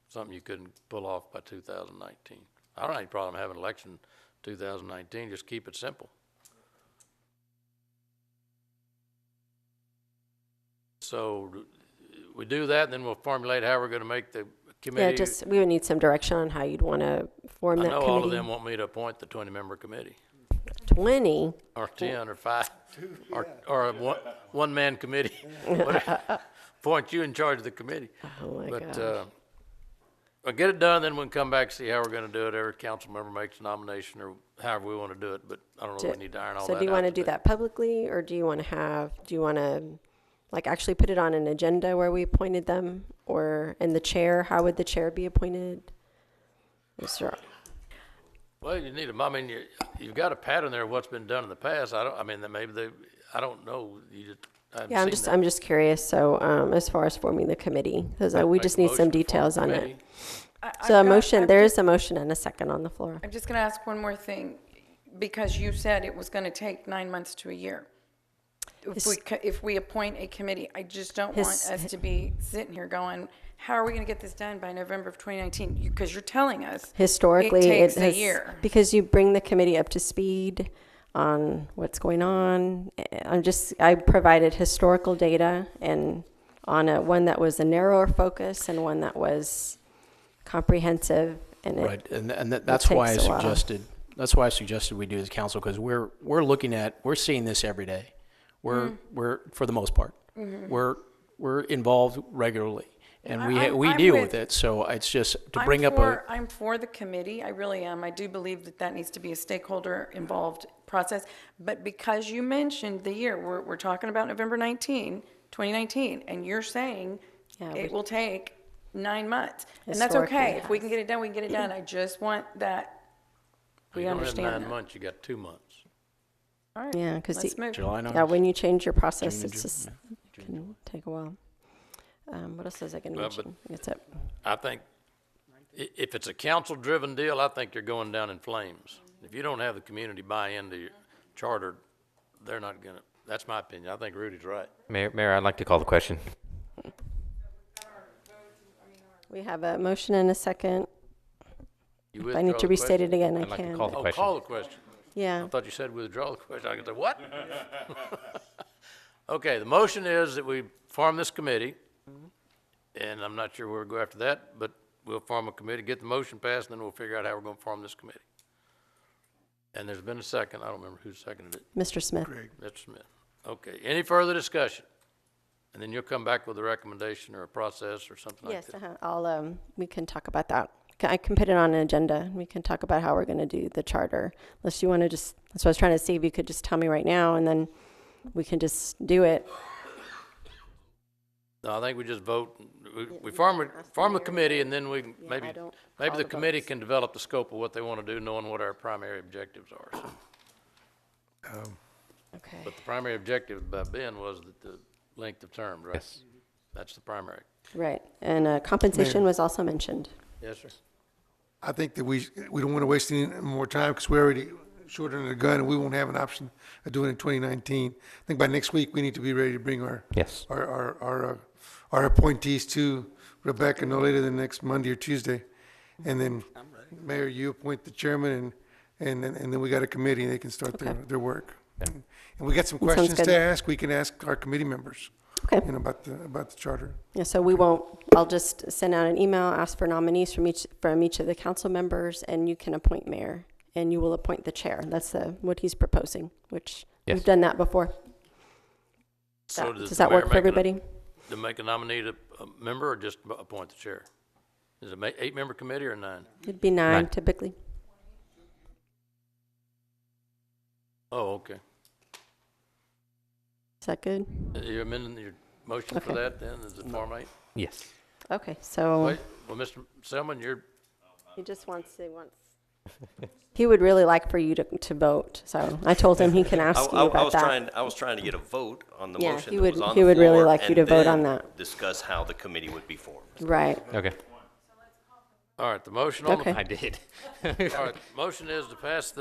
S1: something you couldn't pull off by 2019. I don't have any problem having an election 2019. Just keep it simple. So we do that, and then we'll formulate how we're going to make the committee.
S3: Yeah, we would need some direction on how you'd want to form that committee.
S1: I know all of them want me to appoint the 20-member committee.
S3: 20?
S1: Or 10 or 5, or a one-man committee. Point you in charge of the committee.
S3: Oh my gosh.
S1: I'll get it done, then we can come back and see how we're going to do it. Every council member makes a nomination or however we want to do it, but I don't know if we need to iron all that out.
S3: So do you want to do that publicly, or do you want to like actually put it on an agenda where we appointed them, or in the chair? How would the chair be appointed?
S1: Well, you need you've got a pattern there of what's been done in the past. I don't know.
S3: I'm just curious. So, as far as forming the committee, because we just need some details on it. So there is a motion and a second on the floor.
S19: I'm just going to ask one more thing, because you said it was going to take 9 months to a year. If we appoint a committee, I just don't want us to be sitting here going, how are we going to get this done by November of 2019? Because you're telling us
S3: historically
S19: it takes a year.
S3: Because you bring the committee up to speed on what's going on. I provided historical data, and on one that was a narrower focus and one that was comprehensive. And
S6: right, and that's why I suggested. That's why I suggested we do as council, because we're seeing this every day. We're for the most part, we're involved regularly, and we deal with it. So it's just to bring up
S19: I'm for the committee. I really am. I do believe that needs to be a stakeholder involved process. But because you mentioned the year, we're talking about November 2019, and you're saying it will take 9 months, and that's okay. If we can get it done, we can get it done. I just want that we understand.
S1: You don't have 9 months. You got 2 months.
S19: All right.
S3: Yeah, because
S6: July 9th.
S3: Yeah, when you change your process, it can take a while. What else was I going to mention? That's it.
S1: I think if it's a council-driven deal, I think you're going down in flames. If you don't have the community buy into your charter, they're not going to. That's my opinion. I think Rudy's right.
S4: Mayor, I'd like to call the question.
S3: We have a motion and a second.
S1: If
S3: I need to restate it again, I can.
S4: Call the question.
S1: Call the question.
S3: Yeah.
S1: I thought you said withdraw the question. I could say, what? Okay, the motion is that we form this committee, and I'm not sure where we'll go after that, but we'll form a committee, get the motion passed, and then we'll figure out how we're going to form this committee. And there's been a second. I don't remember who seconded it.
S3: Mr. Smith.
S1: Mr. Smith. Okay, any further discussion? And then you'll come back with a recommendation or a process or something like
S3: Yes,
S1: that.
S3: I'll, we can talk about that. I can put it on an agenda. We can talk about how we're going to do the charter. Unless you want to just, that's what I was trying to see if you could just tell me right now, and then we can just do it.
S1: No, I think we just vote. We form a committee, and then we maybe the committee can develop the scope of what they want to do, knowing what our primary objectives are. So.
S3: Okay.
S1: But the primary objective by Ben was that the length of term, right?
S4: Yes.
S1: That's the primary.
S3: Right. And compensation
S15: Mayor.
S3: was also mentioned.
S1: Yes, sir.
S15: I think that we don't want to waste any more time because we're already short under the gun and we won't have an option of doing it in 2019. I think by next week, we need to be ready to bring our
S4: Yes.
S15: our appointees to Rebecca no later than next Monday or Tuesday. And then, Mayor, you appoint the chairman and then we got a committee and they can start their work.
S4: Yeah.
S15: And we got some
S3: That sounds
S15: questions
S3: good.
S15: to ask. We can ask our committee members.
S3: Okay.
S15: You know, about the charter.
S3: Yeah, so we won't, I'll just send out an email, ask for nominees from each of the council members, and you can appoint mayor, and you will appoint the chair. That's what he's proposing, which
S4: Yes.
S3: we've done that before.
S1: So
S3: Does
S1: the
S3: that
S1: mayor
S3: work for
S1: make
S3: everybody?
S1: To make a nominee to a member or just appoint the chair? Is it 8-member committee or 9?
S3: It'd be nine
S4: Nine.
S3: typically.
S1: Oh, okay.
S3: Is that good?
S1: You're amending your motion for
S3: Okay.
S1: that then? Is it Form 8?
S4: Yes.
S3: Okay, so
S1: Wait, well, Mr. Selman,
S3: he just wants he would really like for you to vote, so I told him he can ask you about that.
S13: I was trying to get a vote on the
S3: Yeah,
S13: motion
S3: he
S13: that
S3: would-
S13: was on
S3: he
S13: the
S3: would really
S13: floor,
S3: like you to
S13: and
S3: vote on
S13: then
S3: that.
S13: discuss how the committee would be formed.
S3: Right.
S4: Okay.
S1: all right, the motion on
S3: Okay.
S1: the...
S4: I did.
S1: All right, motion is to pass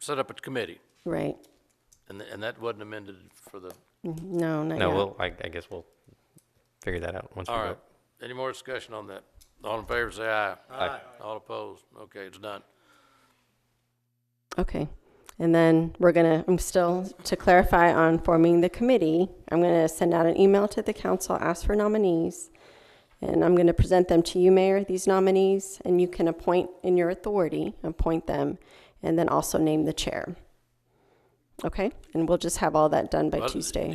S1: set up a committee,
S3: Right.
S1: and that wasn't amended for the...
S3: No, not
S4: No,
S3: yet.
S4: well, I guess we'll figure that out once we
S1: All
S4: vote.
S1: right, any more discussion on that? All in favor, say aye.
S4: Aye.
S1: All opposed? Okay, it's done.
S3: Okay. And then I'm still, to clarify on forming the committee, I'm going to send out an email to the council, ask for nominees, and I'm going to present them to you, Mayor, these nominees, and you can appoint in your authority, appoint them, and then also name the chair. Okay? And we'll just have all that done by
S1: Well,
S3: Tuesday.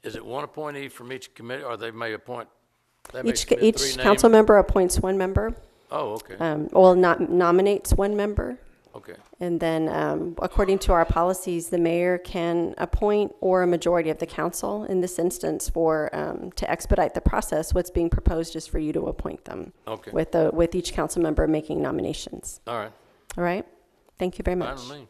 S1: Is it one appointee from each committee, or they may appoint? They may
S3: Each
S1: submit 3
S3: council
S1: names?
S3: member appoints one member.
S1: Oh, okay,
S3: Nominates one member.
S1: okay.
S3: And then, according to our policies, the mayor can appoint or a majority of the council. In this instance, to expedite the process, what's being proposed is for you to appoint them.
S1: Okay.
S3: With each council member making nominations.
S1: All right,
S3: All right? Thank you very
S1: fine
S3: much.
S1: with me.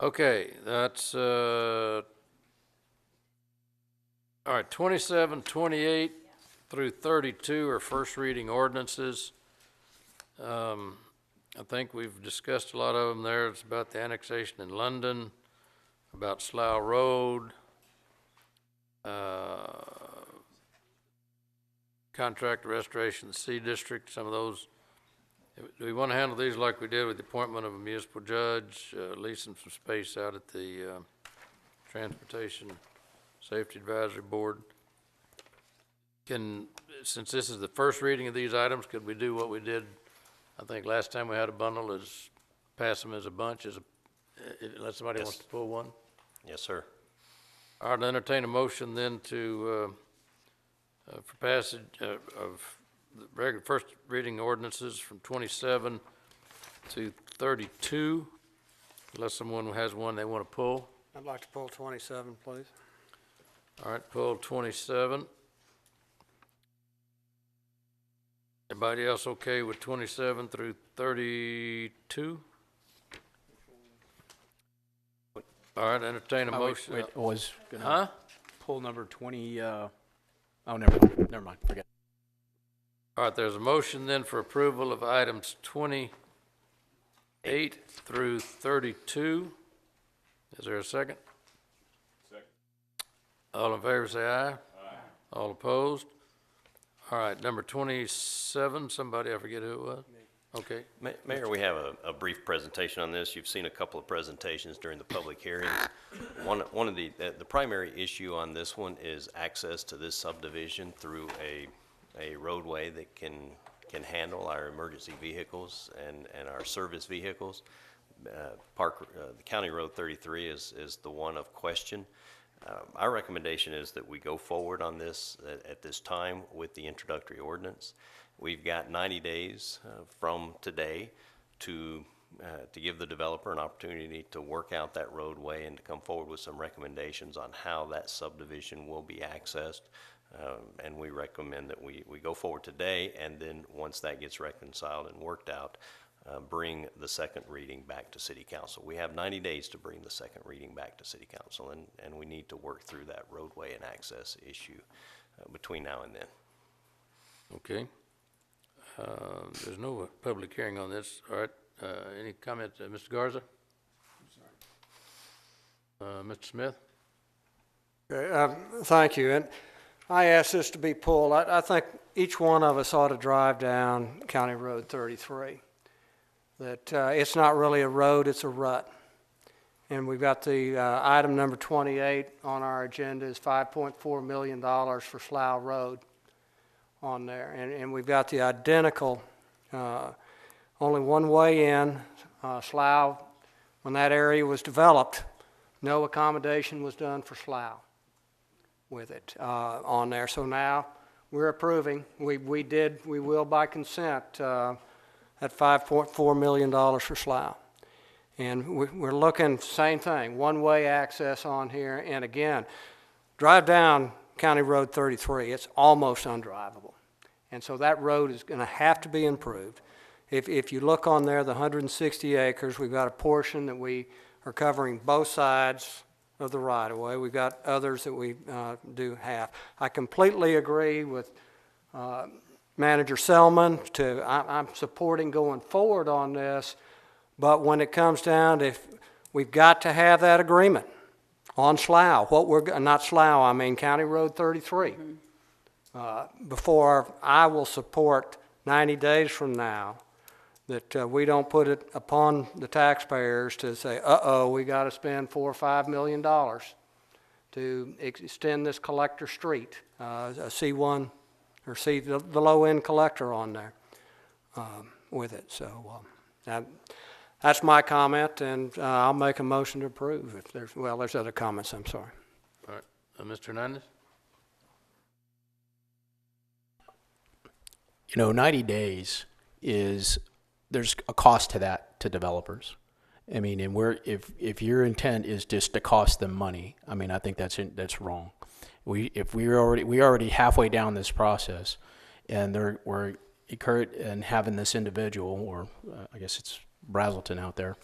S1: Okay, that's, all right, 27, 28 through 32 are first reading ordinances. I think we've discussed a lot of them there. It's about the annexation in London, about Slough Road, contract restoration of the C District, some of those. Do we want to handle these like we did with the appointment of a municipal judge, leasing some space out at the Transportation Safety Advisory Board? Since this is the first reading of these items, could we do what we did, I think last time we had a bundle, is pass them as a bunch, unless somebody
S13: Yes.
S1: wants to pull one?
S13: Yes, sir.
S1: All right, I'll entertain a motion then for passage of the regular first reading ordinances from 27 to 32, unless someone has one they want to pull.
S17: I'd like to pull 27, please.
S1: All right, pull 27. Everybody else okay with 27 through 32? All right, entertain a motion.
S6: Wait, was gonna
S1: Huh?
S6: pull number 20, never mind, forget.
S1: All right, there's a motion then for approval of items 28 through 32. Is there a second?
S2: Second.
S1: All in favor, say aye. Aye. All opposed? All right, number 27, somebody, I forget who it was. Okay.
S13: Mayor, we have a brief presentation on this. You've seen a couple of presentations during the public hearing. One of the primary issue on this one is access to this subdivision through a roadway that can handle our emergency vehicles and our service vehicles. The County Road 33 is the one of question. Our recommendation is that we go forward on this at this time with the introductory ordinance. We've got 90 days from today to give the developer an opportunity to work out that roadway and to come forward with some recommendations on how that subdivision will be accessed. And we recommend that we go forward today, and then once that gets reconciled and worked out, bring the second reading back to City Council. We have 90 days to bring the second reading back to City Council, and we need to work through that roadway and access issue between now and then.
S1: Okay. There's no public hearing on this. All right. Any comments, Mr. Garza? Mr. Smith?
S17: Okay, thank you. And I asked this to be pulled. I think each one of us ought to drive down County Road 33. That it's not really a road, it's a rut. And we've got the item number 28 on our agenda is $5.4 million for Slough Road on there. And we've got the identical, only one way in, Slough. When that area was developed, no accommodation was done for Slough with it on there. So now we're approving, we will by consent, at $5.4 million for Slough. And we're looking, same thing, one-way access on here. And again, drive down County Road 33, it's almost undrivable. And so that road is going to have to be improved. If you look on there, the 160 acres, we've got a portion that we are covering both sides of the right-of-way. We've got others that we do half. I completely agree with Manager Selman. I'm supporting going forward on this, but when it comes down to, we've got to have that agreement on Slough. Not Slough, I mean County Road 33. Before I will support 90 days from now that we don't put it upon the taxpayers to say, we got to spend $4 or $5 million to extend this collector street, a C1 or see the low-end collector on there with it. So that's my comment, and I'll make a motion to approve. If there's other comments, I'm sorry.
S1: All right. Mr. Hernandez?
S6: 90 days there's a cost to that to developers. I mean, and if your intent is just to cost them money, I mean, I think that's wrong. We're already halfway down this process, and we're incurred in having this individual, or I guess it's Brazelton out there,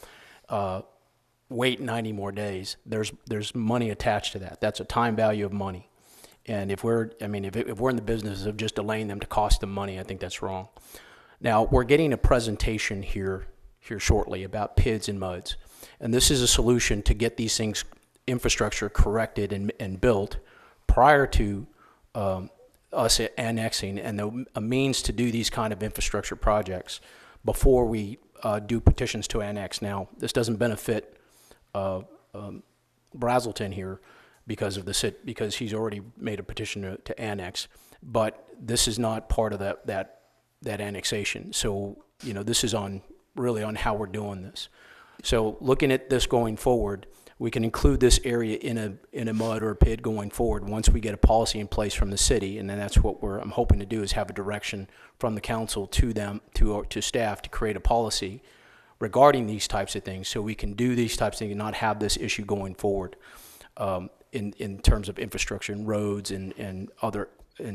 S6: wait 90 more days. There's money attached to that. That's a time value of money. And if we're in the business of just delaying them to cost them money, I think that's wrong. Now, we're getting a presentation here shortly about PIDs and MUDs. And this is a solution to get these things, infrastructure corrected and built prior to us annexing, and a means to do these kind of infrastructure projects before we do petitions to annex. Now, this doesn't benefit Brazelton here because he's already made a petition to annex, but this is not part of that annexation. So, this is really on how we're doing this. So looking at this going forward, we can include this area in a MUD or a PID going forward once we get a policy in place from the city, and then that's what I'm hoping to do, is have a direction from the council to them, to staff, to create a policy regarding these types of things, so we can do these types of things and not have this issue going forward in terms of infrastructure and roads and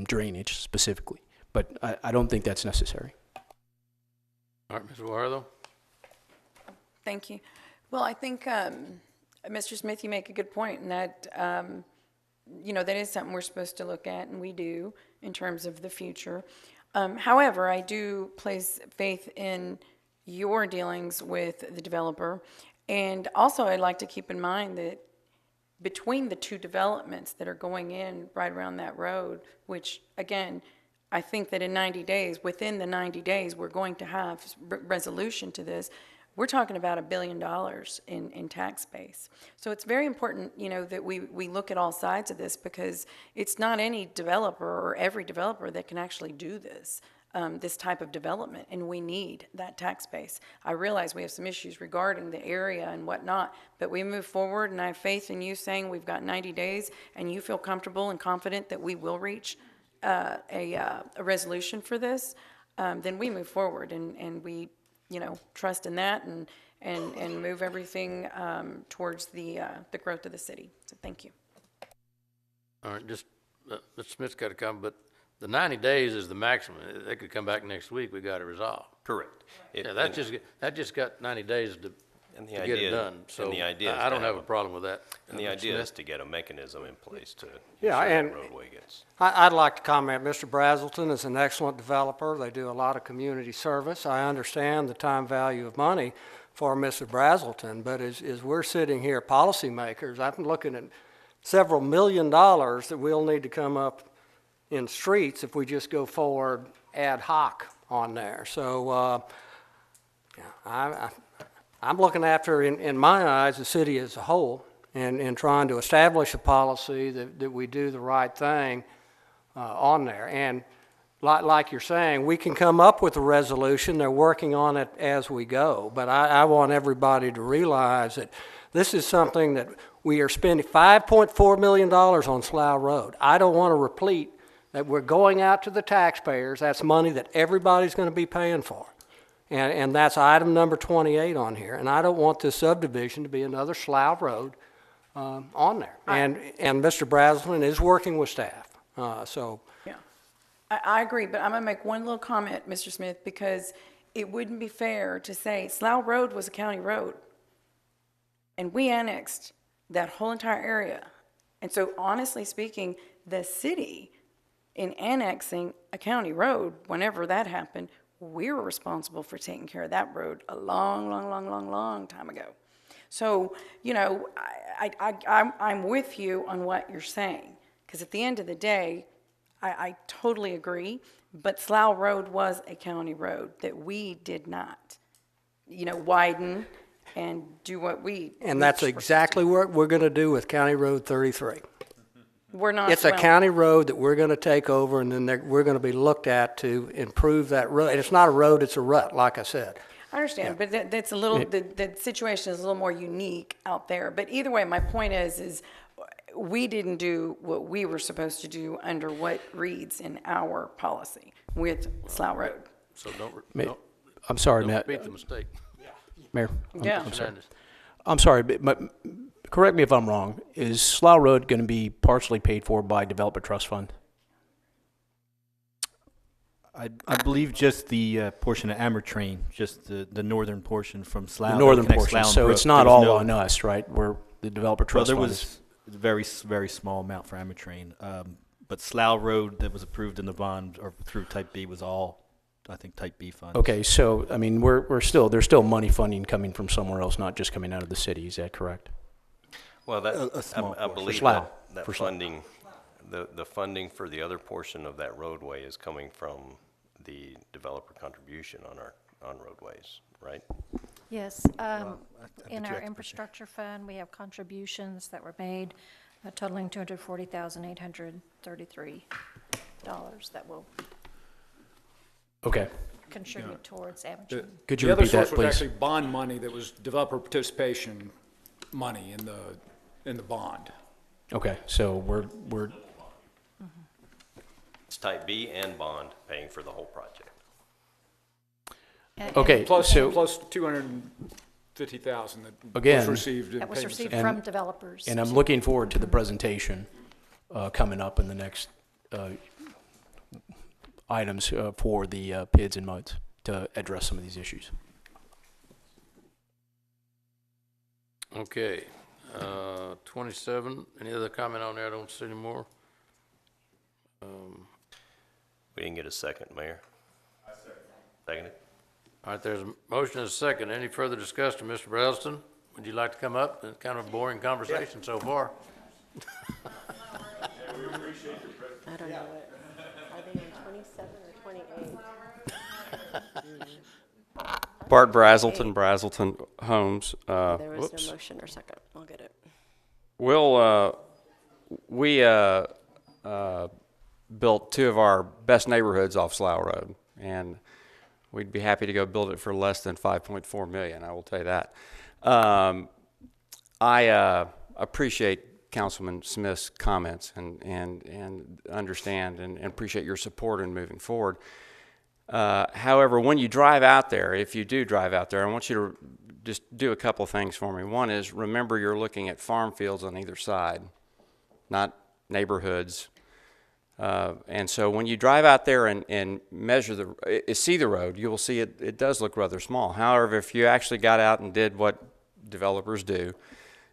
S6: drainage specifically. But I don't think that's necessary.
S1: All right, Ms. Guajardo.
S19: Thank you. Well, I think, Mr. Smith, you make a good point in that, that is something we're supposed to look at, and we do, in terms of the future. However, I do place faith in your dealings with the developer. And also, I'd like to keep in mind that between the two developments that are going in right around that road, which, again, I think that in 90 days, within the 90 days, we're going to have resolution to this. We're talking about $1 billion in tax base. So it's very important, you know, that we look at all sides of this, because it's not any developer or every developer that can actually do this. This type of development, and we need that tax base. I realize we have some issues regarding the area and whatnot, but we move forward, and I have faith in you saying we've got 90 days, and you feel comfortable and confident that we will reach a resolution for this, then we move forward, and we, you know, trust in that, and move everything towards the growth of the city. So thank you.
S1: All right, just, Mr. Smith's got to come, but the 90 days is the maximum. They could come back next week, we got it resolved.
S13: Correct.
S1: Yeah, that just got 90 days to get it done. So
S13: and the idea is
S1: I don't
S13: to
S1: have a problem with that.
S13: And the idea is to get a mechanism in place to
S17: Yeah,
S13: ensure
S17: and
S13: that roadway gets.
S17: I'd like to comment, Mr. Brazelton is an excellent developer. They do a lot of community service. I understand the time value of money for Mr. Brazelton, but as we're sitting here, policymakers, I'm looking at several $1 million that we'll need to come up in streets if we just go forward ad hoc on there. So I'm looking after, in my eyes, the city as a whole, and trying to establish a policy that we do the right thing on there. And like you're saying, we can come up with a resolution. They're working on it as we go. But I want everybody to realize that this is something that we are spending $5.4 million on Slough Road. I don't want to repeat that we're going out to the taxpayers. That's money that everybody's going to be paying for. And that's item number 28 on here. And I don't want this subdivision to be another Slough Road on there. And Mr. Brazelton is working with staff.
S19: Yeah, I agree, but I'm going to make one little comment, Mr. Smith, because it wouldn't be fair to say Slough Road was a county road, and we annexed that whole entire area. And so honestly speaking, the city, in annexing a county road, whenever that happened, we were responsible for taking care of that road a long time ago. So, you know, I'm with you on what you're saying, because at the end of the day, I totally agree, but Slough Road was a county road that we did not, you know, widen and do what we...
S17: And that's exactly what we're going to do with County Road 33.
S19: We're not...
S17: It's a county road that we're going to take over, and then we're going to be looked at to improve that road. And it's not a road, it's a rut, like I said.
S19: I understand, but that's a little, the situation is a little more unique out there. But either way, my point is we didn't do what we were supposed to do under what reads in our policy with Slough Road.
S1: So
S6: I'm sorry, Matt.
S1: Repeat the mistake.
S6: Mayor?
S19: Yeah.
S6: I'm sorry, but correct me if I'm wrong. Is Slough Road going to be partially paid for by Developer Trust Fund?
S18: I believe just the portion of Ammertrain, just the northern portion from Slough.
S6: The northern portion, so it's not all on us, right? We're the Developer Trust Fund.
S18: Well, there was a very small amount for Ammertrain, but Slough Road that was approved in the bond or through Type B was all, I think, Type B funds.
S6: Okay, so I mean, there's still money funding coming from somewhere else, not just coming out of the city. Is that correct?
S13: Well, I believe
S6: Slough.
S13: that funding, the funding for the other portion of that roadway is coming from the developer contribution on roadways, right?
S14: Yes, in our infrastructure fund, we have contributions that were made totaling $240,833 that will contribute towards Amtrak.
S6: Could you repeat that, please?
S22: The other source was actually bond money that was developer participation money in the bond.
S6: Okay, so we're
S13: It's Type B and bond paying for the whole project.
S6: okay.
S22: Plus
S6: So
S22: 250,000 that
S6: again,
S22: was received.
S14: That was received from developers.
S6: And I'm looking forward to the presentation coming up in the next items for the PIDs and MUDs to address some of these issues.
S1: Okay, 27, any other comment on there? I don't see any more.
S13: We didn't get a second, Mayor. I seconded.
S1: All right, there's a motion and a second. Any further discussion, Mr. Brazelton? Would you like to come up? It's kind of a boring conversation so far.
S3: I don't know what, are they on 27 or 28?
S16: Bart Brazelton Homes.
S3: There was
S16: Whoops.
S3: no motion or second. I'll get it.
S16: We built two of our best neighborhoods off Slough Road, and we'd be happy to go build it for less than $5.4 million. I will tell you that. I appreciate Councilman Smith's comments and understand and appreciate your support in moving forward. However, when you drive out there, if you do drive out there, I want you to just do a couple things for me. One is remember you're looking at farm fields on either side, not neighborhoods. And so when you drive out there and measure see the road, you will see it does look rather small. However, if you actually got out and did what developers do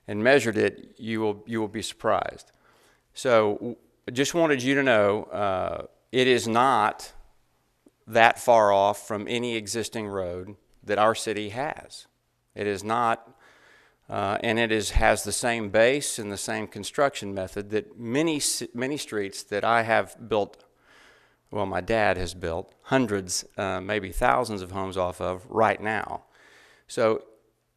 S16: and measured it, you will be surprised. So just wanted you to know it is not that far off from any existing road that our city has. It is not, and it has the same base and the same construction method that many streets that I have built, well, my dad has built hundreds, maybe thousands of homes off of right now. So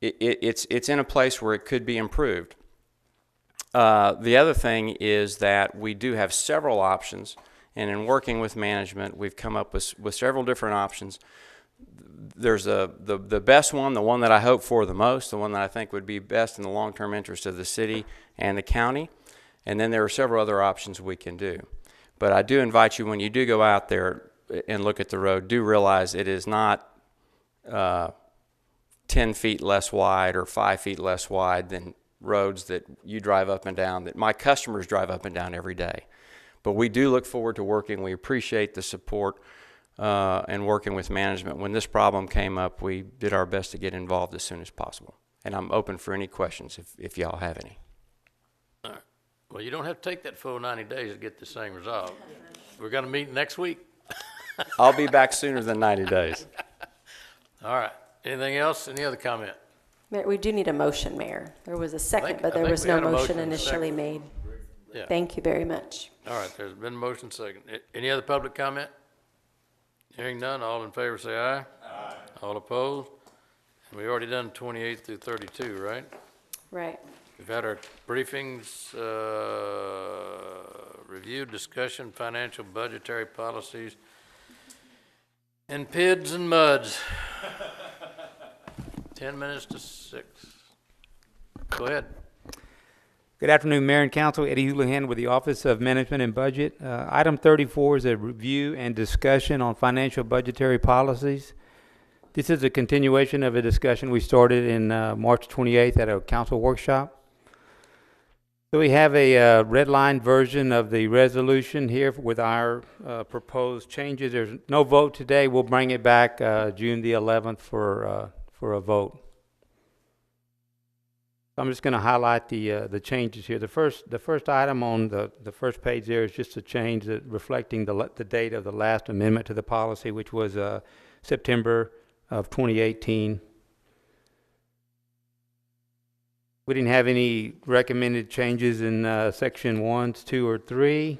S16: it's in a place where it could be improved. The other thing is that we do have several options, and in working with management, we've come up with several different options. There's the best one, the one that I hope for the most, the one that I think would be best in the long-term interest of the city and the county, and then there are several other options we can do. But I do invite you, when you do go out there and look at the road, do realize it is not 10 feet less wide or 5 feet less wide than roads that you drive up and down, that my customers drive up and down every day. But we do look forward to working. We appreciate the support and working with management. When this problem came up, we did our best to get involved as soon as possible. And I'm open for any questions if y'all have any.
S1: All right. Well, you don't have to take that full 90 days to get this thing resolved. We're going to meet next week.
S16: I'll be back sooner than 90 days.
S1: All right. Anything else? Any other comment?
S3: Mayor, we do need a motion, Mayor. There was a second, but there
S1: I think
S3: was
S1: we
S3: no
S1: had a
S3: motion
S1: and a
S3: initially
S1: second.
S3: made.
S1: Yeah.
S3: Thank you very much.
S1: All right, there's been a motion second. Any other public comment? Hearing none, all in favor say aye. Aye. All opposed? And we already done 28 through 32, right?
S3: Right.
S1: We've had our briefings, review, discussion, financial, budgetary policies, and PIDs and MUDs. 10 minutes to 6. Go ahead.
S5: Good afternoon, Mayor and Council. Eddie Houlihan with the Office of Management and Budget. Item 34 is a review and discussion on financial budgetary policies. This is a continuation of a discussion we started in March 28th at a council workshop. So we have a red line version of the resolution here with our proposed changes. There's no vote today. We'll bring it back June the 11th for a vote. I'm just going to highlight the changes here. The first item on the first page there is just a change that reflecting the date of the last amendment to the policy, which was September of 2018. We didn't have any recommended changes in section 1, 2, or 3.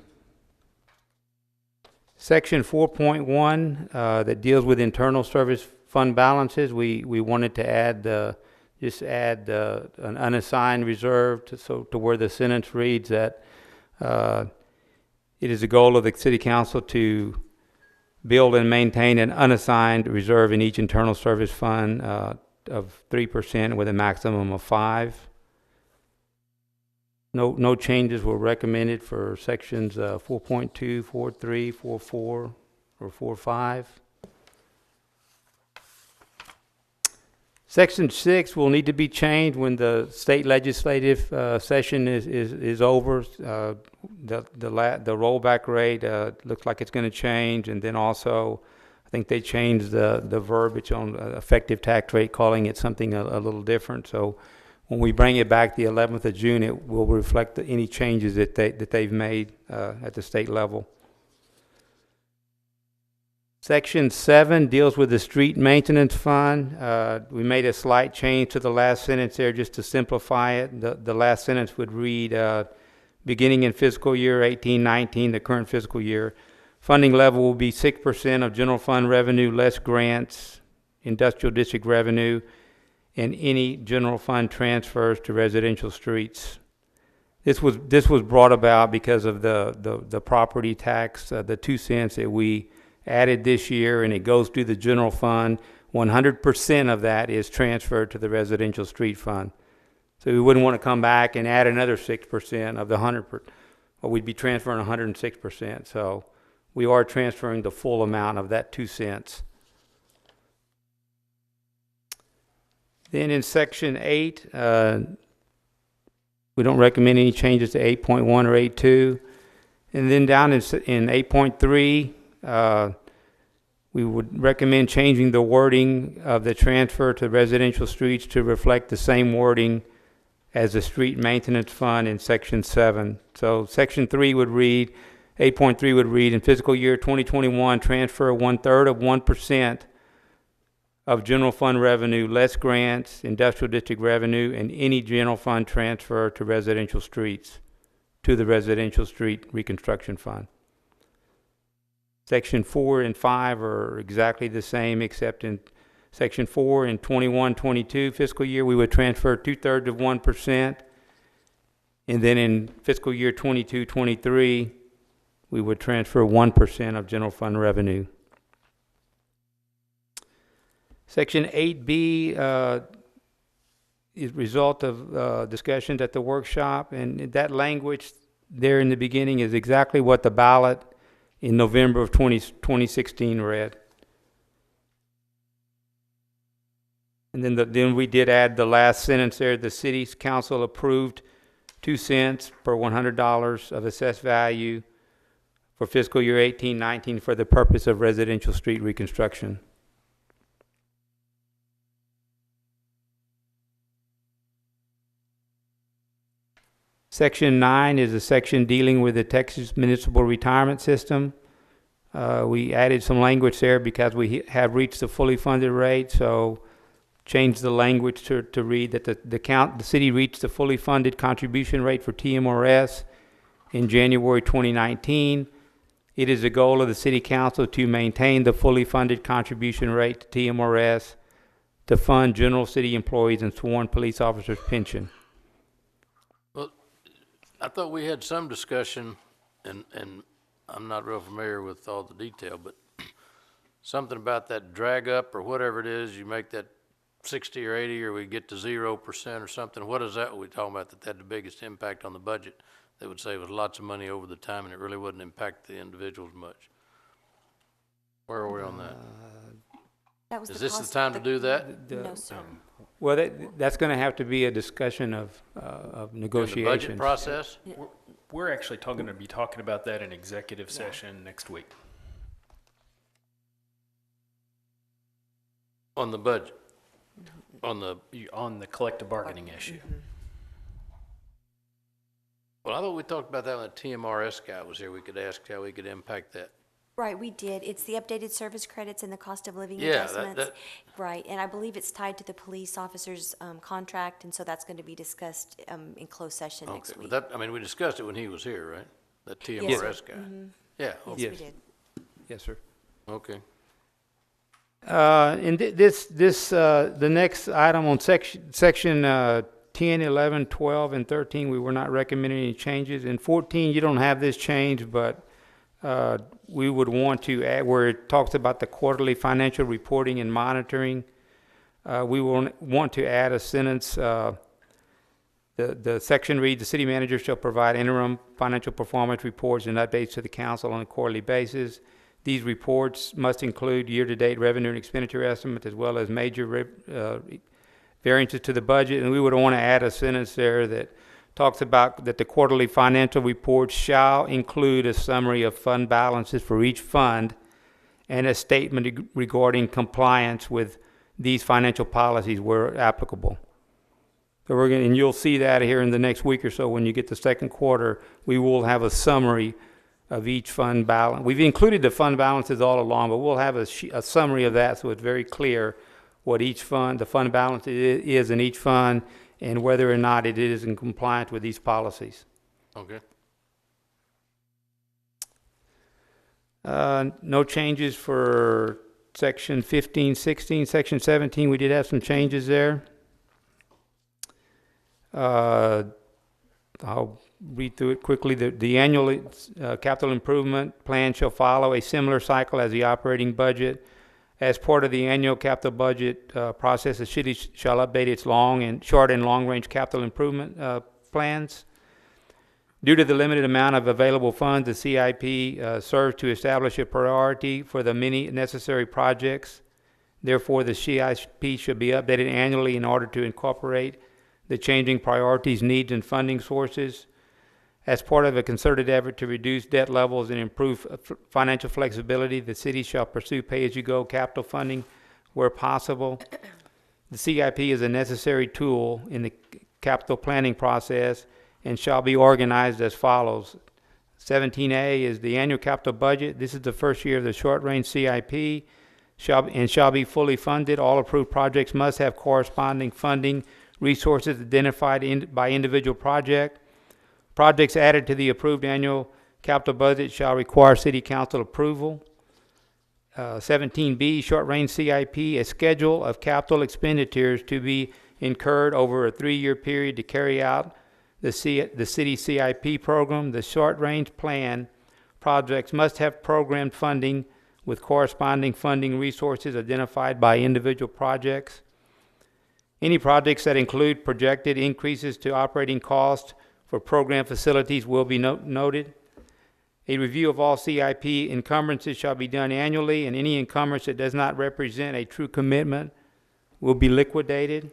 S5: Section 4.1 that deals with internal service fund balances, we wanted to add just add an unassigned reserve to where the sentence reads that it is the goal of the City Council to build and maintain an unassigned reserve in each internal service fund of 3% with a maximum of 5%. No changes were recommended for sections 4.2, 4.3, 4.4, or 4.5. Section 6 will need to be changed when the state legislative session is over. The rollback rate looks like it's going to change, and then also I think they changed the verbiage on effective tax rate, calling it something a little different. So when we bring it back the 11th of June, it will reflect any changes that they've made at the state level. Section 7 deals with the street maintenance fund. We made a slight change to the last sentence there just to simplify it. The last sentence would read, beginning in fiscal year 18-19, the current fiscal year. Funding level will be 6% of general fund revenue, less grants, industrial district revenue, and any general fund transfers to residential streets. This was brought about because of the property tax, the 2 cents that we added this year, and it goes to the general fund. 100% of that is transferred to the residential street fund. So we wouldn't want to come back and add another 6% of the 100%, or we'd be transferring 106%. So we are transferring the full amount of that 2 cents. Then in section 8, we don't recommend any changes to 8.1 or 8.2. And then down in 8.3, we would recommend changing the wording of the transfer to residential streets to reflect the same wording as the street maintenance fund in section 7. So section 3 would read, 8.3 would read, in fiscal year 2021, transfer 1/3 of 1% of general fund revenue, less grants, industrial district revenue, and any general fund transfer to residential streets, to the residential street reconstruction fund. Section 4 and 5 are exactly the same, except in section 4 in 21-22 fiscal year, we would transfer 2/3 of 1%. And then in fiscal year 22-23, we would transfer 1% of general fund revenue. Section 8B is a result of discussions at the workshop, and that language there in the beginning is exactly what the ballot in November of 2016 read. And then we did add the last sentence there. The city council approved 2 cents per $100 of assessed value for fiscal year 18-19 for the purpose of residential street reconstruction. Section 9 is a section dealing with the Texas Municipal Retirement System. We added some language there because we have reached the fully funded rate, so changed the language to read that the city reached the fully funded contribution rate for TMRS in January 2019. It is the goal of the City Council to maintain the fully funded contribution rate to TMRS to fund general city employees and sworn police officers' pension.
S1: I thought we had some discussion, and I'm not real familiar with all the detail, but something about that drag up or whatever it is, you make that 60 or 80 or we get to 0% or something. What is that we talking about that had the biggest impact on the budget? They would say it was lots of money over the time and it really wouldn't impact the individuals much. Where are we on that? Is this the time to do that?
S3: No, sir.
S5: Well, that's going to have to be a discussion of negotiations.
S1: In the budget process?
S7: We're actually going to be talking about that in executive session next week.
S1: On the budget?
S7: On the collective bargaining issue.
S1: Well, I thought we talked about that when the TMRS guy was here. We could ask how we could impact that.
S8: Right, we did. It's the updated service credits and the cost of living
S1: Yeah,
S8: adjustments. Right, and I believe it's tied to the police officer's contract, and so that's going to be discussed in closed session next week.
S1: But we discussed it when he was here, right? That TMRS
S8: Yes,
S1: guy.
S8: mm-hmm.
S1: Yeah.
S8: Yes,
S1: Okay.
S8: we did.
S5: Yes, sir.
S1: Okay.
S5: And the next item on section 10, 11, 12, and 13, we were not recommending any changes. In 14, you don't have this change, but we would want to add where it talks about the quarterly financial reporting and monitoring. We will want to add a sentence. The section reads, the city manager shall provide interim financial performance reports and updates to the council on a quarterly basis. These reports must include year-to-date revenue and expenditure estimates as well as major variances to the budget. And we would want to add a sentence there that talks about that the quarterly financial reports shall include a summary of fund balances for each fund and a statement regarding compliance with these financial policies where applicable. So and you'll see that here in the next week or so when you get the second quarter, we will have a summary of each fund balance. We've included the fund balances all along, but we'll have a summary of that so it's very clear what the fund balance is in each fund and whether or not it is in compliance with these policies.
S1: Okay.
S5: No changes for section 15, 16, section 17. We did have some changes there. I'll read through it quickly. The annual capital improvement plan shall follow a similar cycle as the operating budget. As part of the annual capital budget process, the city shall update its short and long range capital improvement plans. Due to the limited amount of available funds, the CIP serves to establish a priority for the many necessary projects. Therefore, the CIP should be updated annually in order to incorporate the changing priorities, needs, and funding sources. As part of a concerted effort to reduce debt levels and improve financial flexibility, the city shall pursue pay-as-you-go capital funding where possible. The CIP is a necessary tool in the capital planning process and shall be organized as follows. 17A is the annual capital budget. This is the first year of the short-range CIP shall be fully funded. All approved projects must have corresponding funding resources identified by individual project. Projects added to the approved annual capital budget shall require City Council approval. 17B, short-range CIP, a schedule of capital expenditures to be incurred over a 3-year period to carry out the city CIP program. The short-range plan projects must have programmed funding with corresponding funding resources identified by individual projects. Any projects that include projected increases to operating costs for program facilities will be noted. A review of all CIP encumbrances shall be done annually, and any encumbrance that does not represent a true commitment will be liquidated.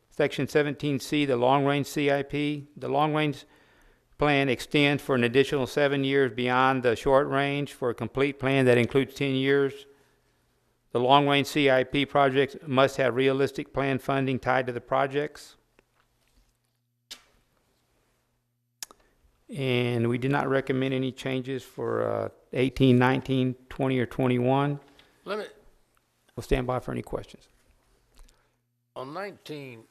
S5: Section 17C, the long-range CIP. The long-range plan extends for an additional 7 years beyond the short range for a complete plan that includes 10 years. The long-range CIP projects must have realistic plan funding tied to the projects. And we did not recommend any changes for 18, 19, 20, or 21. We'll stand by for any questions.
S1: On 19,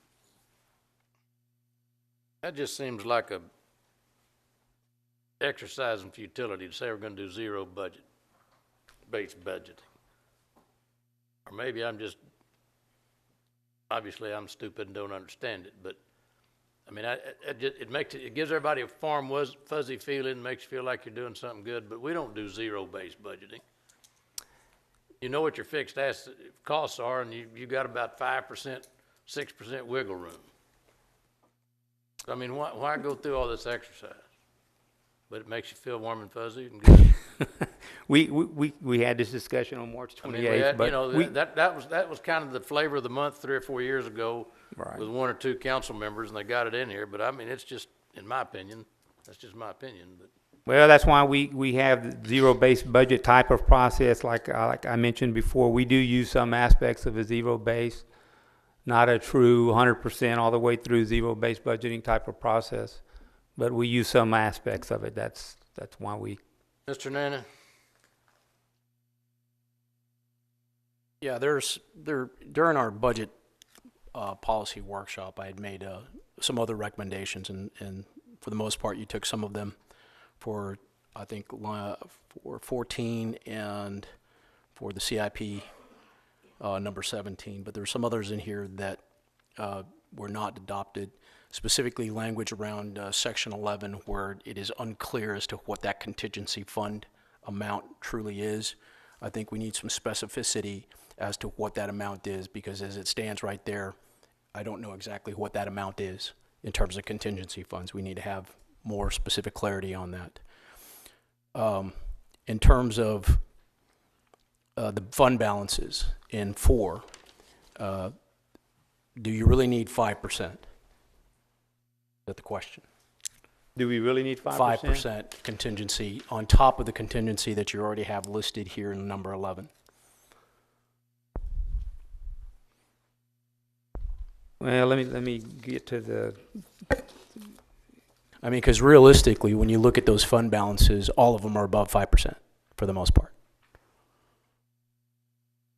S1: that just seems like a exercise in futility to say we're going to do zero based budgeting. Or maybe obviously I'm stupid and don't understand it, but I mean, it gives everybody a fuzzy feeling, makes you feel like you're doing something good, but we don't do zero-based budgeting. You know what your fixed asset costs are, and you got about 5%, 6% wiggle room. I mean, why go through all this exercise? But it makes you feel warm and fuzzy and good.
S5: We had this discussion on March 28th.
S1: That was kind of the flavor of the month 3 or 4 years ago, right, with 1 or 2 council members, and they got it in here. But I mean, it's just, in my opinion, that's just my opinion. But
S5: well, that's why we have the zero-based budget type of process, like I mentioned before. We do use some aspects of a zero-based, not a true 100% all the way through zero-based budgeting type of process, but we use some aspects of it. That's why we.
S1: Mr. Nana.
S6: Yeah, during our budget policy workshop, I had made some other recommendations, and for the most part, you took some of them for, I think, for 14 and for the CIP number 17. But there were some others in here that were not adopted, specifically language around section 11, where it is unclear as to what that contingency fund amount truly is. I think we need some specificity as to what that amount is, because as it stands right there, I don't know exactly what that amount is in terms of contingency funds. We need to have more specific clarity on that. In terms of the fund balances in 4, do you really need 5%? Is that the question?
S5: Do we really need 5%?
S6: 5% contingency on top of the contingency that you already have listed here in number 11.
S5: Well, let me get to the.
S6: I mean, because realistically, when you look at those fund balances, all of them are above 5% for the most part.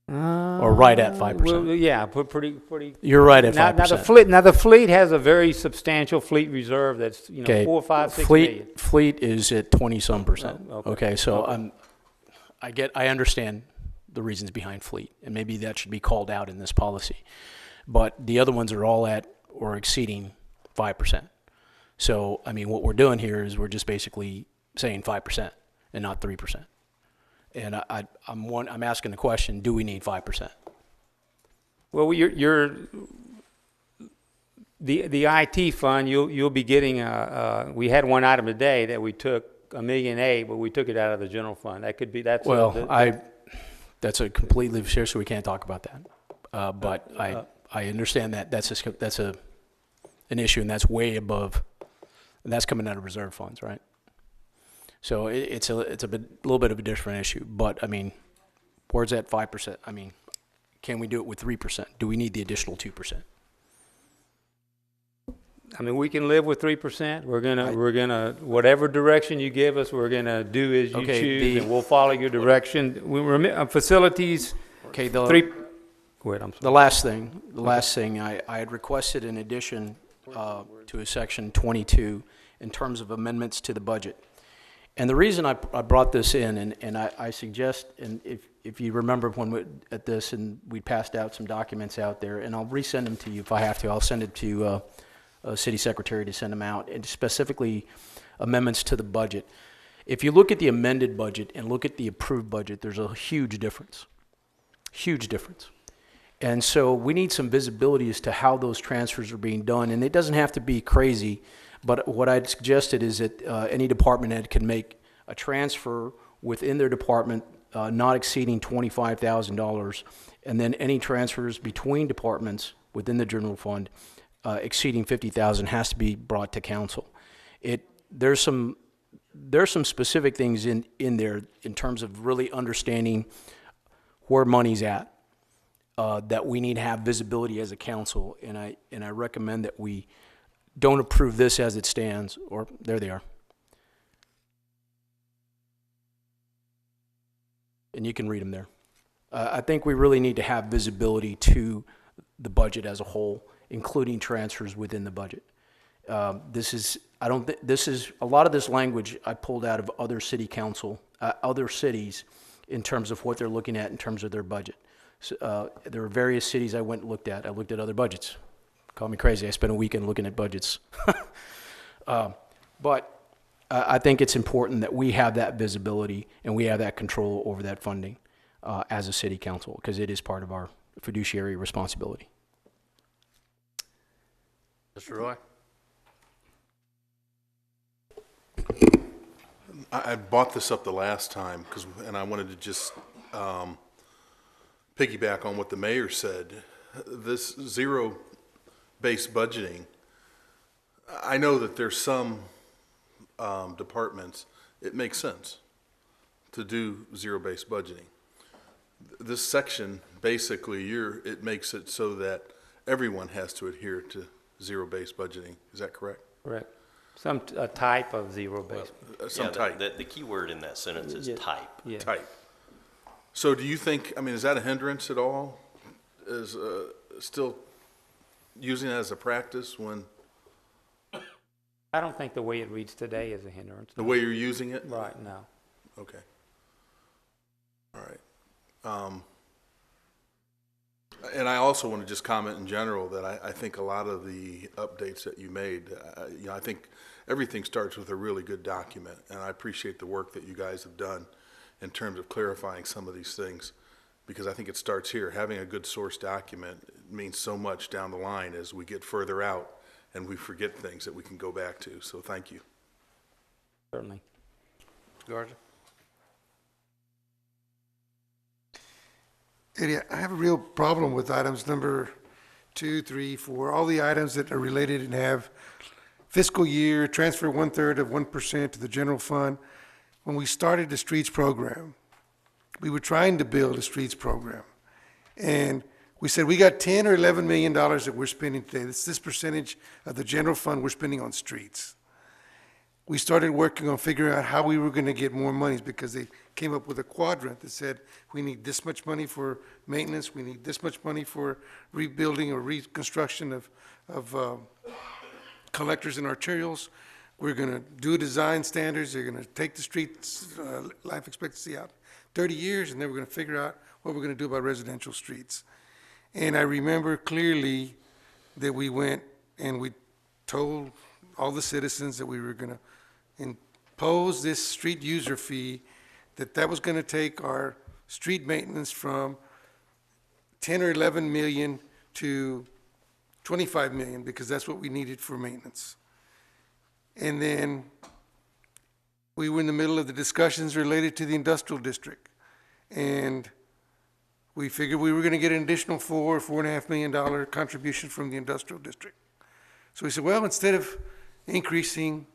S6: Or right at 5%.
S5: Well, yeah, pretty.
S6: You're right at 5%.
S5: Now the fleet has a very substantial fleet reserve that's 4, 5, 6 million.
S6: Fleet is at 20-some%.
S5: Oh,
S6: okay, so I understand the reasons behind fleet, and maybe that should be called out in this policy. But the other ones are all at or exceeding 5%. So, I mean, what we're doing here is we're just basically saying 5% and not 3%. And I'm asking the question, do we need 5%?
S5: Well, the IT fund, you'll be getting, we had one item today that we took $1.8 million, but we took it out of the general fund. That could be, that's.
S6: That's a completely serious, so we can't talk about that. But I understand that that's an issue, and that's way above, and that's coming out of reserve funds, right? So it's a little bit of a different issue. But I mean, where's that 5%? I mean, can we do it with 3%? Do we need the additional 2%?
S5: I mean, we can live with 3%. We're gonna whatever direction you give us, we're gonna do as you choose, and we'll follow your direction. Facilities.
S6: Okay.
S5: Go ahead, I'm sorry.
S6: The last thing, I had requested an addition to a section 22 in terms of amendments to the budget. And the reason I brought this in, and I suggest, and if you remember when at this, and we passed out some documents out there, and I'll resend them to you if I have to. I'll send it to city secretary to send them out, and specifically amendments to the budget. If you look at the amended budget and look at the approved budget, there's a huge difference. Huge difference. And so we need some visibility as to how those transfers are being done. And it doesn't have to be crazy, but what I'd suggested is that any department head can make a transfer within their department not exceeding $25,000, and then any transfers between departments within the general fund exceeding $50,000 has to be brought to council. There's some specific things in there in terms of really understanding where money's at that we need to have visibility as a council, and I recommend that we don't approve this as it stands. Or there they are, and you can read them there. I think we really need to have visibility to the budget as a whole, including transfers within the budget. This is a lot of this language I pulled out of other city council, other cities, in terms of what they're looking at in terms of their budget. So, there are various cities I went and looked at. I looked at other budgets. Call me crazy. I spent a weekend looking at budgets. But I think it's important that we have that visibility and we have that control over that funding as a city council, because it is part of our fiduciary responsibility.
S1: Mr. Roy?
S12: I brought this up the last time and I wanted to just piggyback on what the mayor said. This zero-based budgeting, I know that there's some departments, it makes sense to do zero-based budgeting. This section, basically, it makes it so that everyone has to adhere to zero-based budgeting. Is that correct?
S5: Correct. Some type of zero-based.
S12: Type.
S13: The key word in that sentence is type.
S5: Yeah.
S12: Type. So do you think, I mean, is that a hindrance at all? Is still using it as a practice when?
S5: I don't think the way it reads today is a hindrance.
S12: The way you're using it?
S5: Right, no.
S12: Okay. All right. And I also want to just comment in general that I think a lot of the updates that you made, I think everything starts with a really good document, and I appreciate the work that you guys have done in terms of clarifying some of these things, because I think it starts here. Having a good source document means so much down the line as we get further out and we forget things that we can go back to. So thank you.
S5: Certainly.
S1: Garza?
S15: Eddie, I have a real problem with items number 2, 3, 4, all the items that are related and have fiscal year, transfer 1/3 of 1% to the general fund. When we started the streets program, we were trying to build a streets program. And we said, we got $10 or $11 million that we're spending today. This percentage of the general fund we're spending on streets. We started working on figuring out how we were going to get more monies, because they came up with a quadrant that said we need this much money for maintenance, we need this much money for rebuilding or reconstruction of collectors and arterials, We're gonna do design standards, they're gonna take the streets, life expectancy out 30 years, and then we're gonna figure out what we're gonna do about residential streets. And I remember clearly that we went and we told all the citizens that we were gonna impose this street user fee, that was gonna take our street maintenance from 10 or 11 million to 25 million, because that's what we needed for maintenance. And then we were in the middle of the discussions related to the industrial district. And we figured we were gonna get an additional $4.5 million contribution from the industrial district. So we said, well, instead of increasing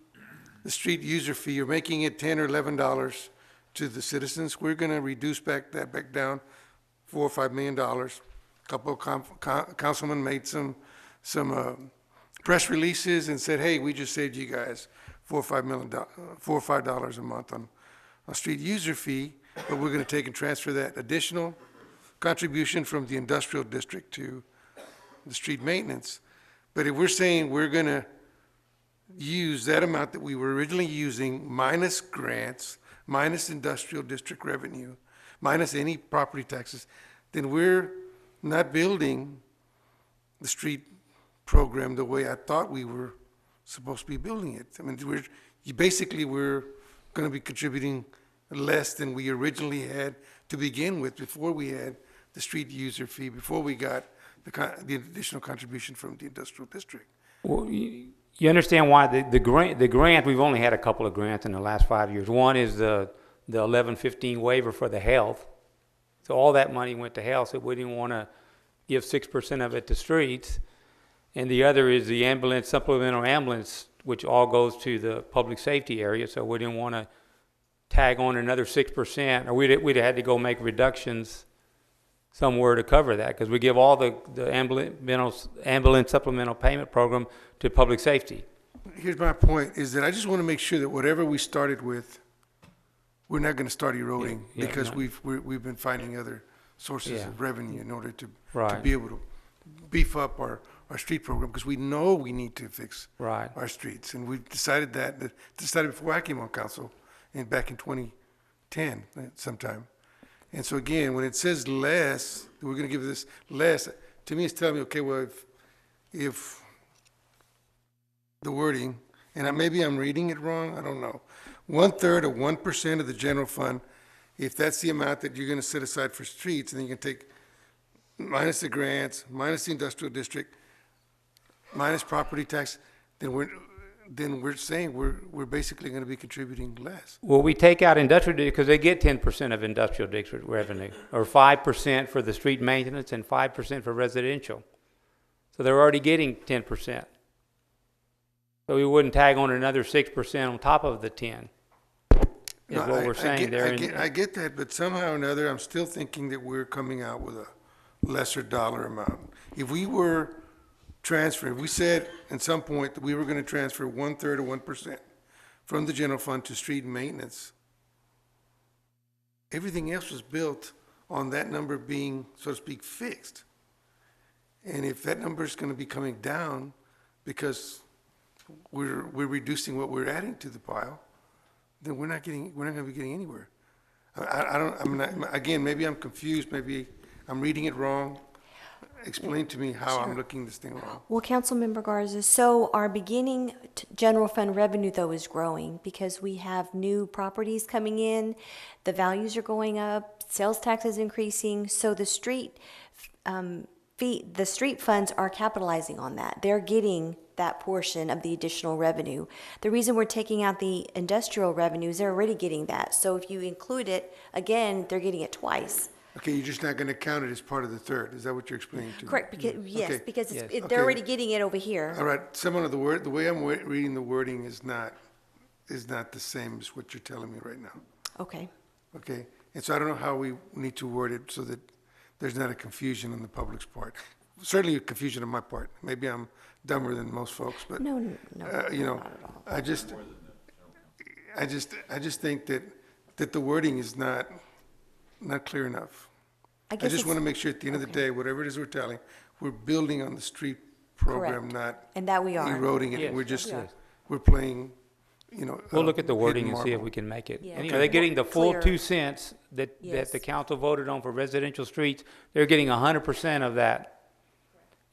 S15: the street user fee or making it $10 or $11 to the citizens, we're gonna reduce that back down $4 or $5 million. A couple of councilmen made some press releases and said, hey, we just saved you guys $4 or $5 a month on a street user fee, but we're gonna take and transfer that additional contribution from the industrial district to the street maintenance. But if we're saying we're gonna use that amount that we were originally using, minus grants, minus industrial district revenue, minus any property taxes, then we're not building the street program the way I thought we were supposed to be building it. I mean, we're gonna be contributing less than we originally had to begin with, before we had the street user fee, before we got the additional contribution from the industrial district.
S5: Well, you understand why the grant, we've only had a couple of grants in the last 5 years. One is the 1115 waiver for the health. So all that money went to health, so we didn't want to give 6% of it to streets. And the other is the ambulance, supplemental ambulance, which all goes to the public safety area, so we didn't want to tag on another 6%, or we'd have had to go make reductions somewhere to cover that, because we give all the ambulance supplemental payment program to public safety.
S15: Here's my point, is that I just want to make sure that whatever we started with, we're not going to start eroding, because we've been finding other sources of revenue in order to be able to beef up our street program, because we know we need to fix our streets. And we've decided decided before I came on council, and back in 2010 sometime. And so again, when it says less, we're going to give this less, to me it's telling me, okay, well, if the wording, and maybe I'm reading it wrong, I don't know, 1/3 of 1% of the general fund, if that's the amount that you're going to set aside for streets, and then you can take minus the grants, minus the industrial district, minus property tax, then we're saying we're basically going to be contributing less.
S5: Well, we take out industrial, because they get 10% of industrial district revenue, or 5% for the street maintenance and 5% for residential. So they're already getting 10%. So we wouldn't tag on another 6% on top of the 10. Is what we're saying there.
S15: I get that, but somehow or another, I'm still thinking that we're coming out with a lesser dollar amount. If we were transferring, we said at some point that we were going to transfer 1/3 of 1% from the general fund to street maintenance. Everything else was built on that number being, so to speak, fixed. And if that number is going to be coming down because we're reducing what we're adding to the pile, then we're not going to be getting anywhere. Again, maybe I'm confused, maybe I'm reading it wrong. Explain to me how I'm looking this thing wrong.
S8: Well, Councilmember Garza, so our beginning general fund revenue, though, is growing because we have new properties coming in, the values are going up, sales tax is increasing, so the street funds are capitalizing on that. They're getting that portion of the additional revenue. The reason we're taking out the industrial revenues, they're already getting that. So if you include it, again, they're getting it twice.
S15: Okay, you're just not going to count it as part of the third. Is that what you're explaining to me?
S8: Correct, because, yes,
S15: Okay.
S8: because they're already getting it over here.
S15: All right, some of the way I'm reading the wording is not the same as what you're telling me right now.
S8: Okay.
S15: Okay, and so I don't know how we need to word it so that there's not a confusion on the public's part. Certainly a confusion on my part. Maybe I'm dumber than most folks, but
S8: No,
S15: you know,
S8: not at all.
S15: I just think that the wording is not clear enough. I just want to make sure at the end of the day, whatever it is we're telling, we're building on the street program,
S8: Correct.
S15: not
S8: And that we are.
S15: eroding it.
S5: Yes,
S15: We're just
S5: yes.
S15: we're playing you know.
S5: We'll look at the wording
S15: hidden
S5: and see if
S15: marble.
S5: we can make it.
S8: Yeah.
S5: And, you know, they're getting the full
S8: Clear.
S5: 2 cents that
S8: Yes.
S5: the council voted on for residential streets. They're getting 100% of that.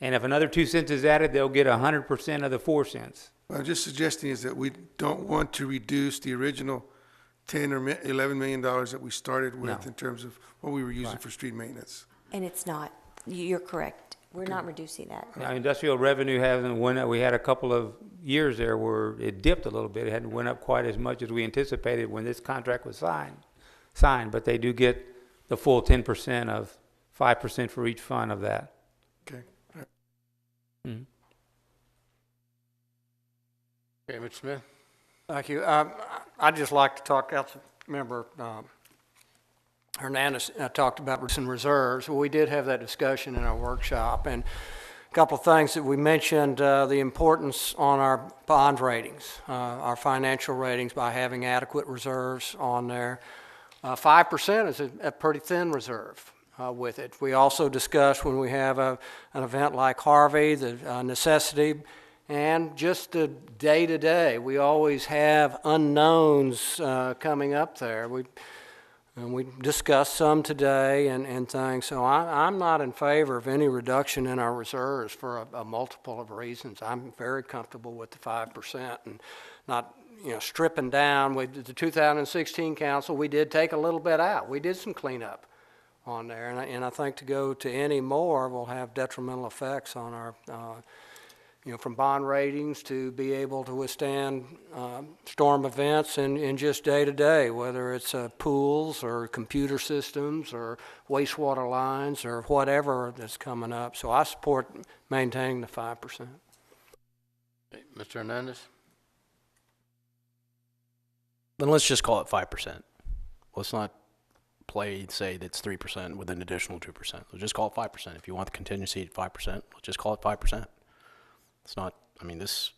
S5: And if another 2 cents is added, they'll get 100% of the 4 cents.
S15: What I'm just suggesting is that we don't want to reduce the original 10 or $11 million that we started with
S5: No.
S15: in terms of what we were using
S5: Right.
S15: for street maintenance.
S8: And it's not. You're correct. We're not reducing that.
S5: Now, industrial revenue hasn't went up. We had a couple of years there where it dipped a little bit. It hadn't went up quite as much as we anticipated when this contract was signed, but they do get the full 10% of 5% for each fund of that.
S15: Okay. All right.
S5: Mhm.
S1: Okay, Mr. Smith?
S17: Thank you. I'd just like to talk, Councilmember Hernandez talked about some reserves. Well, we did have that discussion in our workshop, and a couple of things that we mentioned, the importance on our bond ratings, our financial ratings, by having adequate reserves on there. 5% is a pretty thin reserve with it. We also discussed when we have an event like Harvey, the necessity, and just the day-to-day. We always have unknowns coming up there. And we discussed some today and things. So I'm not in favor of any reduction in our reserves for a multiple of reasons. I'm very comfortable with the 5% and not, stripping down. With the 2016 council, we did take a little bit out. We did some cleanup on there. And I think to go to any more will have detrimental effects on our from bond ratings to be able to withstand storm events and just day-to-day, whether it's pools or computer systems or wastewater lines or whatever that's coming up. So I support maintaining the 5%.
S1: Okay, Mr. Hernandez?
S6: Then let's just call it 5%. Let's not say that's 3% with an additional 2%. Let's just call it 5%. If you want the contingency at 5%, let's just call it 5%. It's not, this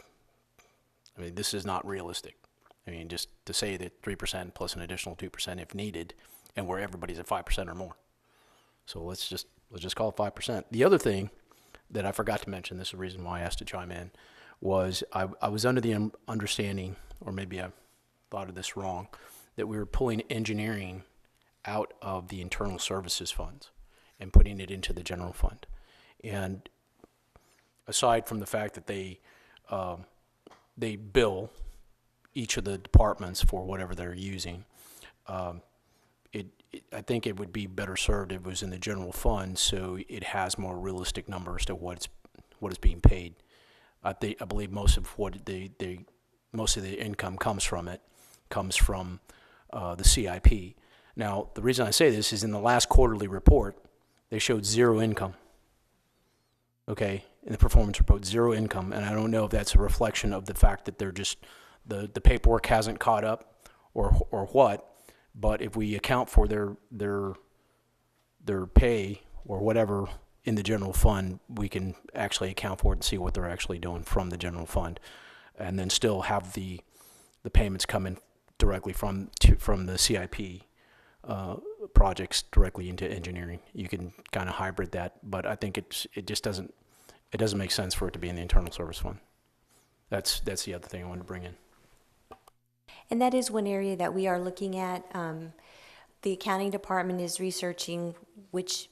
S6: is not realistic. Just to say that 3% plus an additional 2% if needed, and where everybody's at 5% or more. So let's just call it 5%. The other thing that I forgot to mention, this is the reason why I asked to chime in, was I was under the understanding, or maybe I thought of this wrong, that we were pulling engineering out of the internal services funds and putting it into the general fund. And aside from the fact that they bill each of the departments for whatever they're using, I think it would be better served if it was in the general fund, so it has more realistic numbers to what is being paid. I believe most of the income comes from the CIP. Now, the reason I say this is in the last quarterly report, they showed zero income. Okay, in the performance report, zero income, and I don't know if that's a reflection of the fact that they're just the paperwork hasn't caught up, or what. But if we account for their pay or whatever in the general fund, we can actually account for it and see what they're actually doing from the general fund, and then still have the payments coming directly from the CIP projects directly into engineering. You can kind of hybrid that, but I think it just doesn't make sense for it to be in the internal service fund. That's the other thing I wanted to bring in.
S8: And that is one area that we are looking at. The accounting department is researching which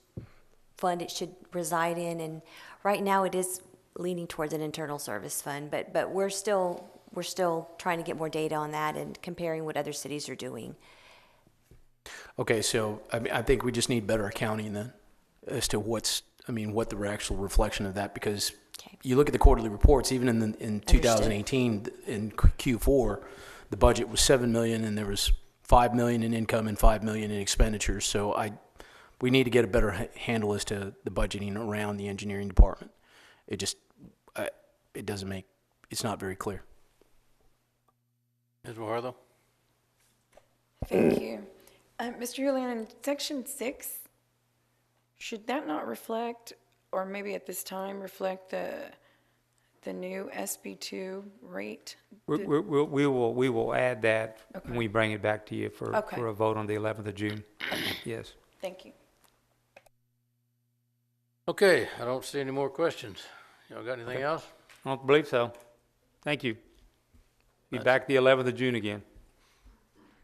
S8: fund it should reside in, and right now it is leaning towards an internal service fund, but we're still trying to get more data on that and comparing what other cities are doing.
S6: Okay, so I think we just need better accounting then as to what the actual reflection of that, because you look at the quarterly reports, even in 2018 in Q4, the budget was $7 million and there was $5 million in income and $5 million in expenditures. So we need to get a better handle as to the budgeting around the engineering department. It's not very clear.
S1: Ms. Guajardo?
S19: Thank you. Mr. Julian, in section 6, should that not reflect, or maybe at this time reflect the new SB2 rate?
S5: We will add that when we bring it back to you for a vote on the 11th of June. Yes.
S19: Thank you.
S1: Okay, I don't see any more questions. Y'all got anything else?
S5: I don't believe so. Thank you. Be back the 11th of June again.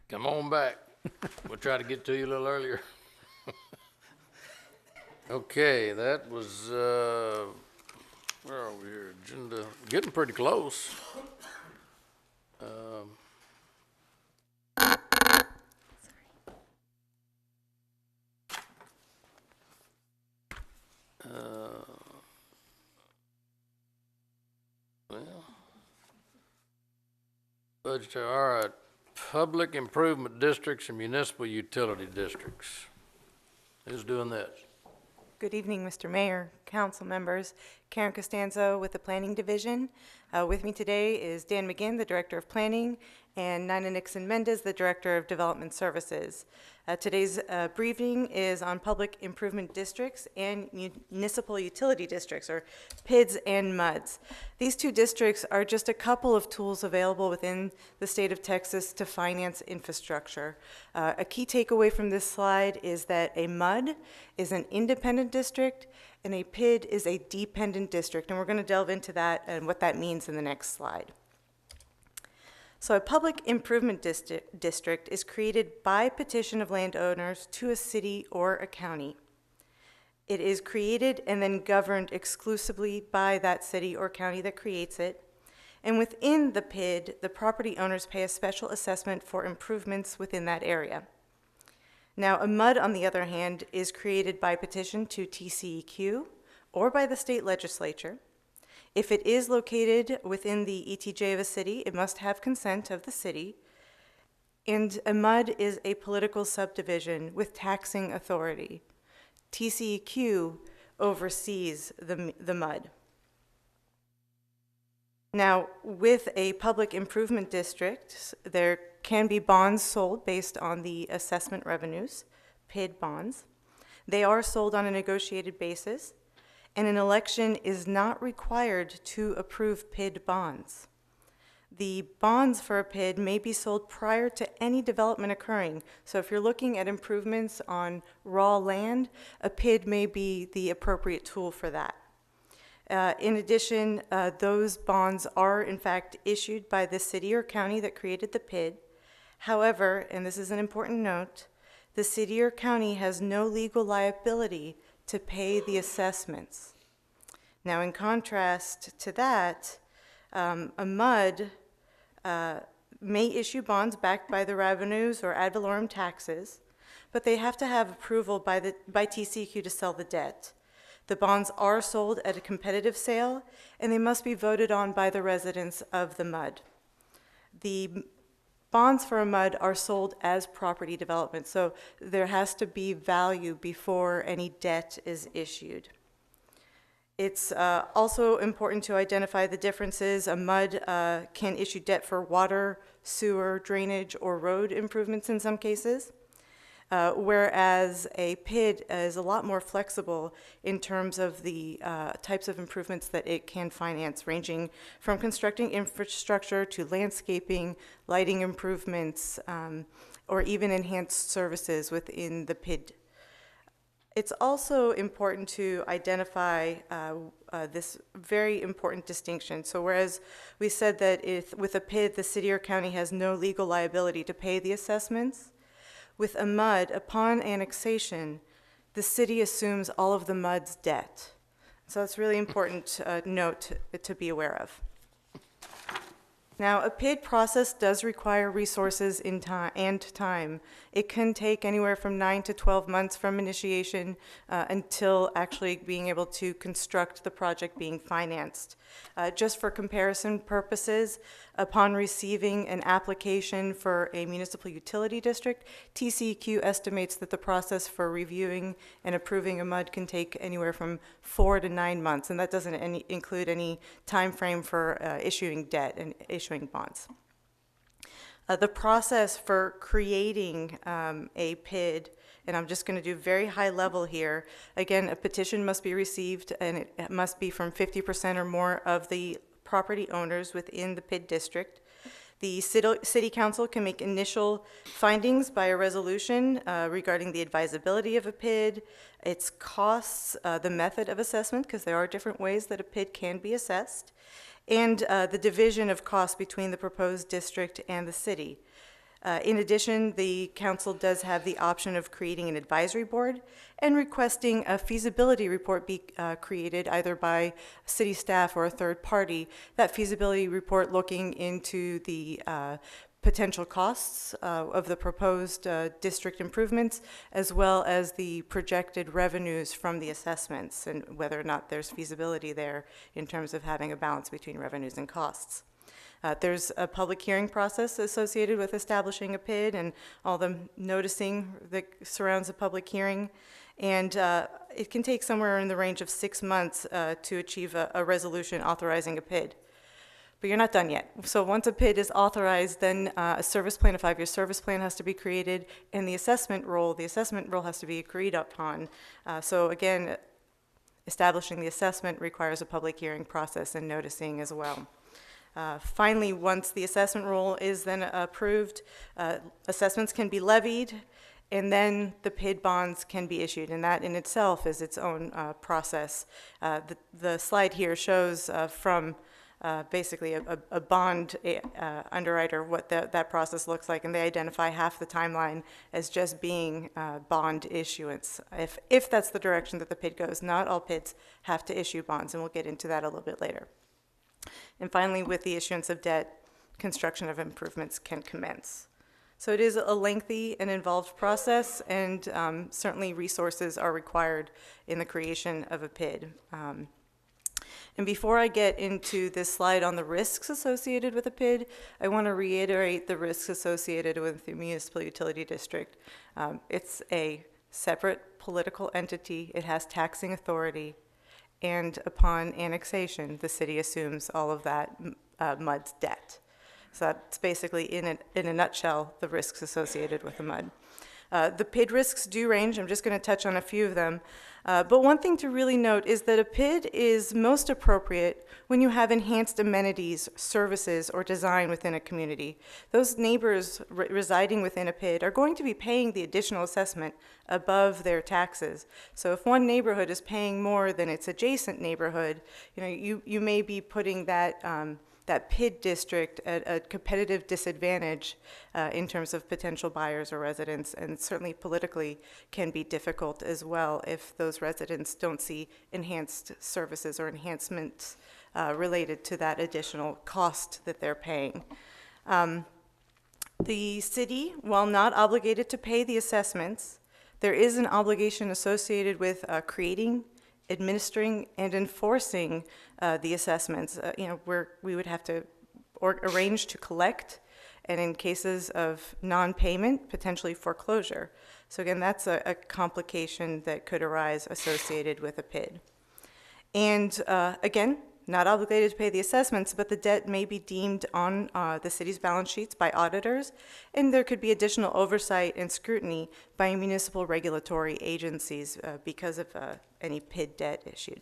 S1: Come on back. We'll try to get to you a little earlier. Okay, that was, where are we here? Agenda, getting pretty close. Well, budgetary, all right. Public improvement districts and municipal utility districts. Who's doing this?
S11: Good evening, Mr. Mayor, council members. Karen Costanzo with the Planning Division. With me today is Dan McGinn, the Director of Planning, and Nina Nixon Mendez, the Director of Development Services. Today's briefing is on public improvement districts and municipal utility districts, or PIDs and MUDs. These two districts are just a couple of tools available within the state of Texas to finance infrastructure. A key takeaway from this slide is that a MUD is an independent district and a PID is a dependent district, and we're going to delve into that and what that means in the next slide. So a public improvement district is created by petition of landowners to a city or a county. It is created and then governed exclusively by that city or county that creates it. And within the PID, the property owners pay a special assessment for improvements within that area. Now, a MUD, on the other hand, is created by petition to TCEQ or by the state legislature. If it is located within the ETJ of a city, it must have consent of the city. And a MUD is a political subdivision with taxing authority. TCEQ oversees the MUD. Now, with a public improvement district, there can be bonds sold based on the assessment revenues, PID bonds. They are sold on a negotiated basis, and an election is not required to approve PID bonds. The bonds for a PID may be sold prior to any development occurring. So if you're looking at improvements on raw land, a PID may be the appropriate tool for that. In addition, those bonds are in fact issued by the city or county that created the PID. However, and this is an important note, the city or county has no legal liability to pay the assessments. Now, in contrast to that, a MUD may issue bonds backed by the revenues or ad valorem taxes, but they have to have approval by TCEQ to sell the debt. The bonds are sold at a competitive sale, and they must be voted on by the residents of the MUD. The bonds for a MUD are sold as property development, so there has to be value before any debt is issued. It's also important to identify the differences. A MUD can issue debt for water, sewer, drainage, or road improvements in some cases, whereas a PID is a lot more flexible in terms of the types of improvements that it can finance, ranging from constructing infrastructure to landscaping, lighting improvements, or even enhanced services within the PID. It's also important to identify this very important distinction. So whereas we said that if with a PID, the city or county has no legal liability to pay the assessments, with a MUD, upon annexation, the city assumes all of the MUD's debt. So that's really important note to be aware of. Now, a PID process does require resources and time. It can take anywhere from 9 to 12 months from initiation until actually being able to construct the project being financed. Just for comparison purposes, upon receiving an application for a municipal utility district, TCEQ estimates that the process for reviewing and approving a MUD can take anywhere from 4 to 9 months, and that doesn't include any time frame for issuing debt and issuing bonds. The process for creating a PID, and I'm just going to do very high level here. Again, a petition must be received, and it must be from 50% or more of the property owners within the PID district. The city council can make initial findings by a resolution regarding the advisability of a PID, its costs, the method of assessment, because there are different ways that a PID can be assessed, and the division of costs between the proposed district and the city. In addition, the council does have the option of creating an advisory board and requesting a feasibility report be created either by city staff or a third party. That feasibility report looking into the potential costs of the proposed district improvements, as well as the projected revenues from the assessments and whether or not there's feasibility there in terms of having a balance between revenues and costs. There's a public hearing process associated with establishing a PID and all the noticing that surrounds a public hearing. And it can take somewhere in the range of 6 months to achieve a resolution authorizing a PID. But you're not done yet. So once a PID is authorized, then a service plan, a 5-year service plan has to be created, and the assessment role has to be agreed upon. So again, establishing the assessment requires a public hearing process and noticing as well. Finally, once the assessment rule is then approved, assessments can be levied, and then the PID bonds can be issued, and that in itself is its own process. The slide here shows from basically a bond underwriter what that process looks like, and they identify half the timeline as just being bond issuance. If that's the direction that the PID goes, not all PIDs have to issue bonds, and we'll get into that a little bit later. And finally, with the issuance of debt, construction of improvements can commence. So it is a lengthy and involved process, and certainly resources are required in the creation of a PID. And before I get into this slide on the risks associated with a PID, I want to reiterate the risks associated with the municipal utility district. It's a separate political entity. It has taxing authority. And upon annexation, the city assumes all of that MUD's debt. So that's basically, in a nutshell, the risks associated with the MUD. The PID risks do range. I'm just going to touch on a few of them. But one thing to really note is that a PID is most appropriate when you have enhanced amenities, services, or design within a community. Those neighbors residing within a PID are going to be paying the additional assessment above their taxes. So if one neighborhood is paying more than its adjacent neighborhood, you may be putting that PID district at a competitive disadvantage in terms of potential buyers or residents, and certainly politically can be difficult as well if those residents don't see enhanced services or enhancements related to that additional cost that they're paying. The city, while not obligated to pay the assessments, there is an obligation associated with creating, administering, and enforcing the assessments. Where we would have to arrange to collect, and in cases of non-payment, potentially foreclosure. So again, that's a complication that could arise associated with a PID. And again, not obligated to pay the assessments, but the debt may be deemed on the city's balance sheets by auditors, and there could be additional oversight and scrutiny by municipal regulatory agencies because of any PID debt issued.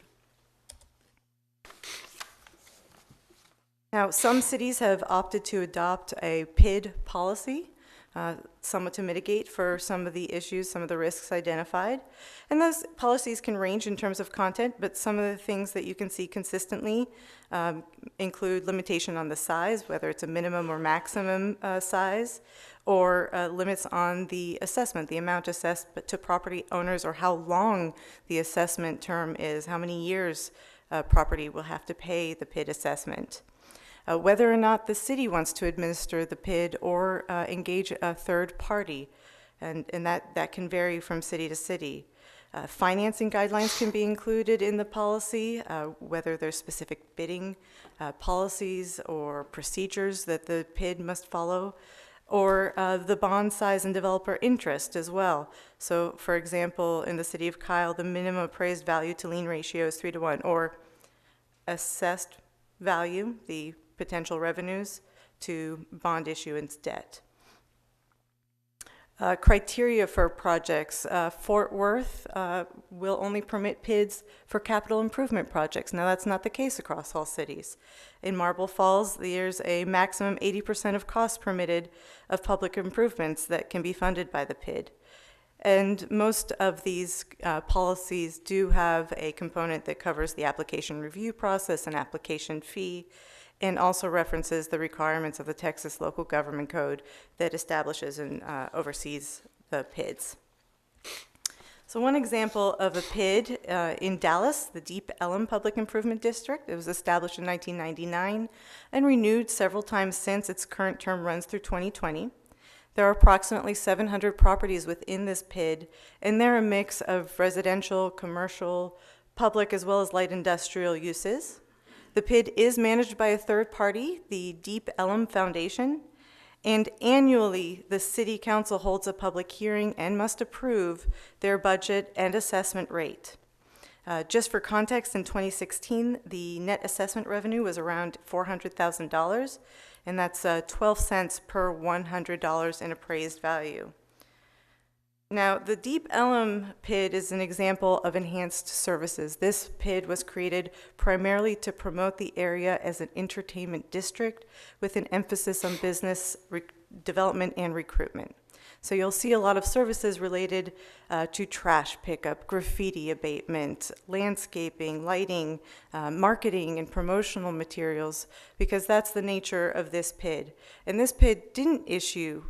S11: Now, some cities have opted to adopt a PID policy, somewhat to mitigate for some of the issues, some of the risks identified. And those policies can range in terms of content, but some of the things that you can see consistently include limitation on the size, whether it's a minimum or maximum size, or limits on the assessment, the amount assessed to property owners, or how long the assessment term is, how many years property will have to pay the PID assessment. Whether or not the city wants to administer the PID or engage a third party, and that can vary from city to city. Financing guidelines can be included in the policy, whether there's specific bidding policies or procedures that the PID must follow, or the bond size and developer interest as well. So, for example, in the city of Coucil, the minimum appraised value to lien ratio is 3-to-1, or assessed value, the potential revenues, to bond issuance debt. Criteria for projects. Fort Worth will only permit PIDs for capital improvement projects. Now, that's not the case across all cities. In Marble Falls, there's a maximum 80% of costs permitted of public improvements that can be funded by the PID. And most of these policies do have a component that covers the application review process and application fee, and also references the requirements of the Texas Local Government Code that establishes and oversees the PIDs. So one example of a PID in Dallas, the Deep Ellum Public Improvement District. It was established in 1999 and renewed several times since. Its current term runs through 2020. There are approximately 700 properties within this PID, and they're a mix of residential, commercial, public, as well as light industrial uses. The PID is managed by a third party, the Deep Ellum Foundation, and annually the City Council holds a public hearing and must approve their budget and assessment rate. Just for context, in 2016, the net assessment revenue was around $400,000, and that's 12 cents per $100 in appraised value. Now, the Deep Ellum PID is an example of enhanced services. This PID was created primarily to promote the area as an entertainment district with an emphasis on business development and recruitment. So you'll see a lot of services related to trash pickup, graffiti abatement, landscaping, lighting, marketing, and promotional materials, because that's the nature of this PID. And this PID didn't issue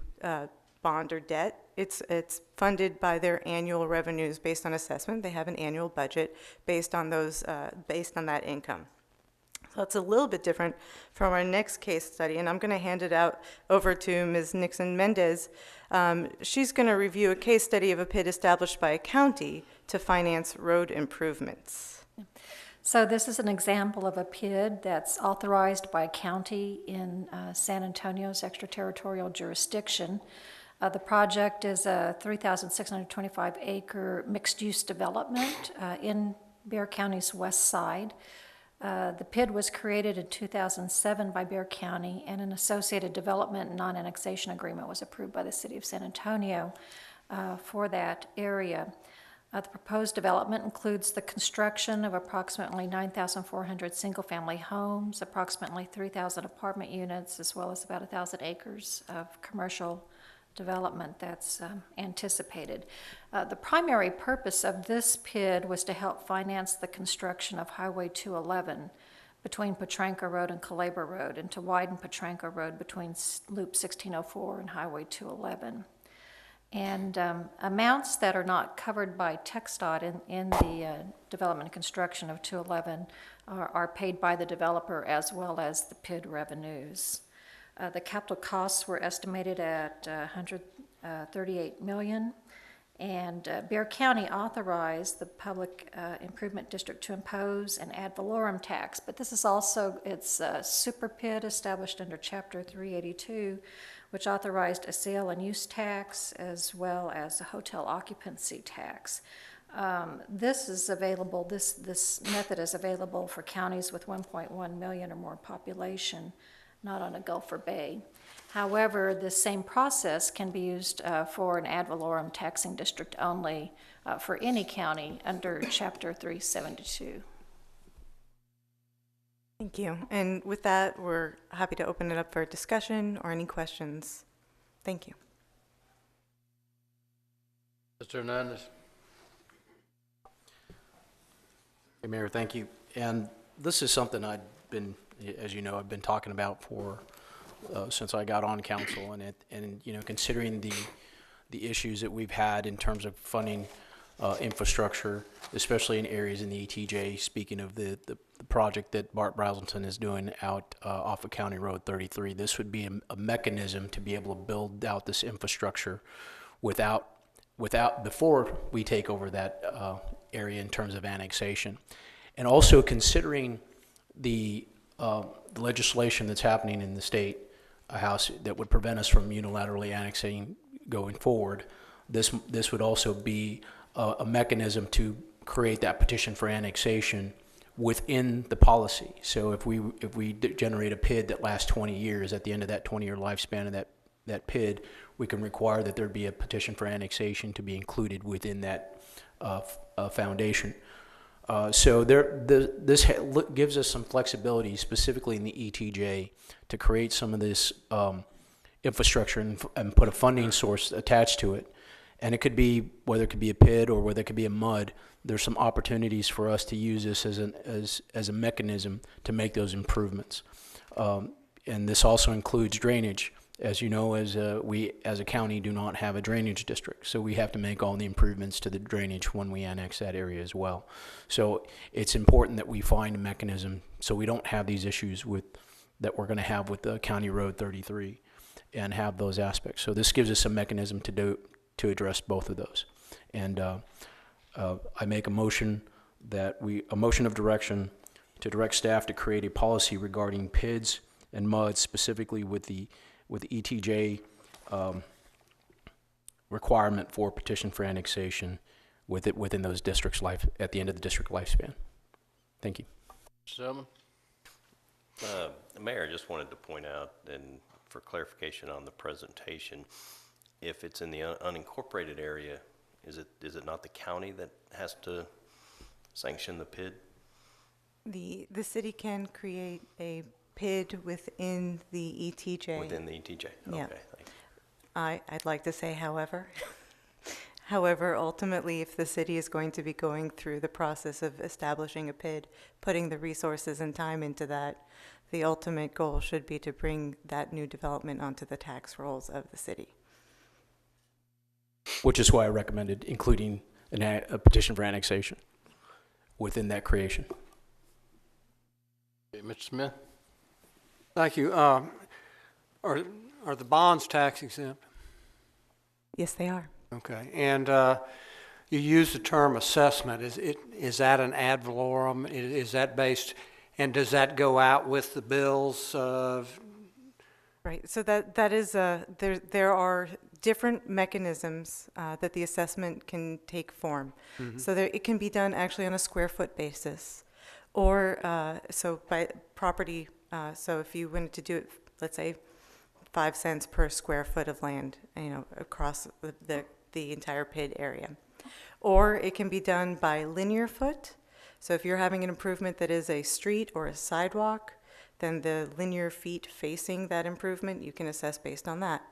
S11: bond or debt. It's funded by their annual revenues based on assessment. They have an annual budget based on those, based on that income. So it's a little bit different from our next case study, and I'm going to hand it over to Ms. Nixon Mendez. She's going to review a case study of a PID established by a county to finance road improvements.
S14: So this is an example of a PID that's authorized by a county in San Antonio's extraterritorial jurisdiction. The project is a 3,625 acre mixed-use development in Bexar County's west side. The PID was created in 2007 by Bexar County, and an associated development and non-annexation agreement was approved by the City of San Antonio for that area. The proposed development includes the construction of approximately 9,400 single-family homes, approximately 3,000 apartment units, as well as about 1,000 acres of commercial development that's anticipated. The primary purpose of this PID was to help finance the construction of Highway 211 between Potranco Road and Calabra Road, and to widen Potranco Road between Loop 1604 and Highway 211. And amounts that are not covered by TxDOT in the development and construction of 211 are paid by the developer as well as the PID revenues. The capital costs were estimated at $138 million, and Bexar County authorized the Public Improvement District to impose an ad valorem tax, but this is also, it's a super PID established under Chapter 382, which authorized a sale and use tax as well as a hotel occupancy tax. This is available, this method is available for counties with 1.1 million or more population, not on a Gulf or Bay. However, the same process can be used for an ad valorem taxing district only for any county under Chapter 372.
S11: Thank you. And with that, we're happy to open it up for discussion or any questions. Thank you.
S1: Mr. Hernandez.
S6: Hey, Mayor, thank you. And this is something I've been, as you know, I've been talking about for since I got on council, and you know, considering the issues that we've had in terms of funding infrastructure, especially in areas in the ETJ. Speaking of the project that Bart Brazelton is doing out off of County Road 33, this would be a mechanism to be able to build out this infrastructure before we take over that area in terms of annexation, and also considering the legislation that's happening in the state house that would prevent us from unilaterally annexing going forward. This would also be a mechanism to create that petition for annexation within the policy. So if we generate a PID that lasts 20 years, at the end of that 20-year lifespan of that PID, we can require that there be a petition for annexation to be included within that foundation. So this gives us some flexibility, specifically in the ETJ, to create some of this infrastructure and put a funding source attached to it. And it could be, whether it could be a PID or whether it could be a mud, there's some opportunities for us to use this as a mechanism to make those improvements. And this also includes drainage. As you know, we as a county do not have a drainage district, so we have to make all the improvements to the drainage when we annex that area as well. So it's important that we find a mechanism so we don't have these issues that we're going to have with the County Road 33 and have those aspects. So this gives us a mechanism to address both of those. And I make a motion of direction to direct staff to create a policy regarding PIDs and MUDs, specifically with the ETJ requirement for petition for annexation within those districts' at the end of the district lifespan. Thank you.
S1: Selman?
S13: Mayor, I just wanted to point out, and for clarification on the presentation, if it's in the unincorporated area, is it not the county that has to sanction the PID?
S11: The city can create a PID within the ETJ.
S13: Within the ETJ,
S11: Yeah.
S13: okay, thanks.
S11: I'd like to say, however, ultimately, if the city is going to be going through the process of establishing a PID, putting the resources and time into that, the ultimate goal should be to bring that new development onto the tax rolls of the city.
S6: Which is why I recommended including a petition for annexation within that creation.
S1: Okay, Mr. Smith?
S17: Thank you. Are the bonds tax exempt?
S11: Yes, they are.
S17: Okay. And you use the term assessment. Is that an ad valorem? Is that based, and does that go out with the bills?
S11: Right. So that is there are different mechanisms that the assessment can take form.
S17: Mm-hmm.
S11: So it can be done actually on a square foot basis, or so by property. So if you wanted to do it, let's say, 5 cents per square foot of land, across the entire PID area, or it can be done by linear foot. So if you're having an improvement that is a street or a sidewalk, then the linear feet facing that improvement, you can assess based on that.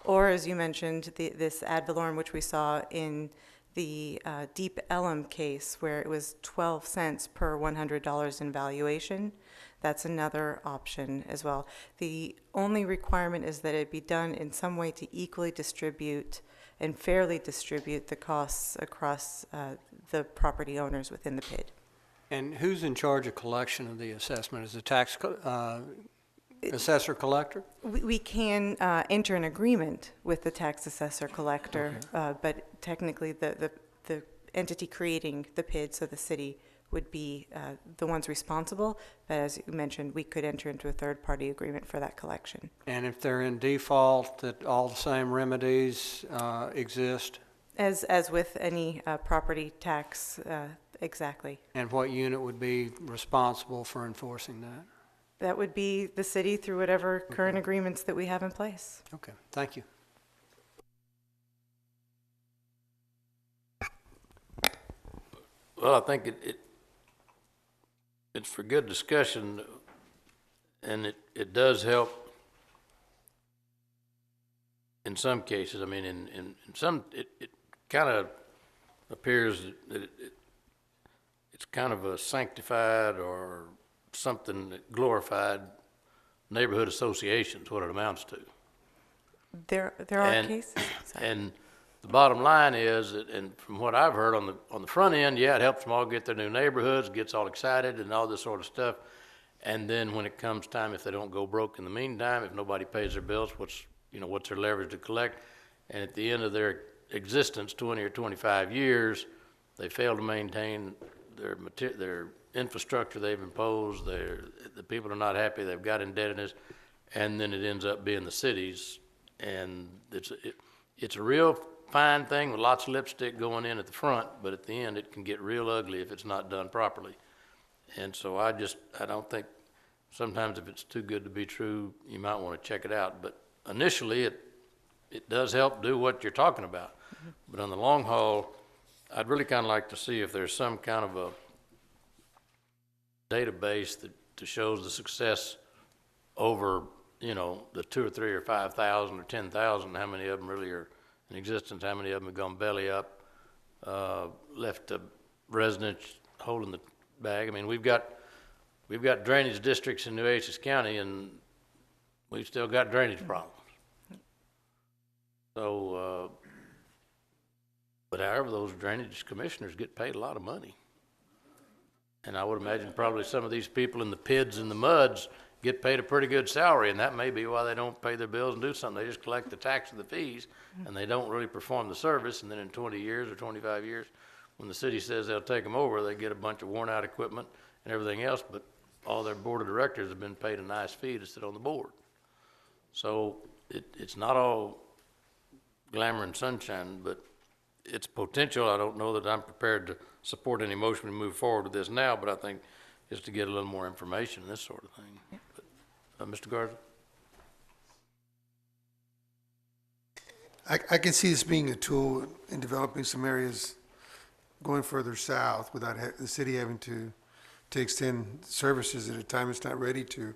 S11: Or, as you mentioned, this ad valorem, which we saw in the Deep Ellum case, where it was 12 cents per $100 in valuation. That's another option as well. The only requirement is that it be done in some way to equally distribute and fairly distribute the costs across the property owners within the PID.
S17: And who's in charge of collection of the assessment? Is the tax assessor collector?
S11: We can enter an agreement with the tax assessor collector, okay. But technically the entity creating the PID, so the city, would be the ones responsible. But as you mentioned, we could enter into a third-party agreement for that collection.
S17: And if they're in default, that all the same remedies exist?
S11: As with any property tax, exactly.
S17: And what unit would be responsible for enforcing that?
S11: That would be the city through whatever current agreements that we have in place.
S17: Okay, thank you.
S1: Well, I think it's for good discussion, and it does help in some cases. I mean, in some, it kind of appears that it's kind of a sanctified or something that glorified neighborhood associations, what it amounts to.
S11: There are cases.
S1: And the bottom line is, and from what I've heard on the front end, yeah, it helps them all get their new neighborhoods, gets all excited and all this sort of stuff. And then when it comes time, if they don't go broke in the meantime, if nobody pays their bills, what's their leverage to collect? And at the end of their existence, 20 or 25 years, they fail to maintain their infrastructure they've imposed. The people are not happy. They've got indebtedness, and then it ends up being the cities. And it's a real fine thing with lots of lipstick going in at the front, but at the end it can get real ugly if it's not done properly. And so I don't think, sometimes if it's too good to be true, you might want to check it out. But initially it does help do what you're talking about. Mm-hmm. But on the long haul, I'd really kind of like to see if there's some kind of a database that shows the success over, the 2 or 3 or 5,000 or 10,000, how many of them really are in existence, how many of them have gone belly up, left the residents holding the bag. I mean, we've got drainage districts in Nueces County, and we've still got drainage problems. So, but however, those drainage commissioners get paid a lot of money. And I would imagine probably some of these people in the PIDs and the MUDs get paid a pretty good salary, and that may be why they don't pay their bills and do something. They just collect the tax and the fees, and they don't really perform the service. And then in 20 years or 25 years, when the city says they'll take them over, they get a bunch of worn out equipment and everything else, but all their board of directors have been paid a nice fee to sit on the board. So it's not all glamour and sunshine, but it's potential. I don't know that I'm prepared to support any motion to move forward with this now, but I think is to get a little more information and this sort of thing. But, Mr. Garza?
S15: I can see this being a tool in developing some areas going further south without the city having to extend services at a time it's not ready to.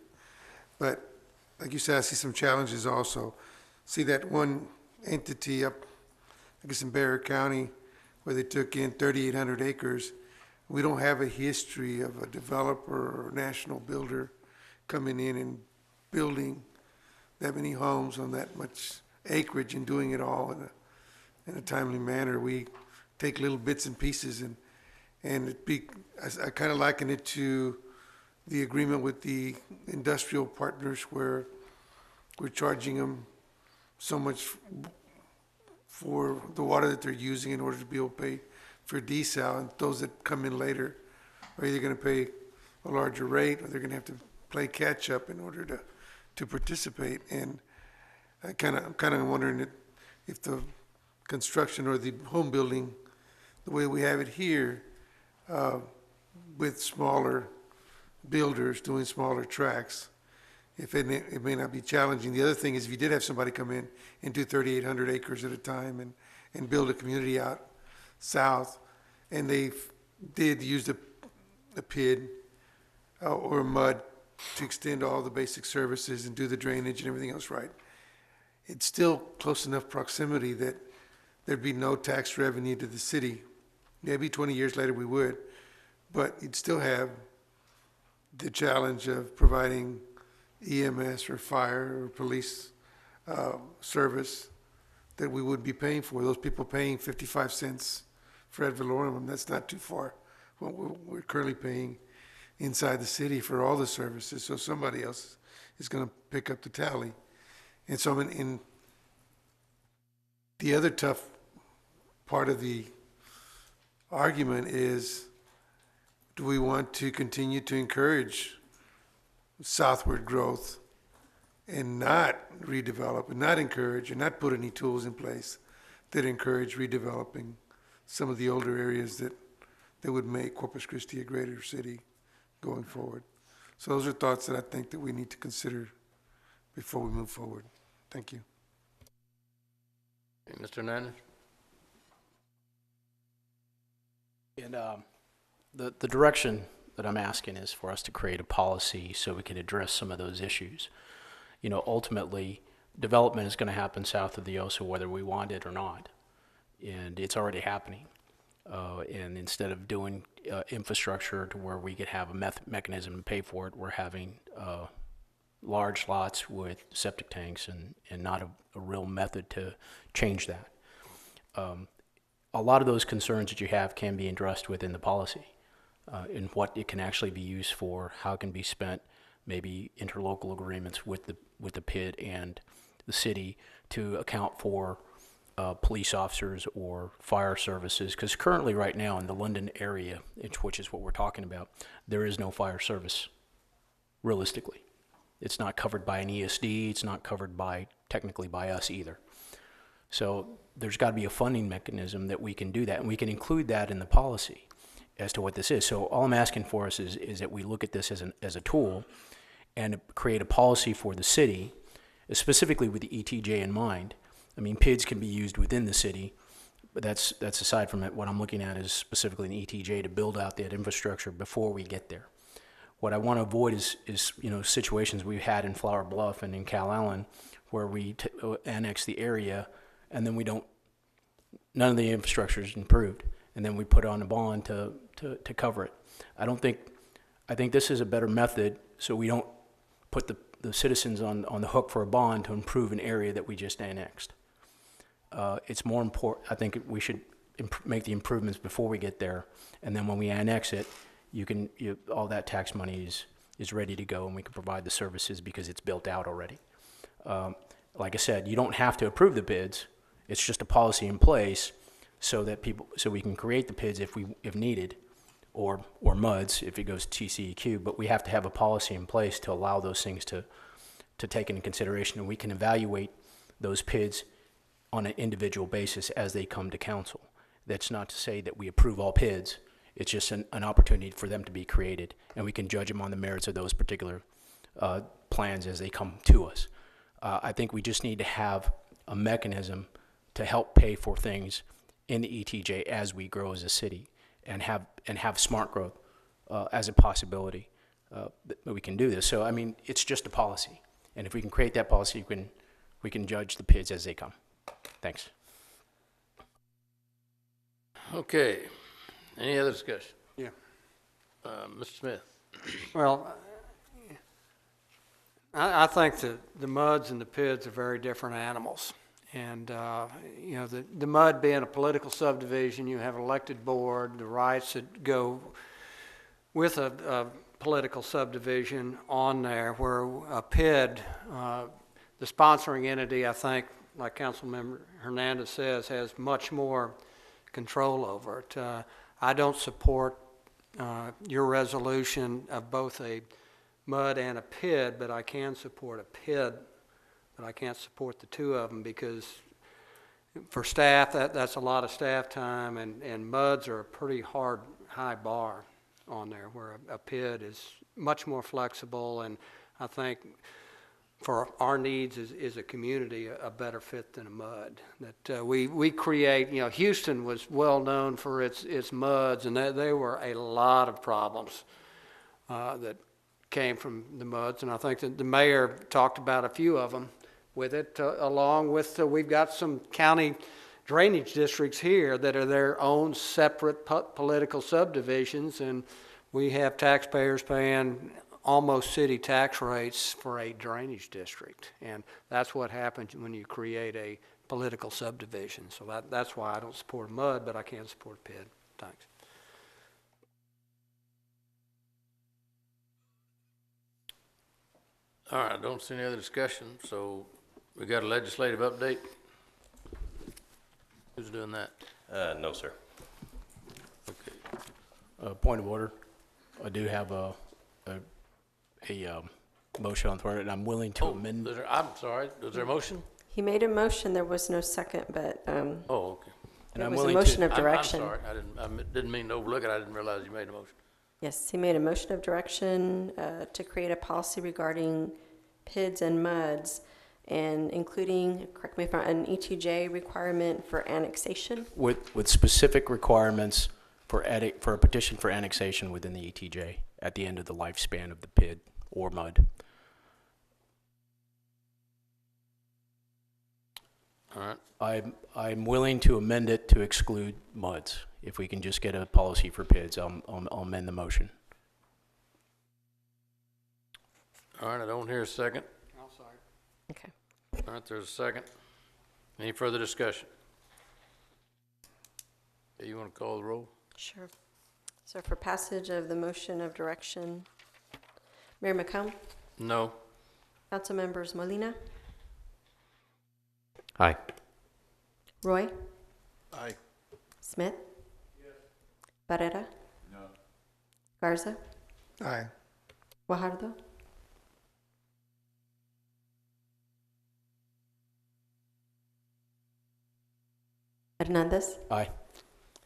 S15: But like you said, I see some challenges also. See that one entity up, I guess in Bear County, where they took in 3,800 acres. We don't have a history of a developer or national builder coming in and building that many homes on that much acreage and doing it all in a timely manner. We take little bits and pieces, and I kind of liken it to the agreement with the industrial partners where we're charging them so much for the water that they're using in order to be able to pay for desal, and those that come in later are either going to pay a larger rate or they're going to have to play catch up in order to participate. And I'm kind of wondering if the construction or the home building, the way we have it here, with smaller builders doing smaller tracks, if it may not be challenging. The other thing is if you did have somebody come in and do 3,800 acres at a time and build a community out south, and they did use the PID or mud to extend all the basic services and do the drainage and everything else right, it's still close enough proximity that there'd be no tax revenue to the city. Maybe 20 years later we would, but you'd still have the challenge of providing EMS or fire or police service that we would be paying for. Those people paying 55 cents for ad valorem, that's not too far what we're currently paying inside the city for all the services. So somebody else is going to pick up the tally. And so in the other tough part of the argument is, do we want to continue to encourage southward growth and not redevelop and not encourage and not put any tools in place that encourage redeveloping some of the older areas that would make Corpus Christi a greater city going forward? So those are thoughts that I think that we need to consider before we move forward. Thank you.
S1: Hey, Mr. Hernandez?
S6: And the direction that I'm asking is for us to create a policy so we can address some of those issues. You know, ultimately, development is going to happen south of the Oso whether we want it or not, and it's already happening. And instead of doing infrastructure to where we could have a mechanism to pay for it, we're having large lots with septic tanks and not a real method to change that. A lot of those concerns that you have can be addressed within the policy, in what it can actually be used for, how it can be spent, maybe interlocal agreements with the PID and the city to account for police officers or fire services. Because currently right now in the London area, which is what we're talking about, there is no fire service, realistically. It's not covered by an ESD, it's not covered technically by us either. So there's got to be a funding mechanism that we can do that, and we can include that in the policy as to what this is. So all I'm asking for us is that we look at this as a tool and create a policy for the city, specifically with the ETJ in mind. I mean, PIDs can be used within the city, but that's aside from it. What I'm looking at is specifically an ETJ to build out that infrastructure before we get there. What I want to avoid is situations we've had in Flower Bluff and in Cal Allen where we annex the area and then we don't none of the infrastructure is improved, and then we put on a bond to cover it. I think this is a better method, so we don't put the citizens on the hook for a bond to improve an area that we just annexed. It's more important, I think we should make the improvements before we get there, and then when we annex it, all that tax money is ready to go, and we can provide the services because it's built out already. Like I said, you don't have to approve the bids. It's just a policy in place so we can create the PIDs if needed, or MUDs if it goes to TCEQ. But we have to have a policy in place to allow those things to take into consideration, and we can evaluate those PIDs on an individual basis as they come to council. That's not to say that we approve all PIDs. It's just an opportunity for them to be created, and we can judge them on the merits of those particular plans as they come to us. I think we just need to have a mechanism to help pay for things in the ETJ as we grow as a city, and have smart growth as a possibility that we can do this. So I mean, it's just a policy, and if we can create that policy, we can judge the PIDs as they come. Thanks.
S1: Okay. Any other discussion?
S17: Yeah.
S1: Mr. Smith.
S17: Well, I think the MUDs and the PIDs are very different animals. And, you know, the MUD being a political subdivision, you have an elected board, the rights that go with a political subdivision on there, where a PID, the sponsoring entity, I think, like Councilmember Hernandez says, has much more control over it. I don't support your resolution of both a MUD and a PID, but I can support a PID, but I can't support the two of them because for staff, that's a lot of staff time, and MUDs are a pretty high bar on there, where a PID is much more flexible, and I think for our needs as a community, a better fit than a MUD. That we create, you know, Houston was well known for its MUDs, and there were a lot of problems that came from the MUDs, and I think that the mayor talked about a few of them with it, along with, we've got some county drainage districts here that are their own separate political subdivisions, and we have taxpayers paying almost city tax rates for a drainage district, and that's what happens when you create a political subdivision. So that's why I don't support a MUD, but I can support a PID. Thanks.
S1: All right, I don't see any other discussion, so we got a legislative update. Who's doing that?
S13: No, sir.
S1: Okay.
S6: Point of order. I do have a motion on the floor, and I'm willing to amend.
S1: I'm sorry, was there a motion?
S3: He made a motion, there was no second, but
S1: Oh, okay.
S3: there was a motion of direction.
S1: I'm sorry, I didn't mean to overlook it, I didn't realize you made a motion.
S3: Yes, he made a motion of direction to create a policy regarding PIDs and MUDs, and including, correct me if I'm wrong, an ETJ requirement for annexation?
S6: With specific requirements for a petition for annexation within the ETJ at the end of the lifespan of the PID or MUD.
S1: All right.
S6: I'm willing to amend it to exclude MUDs. If we can just get a policy for PIDs, I'll amend the motion.
S1: All right, I don't hear a second.
S17: I'll second.
S3: Okay.
S1: All right, there's a second. Any further discussion? Okay, you want to call the roll?
S3: Sure. So for passage of the motion of direction, Mayor McComb,
S1: No.
S3: Council members Molina,
S4: Aye.
S3: Roy,
S12: Aye.
S3: Smith, Barrera,
S2: No.
S3: Garza,
S15: Aye.
S3: Guajardo, Hernandez,
S6: Aye.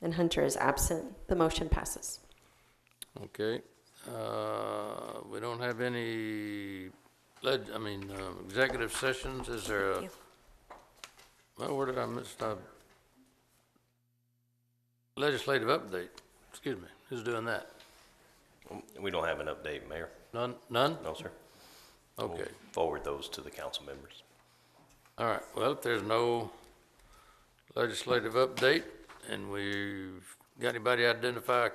S3: and Hunter is absent. The motion passes.
S1: Okay. We don't have any, executive sessions. Is there a, well, where did I miss? Legislative update. Excuse me. Who's doing that?
S13: We don't have an update, Mayor.
S1: None? None?
S13: No, sir.
S1: Okay.
S13: We'll forward those to the council members.
S1: All right. Well, if there's no legislative update, and we've got anybody identify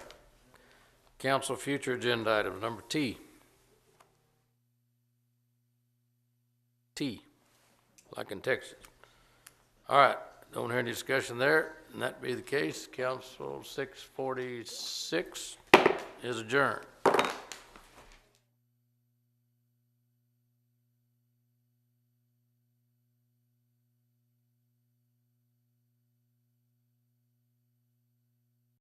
S1: council future agenda items, number T, like in Texas. All right, don't hear any discussion there, and that be the case, council 646 is adjourned.